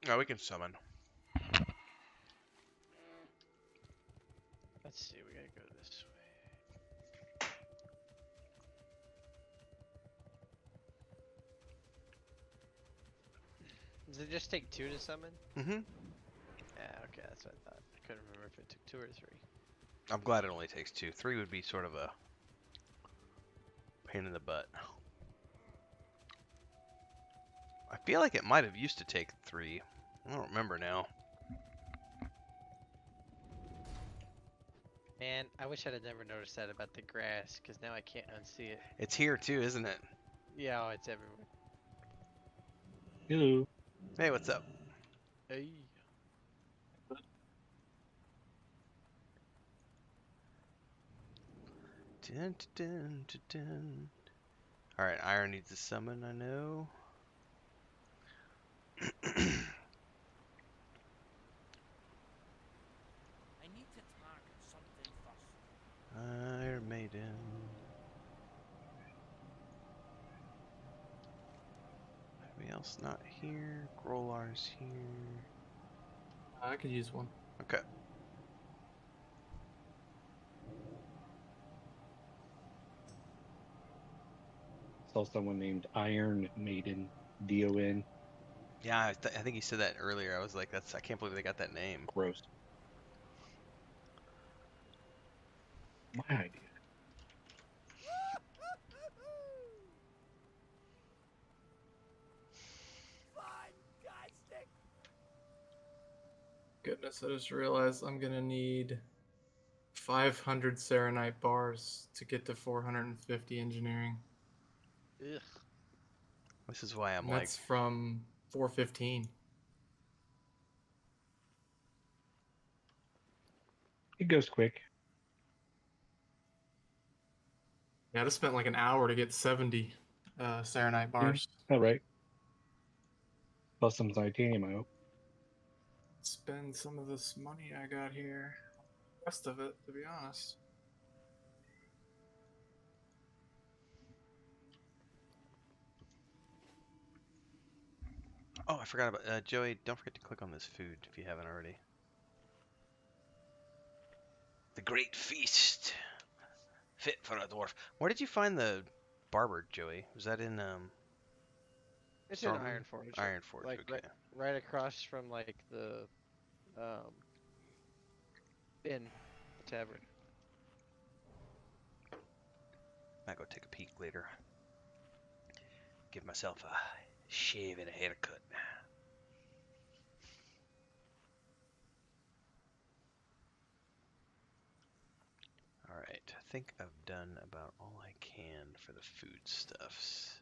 Oh, we can summon. Let's see, we gotta go this way. Does it just take 2 to summon? Mm-hmm. Yeah, okay, that's what I thought. I couldn't remember if it took 2 or 3. I'm glad it only takes 2. 3 would be sort of a pain in the butt. I feel like it might have used to take 3. I don't remember now. Man, I wish I'd have never noticed that about the grass, because now I can't unsee it. It's here too, isn't it? Yeah, oh, it's everywhere. Hello. Hey, what's up? Hey. Dun, dun, dun, dun. All right, Iron needs a summon. I know. I need to target something first. Iron Maiden. Anybody else not here? Grollar's here. I could use one. Okay. Saw someone named Iron Maiden, D-O-N. Yeah, I think you said that earlier. I was like, I can't believe they got that name. Gross. My idea. Goodness, I just realized I'm gonna need 500 Serenite bars to get to 450 engineering. Ugh. This is why I'm And like, that's from 415. It goes quick. Yeah, I just spent like an hour to get 70 Serenite bars. Yeah, all right. Plus some titanium, I hope. Spend some of this money I got here. Rest of it, to be honest. oh, I forgot about Joey. Don't forget to click on this food if you haven't already. The Great Feast, fit for a dwarf. Where did you find the barber, Joey? Was that in It's in Stormwind? Iron Forge. Iron Forge. Like okay. right across from like the inn, the tavern. Might go take a peek later. Give myself a shave and a haircut. Alright, I think I've done about all I can for the foodstuffs.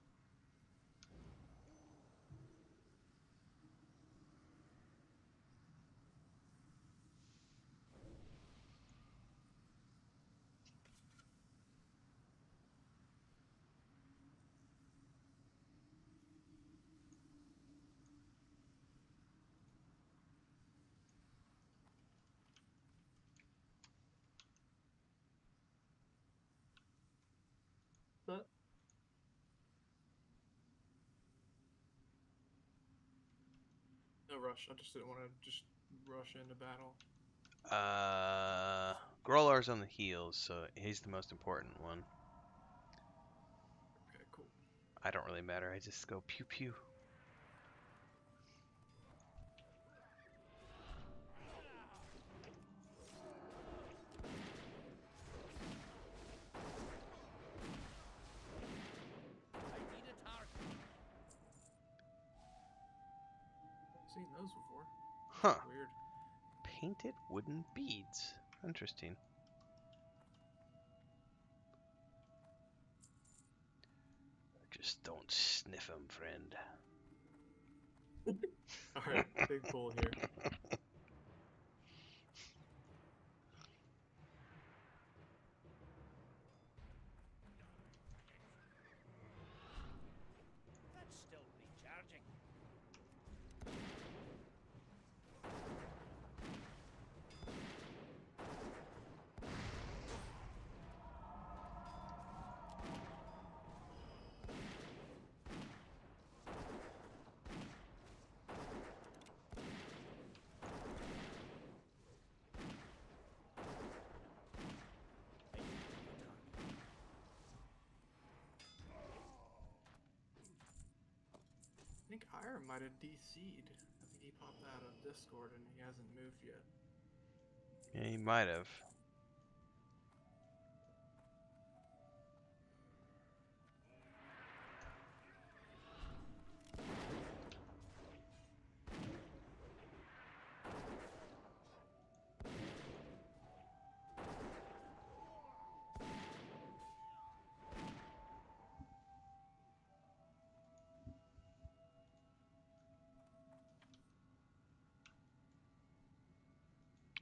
But no rush. I just didn't want to just rush into battle. Grollar's on the heels, so he's the most important one. Okay, cool. I don't really matter, I just go pew pew. I've seen those before. Huh. Weird. Painted wooden beads. Interesting. Just don't sniff 'em, friend. Alright, big pull here. That's still recharging. Kyra might have DC'd. I think he popped out of Discord and he hasn't moved yet. Yeah, he might have.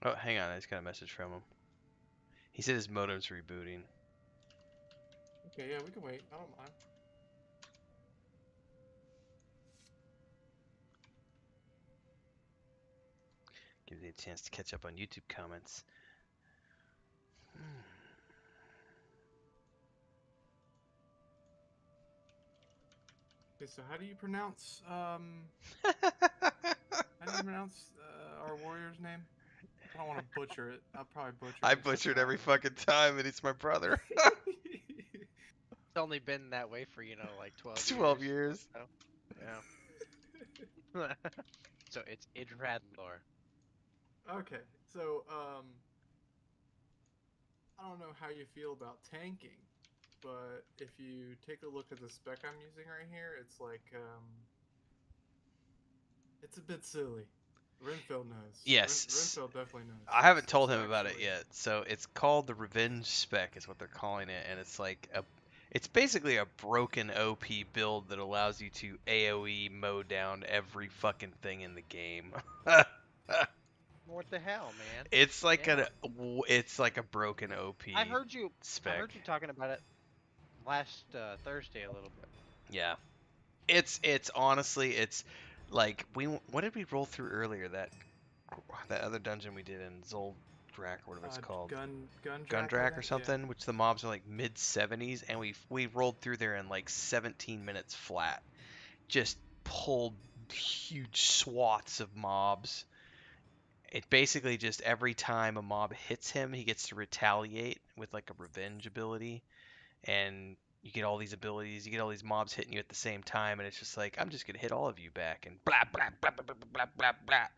Oh, hang on. I just got a message from him. He said his modem's rebooting. Okay, yeah, we can wait. I don't mind. Gives me a chance to catch up on YouTube comments. Okay, so how do you pronounce our warrior's name? I don't want to butcher it. I'll probably butcher it. I butchered every fucking time, and he's my brother. It's only been that way for, you know, like 12 years. 12 years. So, yeah. So it's Idradlor. Okay, so I don't know how you feel about tanking, but if you take a look at the spec I'm using right here, it's like it's a bit silly. Renfield knows. Yes. Renfield definitely knows. I haven't told him about it yet. So it's called the Revenge Spec, is what they're calling it, and it's like it's basically a broken OP build that allows you to AOE mow down every fucking thing in the game. What the hell, man? It's like it's like a broken OP. I heard you. Spec. I heard you talking about it last Thursday a little bit. Yeah, it's honestly it's like what did we roll through earlier, that other dungeon we did in Zoldrak or whatever it's called, Gundrak or something, yeah. Which the mobs are like mid 70s, and we rolled through there in like 17 minutes flat, just pulled huge swaths of mobs. It basically just every time a mob hits him, he gets to retaliate with like a revenge ability, and you get all these abilities, you get all these mobs hitting you at the same time, and it's just like, I'm just gonna hit all of you back, and blah blah blah blah blah blah blah blah.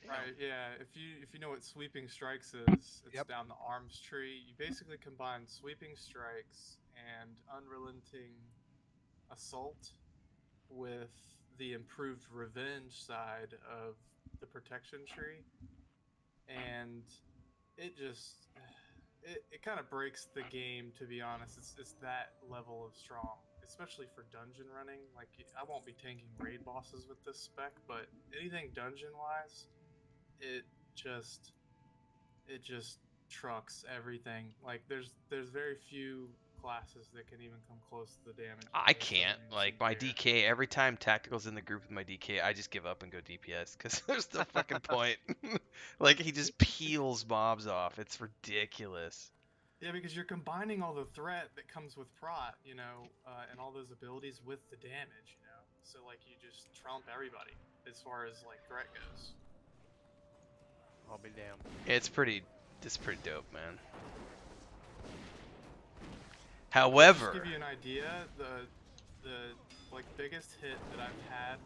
Right, yeah. If you know what sweeping strikes is, it's down the arms tree. You basically combine sweeping strikes and unrelenting assault with the improved revenge side of the protection tree, and it just it kind of breaks the game, to be honest. It's that level of strong, especially for dungeon running. Like, I won't be tanking raid bosses with this spec, but anything dungeon wise, it just trucks everything. Like, there's very few classes that can even come close to the damage. I can't. Like, my DK, every time Tactical's in the group with my DK, I just give up and go DPS, because there's no fucking point. Like, he just peels mobs off. It's ridiculous. Yeah, because you're combining all the threat that comes with prot, you know, and all those abilities with the damage, you know. So, like, you just trump everybody as far as, like, threat goes. I'll be damned. It's pretty dope, man. However, just to give you an idea, the like biggest hit that I've had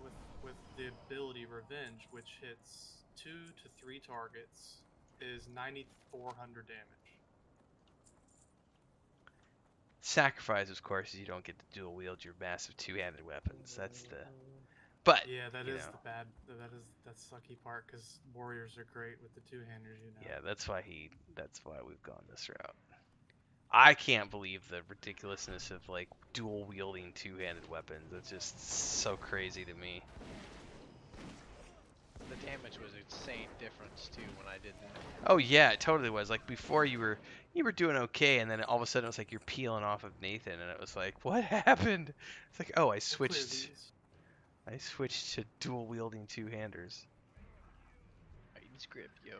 with the ability Revenge, which hits 2 to 3 targets, is 9,400 damage. Sacrifice, of course, is you don't get to dual wield your massive two-handed weapons. That's the. But yeah, that's the sucky part, because warriors are great with the two-handers, you know. Yeah, that's why we've gone this route. I can't believe the ridiculousness of like dual wielding two-handed weapons. It's just so crazy to me. The damage was insane difference too when I did that. Oh yeah, it totally was. Like before you were doing okay, and then all of a sudden it was like you're peeling off of Nathan, and it was like, what happened? It's like, oh, I switched to dual wielding two-handers. Writing script, yo.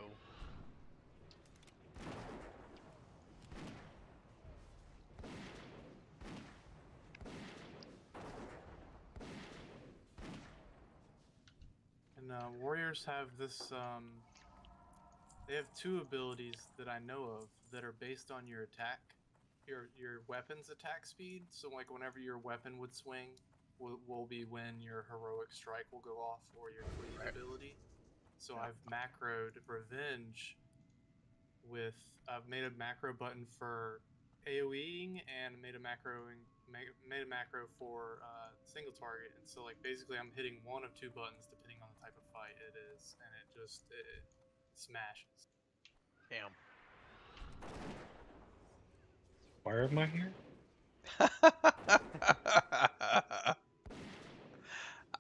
And warriors have this, they have 2 abilities that I know of that are based on your attack, your weapon's attack speed. So like whenever your weapon would swing, will be when your heroic strike will go off or your cleave ability. So I've macroed revenge with I've made a macro button for AoEing and made a macro for single target. And so like basically I'm hitting one of two buttons depending on the type of fight it is, and it smashes. Damn. Why am I here?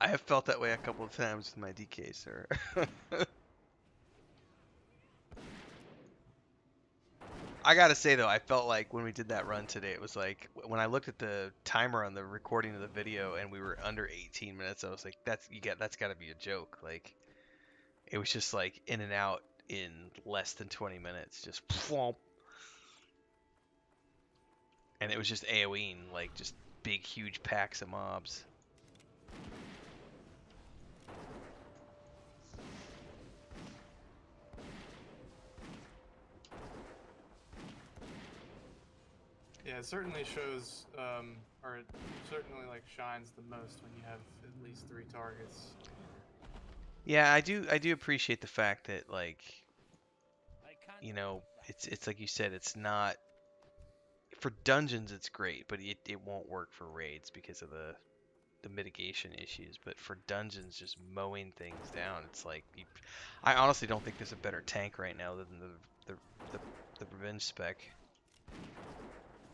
I have felt that way a couple of times with my DK, sir. I gotta say though, I felt like when we did that run today, it was like when I looked at the timer on the recording of the video and we were under 18 minutes, I was like, that's gotta be a joke. Like it was just like in and out in less than 20 minutes, just plomp. And it was just AoEing, like just big, huge packs of mobs. Yeah, it certainly shows, or it certainly like shines the most when you have at least 3 targets. Yeah, I do appreciate the fact that like, you know, it's like you said, it's not for dungeons it's great, but it won't work for raids because of the mitigation issues. But for dungeons, just mowing things down, it's like I honestly don't think there's a better tank right now than the revenge spec.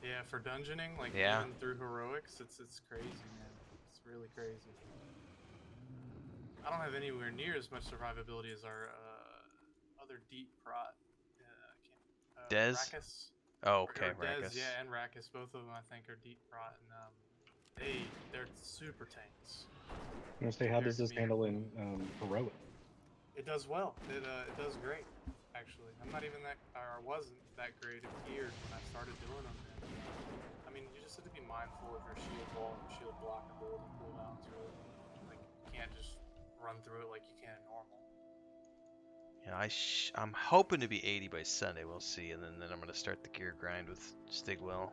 Yeah, for dungeoning, like Yeah. even through heroics, it's crazy, man. It's really crazy. I don't have anywhere near as much survivability as our other deep prot. Dez? Rakkus. Oh, okay, Or Dez, Rakkus. yeah, and Rakkus. Both of them, I think, are deep prot, and they're super tanks. I'm gonna say, how does this handle in heroic? It does well. It does great, actually. I'm not even that, or wasn't that great of geared when I started doing them. And, I mean, you just have to be mindful of your shield wall and shield block ability cooldowns, really. Like, you can't just run through it like you can in normal. Yeah, I'm hoping to be 80 by Sunday. We'll see, and then I'm gonna start the gear grind with Stigwell.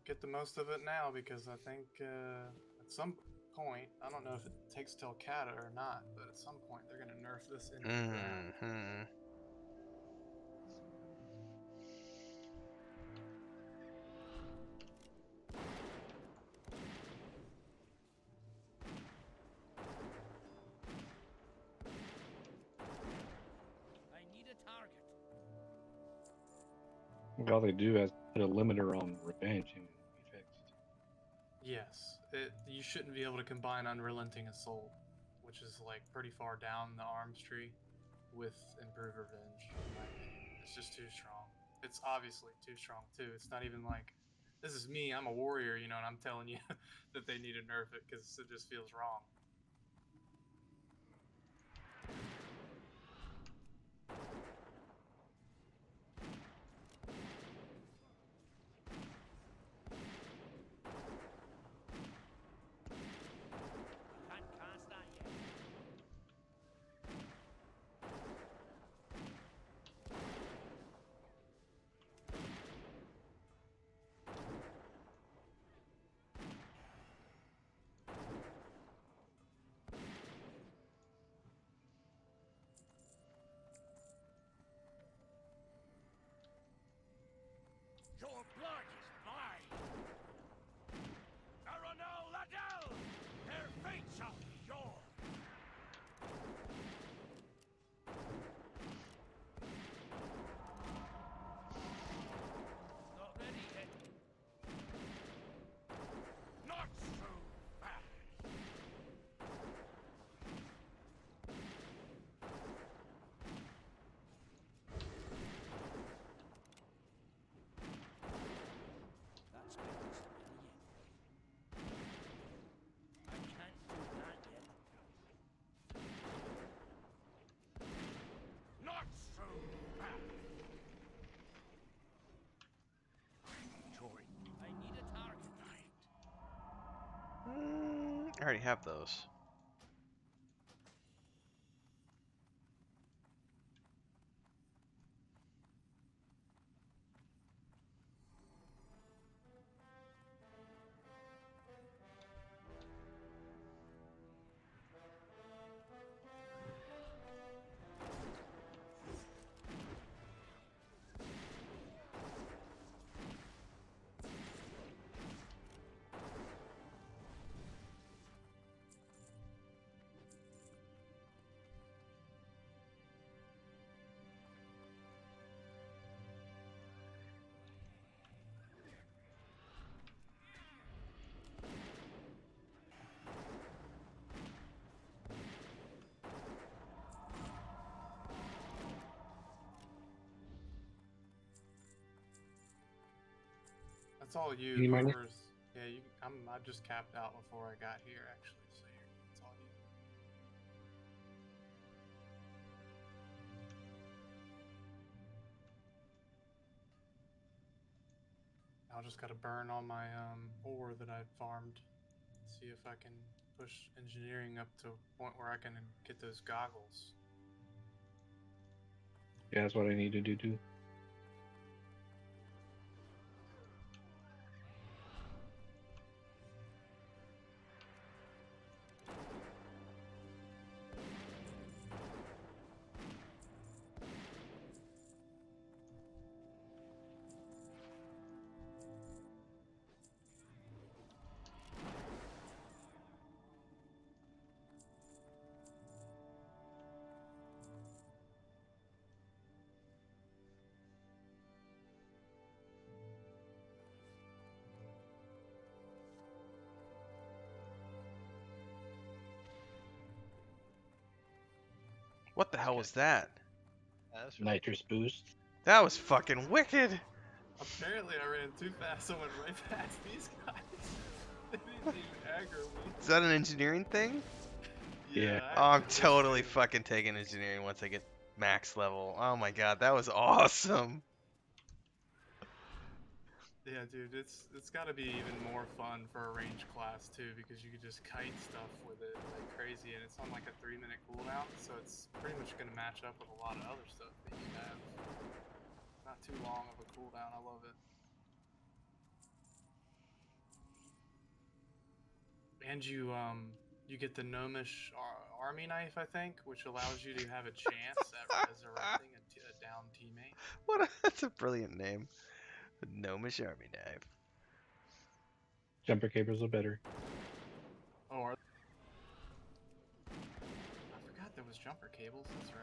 Get the most of it now, because I think at some point, I don't know if it takes till Kata or not, but at some point they're going to nerf this into the ground. I need a target. All they do is put a limiter on revenge and it'll be fixed. Yes, you shouldn't be able to combine Unrelenting Assault, which is like pretty far down the arms tree, with Improved Revenge. In my opinion, it's just too strong. It's obviously too strong too. It's not even like, this is me, I'm a warrior, you know, and I'm telling you that they need to nerf it because it just feels wrong. I already have those. That's all you. Any minor? Whoever's, yeah, I just capped out before I got here, actually. So it's all you. I'll just gotta burn all my ore that I farmed. See if I can push engineering up to a point where I can get those goggles. Yeah, that's what I need to do too. What the hell was that? That's really Nitrous boost. That was fucking wicked. Apparently, I ran too fast. I went right past these guys. They didn't even aggro me. Is that an engineering thing? Yeah. Oh, I'm totally fucking taking engineering once I get max level. Oh my god, that was awesome. Yeah, dude, it's got to be even more fun for a range class too, because you can just kite stuff with it like crazy, and it's on like a 3-minute cooldown, so it's pretty much gonna match up with a lot of other stuff that you have. Not too long of a cooldown. I love it. And you get the gnomish army knife, I think, which allows you to have a chance at resurrecting a down teammate. That's a brilliant name. The Gnomish Army Knife. Jumper cables are better. Oh, I forgot there was jumper cables. That's right.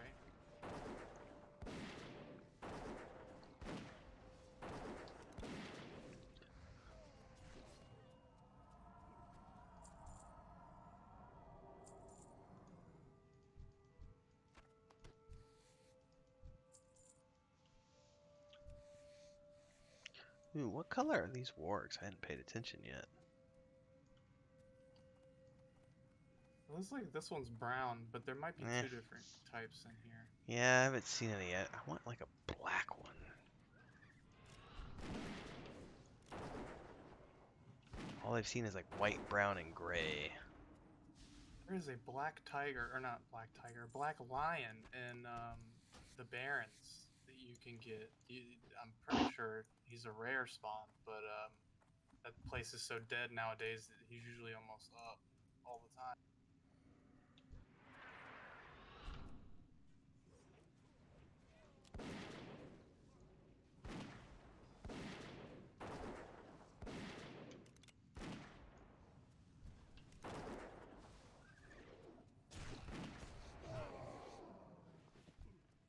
Ooh, what color are these wargs? I hadn't paid attention yet. It looks like this one's brown, but there might be two different types in here. Yeah, I haven't seen any yet. I want like a black one. All I've seen is like white, brown, and gray. There is a black tiger, or not black tiger, black lion in the Barrens that you can get. I'm pretty sure he's a rare spawn, but that place is so dead nowadays that he's usually almost up all the time.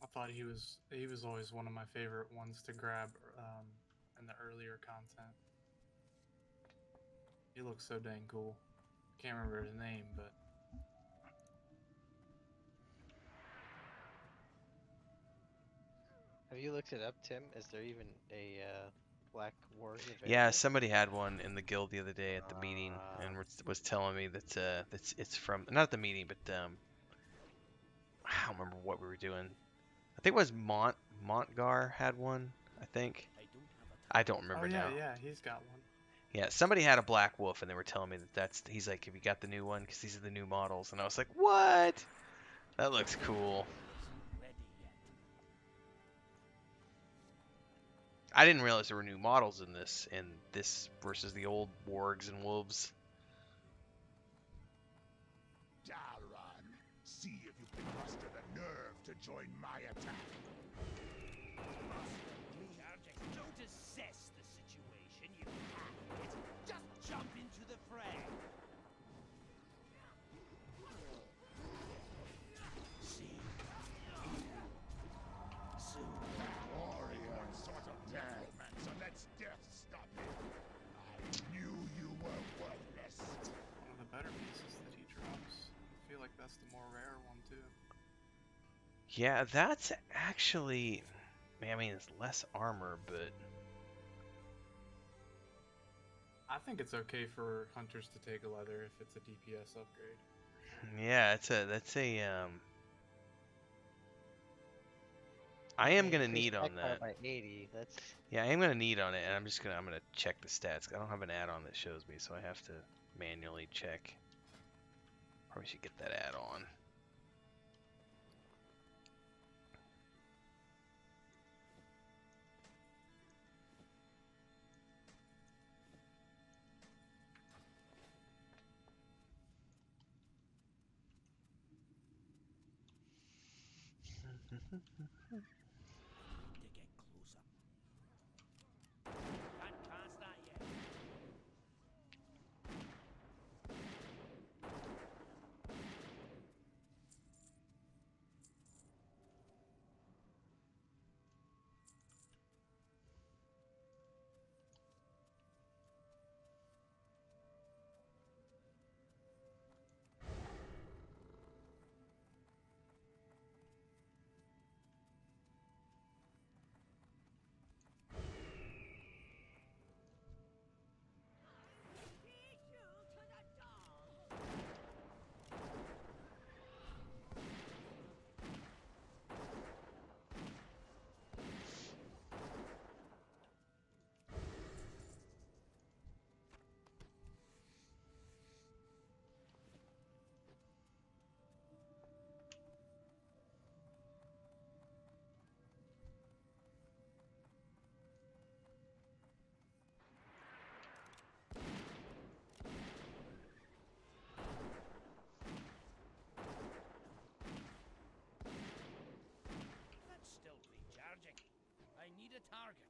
I thought he was always one of my favorite ones to grab in the earlier content. He looks so dang cool. Can't remember his name, but Have you looked it up, Tim? Is there even a black warg available? Yeah, somebody had one in the guild the other day at the meeting, and was telling me that it's from not at the meeting, but I don't remember what we were doing. I think it was Montgar had one. I think. I don't remember oh yeah, now. yeah, he's got one. Yeah, somebody had a black wolf, and they were telling me that he's like, have you got the new one? Because these are the new models, and I was like, what? That looks cool. I didn't realize there were new models in this versus the old wargs and wolves. Dalron, see if you can muster the nerve to join my attack. Don't assess the situation, you have it. Just jump into the fray. Warrior, sort of dead, man, so let's death stop him. I knew you were worthless. One of the better pieces that he drops. I feel like that's the more rare one too. Yeah, that's actually... I mean, it's less armor, but... I think it's okay for hunters to take a leather if it's a DPS upgrade. Yeah, that's a I am gonna need on that. By 80. That's. Yeah, I am gonna need on it, and I'm gonna check the stats. I don't have an add-on that shows me, so I have to manually check. Probably should get that add-on. That's still recharging. I need a target.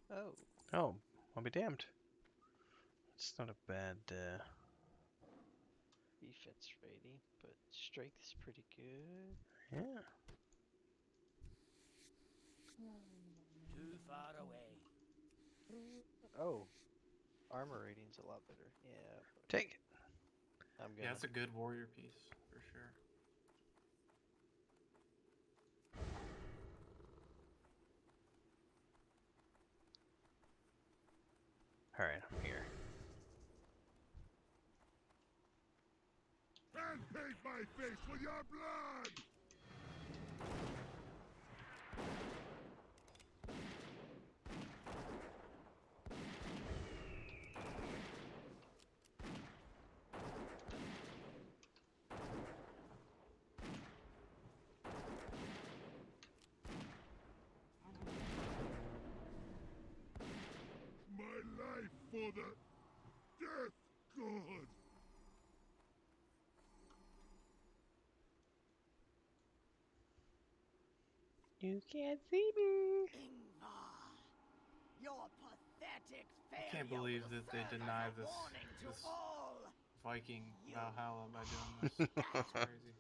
Oh. Oh, I'll be damned. It's not a bad. Defense rating, but strength's pretty good. Yeah. Too far away. Oh. Armor rating's a lot better. Yeah. Take it. I'm gonna. Yeah, it's a good warrior piece for sure. All right, I'm here. And paint my face with your blood! for the Death God. You can't see me. Your pathetic I can't believe that they deny this Viking Valhalla by doing this. That's crazy.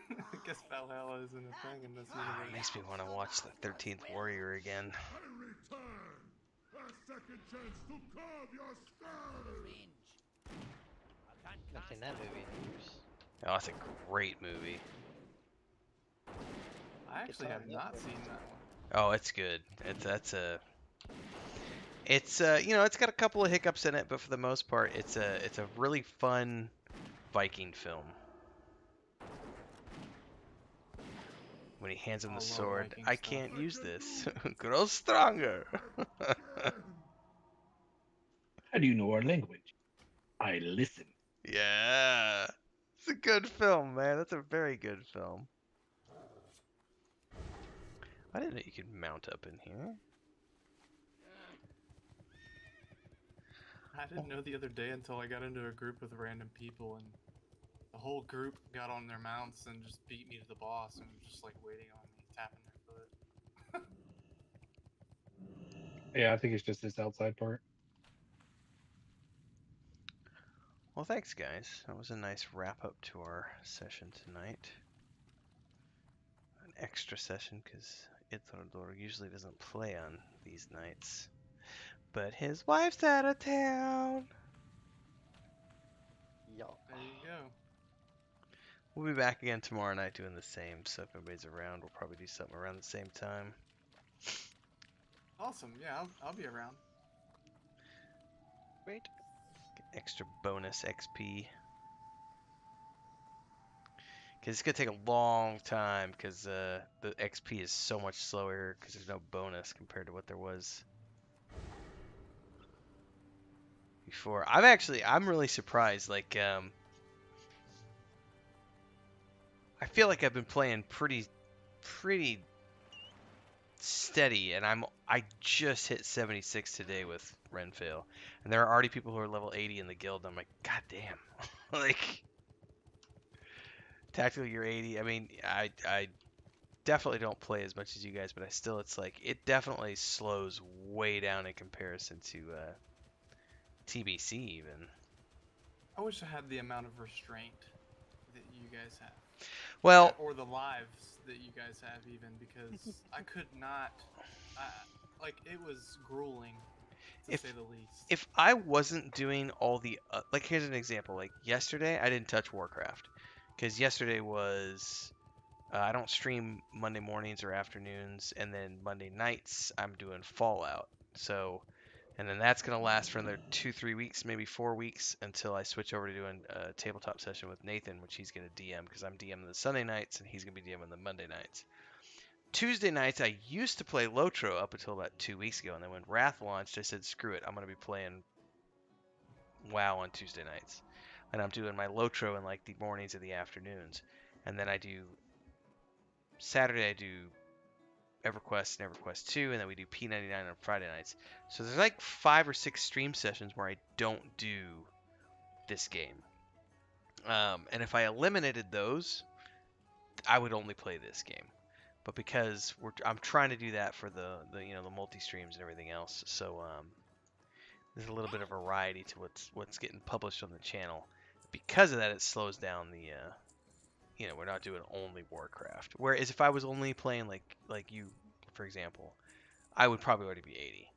I guess Valhalla isn't a thing in this universe. Makes me want to watch the 13th Warrior again. I return. A second chance to carve your skull. Not seen that movie in years. Oh, that's a great movie. I actually have not seen that one. Oh, it's good. It's you know, it's got a couple of hiccups in it, but for the most part, it's a really fun Viking film. When he hands him the sword, Viking I stuff. can't use this. Grow stronger. How do you know our language? I listen. Yeah. It's a good film, man. That's a very good film. I didn't know you could mount up in here. I didn't know the other day until I got into a group with random people, and the whole group got on their mounts and just beat me to the boss, and were just like waiting on me, tapping their foot. Yeah, I think it's just this outside part. Well, thanks, guys. That was a nice wrap up to our session tonight. An extra session because Itrodor usually doesn't play on these nights. But his wife's out of town. Yo. There you go. We'll be back again tomorrow night doing the same. So if everybody's around, we'll probably do something around the same time. Awesome. Yeah, I'll be around. Great. Get extra bonus XP. Because it's going to take a long time because the XP is so much slower because there's no bonus compared to what there was before. I'm really surprised. Like, I feel like I've been playing pretty steady, and I just hit 76 today with Renfail, and there are already people who are level 80 in the guild. And I'm like, God damn, like, tactically you're 80. I mean, I definitely don't play as much as you guys, but it's like it definitely slows way down in comparison to TBC even. I wish I had the amount of restraint that you guys have. Well, or the lives that you guys have, even, because I could not. Like, it was grueling, to say the least. If I wasn't doing all the like, here's an example. Like yesterday, I didn't touch Warcraft because yesterday was I don't stream Monday mornings or afternoons, and then Monday nights I'm doing Fallout. So, and then that's gonna last for another 2-3 weeks, maybe 4 weeks, until I switch over to doing a tabletop session with Nathan, which he's gonna DM because I'm DMing the Sunday nights and he's gonna be DMing the Monday nights. Tuesday nights I used to play Lotro up until about 2 weeks ago, and then when Wrath launched, I said screw it, I'm gonna be playing WoW on Tuesday nights, and I'm doing my Lotro in like the mornings or the afternoons, and then I do Saturday I do EverQuest and EverQuest 2, and then we do P99 on Friday nights. So there's like 5 or 6 stream sessions where I don't do this game. And if I eliminated those, I would only play this game. But because I'm trying to do that for the multi streams and everything else, so there's a little bit of variety to what's getting published on the channel. Because of that, it slows down the we're not doing only Warcraft. Whereas if I was only playing like you, for example, I would probably already be 80,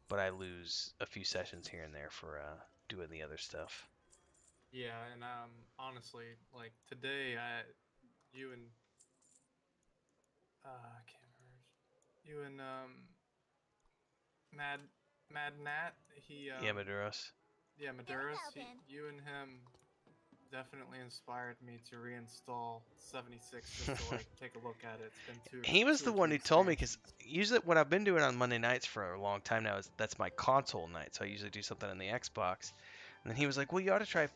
but I lose a few sessions here and there for doing the other stuff. Yeah, and honestly, like today, you and I can't remember. You and Mad Nat, yeah, Maduros. Yeah, Maduros. You and him definitely inspired me to reinstall 76 just to like take a look at it. It's been He was the one who told me, because usually what I've been doing on Monday nights for a long time now is that's my console night, so I usually do something on the Xbox. And then he was like, well, you ought to try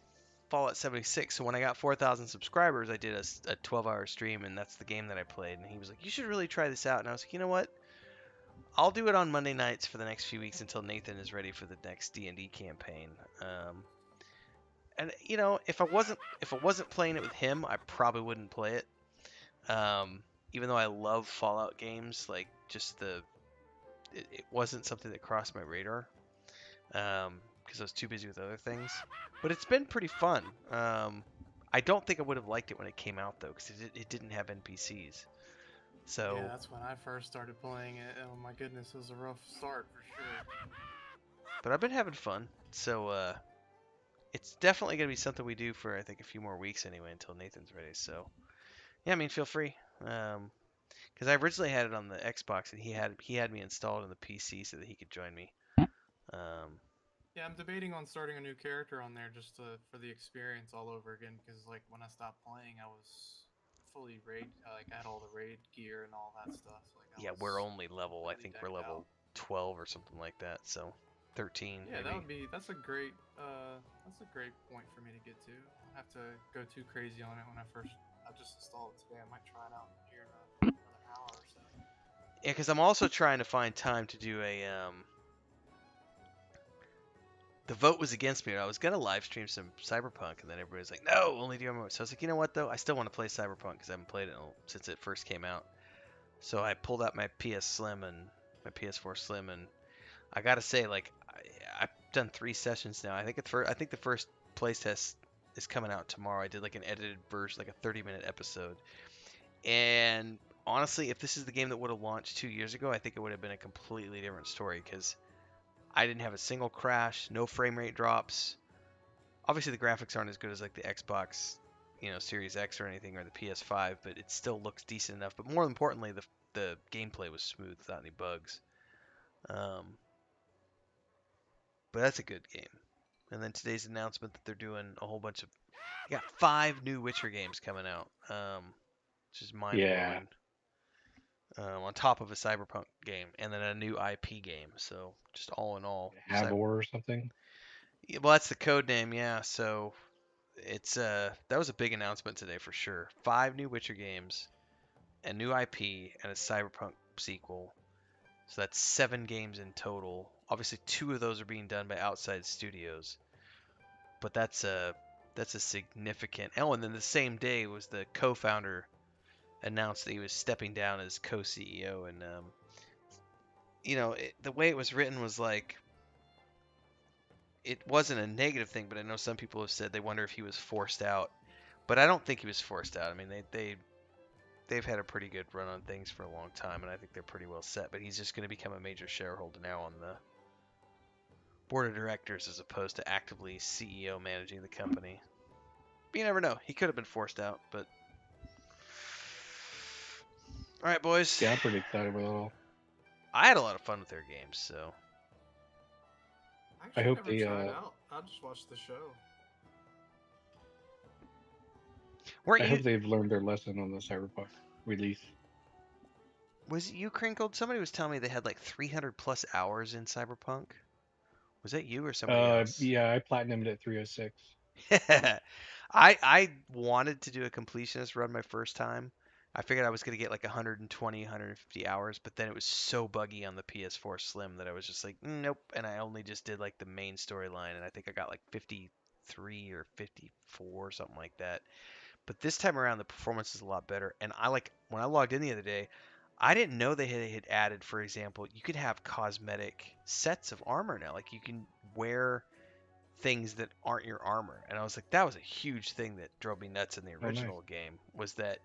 Fallout 76. So when I got 4,000 subscribers, I did a 12-hour stream, and that's the game that I played. And he was like, you should really try this out. And I was like, you know what? I'll do it on Monday nights for the next few weeks until Nathan is ready for the next D&D campaign. And you know, if I wasn't playing it with him, I probably wouldn't play it. Even though I love Fallout games, like just it wasn't something that crossed my radar. Because I was too busy with other things. But it's been pretty fun. I don't think I would have liked it when it came out though, because it didn't have NPCs. So. Yeah, that's when I first started playing it. Oh my goodness, it was a rough start for sure. But I've been having fun. So it's definitely gonna be something we do for I think a few more weeks anyway until Nathan's ready. So yeah, I mean feel free. Because I originally had it on the Xbox and he had me installed on the PC so that he could join me. Yeah, I'm debating on starting a new character on there just for the experience all over again. Because like when I stopped playing, I was fully raid, like I had all the raid gear and all that stuff. Like yeah, we're only level. I think we're level 12 or something like that. So 13. Yeah, maybe. that's a great point for me to get to. I'll have to go too crazy on it when I just installed it today. I might try it out here in another hour or so. Yeah, because I'm also trying to find time to do a The vote was against me. I was gonna live stream some Cyberpunk, and then everybody was like, "No, only do MMO." So I was like, you know what though? I still want to play Cyberpunk because I haven't played it since it first came out. So I pulled out my PS Slim and my PS4 Slim, and I gotta say, like, I've done 3 sessions now. I think the first playtest is coming out tomorrow. I did like an edited version, like a 30-minute episode. And honestly, if this is the game that would have launched 2 years ago, I think it would have been a completely different story because I didn't have a single crash, no frame rate drops. Obviously, the graphics aren't as good as like the Xbox, Series X or anything, or the PS5, but it still looks decent enough. But more importantly, the gameplay was smooth without any bugs. But that's a good game. And then today's announcement that they're doing a whole bunch of, they got 5 new Witcher games coming out, which is mind blowing. On top of a Cyberpunk game, and then a new IP game. So just all in all, Havor or something. Yeah, well, that's the code name, yeah. So it's that was a big announcement today for sure. 5 new Witcher games, a new IP, and a Cyberpunk sequel. So that's 7 games in total. Obviously, 2 of those are being done by outside studios, but that's a significant. Oh, and then the same day was the co-founder announced that he was stepping down as co-CEO, and the way it was written was like it wasn't a negative thing, but I know some people have said they wonder if he was forced out. But I don't think he was forced out. I mean, they've had a pretty good run on things for a long time, and I think they're pretty well set. But he's just going to become a major shareholder now on the board of directors as opposed to actively CEO managing the company. But you never know. He could have been forced out, but all right, boys. Yeah, I'm pretty excited with it all. I had a lot of fun with their games, so. I hope they try it out. I'll just watch the show. I hope they've learned their lesson on the Cyberpunk release. Was it you, Crinkled? Somebody was telling me they had like 300 plus hours in Cyberpunk. Was that you or somebody else? Yeah, I platinumed at 306. I wanted to do a completionist run my first time. I figured I was going to get like 120, 150 hours, but then it was so buggy on the PS4 Slim that I was just like, nope. And I only just did like the main storyline, and I think I got like 53 or 54, something like that. But this time around, the performance is a lot better. And when I logged in the other day, I didn't know they had added, for example, you could have cosmetic sets of armor now. Like you can wear things that aren't your armor. And I was like, that was a huge thing that drove me nuts in the original game, was that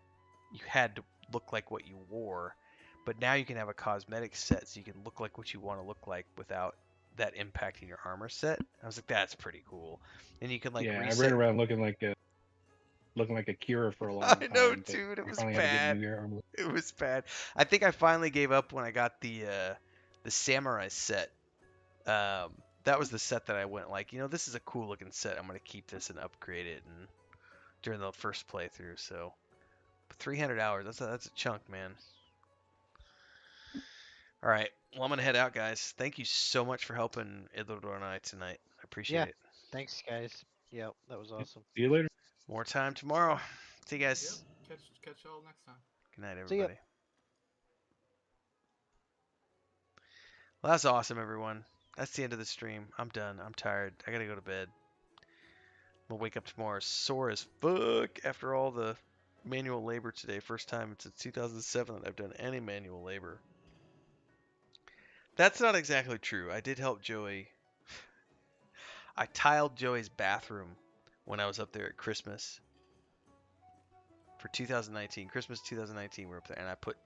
you had to look like what you wore. But now you can have a cosmetic set so you can look like what you want to look like without that impacting your armor set. I was like, that's pretty cool. And you can like reset. I ran around looking like a Kira for a long time. I know, dude. It was bad. It was bad. I think I finally gave up when I got the samurai set. That was the set that I went like, this is a cool looking set. I'm gonna keep this and upgrade it, and during the first playthrough. So, 300 hours. That's a chunk, man. All right. Well, I'm gonna head out, guys. Thank you so much for helping Idlodor and I tonight. I appreciate it. Thanks, guys. Yep, that was awesome. See you later. More time tomorrow. See you guys. Yep. Catch y'all next time. Good night, everybody. Well, that's awesome, everyone. That's the end of the stream. I'm done. I'm tired. I gotta go to bed. I'm gonna wake up tomorrow sore as fuck after all the manual labor today. First time since 2007 that I've done any manual labor. That's not exactly true. I did help Joey. I tiled Joey's bathroom when I was up there at Christmas for 2019. Christmas 2019, we were up there, and I put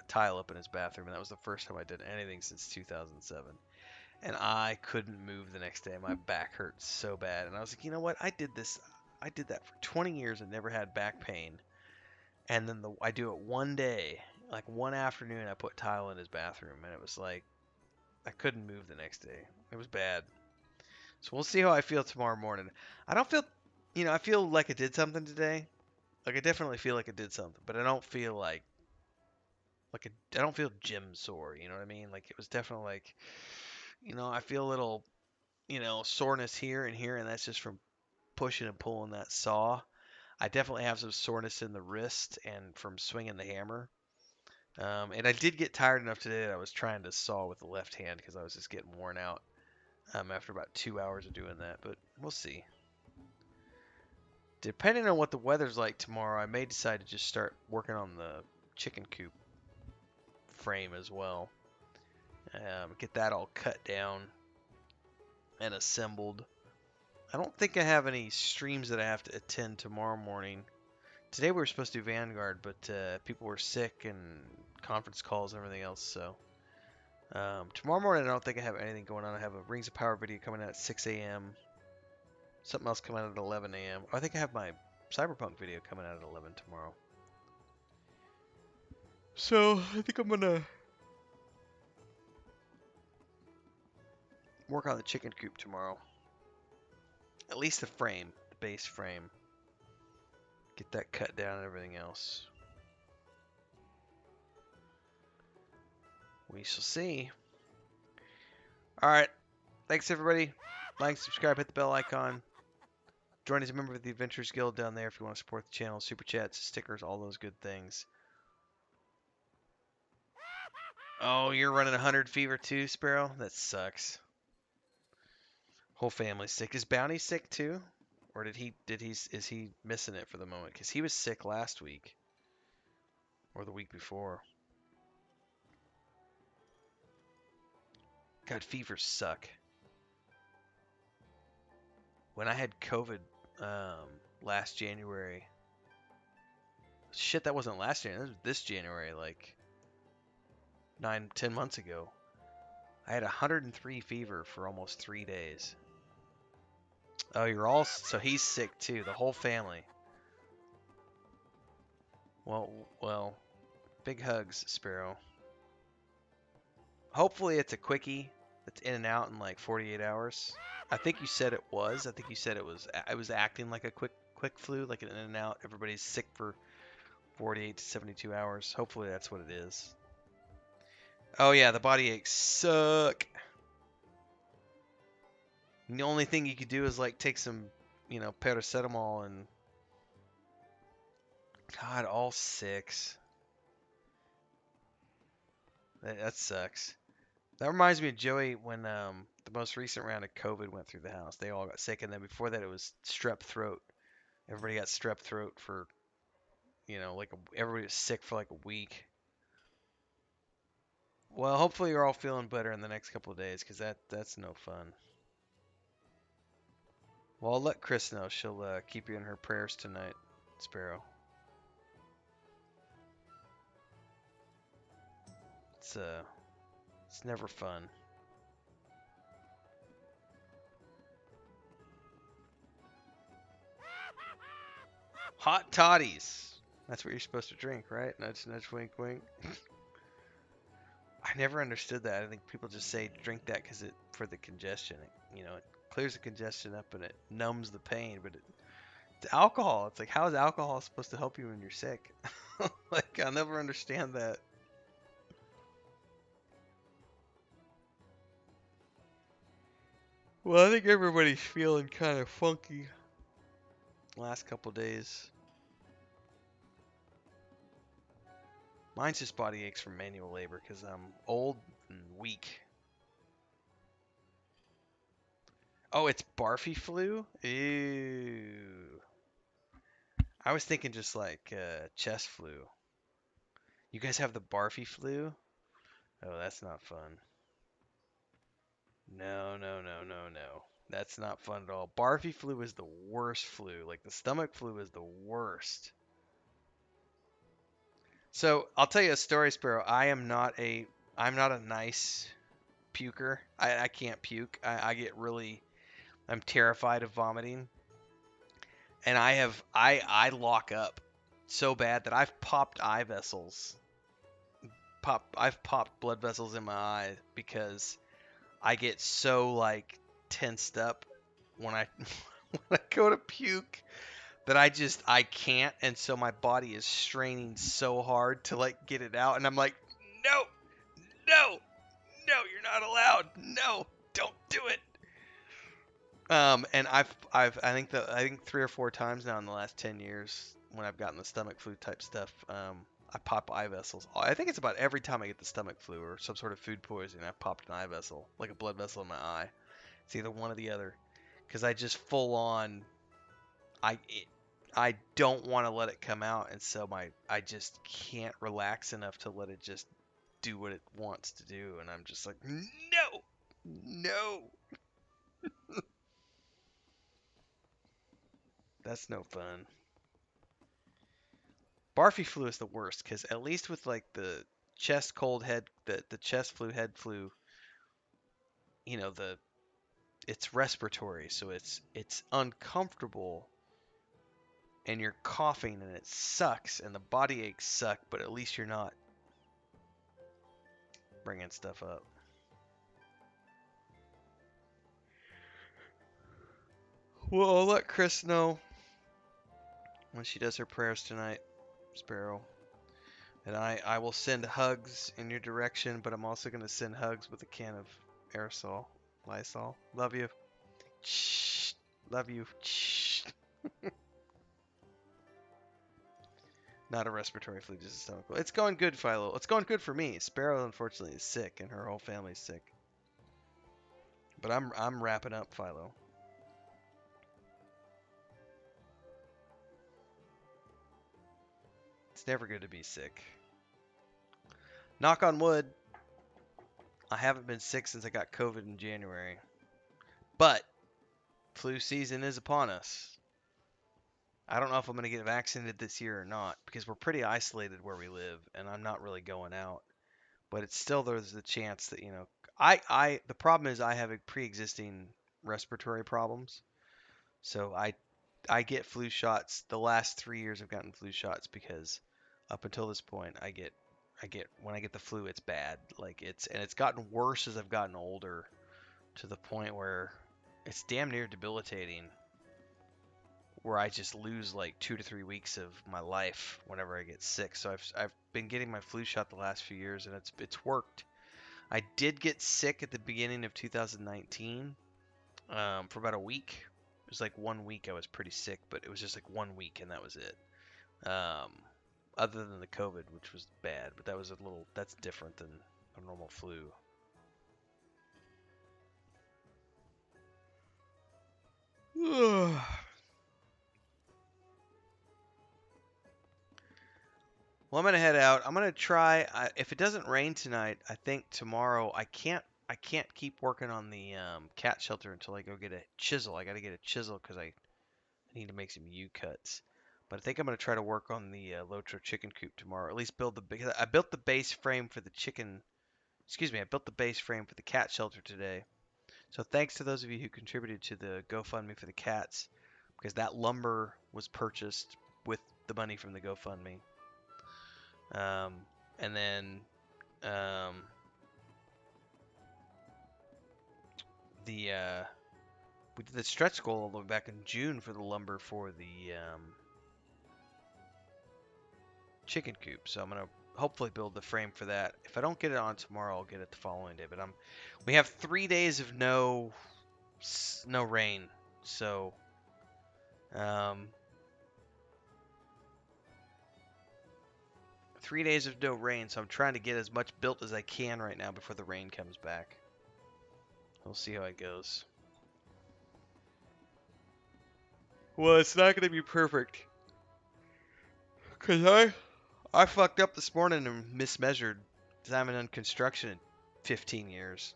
tile up in his bathroom, and that was the first time I did anything since 2007. And I couldn't move the next day. My back hurt so bad, and I was like, you know what? I did that for 20 years and never had back pain. And then I do it one day, like one afternoon. I put tile in his bathroom, and it was like I couldn't move the next day. It was bad. So we'll see how I feel tomorrow morning. I don't feel, I feel like I did something today. Like I definitely feel like I did something, but I don't feel I don't feel gym sore. You know what I mean? Like it was definitely like, I feel a little, soreness here and here, and that's just from pushing and pulling that saw. I definitely have some soreness in the wrist and from swinging the hammer. And I did get tired enough today that I was trying to saw with the left hand because I was just getting worn out after about 2 hours of doing that. But we'll see. Depending on what the weather's like tomorrow, I may decide to just start working on the chicken coop frame as well. Get that all cut down and assembled. I don't think I have any streams that I have to attend tomorrow morning. Today we were supposed to do Vanguard, but people were sick and conference calls and everything else, so... tomorrow morning I don't think I have anything going on. I have a Rings of Power video coming out at 6 a.m. Something else coming out at 11 a.m. I think I have my Cyberpunk video coming out at 11 tomorrow. So, I think I'm gonna work on the chicken coop tomorrow. At least the frame, the base frame. Get that cut down and everything else. We shall see. Alright. Thanks, everybody. Like, subscribe, hit the bell icon. Join as a member of the Adventurers Guild down there if you want to support the channel. Super chats, stickers, all those good things. Oh, you're running 100 fever too, Sparrow? That sucks. Whole family's sick. Is Bounty sick too? Or is he missing it for the moment? Because he was sick last week. Or the week before. God, fevers suck. When I had COVID last January. Shit, that wasn't last January. That was this January, like 9-10 months ago. I had 103 fever for almost 3 days. Oh, so he's sick too. The whole family. Well, big hugs, Sparrow. Hopefully it's a quickie that's in and out in like 48 hours. I think you said it was. I think you said it was acting like a quick flu, like an in and out. Everybody's sick for 48 to 72 hours. Hopefully that's what it is. Oh yeah, the body aches suck. And the only thing you could do is like take some, paracetamol and... God, all 6. That sucks. That reminds me of Joey when the most recent round of COVID went through the house. They all got sick, and then before that it was strep throat. Everybody got strep throat for, everybody was sick for like a week. Well, hopefully you're all feeling better in the next couple of days, because that's no fun. Well, I'll let Chris know. She'll keep you in her prayers tonight, Sparrow. It's never fun. Hot toddies. That's what you're supposed to drink, right? Nudge, nudge, wink, wink. I never understood that. I think people just say drink that because for the congestion. It clears the congestion up and it numbs the pain. But it's alcohol. It's like, how is alcohol supposed to help you when you're sick? Like, I'll never understand that. Well, I think everybody's feeling kind of funky last couple days. Mine's just body aches from manual labor because I'm old and weak. Oh, it's barfy flu? Ew. I was thinking just like chest flu. You guys have the barfy flu? Oh, that's not fun. No, no, no, no, no. That's not fun at all. Barfy flu is the worst flu. Like the stomach flu is the worst. So I'll tell you a story, Sparrow. I'm not a nice puker. I can't puke. I get really, I'm terrified of vomiting. And I lock up so bad that I've popped eye vessels. I've popped blood vessels in my eye because I get so like tensed up when I when I go to puke that I can't, and so my body is straining so hard to like get it out, and I'm like, no, no, no, you're not allowed. No, don't do it. And I think 3 or 4 times now in the last 10 years when I've gotten the stomach flu type stuff, I pop eye vessels. I think it's about every time I get the stomach flu or some sort of food poisoning, I've popped an eye vessel, like a blood vessel in my eye. It's either one or the other, because I just full on, I it, I don't want to let it come out, and so I just can't relax enough to let it just do what it wants to do, and I'm just like, no, no, that's no fun. Barfy flu is the worst because at least with like the chest cold head, the chest flu, head flu, the it's respiratory, so it's uncomfortable and you're coughing and it sucks and the body aches suck, but at least you're not bringing stuff up. Well, I'll let Chris know when she does her prayers tonight, Sparrow. And I will send hugs in your direction, but I'm also going to send hugs with a can of aerosol. Lysol. Love you. Shh. Love you. Shh. Not a respiratory flu, just a stomach flu. It's going good, Philo. It's going good for me. Sparrow, unfortunately, is sick, and her whole family's sick. But I'm wrapping up, Philo. It's never good to be sick. Knock on wood. I haven't been sick since I got COVID in January. But flu season is upon us. I don't know if I'm going to get vaccinated this year or not because we're pretty isolated where we live and I'm not really going out. But it's still there's the chance that, the problem is I have a pre-existing respiratory problems. So I get flu shots. The last 3 years I've gotten flu shots because up until this point when I get the flu it's bad. It's gotten worse as I've gotten older to the point where it's damn near debilitating, where I just lose like 2 to 3 weeks of my life whenever I get sick. So I've been getting my flu shot the last few years, and it's worked. I did get sick at the beginning of 2019 for about a week. It was like 1 week I was pretty sick, but it was just like 1 week, and that was it. Other than the COVID, which was bad, but that's different than a normal flu. Well, I'm gonna head out. I'm gonna try. If it doesn't rain tonight, I think tomorrow I can't keep working on the cat shelter until I go get a chisel. I gotta get a chisel because I need to make some U cuts. But I think I'm gonna try to work on the Lotro chicken coop tomorrow. At least build the. I built the base frame for the chicken. Excuse me. I built the base frame for the cat shelter today. So thanks to those of you who contributed to the GoFundMe for the cats, because that lumber was purchased with the money from the GoFundMe. And then we did the stretch goal all the way back in June for the lumber for the chicken coop. So I'm gonna hopefully build the frame for that. If I don't get it on tomorrow, I'll get it the following day. But we have 3 days of no rain, so 3 days of no rain. So I'm trying to get as much built as I can right now before the rain comes back. We'll see how it goes. Well, it's not gonna be perfect. Cause I fucked up this morning and mismeasured. Cause I haven't done construction in 15 years,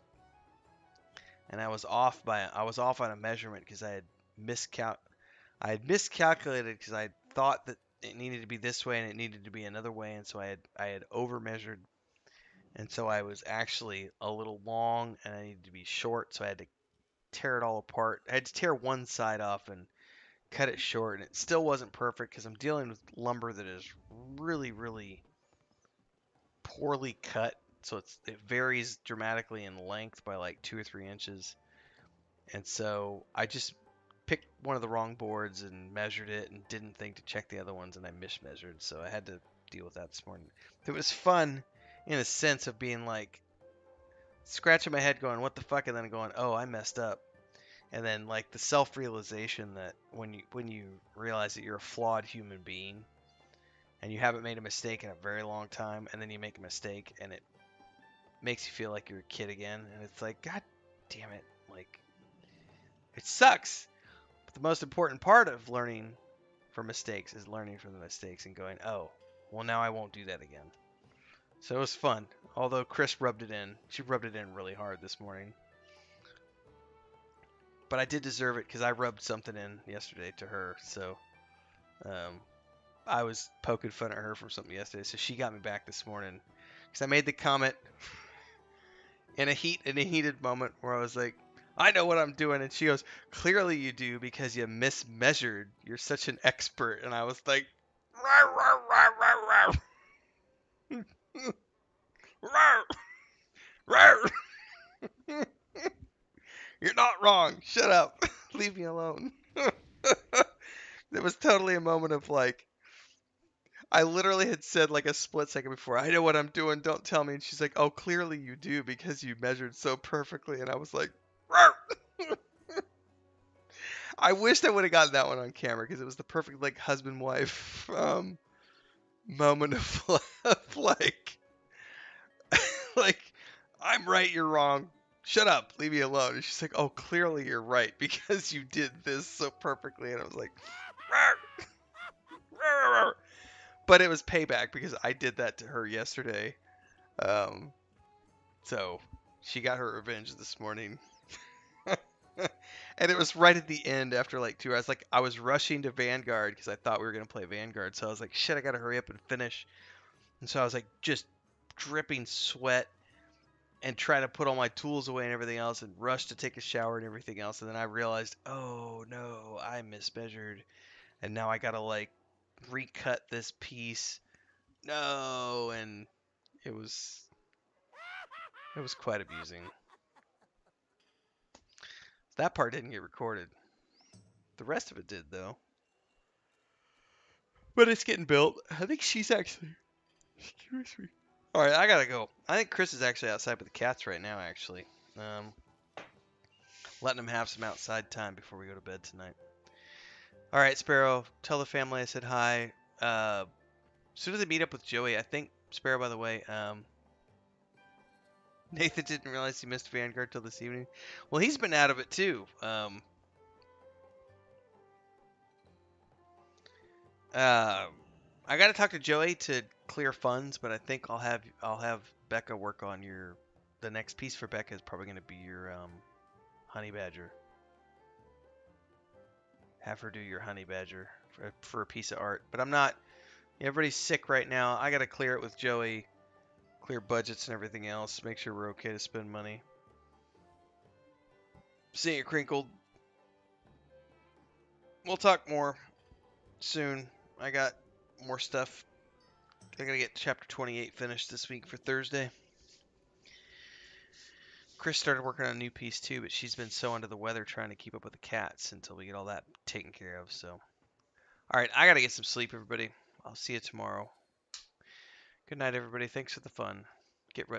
and I was off on a measurement because I had miscalculated because I thought that it needed to be this way and it needed to be another way, and so I had over measured, and so I was actually a little long and I needed to be short, so I had to tear it all apart. I had to tear one side off and cut it short, and it still wasn't perfect because I'm dealing with lumber that is really, really poorly cut, so it varies dramatically in length by like 2 or 3 inches, and so I just picked one of the wrong boards and measured it and didn't think to check the other ones, and I mismeasured, so I had to deal with that this morning. It was fun in a sense of being like scratching my head going what the fuck, and then going, oh, I messed up. And then like the self-realization that when you realize that you're a flawed human being and you haven't made a mistake in a very long time, and then you make a mistake and it makes you feel like you're a kid again, and it's like, god damn it, like it sucks. But the most important part of learning from mistakes is learning from the mistakes and going, oh, well, now I won't do that again. So it was fun. Although Chris rubbed it in. She rubbed it in really hard this morning. But I did deserve it because I rubbed something in yesterday to her. So I was poking fun at her for something yesterday. So she got me back this morning because I made the comment in a heated moment where I was like, I know what I'm doing, and she goes, clearly you do because you mismeasured. You're such an expert. And I was like, rawr, rawr, rawr, rawr, rawr. Rawr, rawr. You're not wrong. Shut up. Leave me alone. It was totally a moment of like, I literally had said like a split second before, I know what I'm doing, don't tell me. And she's like, oh, clearly you do because you measured so perfectly. And I was like, rawr. I wished I would have gotten that one on camera because it was the perfect like husband-wife moment of like, like, I'm right, you're wrong. Shut up, leave me alone. And she's like, oh, clearly you're right because you did this so perfectly. And I was like, rawr, rawr, rawr. But it was payback because I did that to her yesterday. So she got her revenge this morning. And it was right at the end after like 2 hours. Like I was rushing to Vanguard because I thought we were going to play Vanguard. So I was like, shit, I got to hurry up and finish. And so I was like just dripping sweat and trying to put all my tools away and everything else and rush to take a shower and everything else. And then I realized, oh no, I mismeasured. And now I got to like recut this piece. No. And it was quite abusing. That part didn't get recorded. The rest of it did, though. But it's getting built. I think she's actually... Excuse me. Alright, I gotta go. I think Chris is actually outside with the cats right now, actually. Letting them have some outside time before we go to bed tonight. Alright, Sparrow, tell the family I said hi. As soon as I meet up with Joey, I think, Sparrow, by the way, Nathan didn't realize he missed Vanguard till this evening. Well, he's been out of it, too. I gotta talk to Joey to clear funds, but I think I'll have Becca work on the next piece for Becca is probably gonna be your honey badger. Have her do your honey badger for a piece of art. But I'm not. Everybody's sick right now. I gotta clear it with Joey, clear budgets and everything else. Make sure we're okay to spend money. See you, Crinkled. We'll talk more soon. I got more stuff. I gotta get chapter 28 finished this week for Thursday. Chris started working on a new piece too, but she's been so under the weather trying to keep up with the cats until we get all that taken care of. So, all right, I gotta get some sleep, everybody. I'll see you tomorrow. Good night, everybody. Thanks for the fun. Get